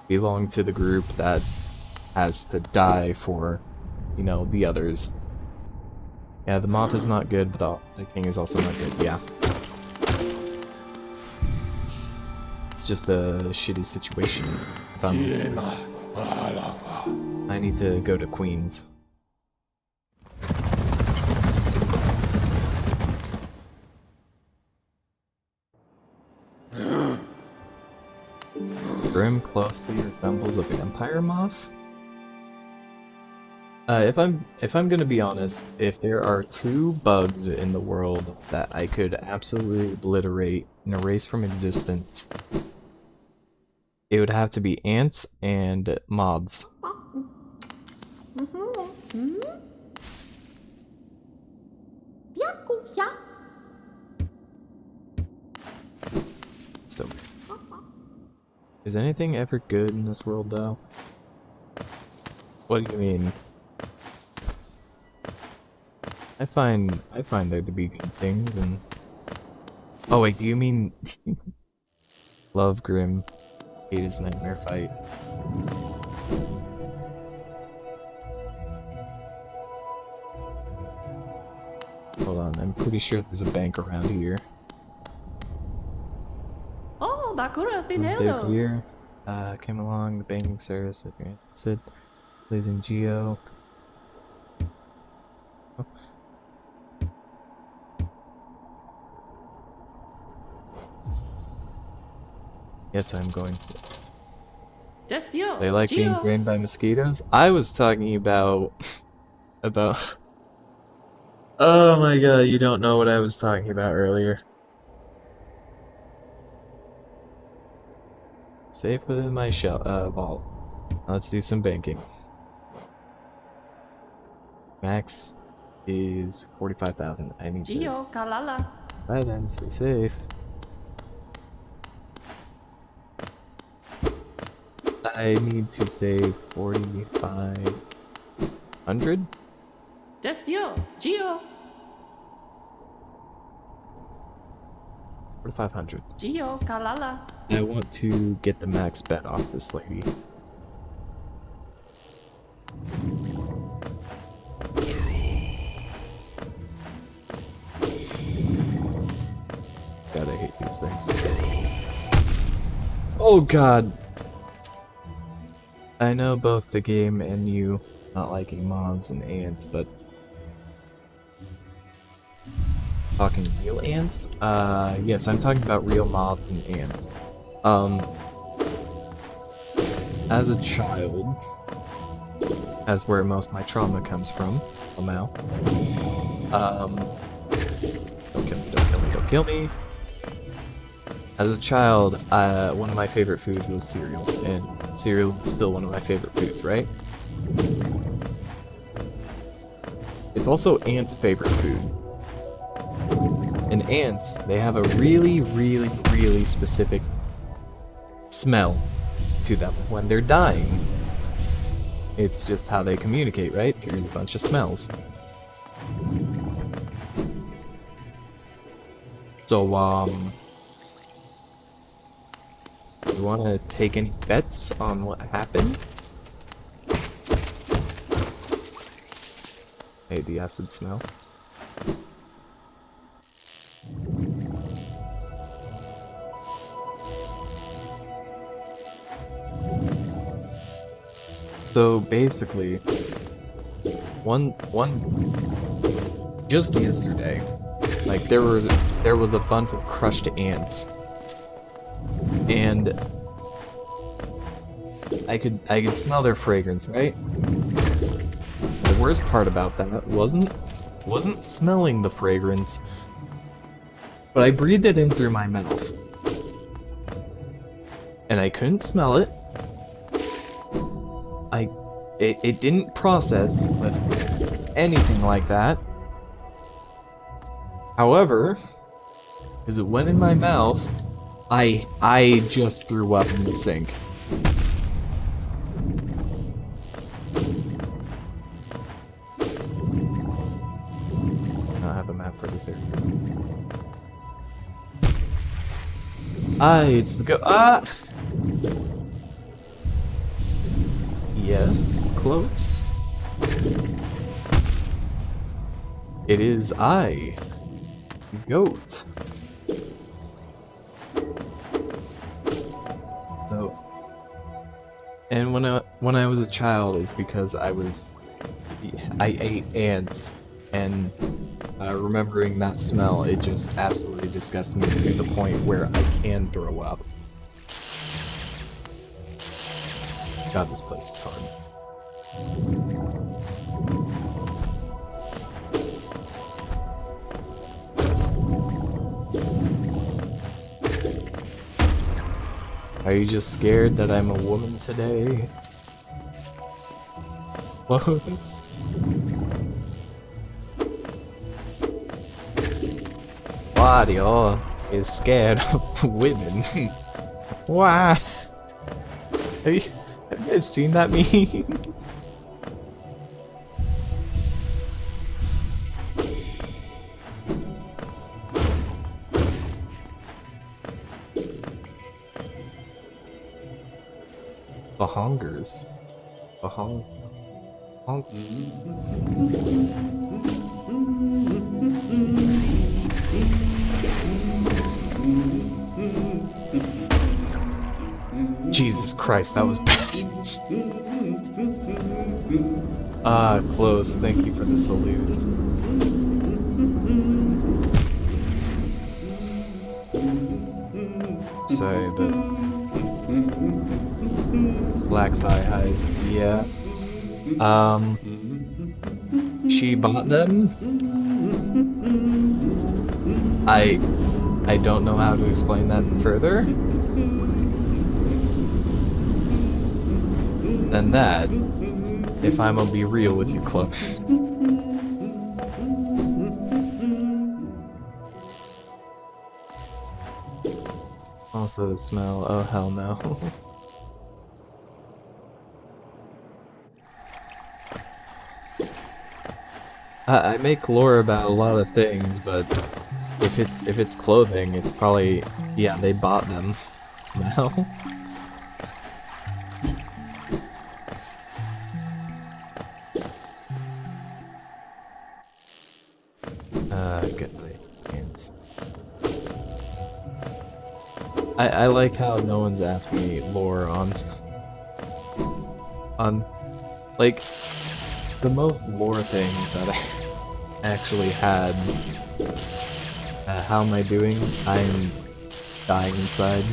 belong to the group that has to die for, you know, the others. Yeah, the moth is not good, but the King is also not good, yeah. It's just a shitty situation. If I need to go to Queens. Grim closely resembles a vampire moth. If I'm gonna be honest, if there are two bugs in the world that I could absolutely obliterate and erase from existence, it would have to be ants and moths. So, is anything ever good in this world, though? What do you mean? I find there to be good things, and... Oh wait, do you mean... Love Grim, hate his nightmare fight. Hold on, I'm pretty sure there's a bank around here. Oh, Bakura Big Finello. here. Came along, the banking service, said, losing Geo. Yes, I'm going to. Destio. They like being drained by mosquitoes? I was talking about... Oh my god, you don't know what I was talking about earlier. Safe within my vault. Let's do some banking. Max is 45,000. I need to. Gio, Kalala. Right then, stay safe. I need to save 4,500. Destio, Gio. 4,500. Gio, Kalala. I want to get the max bet off this lady. God, I hate these things. Oh god! I know both the game and you not liking moths and ants, but talking real ants? Yes, I'm talking about real moths and ants. As a child, that's where most of my trauma comes from. Somehow. Don't kill me, don't kill me, don't kill me. As a child, one of my favorite foods was cereal, and cereal is still one of my favorite foods, right? It's also ants' favorite food. And ants, they have a really, really, really specific smell to them when they're dying. It's just how they communicate, right? Through a bunch of smells. So, you wanna take any bets on what happened? Hey, the acid smell. So basically, just yesterday, like there was a bunch of crushed ants, and I could smell their fragrance, right? The worst part about that wasn't smelling the fragrance, but I breathed it in through my mouth, and I couldn't smell it. It didn't process with anything like that. However, as it went in my mouth, I just threw up in the sink. I have a map for this area. It's the Yes, close. It is I, goat. So, and when I was a child, it's because I ate ants, and remembering that smell, it just absolutely disgusts me to the point where I can throw up. God, this place is hard. Are you just scared that I'm a woman today? Close. Wario is scared of women. Why? Have you guys seen that meme? Bahongers. Bahong. Jesus Christ, that was bad. Close. Thank you for the salute. Sorry, but black thigh highs, yeah. She bought them. I don't know how to explain that further than that, if I'm gonna be real with you, Close. Also the smell. Oh hell no. I make lore about a lot of things, but if it's clothing, it's probably, yeah, they bought them now. Get my hands. I like how no one's asked me lore on like the most lore things that I actually had. How am I doing? I'm dying inside.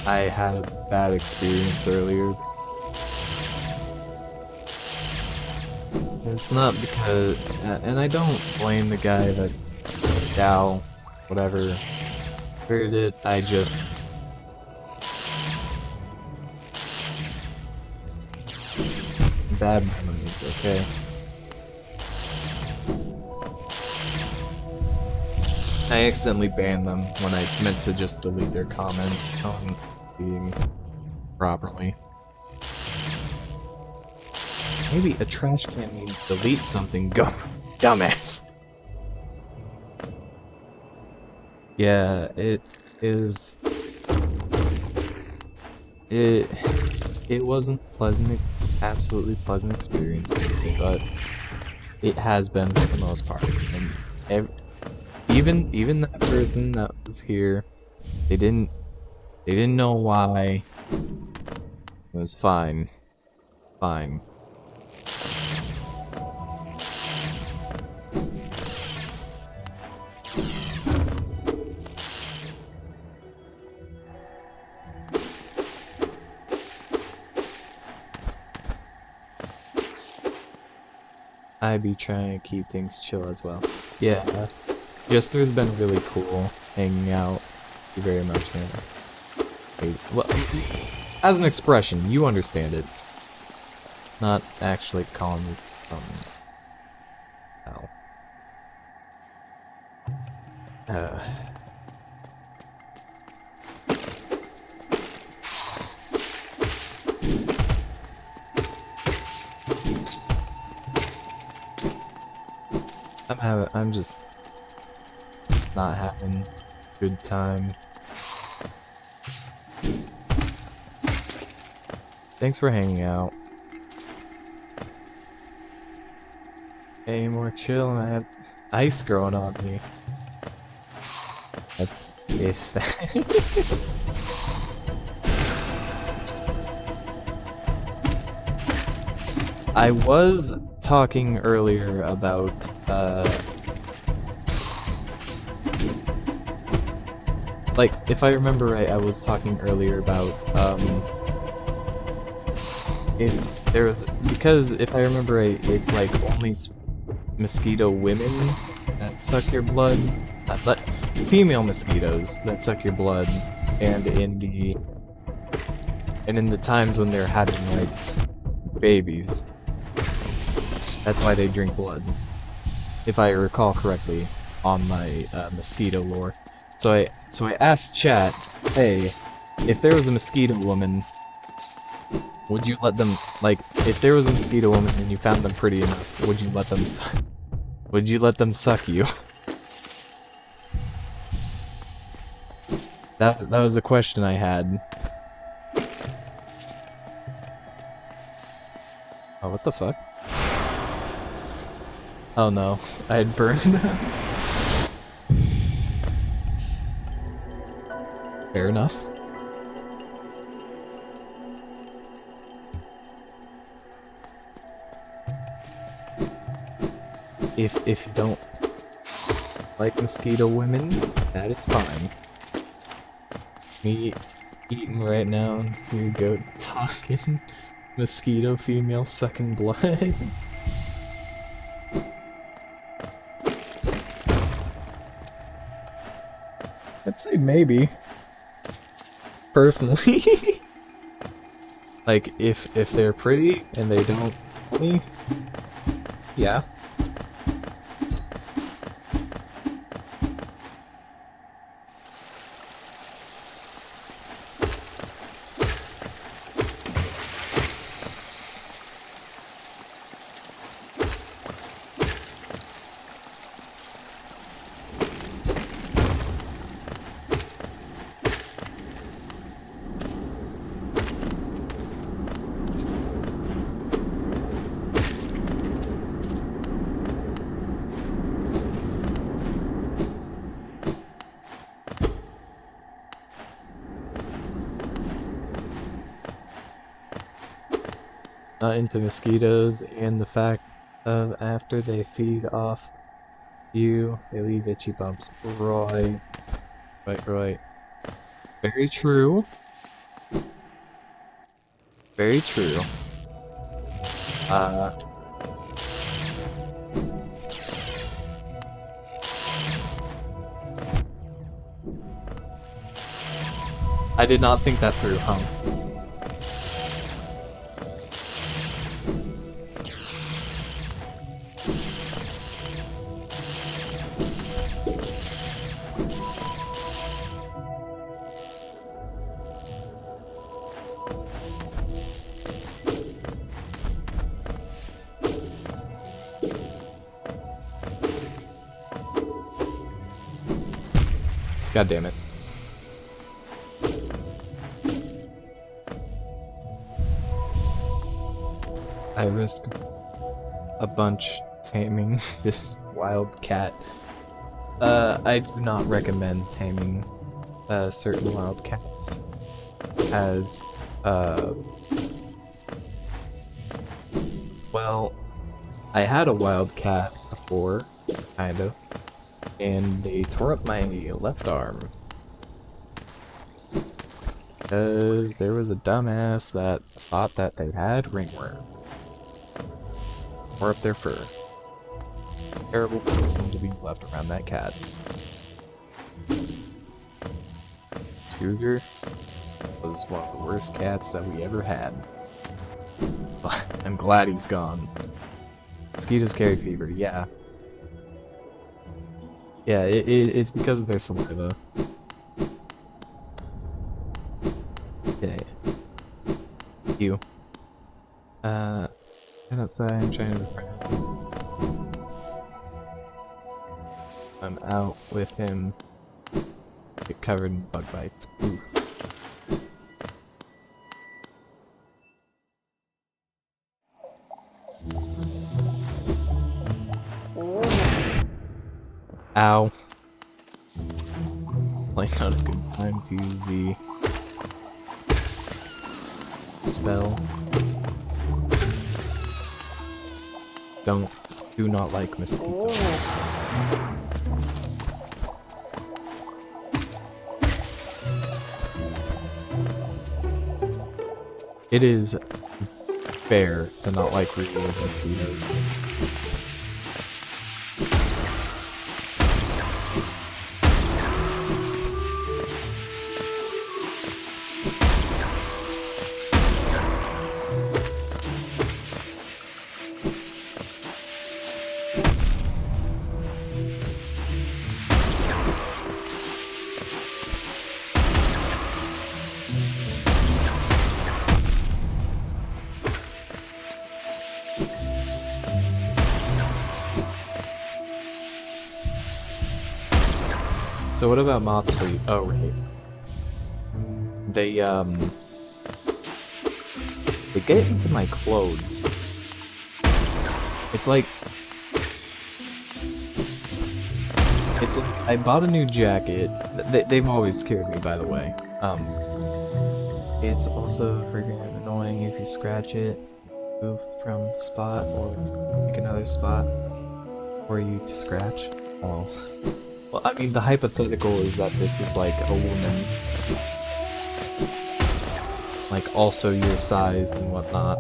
I had a bad experience earlier. It's not because, and I don't blame the guy that, gal, whatever, heard it. I just, bad memories, okay? I accidentally banned them when I meant to just delete their comment. I wasn't being properly. Maybe a trash can means delete something, dumbass. Yeah, it is. It wasn't pleasant, absolutely pleasant experience, but it has been for the most part. And even that person that was here, they didn't know why. It was fine. Fine. I be trying to keep things chill as well. Yeah, Jester's been really cool hanging out. Thank you very much, man. Wait, well, as an expression, you understand it. Not actually calling me something. Ow. I'm just not having a good time. Thanks for hanging out. Any more chill, and I have ice growing on me. That's if I was talking earlier about like, if I remember right, I was talking earlier about if there was, because if I remember right, it's like only mosquito women that suck your blood, female mosquitoes that suck your blood, and in the times when they're having like babies, that's why they drink blood, if I recall correctly on my mosquito lore. So I asked chat, hey, if there was a mosquito woman, would you let them, like, if there was a mosquito woman and you found them pretty enough, would you let them suck you? That was a question I had. Oh, what the fuck? Oh no, I had burned them. Fair enough. If you don't like mosquito women, that is fine. Me eating right now, you go talking mosquito female sucking blood. I'd say maybe. Personally. Like, if they're pretty and they don't want me, yeah. Not into mosquitoes and the fact of after they feed off you, they leave itchy bumps. Right. Right. Very true. Very true. I did not think that through, huh? God damn it. I risk a bunch taming this wild cat. I do not recommend taming certain wild cats as well, I had a wild cat before, kind of, and they tore up my left arm. Because there was a dumbass that thought that they had ringworm. Tore up their fur. Terrible person to be left around that cat. Scooter was one of the worst cats that we ever had. But I'm glad he's gone. Mosquitoes carry fever, yeah. Yeah, it's because of their saliva. Yeah. You. Head outside, I'm trying to befriend him. I'm out with him. Get covered in bug bites. Oof. Ow. Like not a good time to use the spell. Do not like mosquitoes. It is fair to not like real mosquitoes. So what about moths for you? Oh, right. They get into my clothes. It's like I bought a new jacket. They've always scared me, by the way. It's also freaking annoying if you scratch it, move from spot or pick another spot for you to scratch. Oh. Well, I mean, the hypothetical is that this is like a woman, like also your size and whatnot.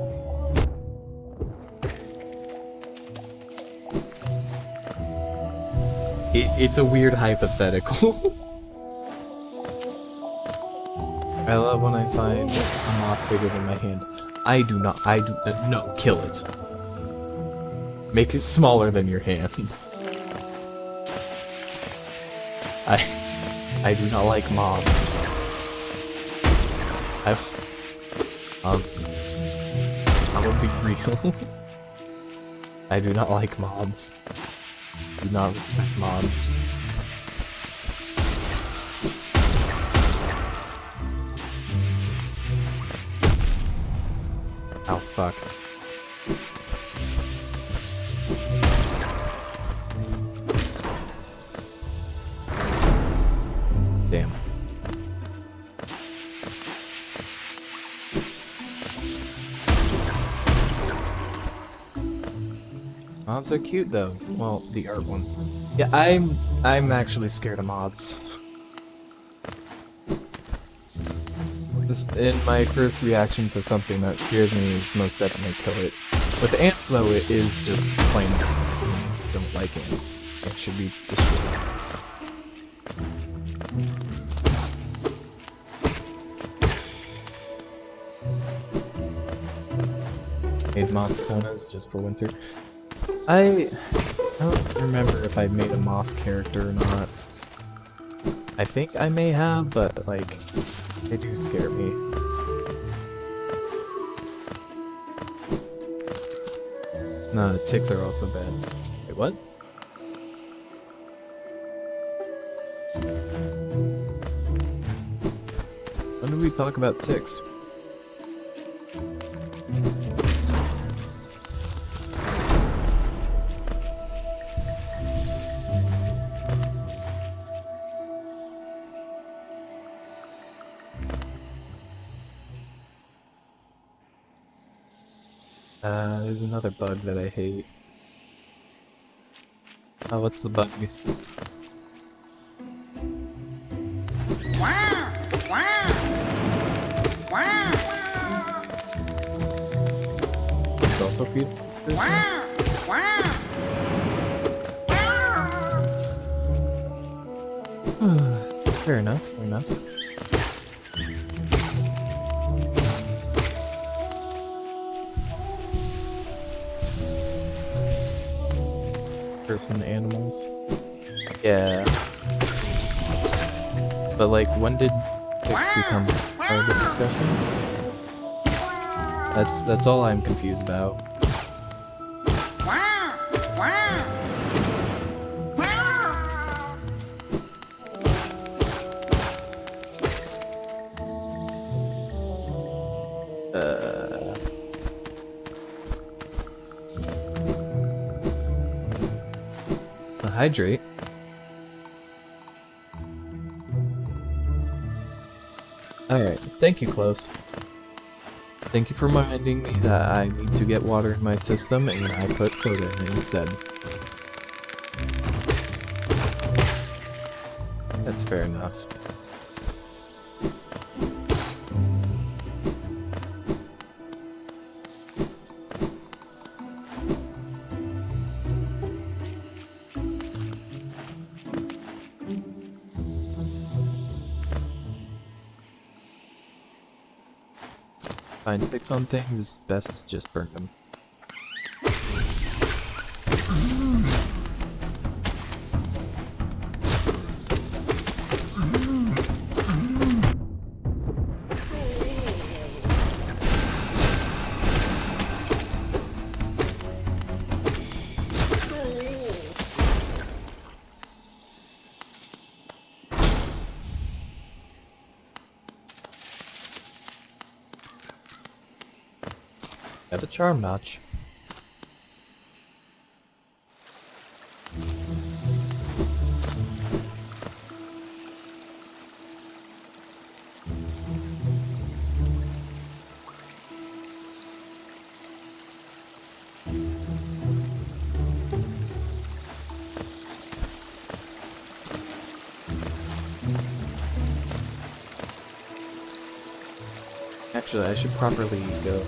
It's a weird hypothetical. I love when I find a moth bigger than my hand. No, kill it. Make it smaller than your hand. I do not like moths. I'm gonna be real. I do not like moths. Do not respect moths. Oh fuck. Damn. mods are cute though. Well, the art ones. Yeah, I'm actually scared of mods. In my first reaction to something that scares me is most definitely kill it. With ants though, it is just plain disgusting. I don't like ants. They should be destroyed. Made monsonas just for winter. I don't remember if I made a moth character or not. I think I may have, but like, they do scare me. No, the ticks are also bad. Wait, what? When did we talk about ticks? There's another bug that I hate. Oh, what's the bug? It's also feed person? Fair enough, fair enough. Person animals. Yeah. But like, when did ticks become part of the discussion? That's all I'm confused about. Hydrate. Alright, thank you, Close. Thank you for reminding me that I need to get water in my system, and I put soda in it instead. That's fair enough. Find fix on things, it's best to just burn them. Got a charm notch. Actually, I should properly go.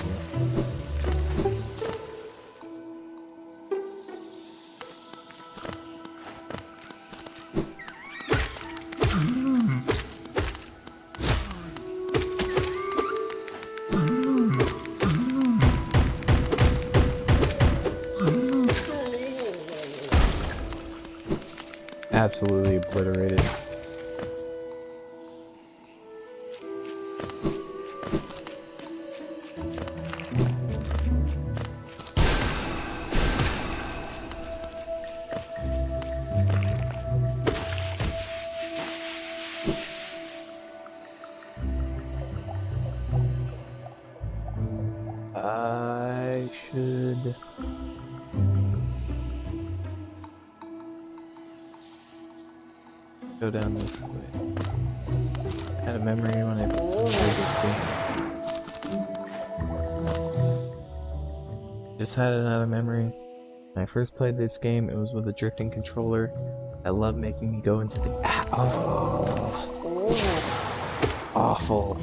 Absolutely obliterated. I should go down this way. I had a memory when I played this game. Just had another memory. When I first played this game, it was with a drifting controller. I love making me go into the awful.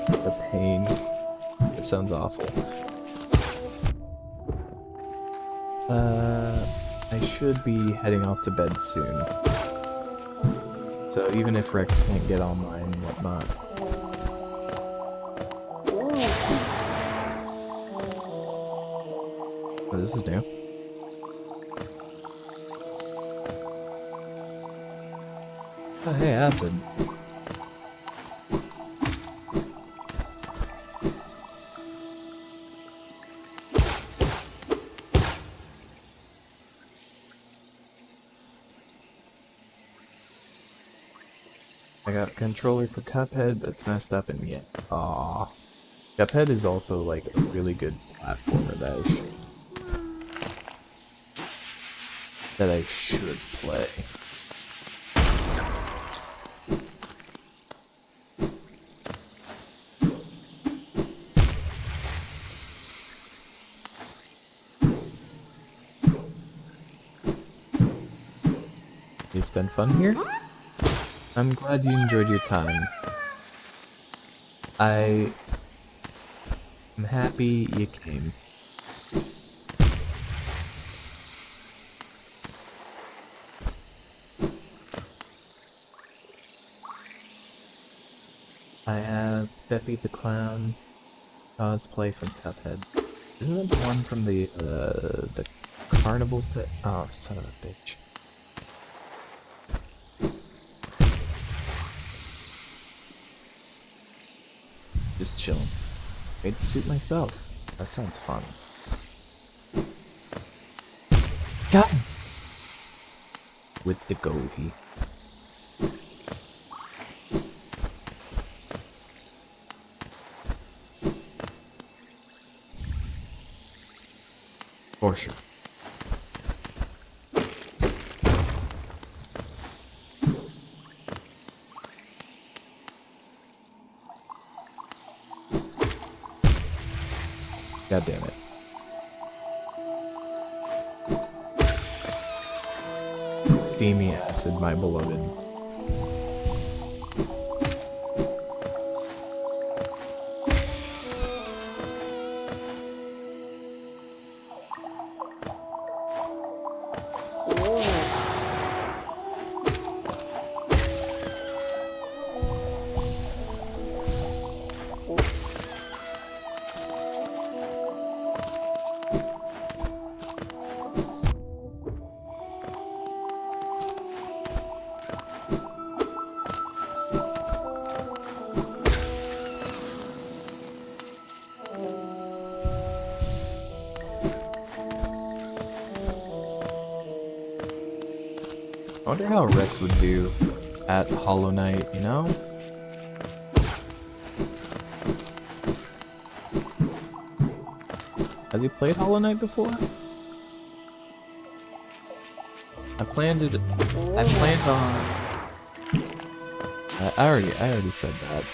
The pain. It sounds awful. I should be heading off to bed soon. So even if Rex can't get online and whatnot. Oh, this is new. Oh, hey, acid. I got a controller for Cuphead that's messed up and yet. Aww. Cuphead is also like a really good platformer that I should play. It's been fun here. I'm glad you enjoyed your time. I'm happy you came. I have Peppy the Clown cosplay from Cuphead. Isn't that the one from the carnival set? Oh, son of a bitch. Just chilling. Made the suit myself. That sounds fun. God! With the goatee. For sure. God damn it. Steamy acid, my beloved. I wonder how Rex would do at Hollow Knight, you know? Has he played Hollow Knight before? I planned on... I already said that.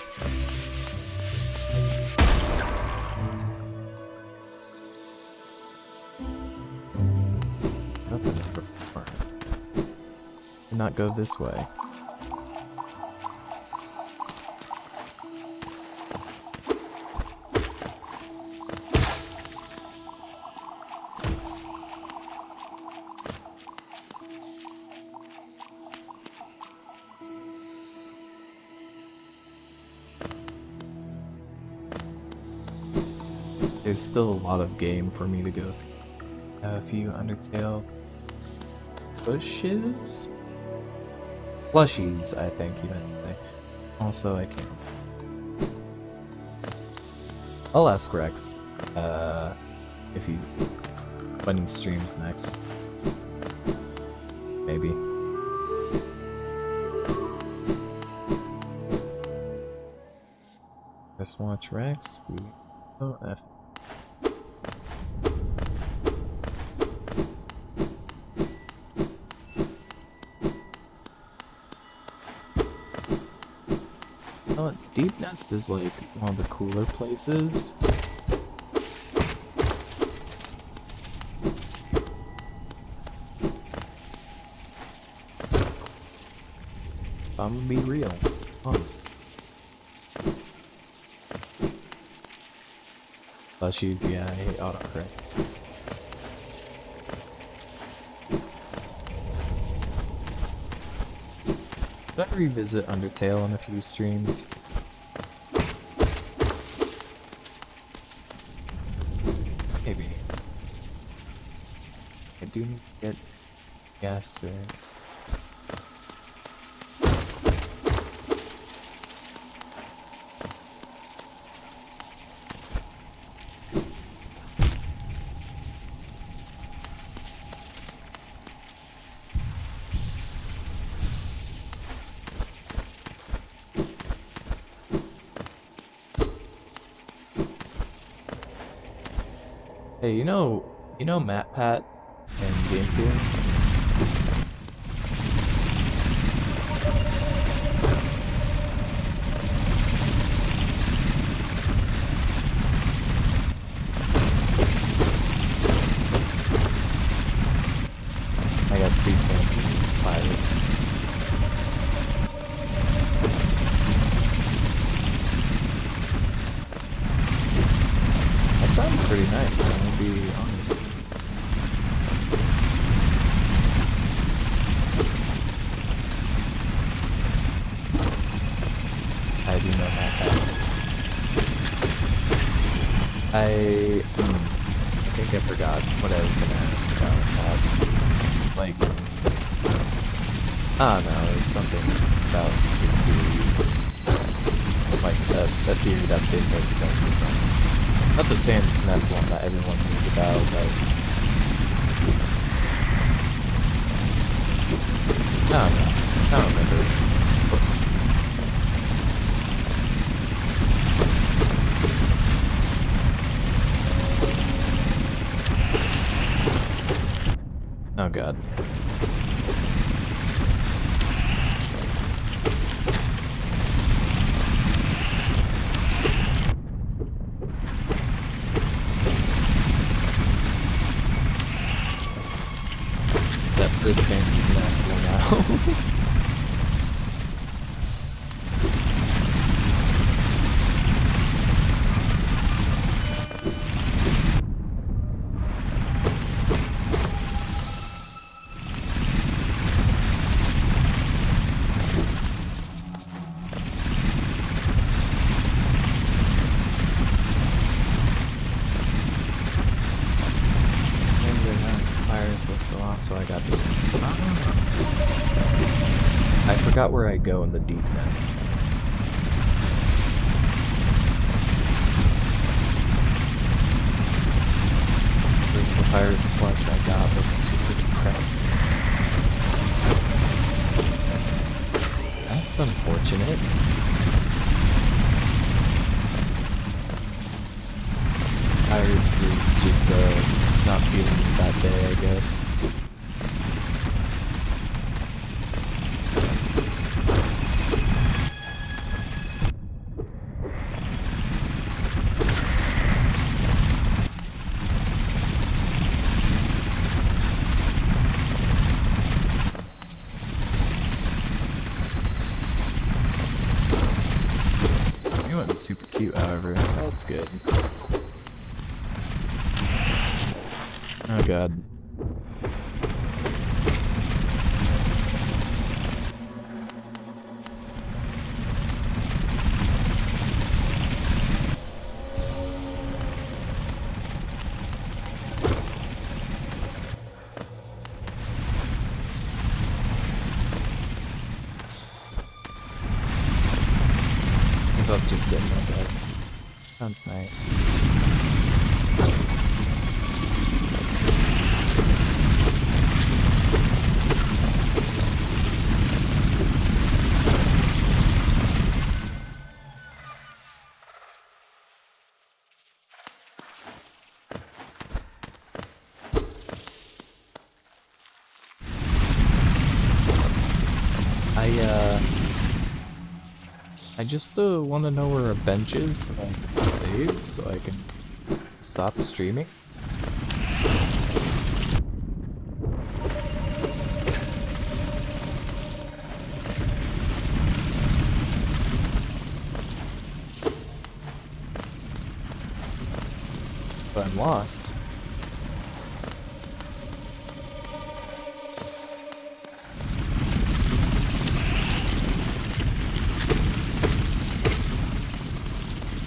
Nothing before. Did not go this way. There's still a lot of game for me to go through. A few Undertale bushes? Plushies, I think you meant to say. Also, I can't. I'll ask Rex, if when he streams next. Maybe. Just watch Rex. Oh, F. know what? Deep Nest is like one of the cooler places. I'm gonna be real, honest. Plushies, yeah, I hate autocorrect. Should I revisit Undertale in a few streams? Maybe. I do need to get gas there. Hey, you know Matt Pat and Game Theory? I got 2 samples and virus. That sounds pretty nice, I'm gonna be honest. I do know that. I think I forgot what I was gonna ask about that. Like, I don't know, it was something about his theories. Like, a theory that didn't make sense or something. Not the Sands Nest one that everyone knows about, but I don't know. I don't remember. Whoops. Oh god. That first Sandy's Nest now. So I got the I forgot where I go in the Deep Nest. This papyrus plush I got looks super depressed. That's unfortunate. Iris was just not feeling it that day, I guess. You went super cute, however. That's good. Oh god. I love just sitting in bed. Sounds nice. I just want to know where a bench is so I can save, so I can stop streaming. But I'm lost.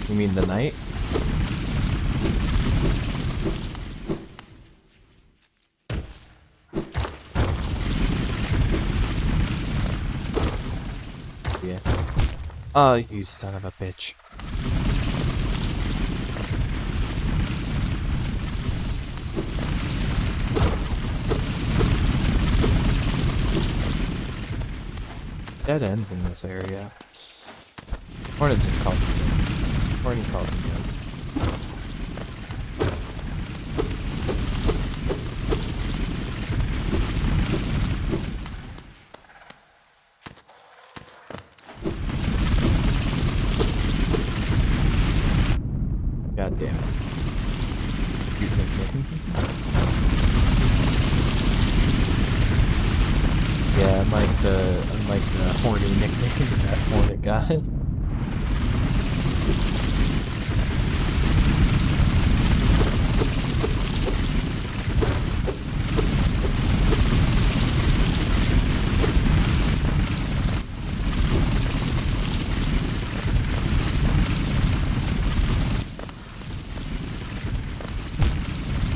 You mean the night? Yeah. Oh, you son of a bitch. Dead ends in this area. Or it just calls me. Or he calls him ghost. God damn it. Cute nickname. Yeah, unlike the horny nickname that Hornet got.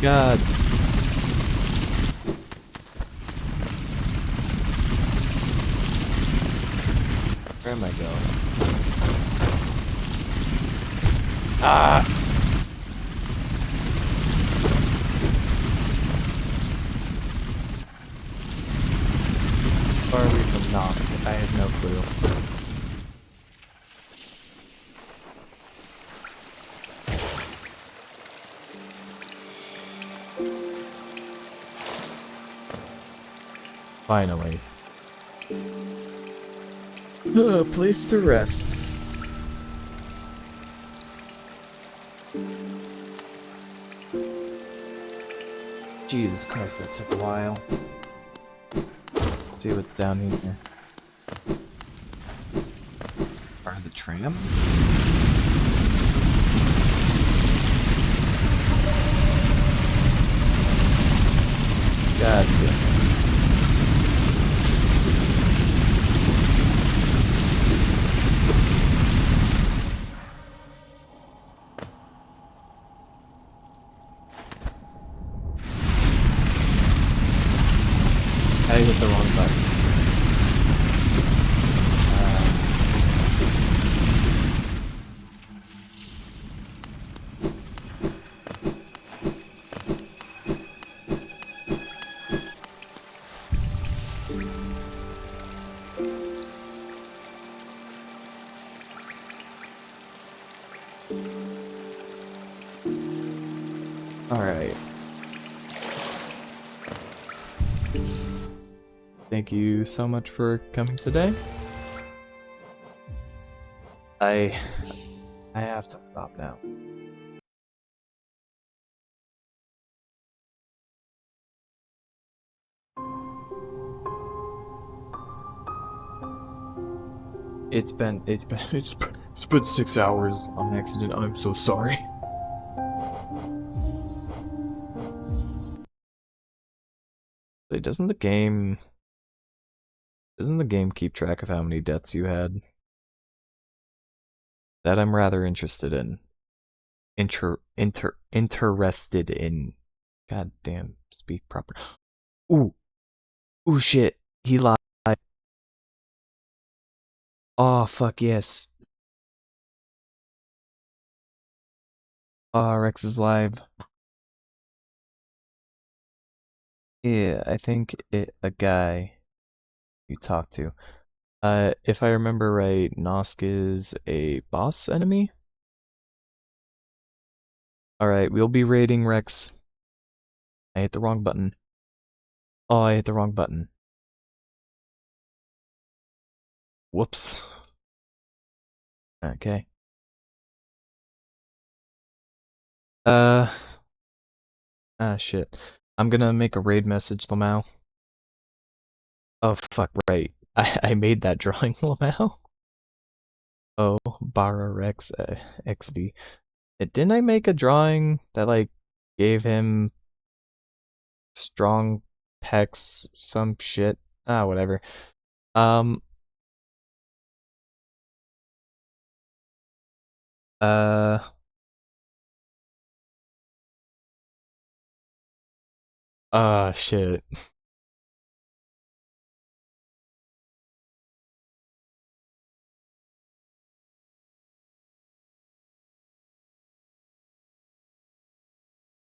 God. Where am I going? Ah! Far away from Nosk, I have no clue. Finally. A place to rest. Jesus Christ, that took a while. See what's down here. Are the tram? God damn it. I hit the wrong button. Alright. Thank you so much for coming today. I have to stop now. It's been 6 hours on accident. I'm so sorry. Wait, doesn't the game keep track of how many deaths you had? That I'm rather interested in. Interested in. God damn, speak proper. Ooh. Ooh shit. He lied. Oh fuck yes. Oh, Rex is live. Yeah, I think a guy you talked to. If I remember right, Nosk is a boss enemy? Alright, we'll be raiding Rex. I hit the wrong button. Oh, I hit the wrong button. Whoops. Okay. Ah, shit. I'm gonna make a raid message, Lamau. Oh, fuck, right. I made that drawing, Lamau. Oh, Barra Rex XD. Didn't I make a drawing that, like, gave him strong pecs, some shit? Ah, whatever. Um, uh, shit.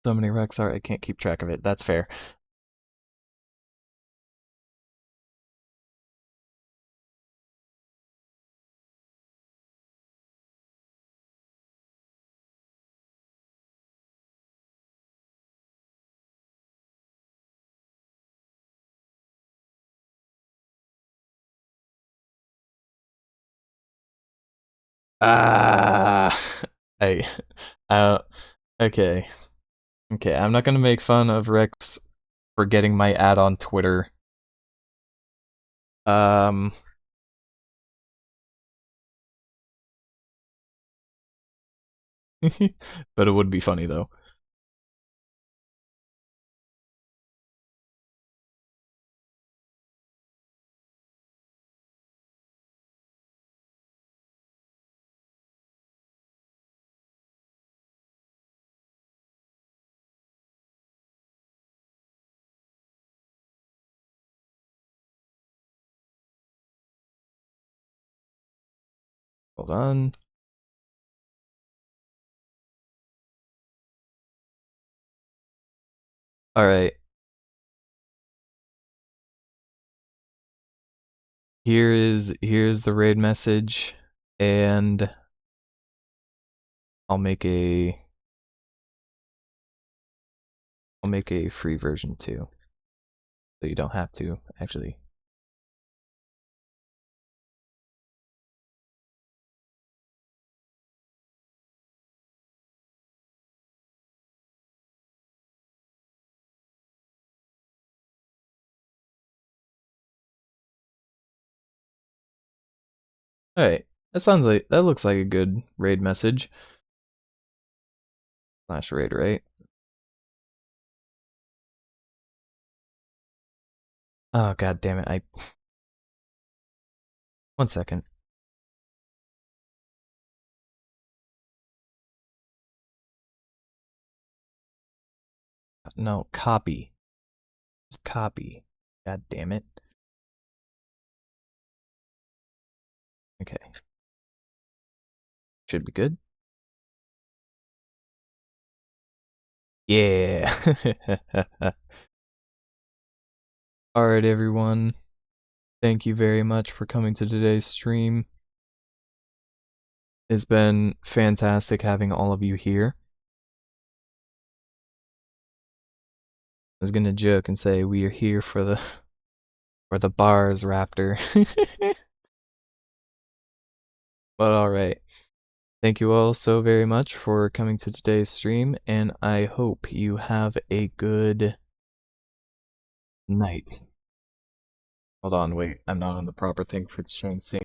So many Rex are, I can't keep track of it. That's fair. Ah, I, uh, okay. Okay, I'm not gonna make fun of Rex for getting my ad on Twitter. Um, but it would be funny though. Hold on. Alright. Here's the raid message, and I'll make a free version too. So you don't have to, actually. Alright. That looks like a good raid message. Slash raid, right? Oh, god damn it, one second. No, copy. Just copy. God damn it. Okay. Should be good. Yeah. Alright, everyone. Thank you very much for coming to today's stream. It's been fantastic having all of you here. I was gonna joke and say we are here for the bars, Raptor. But alright. Thank you all so very much for coming to today's stream, and I hope you have a good night. Hold on, wait, I'm not on the proper thing for showing sync.